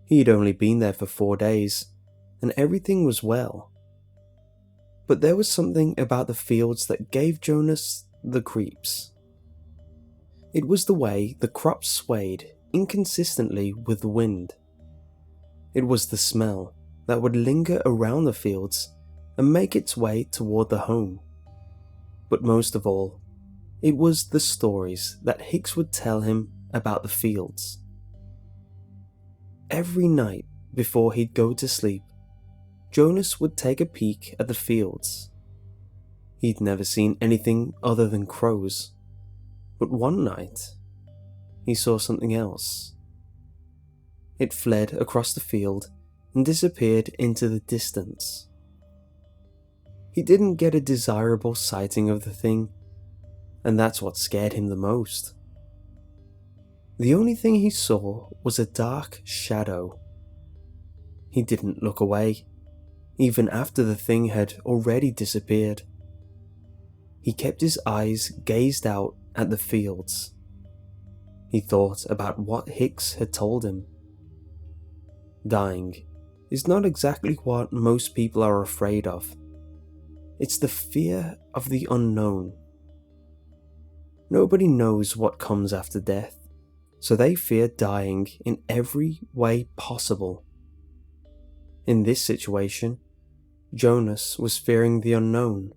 He had only been there for 4 days, and everything was well. But there was something about the fields that gave Jonas the creeps. It was the way the crops swayed inconsistently with the wind. It was the smell that would linger around the fields and make its way toward the home. But most of all, it was the stories that Hicks would tell him about the fields. Every night before he'd go to sleep, Jonas would take a peek at the fields. He'd never seen anything other than crows, but one night, he saw something else. It fled across the field and disappeared into the distance. He didn't get a desirable sighting of the thing, and that's what scared him the most. The only thing he saw was a dark shadow. He didn't look away, even after the thing had already disappeared. He kept his eyes gazed out at the fields. He thought about what Hicks had told him. Dying is not exactly what most people are afraid of. It's the fear of the unknown. Nobody knows what comes after death, so they fear dying in every way possible. In this situation, Jonas was fearing the unknown.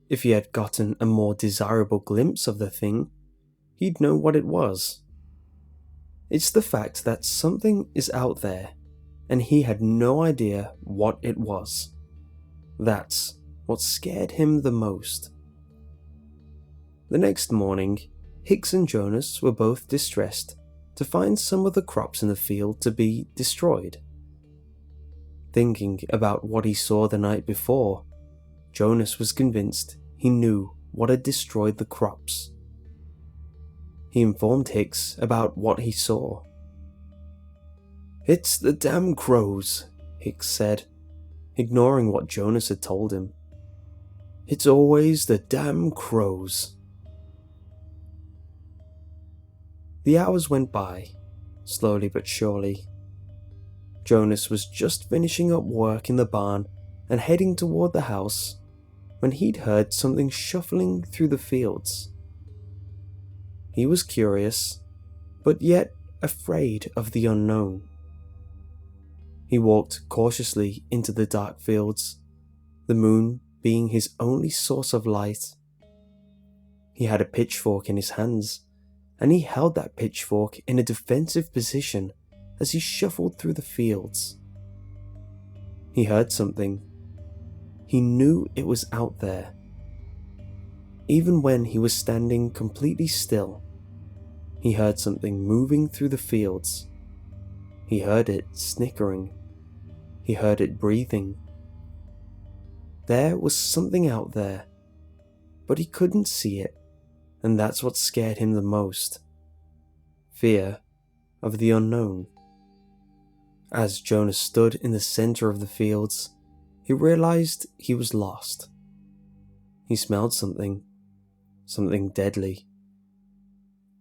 If he had gotten a more desirable glimpse of the thing, he'd know what it was. It's the fact that something is out there, and he had no idea what it was. That's what scared him the most. The next morning, Hicks and Jonas were both distressed to find some of the crops in the field to be destroyed. Thinking about what he saw the night before, Jonas was convinced he knew what had destroyed the crops. He informed Hicks about what he saw. "It's the damn crows," Hicks said, ignoring what Jonas had told him. "It's always the damn crows." The hours went by, slowly but surely. Jonas was just finishing up work in the barn and heading toward the house when he'd heard something shuffling through the fields. He was curious, but yet afraid of the unknown. He walked cautiously into the dark fields, the moon being his only source of light. He had a pitchfork in his hands, and he held that pitchfork in a defensive position as he shuffled through the fields. He heard something. He knew it was out there. Even when he was standing completely still, he heard something moving through the fields. He heard it snickering. He heard it breathing. There was something out there, but he couldn't see it, and that's what scared him the most. Fear of the unknown. As Jonas stood in the center of the fields, he realized he was lost. He smelled something deadly.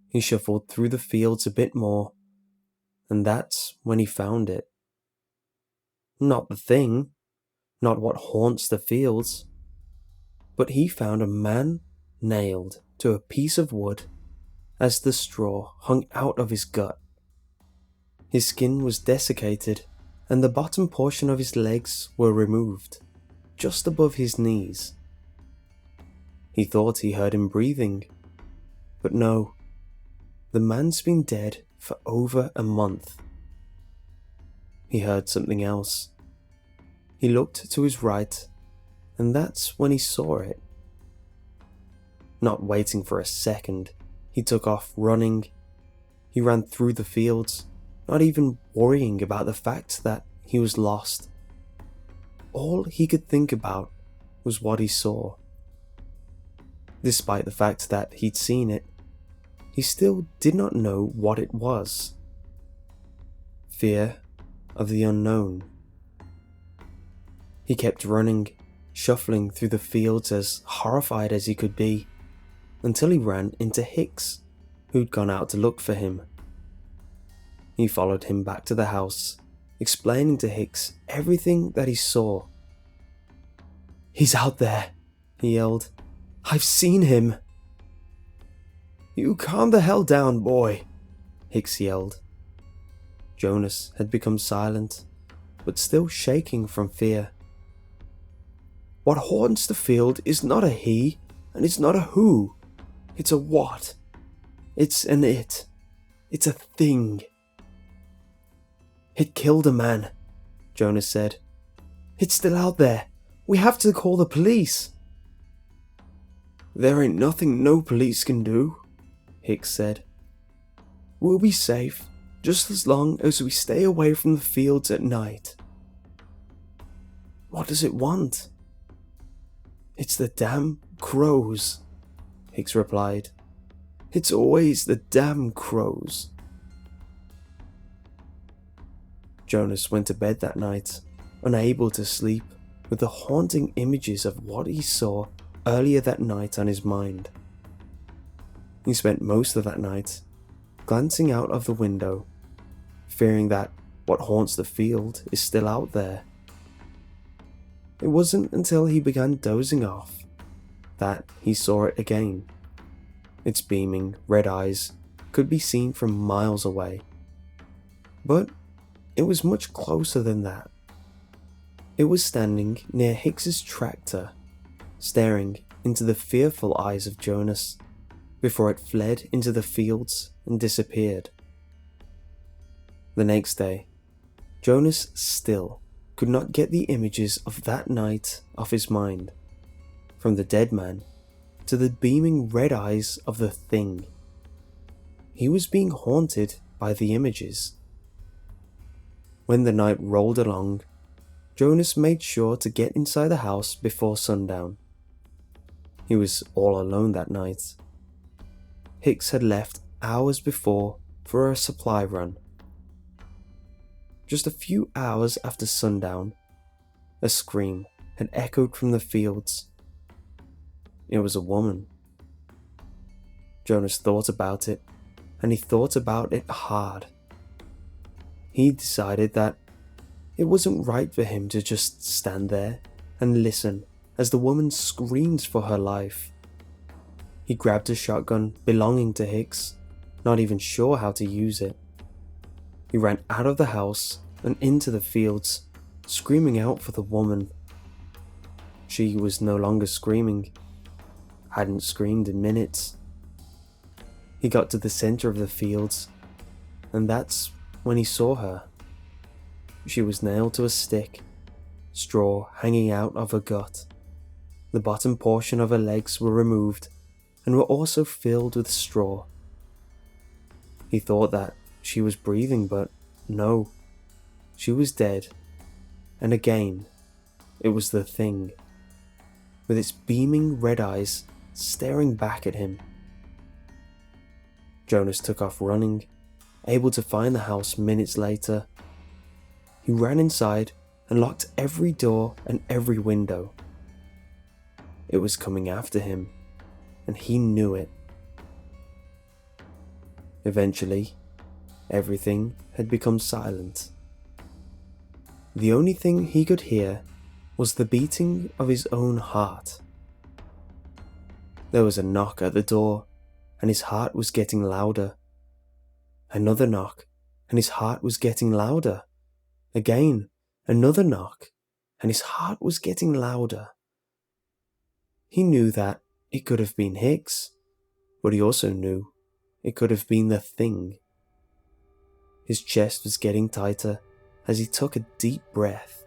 He shuffled through the fields a bit more, and that's when he found it. Not the thing, not what haunts the fields, but he found a man nailed to a piece of wood as the straw hung out of his gut. His skin was desiccated, and the bottom portion of his legs were removed, just above his knees. He thought he heard him breathing, but no, the man's been dead for over a month. He heard something else. He looked to his right, and that's when he saw it. Not waiting for a second, he took off running. He ran through the fields, not even worrying about the fact that he was lost. All he could think about was what he saw. Despite the fact that he'd seen it, he still did not know what it was. Fear of the unknown. He kept running, shuffling through the fields as horrified as he could be, until he ran into Hicks, who'd gone out to look for him. He followed him back to the house, explaining to Hicks everything that he saw. "He's out there," he yelled. "I've seen him." "You calm the hell down, boy," Hicks yelled. Jonas had become silent, but still shaking from fear. "What haunts the field is not a he, and it's not a who. It's a what. It's an it. It's a thing." "It killed a man," Jonas said. "It's still out there. We have to call the police." "There ain't nothing no police can do," Hicks said. "We'll be safe just as long as we stay away from the fields at night." "What does it want?" "It's the damn crows," Hicks replied. "It's always the damn crows." Jonas went to bed that night, unable to sleep, with the haunting images of what he saw earlier that night on his mind. He spent most of that night glancing out of the window, fearing that what haunts the field is still out there. It wasn't until he began dozing off that he saw it again. Its beaming red eyes could be seen from miles away, but it was much closer than that. It was standing near Hicks's tractor, staring into the fearful eyes of Jonas before it fled into the fields and disappeared. The next day, Jonas still could not get the images of that night off his mind, from the dead man to the beaming red eyes of the thing. He was being haunted by the images. When the night rolled along, Jonas made sure to get inside the house before sundown. He was all alone that night. Hicks had left hours before for a supply run. Just a few hours after sundown, a scream had echoed from the fields. It was a woman. Jonas thought about it, and he thought about it hard. He decided that it wasn't right for him to just stand there and listen as the woman screams for her life. He grabbed a shotgun belonging to Hicks, not even sure how to use it. He ran out of the house and into the fields, screaming out for the woman. She was no longer screaming. Hadn't screamed in minutes. He got to the center of the fields, and that's when he saw her. She was nailed to a stick, straw hanging out of her gut. The bottom portion of her legs were removed and were also filled with straw. He thought that she was breathing, but no, she was dead. And again, it was the thing, with its beaming red eyes staring back at him. Jonas took off running, able to find the house minutes later. He ran inside and locked every door and every window. It was coming after him, and he knew it. Eventually, everything had become silent. The only thing he could hear was the beating of his own heart. There was a knock at the door, and his heart was getting louder. Another knock, and his heart was getting louder. Again, another knock, and his heart was getting louder. He knew that it could have been Hicks, but he also knew it could have been the thing. His chest was getting tighter as he took a deep breath.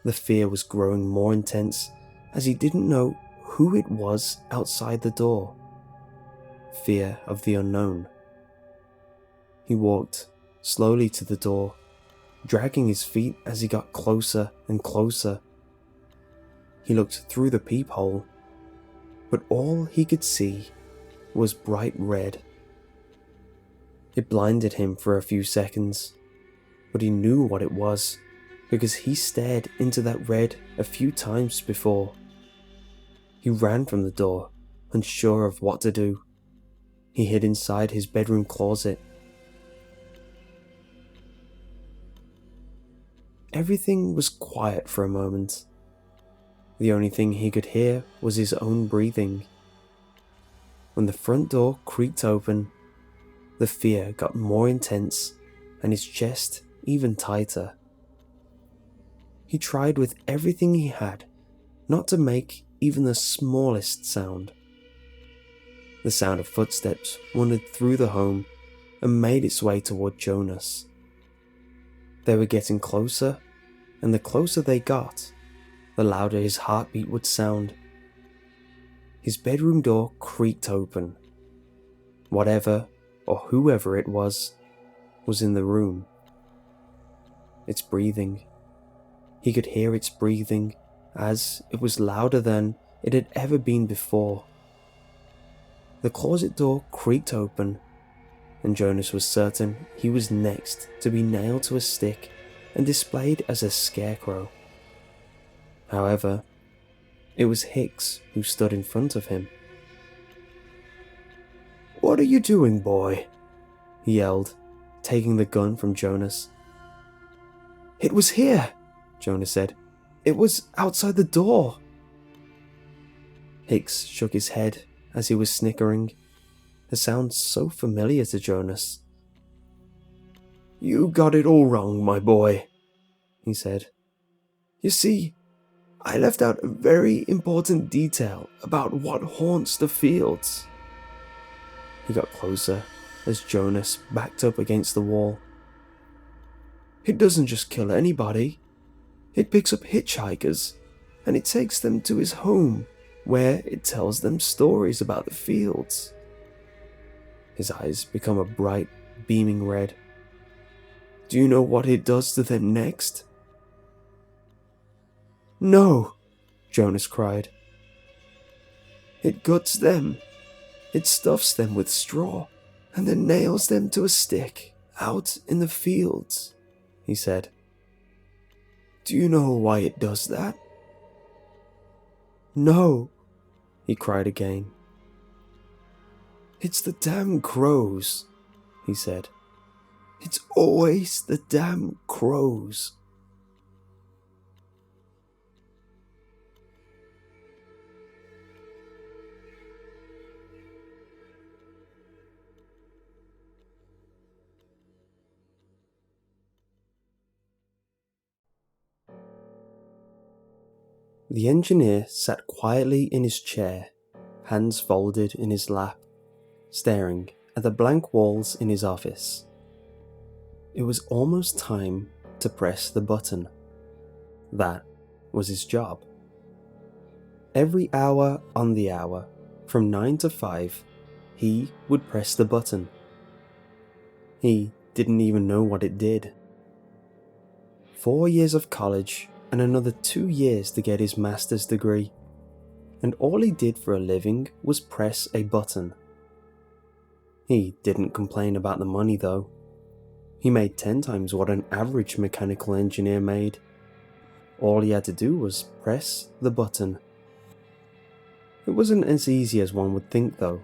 The fear was growing more intense as he didn't know who it was outside the door. Fear of the unknown. He walked slowly to the door, dragging his feet as he got closer and closer. He looked through the peephole, but all he could see was bright red. It blinded him for a few seconds, but he knew what it was because he stared into that red a few times before. He ran from the door, unsure of what to do. He hid inside his bedroom closet. Everything was quiet for a moment. The only thing he could hear was his own breathing. When the front door creaked open, the fear got more intense and his chest even tighter. He tried with everything he had not to make even the smallest sound. The sound of footsteps wandered through the home and made its way toward Jonas. They were getting closer, and the closer they got, the louder his heartbeat would sound. His bedroom door creaked open. Whatever or whoever it was in the room. Its breathing. He could hear its breathing as it was louder than it had ever been before. The closet door creaked open, and Jonas was certain he was next to be nailed to a stick and displayed as a scarecrow. However, it was Hicks who stood in front of him. "What are you doing, boy?" he yelled, taking the gun from Jonas. "It was here," Jonas said. "It was outside the door." Hicks shook his head as he was snickering, a sound so familiar to Jonas. "You got it all wrong, my boy," he said. "You see, I left out a very important detail about what haunts the fields." He got closer as Jonas backed up against the wall. "It doesn't just kill anybody. It picks up hitchhikers, and it takes them to his home, where it tells them stories about the fields." His eyes become a bright, beaming red. "Do you know what it does to them next?" "No," Jonas cried. "It guts them. It stuffs them with straw, and then nails them to a stick out in the fields," he said. "Do you know why it does that?" "No," he cried again. "It's the damn crows," he said. "It's always the damn crows." The engineer sat quietly in his chair, hands folded in his lap, staring at the blank walls in his office. It was almost time to press the button. That was his job. Every hour on the hour, from 9 to 5, he would press the button. He didn't even know what it did. 4 years of college and another 2 years to get his master's degree, and all he did for a living was press a button. He didn't complain about the money though. He made 10 times what an average mechanical engineer made. All he had to do was press the button. It wasn't as easy as one would think though.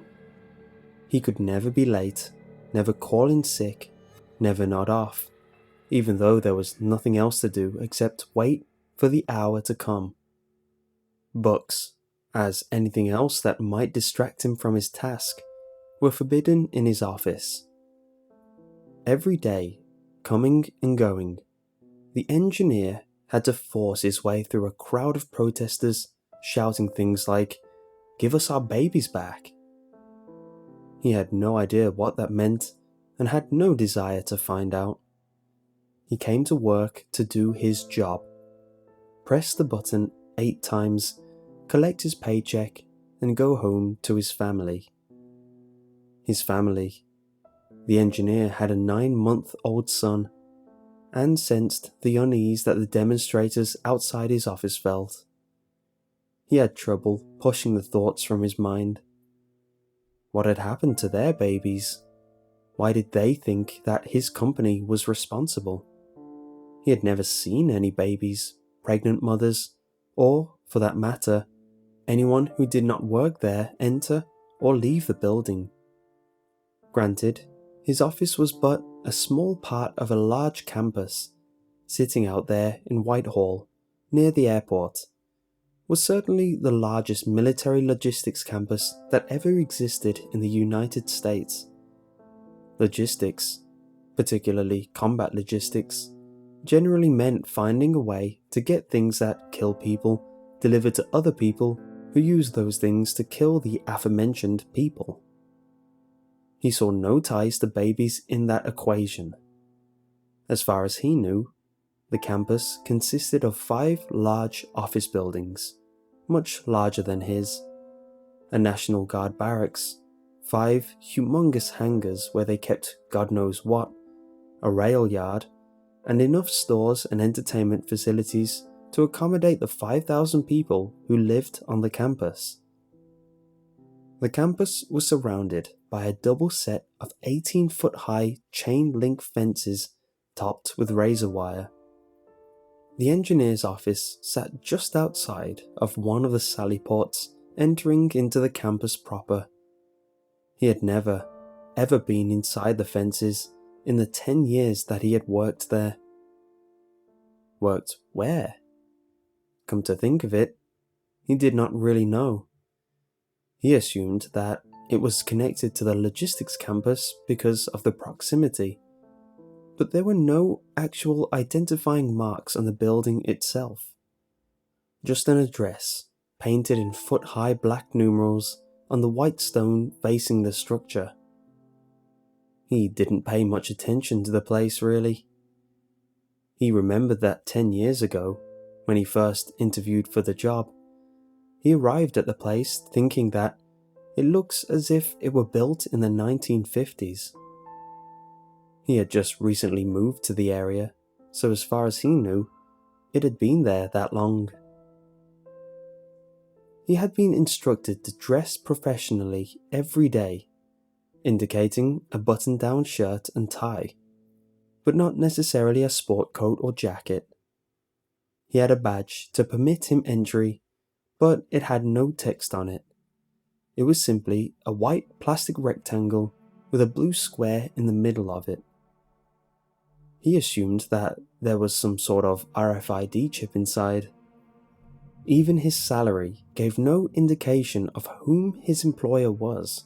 He could never be late, never call in sick, never nod off, even though there was nothing else to do except wait for the hour to come. Books, as anything else that might distract him from his task, were forbidden in his office. Every day, coming and going, the engineer had to force his way through a crowd of protesters shouting things like, give us our babies back. He had no idea what that meant and had no desire to find out. He came to work to do his job, press the button 8 times, collect his paycheck, and go home to his family. His family. The engineer had a 9-month-old son and sensed the unease that the demonstrators outside his office felt. He had trouble pushing the thoughts from his mind. What had happened to their babies? Why did they think that his company was responsible? He had never seen any babies, pregnant mothers, or, for that matter, anyone who did not work there enter or leave the building. Granted, his office was but a small part of a large campus, sitting out there in Whitehall, near the airport, was certainly the largest military logistics campus that ever existed in the United States. Logistics, particularly combat logistics, generally meant finding a way to get things that kill people delivered to other people who use those things to kill the aforementioned people. He saw no ties to babies in that equation. As far as he knew, the campus consisted of 5 large office buildings, much larger than his, a National Guard barracks, 5 humongous hangars where they kept God knows what, a rail yard, and enough stores and entertainment facilities to accommodate the 5,000 people who lived on the campus. The campus was surrounded by a double set of 18-foot-high chain-link fences topped with razor wire. The engineer's office sat just outside of one of the sally ports entering into the campus proper. He had never, ever been inside the fences in the 10 years that he had worked there. Worked where? Come to think of it, he did not really know. He assumed that it was connected to the logistics campus because of the proximity, but there were no actual identifying marks on the building itself. Just an address, painted in foot-high black numerals on the white stone facing the structure. He didn't pay much attention to the place, really. He remembered that 10 years ago, when he first interviewed for the job, he arrived at the place thinking that it looks as if it were built in the 1950s. He had just recently moved to the area, so as far as he knew, it had been there that long. He had been instructed to dress professionally every day, indicating a button-down shirt and tie, but not necessarily a sport coat or jacket. He had a badge to permit him entry, but it had no text on it. It was simply a white plastic rectangle with a blue square in the middle of it. He assumed that there was some sort of RFID chip inside. Even his salary gave no indication of whom his employer was.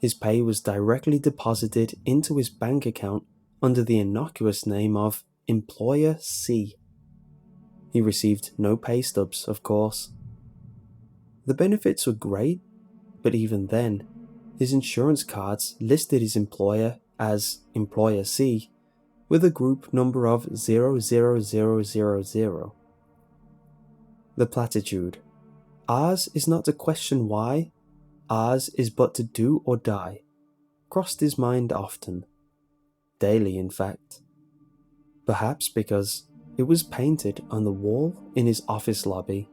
His pay was directly deposited into his bank account under the innocuous name of Employer C. He received no pay stubs, of course. The benefits were great, but even then, his insurance cards listed his employer as Employer C with a group number of 00000. The platitude, "Ours is not to question why, ours is but to do or die," crossed his mind often. Daily, in fact. Perhaps because it was painted on the wall in his office lobby.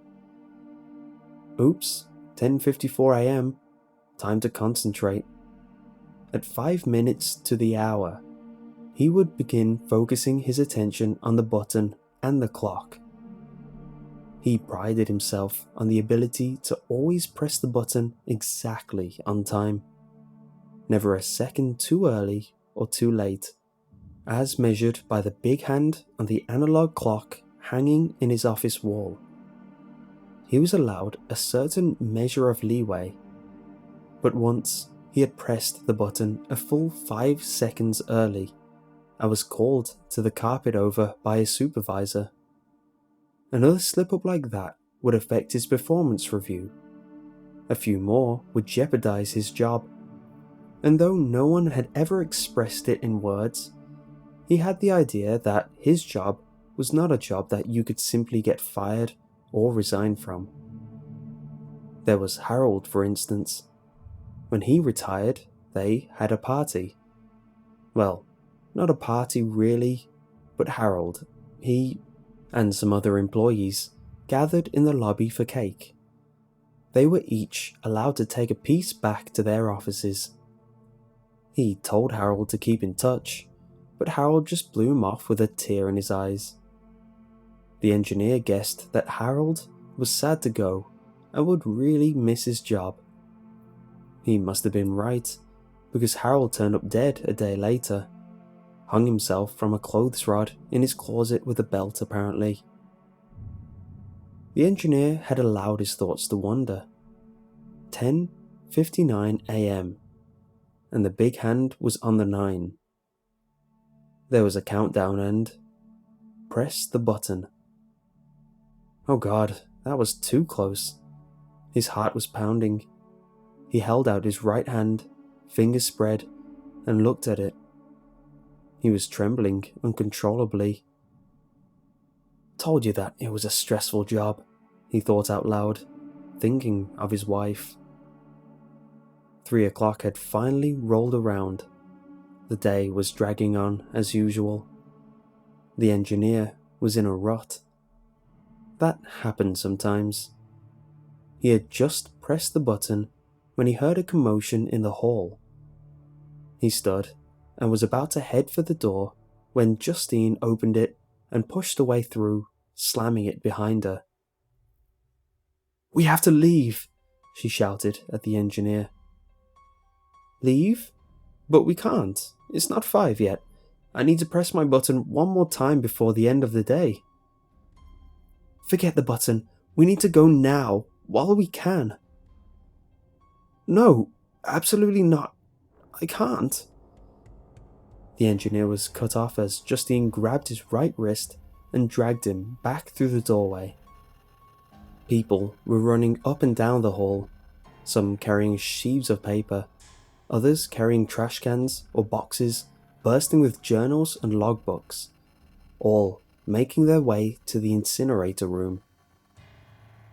Oops, 10:54 a.m. Time to concentrate. At 5 minutes to the hour, he would begin focusing his attention on the button and the clock. He prided himself on the ability to always press the button exactly on time, never a second too early or too late, as measured by the big hand on the analog clock hanging in his office wall. He was allowed a certain measure of leeway, but once he had pressed the button a full 5 seconds early and was called to the carpet over by his supervisor. Another slip-up like that would affect his performance review. A few more would jeopardize his job. And though no one had ever expressed it in words, he had the idea that his job was not a job that you could simply get fired or resign from. There was Harold, for instance. When he retired, they had a party. Well, not a party really, but Harold, he, and some other employees gathered in the lobby for cake. They were each allowed to take a piece back to their offices. He told Harold to keep in touch, but Harold just blew him off with a tear in his eyes. The engineer guessed that Harold was sad to go and would really miss his job. He must have been right, because Harold turned up dead a day later, hung himself from a clothes rod in his closet with a belt apparently. The engineer had allowed his thoughts to wander. 10:59 a.m. and the big hand was on the 9. There was a countdown and press the button. Oh God, that was too close. His heart was pounding. He held out his right hand, fingers spread, and looked at it. He was trembling uncontrollably. Told you that it was a stressful job, he thought out loud, thinking of his wife. 3 o'clock had finally rolled around. The day was dragging on as usual. The engineer was in a rut. That happened sometimes. He had just pressed the button when he heard a commotion in the hall. He stood and was about to head for the door when Justine opened it and pushed her way through, slamming it behind her. "We have to leave," she shouted at the engineer. "Leave? But we can't. It's not 5 yet. I need to press my button one more time before the end of the day." "Forget the button. We need to go now, while we can." "No, absolutely not. I can't." The engineer was cut off as Justine grabbed his right wrist and dragged him back through the doorway. People were running up and down the hall, some carrying sheaves of paper, others carrying trash cans or boxes bursting with journals and logbooks, all making their way to the incinerator room.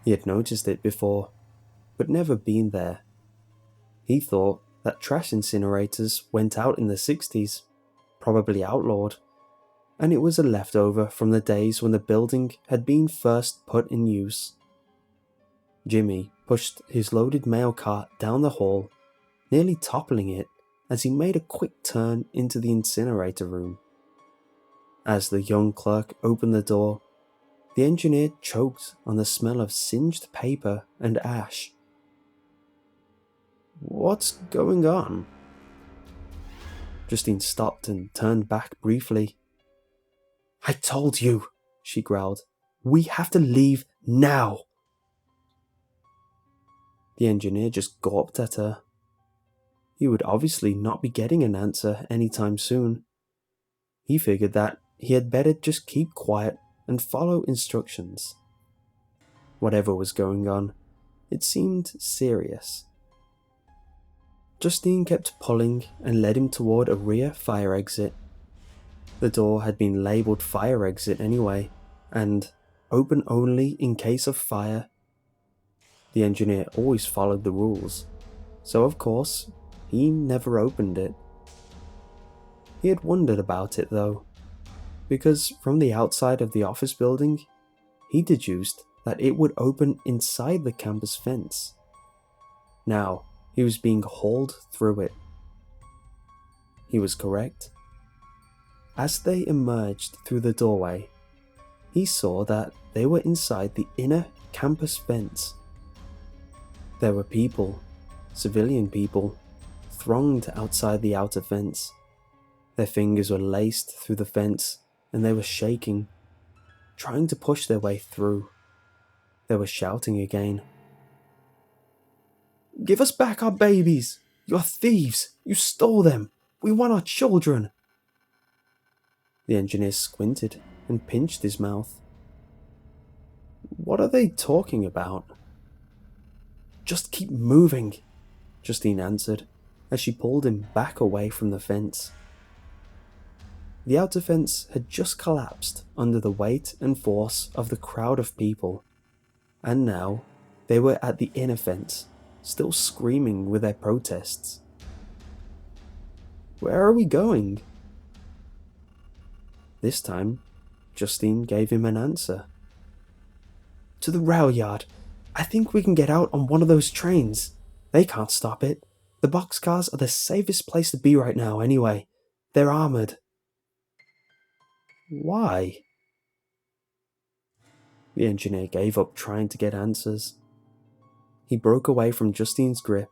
He had noticed it before, but never been there. He thought that trash incinerators went out in the 60s, probably outlawed, and it was a leftover from the days when the building had been first put in use. Jimmy pushed his loaded mail cart down the hall, nearly toppling it as he made a quick turn into the incinerator room. As the young clerk opened the door, the engineer choked on the smell of singed paper and ash. "What's going on?" Justine stopped and turned back briefly. "I told you," she growled. "We have to leave now." The engineer just gawped at her. He would obviously not be getting an answer anytime soon. He figured that he had better just keep quiet and follow instructions. Whatever was going on, it seemed serious. Justine kept pulling and led him toward a rear fire exit. The door had been labelled fire exit anyway, and open only in case of fire. The engineer always followed the rules, so of course, he never opened it. He had wondered about it though, because from the outside of the office building, he deduced that it would open inside the campus fence. Now, he was being hauled through it. He was correct. As they emerged through the doorway, he saw that they were inside the inner campus fence. There were people, civilian people, thronged outside the outer fence. Their fingers were laced through the fence and they were shaking, trying to push their way through. They were shouting again. "Give us back our babies! You're thieves! You stole them! We want our children!" The engineer squinted and pinched his mouth. "What are they talking about?" Just keep moving, Justine answered, as she pulled him back away from the fence. The outer fence had just collapsed under the weight and force of the crowd of people, and now they were at the inner fence, still screaming with their protests. Where are we going? This time, Justine gave him an answer. To the rail yard. I think we can get out on one of those trains. They can't stop it. The boxcars are the safest place to be right now anyway. They're armored. Why? The engineer gave up trying to get answers. He broke away from Justine's grip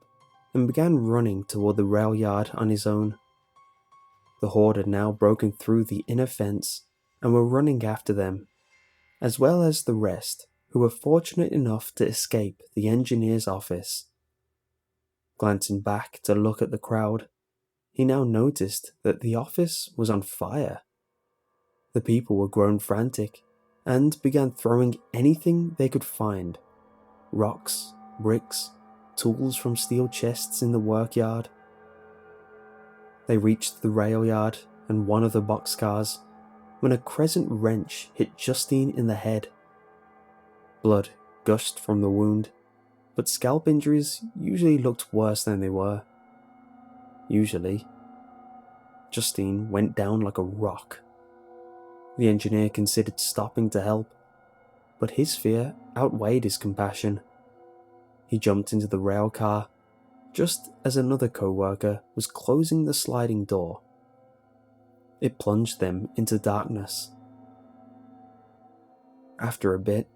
and began running toward the rail yard on his own. The horde had now broken through the inner fence and were running after them, as well as the rest who were fortunate enough to escape the engineer's office. Glancing back to look at the crowd, he now noticed that the office was on fire. The people were grown frantic and began throwing anything they could find: rocks, bricks, tools from steel chests in the workyard. They reached the rail yard and one of the boxcars when a crescent wrench hit Justine in the head. Blood gushed from the wound, but scalp injuries usually looked worse than they were. Usually. Justine went down like a rock. The engineer considered stopping to help, but his fear outweighed his compassion. He jumped into the rail car just as another co-worker was closing the sliding door. It plunged them into darkness. After a bit,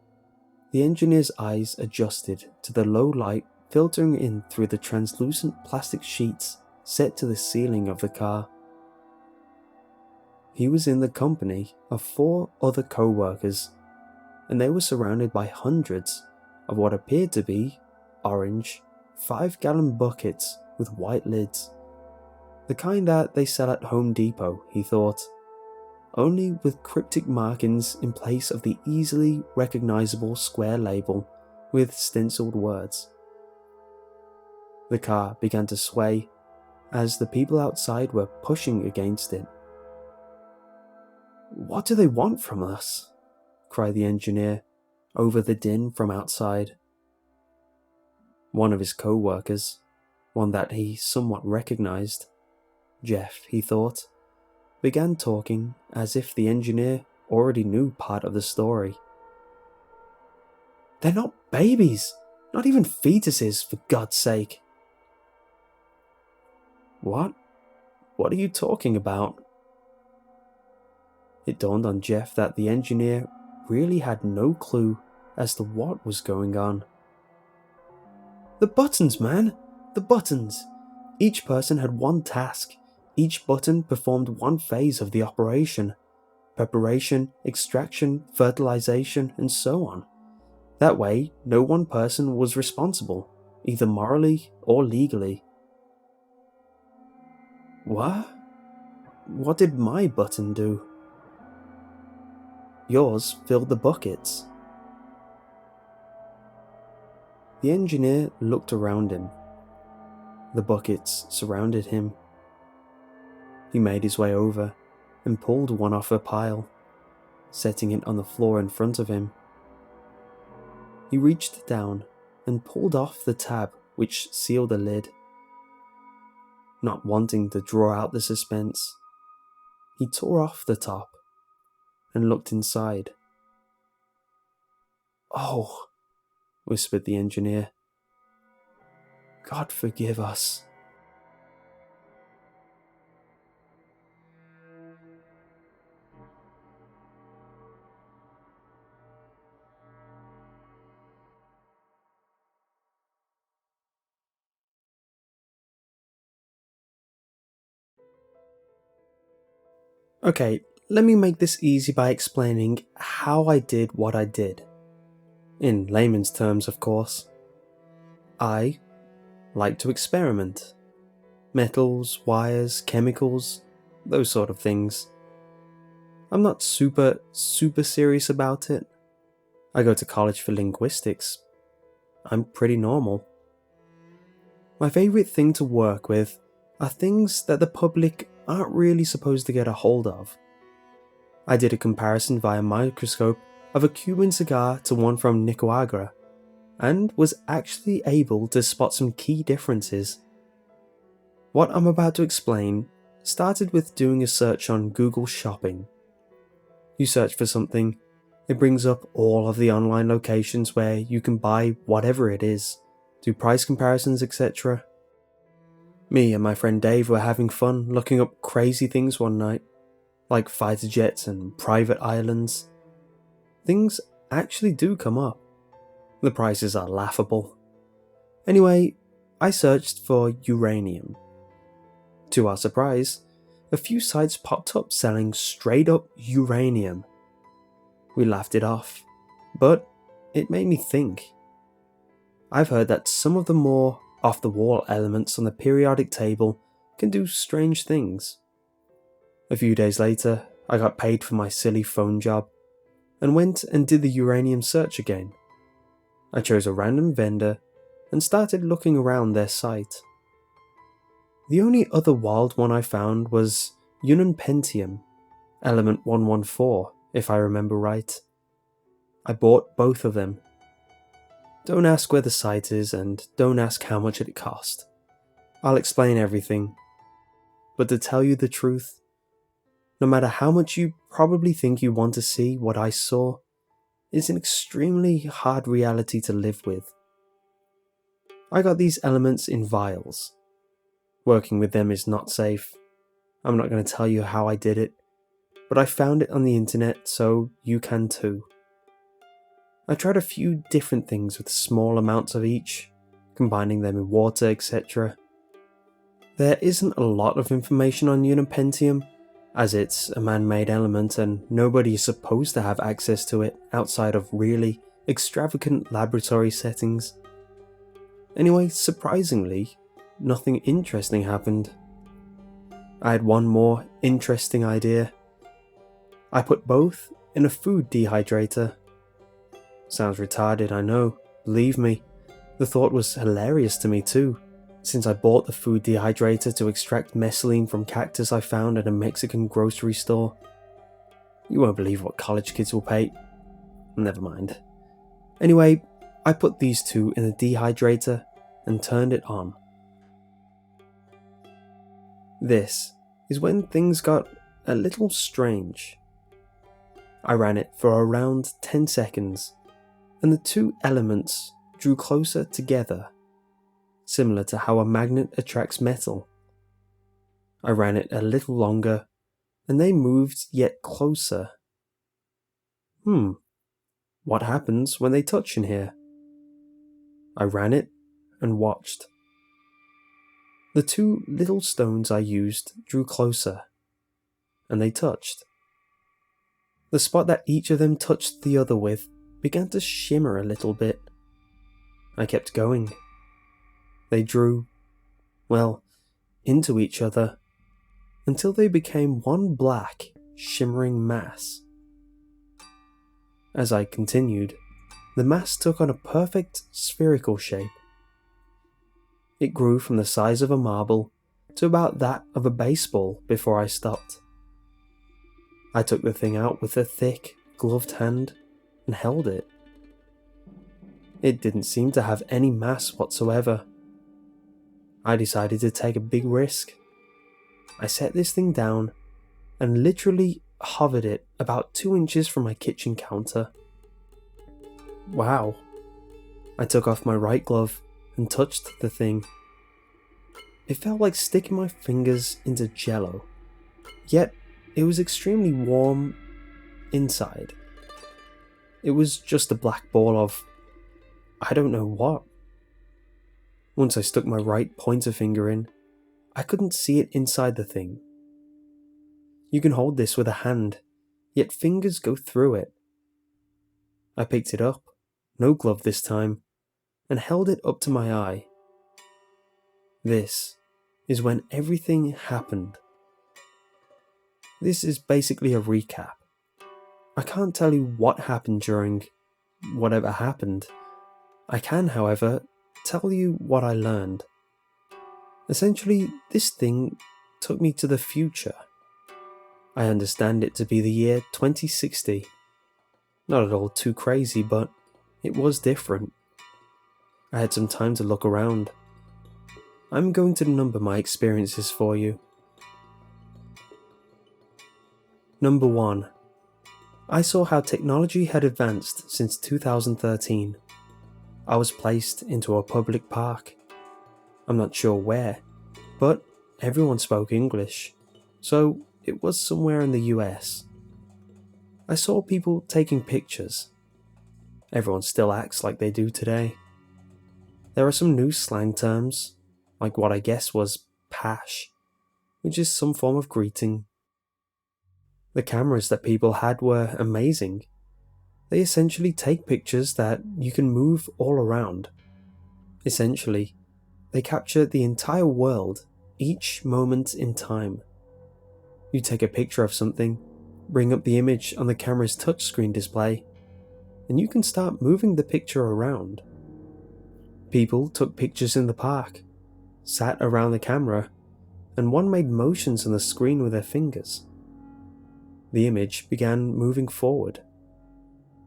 the engineer's eyes adjusted to the low light filtering in through the translucent plastic sheets set to the ceiling of the car. He was in the company of 4 other co-workers, and they were surrounded by hundreds of what appeared to be orange 5-gallon buckets with white lids. The kind that they sell at Home Depot, he thought, only with cryptic markings in place of the easily recognizable square label with stenciled words. The car began to sway as the people outside were pushing against it. "What do they want from us?" cried the engineer over the din from outside. One of his co-workers, one that he somewhat recognized, Jeff, he thought, began talking as if the engineer already knew part of the story. "They're not babies, not even fetuses, for God's sake." What? What are you talking about? It dawned on Jeff that the engineer really had no clue as to what was going on. "The buttons, man! The buttons! Each person had one task. Each button performed one phase of the operation: preparation, extraction, fertilization, and so on. That way, no one person was responsible, either morally or legally." What? What did my button do? "Yours filled the buckets." The engineer looked around him. The buckets surrounded him. He made his way over and pulled one off a pile, setting it on the floor in front of him. He reached down and pulled off the tab which sealed the lid. Not wanting to draw out the suspense, he tore off the top and looked inside. "Oh," whispered the engineer. "God forgive us." Okay, let me make this easy by explaining how I did what I did. In layman's terms, of course. I like to experiment. Metals, wires, chemicals, those sort of things. I'm not super serious about it. I go to college for linguistics. I'm pretty normal. My favourite thing to work with are things that the public aren't really supposed to get a hold of. I did a comparison via microscope of a Cuban cigar to one from Nicaragua, and was actually able to spot some key differences. What I'm about to explain started with doing a search on Google Shopping. You search for something, it brings up all of the online locations where you can buy whatever it is, do price comparisons, etc. Me and my friend Dave were having fun looking up crazy things one night, like fighter jets and private islands. Things actually do come up. The prices are laughable. Anyway, I searched for uranium. To our surprise, a few sites popped up selling straight up uranium. We laughed it off, but it made me think. I've heard that some of the more off-the-wall elements on the periodic table can do strange things. A few days later, I got paid for my silly phone job, and went and did the uranium search again. I chose a random vendor and started looking around their site. The only other wild one I found was ununpentium, element 114, if I remember right. I bought both of them. Don't ask where the site is and don't ask how much it cost. I'll explain everything. But to tell you the truth, no matter how much you probably think you want to see what I saw, it's an extremely hard reality to live with. I got these elements in vials. Working with them is not safe. I'm not going to tell you how I did it, but I found it on the internet, so you can too. I tried a few different things with small amounts of each, combining them in water, etc. There isn't a lot of information on ununpentium, as it's a man-made element and nobody is supposed to have access to it outside of really extravagant laboratory settings. Anyway, surprisingly, nothing interesting happened. I had one more interesting idea. I put both in a food dehydrator. Sounds retarded, I know, believe me. The thought was hilarious to me too, since I bought the food dehydrator to extract mescaline from cactus I found at a Mexican grocery store. You won't believe what college kids will pay. Never mind. Anyway, I put these two in the dehydrator and turned it on. This is when things got a little strange. I ran it for around 10 seconds, and the two elements drew closer together, similar to how a magnet attracts metal. I ran it a little longer, and they moved yet closer. What happens when they touch in here? I ran it and watched. The two little stones I used drew closer, and they touched. The spot that each of them touched the other with began to shimmer a little bit. I kept going. They drew, into each other, until they became one black, shimmering mass. As I continued, the mass took on a perfect spherical shape. It grew from the size of a marble to about that of a baseball before I stopped. I took the thing out with a thick, gloved hand and held it. It didn't seem to have any mass whatsoever. I decided to take a big risk. I set this thing down and literally hovered it about 2 inches from my kitchen counter. Wow. I took off my right glove and touched the thing. It felt like sticking my fingers into jello, yet it was extremely warm inside. It was just a black ball of I don't know what. Once I stuck my right pointer finger in, I couldn't see it inside the thing. You can hold this with a hand, yet fingers go through it. I picked it up, no glove this time, and held it up to my eye. This is when everything happened. This is basically a recap. I can't tell you what happened during whatever happened. I can, however, tell you what I learned. Essentially, this thing took me to the future. I understand it to be the year 2060. Not at all too crazy, but it was different. I had some time to look around. I'm going to number my experiences for you. Number 1. I saw how technology had advanced since 2013. I was placed into a public park. I'm not sure where, but everyone spoke English, so it was somewhere in the US. I saw people taking pictures. Everyone still acts like they do today. There are some new slang terms, like what I guess was pash, which is some form of greeting. The cameras that people had were amazing. They essentially take pictures that you can move all around. Essentially, they capture the entire world, each moment in time. You take a picture of something, bring up the image on the camera's touchscreen display, and you can start moving the picture around. People took pictures in the park, sat around the camera, and one made motions on the screen with their fingers. The image began moving forward.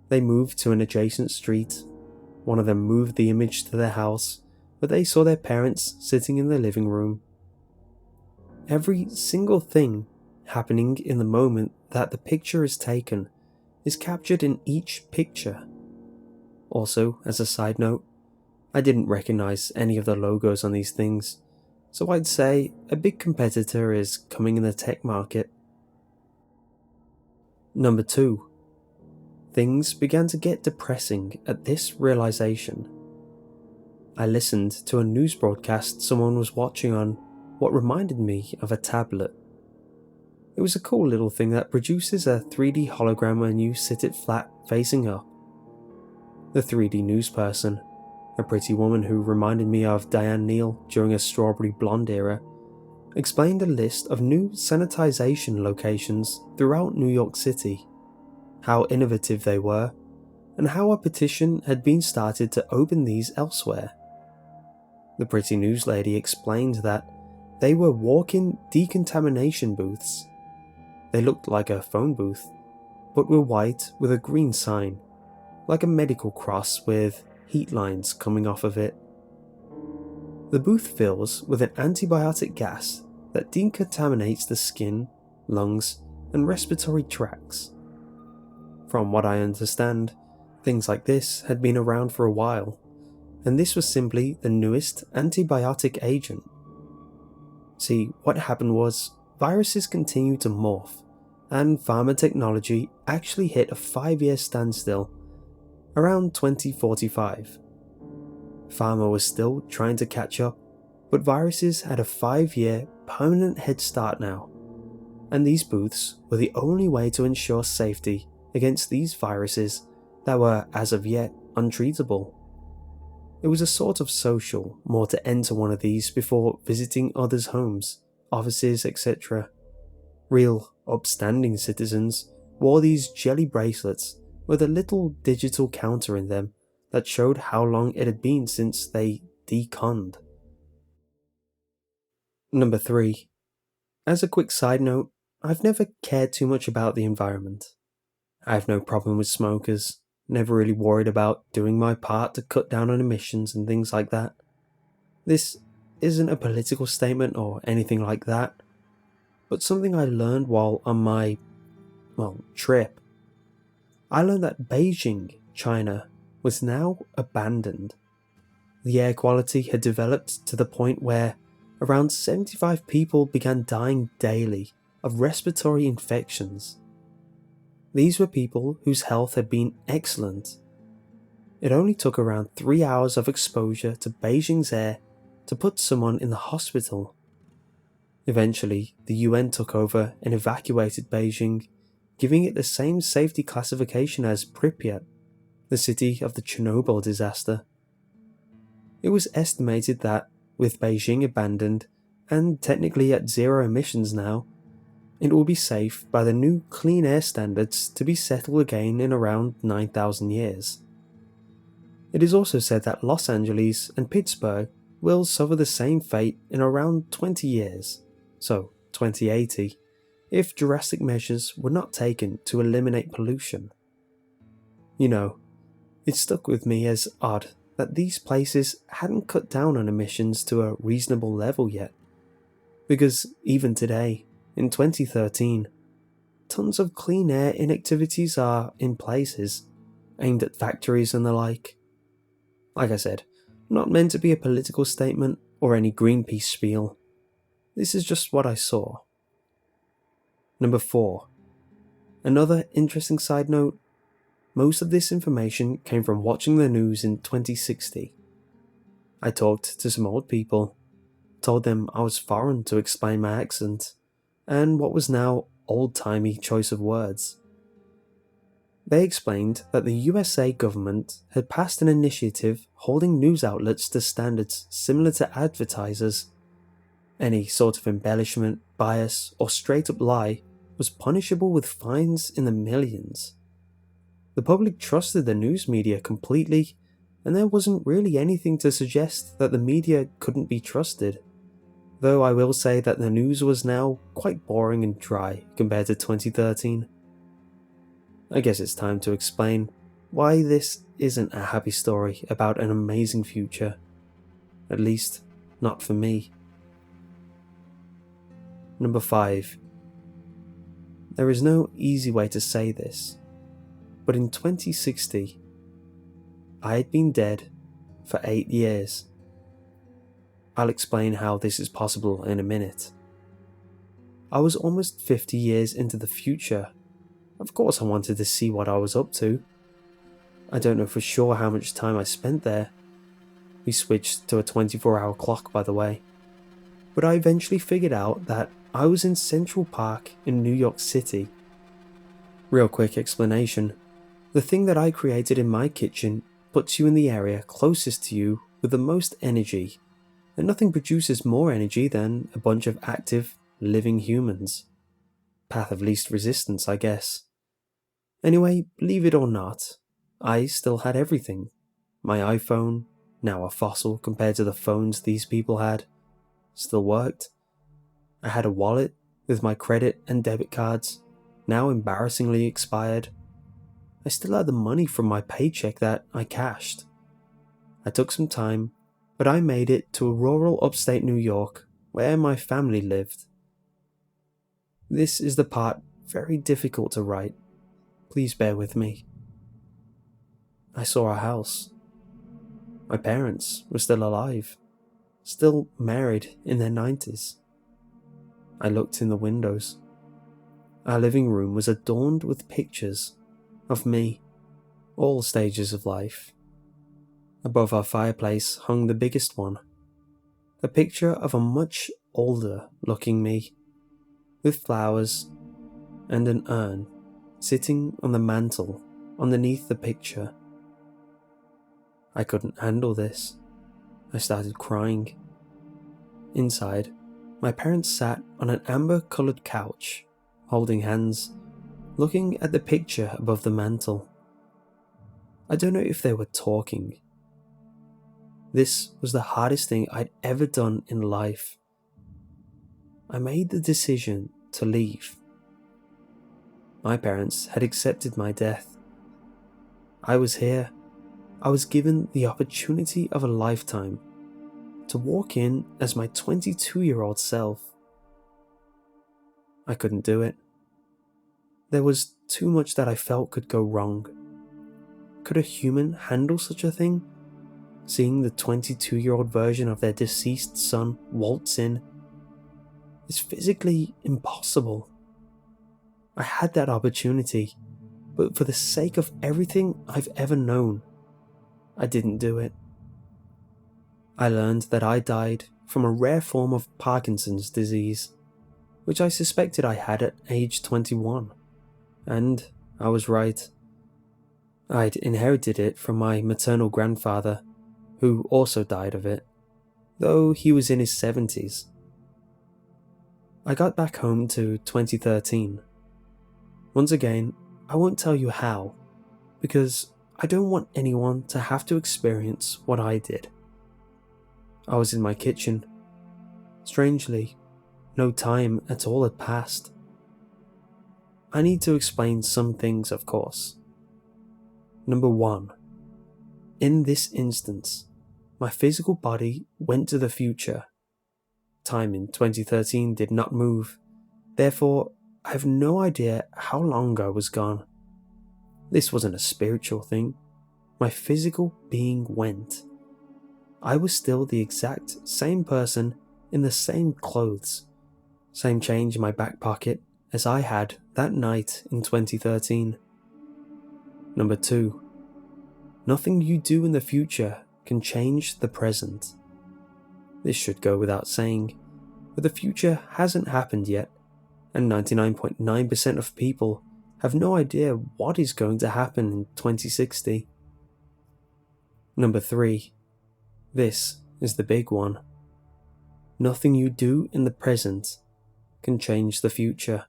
They moved to an adjacent street. One of them moved the image to their house, where they saw their parents sitting in the living room. Every single thing happening in the moment that the picture is taken is captured in each picture. Also, as a side note, I didn't recognize any of the logos on these things, so I'd say a big competitor is coming in the tech market. Number 2. Things began to get depressing at this realization. I listened to a news broadcast someone was watching on what reminded me of a tablet. It was a cool little thing that produces a 3D hologram when you sit it flat facing up. The 3D news person, a pretty woman who reminded me of Diane Neal during a Strawberry Blonde era, explained a list of new sanitization locations throughout New York City, how innovative they were, and how a petition had been started to open these elsewhere. The pretty news lady explained that they were walk-in decontamination booths. They looked like a phone booth, but were white with a green sign, like a medical cross with heat lines coming off of it. The booth fills with an antibiotic gas that decontaminates the skin, lungs, and respiratory tracts. From what I understand, things like this had been around for a while, and this was simply the newest antibiotic agent. See, what happened was, viruses continued to morph, and pharma technology actually hit a 5-year standstill around 2045. Pharma was still trying to catch up, but viruses had a 5-year permanent head start now, and these booths were the only way to ensure safety against these viruses that were as of yet untreatable. It was a sort of social more to enter one of these before visiting others' homes, offices, etc. Real, upstanding citizens wore these jelly bracelets with a little digital counter in them that showed how long it had been since they deconned. Number 3. As a quick side note, I've never cared too much about the environment. I have no problem with smokers, never really worried about doing my part to cut down on emissions and things like that. This isn't a political statement or anything like that, but something I learned while on my, trip. I learned that Beijing, China, was now abandoned. The air quality had developed to the point where around 75 people began dying daily of respiratory infections. These were people whose health had been excellent. It only took around 3 hours of exposure to Beijing's air to put someone in the hospital. Eventually, the UN took over and evacuated Beijing, giving it the same safety classification as Pripyat, the city of the Chernobyl disaster. It was estimated that, with Beijing abandoned and technically at zero emissions now, it will be safe by the new clean air standards to be settled again in around 9,000 years. It is also said that Los Angeles and Pittsburgh will suffer the same fate in around 20 years, so 2080, if drastic measures were not taken to eliminate pollution. You know, it stuck with me as odd that these places hadn't cut down on emissions to a reasonable level yet, because even today, in 2013, tons of clean air inactivities are in places, aimed at factories and the like. Like I said, not meant to be a political statement or any Greenpeace spiel. This is just what I saw. Number 4. Another interesting side note, most of this information came from watching the news in 2060. I talked to some old people, told them I was foreign to explain my accent, and what was now old-timey choice of words. They explained that the USA government had passed an initiative holding news outlets to standards similar to advertisers. Any sort of embellishment, bias, or straight-up lie was punishable with fines in the millions. The public trusted the news media completely, and there wasn't really anything to suggest that the media couldn't be trusted. Though I will say that the news was now quite boring and dry compared to 2013. I guess it's time to explain why this isn't a happy story about an amazing future. At least, not for me. Number 5. There is no easy way to say this, but in 2060, I had been dead for 8 years. I'll explain how this is possible in a minute. I was almost 50 years into the future. Of course I wanted to see what I was up to. I don't know for sure how much time I spent there. We switched to a 24-hour clock, by the way. But I eventually figured out that I was in Central Park in New York City. Real quick explanation. The thing that I created in my kitchen puts you in the area closest to you with the most energy, and nothing produces more energy than a bunch of active, living humans. Path of least resistance, I guess. Anyway, believe it or not, I still had everything. My iPhone, now a fossil compared to the phones these people had, still worked. I had a wallet with my credit and debit cards, now embarrassingly expired. I still had the money from my paycheck that I cashed. I took some time, but I made it to a rural upstate New York where my family lived. This is the part very difficult to write. Please bear with me. I saw a house. My parents were still alive, still married in their 90s. I looked in the windows. Our living room was adorned with pictures of me, all stages of life. Above our fireplace hung the biggest one, a picture of a much older looking me, with flowers and an urn sitting on the mantel underneath the picture. I couldn't handle this. I started crying. Inside, my parents sat on an amber-coloured couch, holding hands, looking at the picture above the mantel. I don't know if they were talking. This was the hardest thing I'd ever done in life. I made the decision to leave. My parents had accepted my death. I was here. I was given the opportunity of a lifetime to walk in as my 22-year-old self. I couldn't do it. There was too much that I felt could go wrong. Could a human handle such a thing? Seeing the 22-year-old version of their deceased son waltz in is physically impossible. I had that opportunity, but for the sake of everything I've ever known, I didn't do it. I learned that I died from a rare form of Parkinson's disease, which I suspected I had at age 21, and I was right. I'd inherited it from my maternal grandfather, who also died of it, though he was in his 70s. I got back home to 2013. Once again, I won't tell you how, because I don't want anyone to have to experience what I did. I was in my kitchen. Strangely, no time at all had passed. I need to explain some things, of course. Number 1. In this instance, my physical body went to the future. Time in 2013 did not move, therefore I have no idea how long I was gone. This wasn't a spiritual thing. My physical being went. I was still the exact same person in the same clothes, same change in my back pocket as I had that night in 2013. Number 2. Nothing you do in the future can change the present. This should go without saying, but the future hasn't happened yet, and 99.9% of people have no idea what is going to happen in 2060. Number 3. This is the big one. Nothing you do in the present can change the future,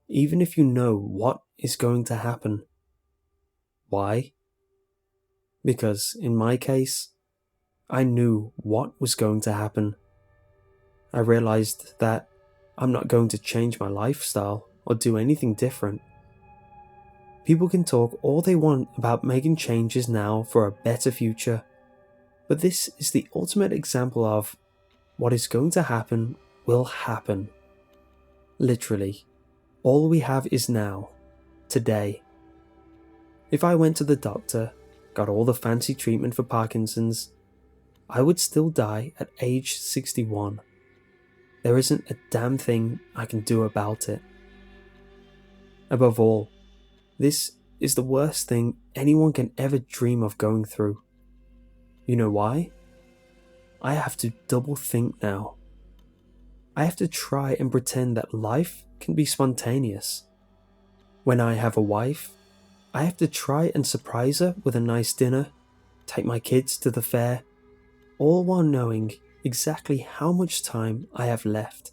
even if you know what is going to happen. Why? Because in my case, I knew what was going to happen. I realized that I'm not going to change my lifestyle or do anything different. People can talk all they want about making changes now for a better future, but this is the ultimate example of what is going to happen will happen. Literally, all we have is now, today. If I went to the doctor, got all the fancy treatment for Parkinson's, I would still die at age 61. There isn't a damn thing I can do about it. Above all, this is the worst thing anyone can ever dream of going through. You know why? I have to double think now. I have to try and pretend that life can be spontaneous. When I have a wife, I have to try and surprise her with a nice dinner, take my kids to the fair, all while knowing exactly how much time I have left.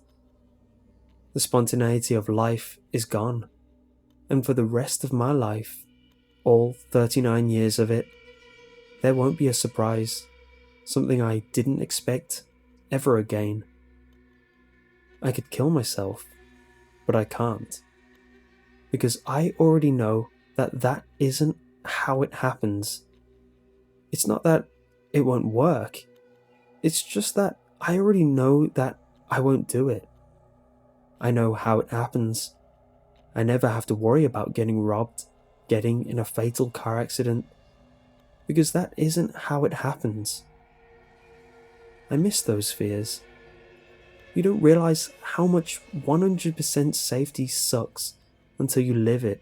The spontaneity of life is gone, and for the rest of my life, all 39 years of it, there won't be a surprise, something I didn't expect ever again. I could kill myself, but I can't, because I already know that that isn't how it happens. It's not that it won't work, it's just that I already know that I won't do it. I know how it happens. I never have to worry about getting robbed, getting in a fatal car accident, because that isn't how it happens. I miss those fears. You don't realize how much 100% safety sucks until you live it.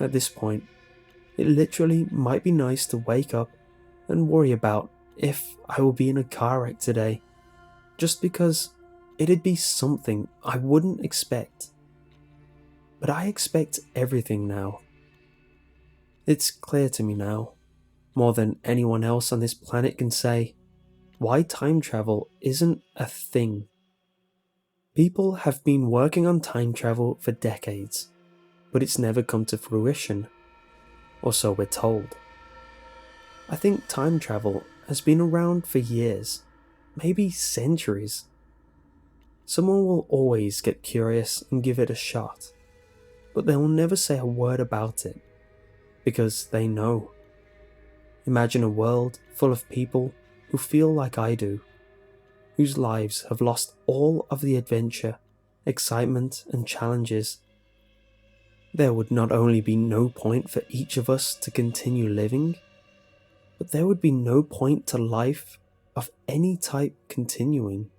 At this point, it literally might be nice to wake up and worry about if I will be in a car wreck today, just because it'd be something I wouldn't expect. But I expect everything now. It's clear to me now, more than anyone else on this planet can say, why time travel isn't a thing. People have been working on time travel for decades, but it's never come to fruition, or so we're told. I think time travel has been around for years, maybe centuries. Someone will always get curious and give it a shot, but they will never say a word about it, because they know. Imagine a world full of people who feel like I do, whose lives have lost all of the adventure, excitement, and challenges. There would not only be no point for each of us to continue living, but there would be no point to life of any type continuing.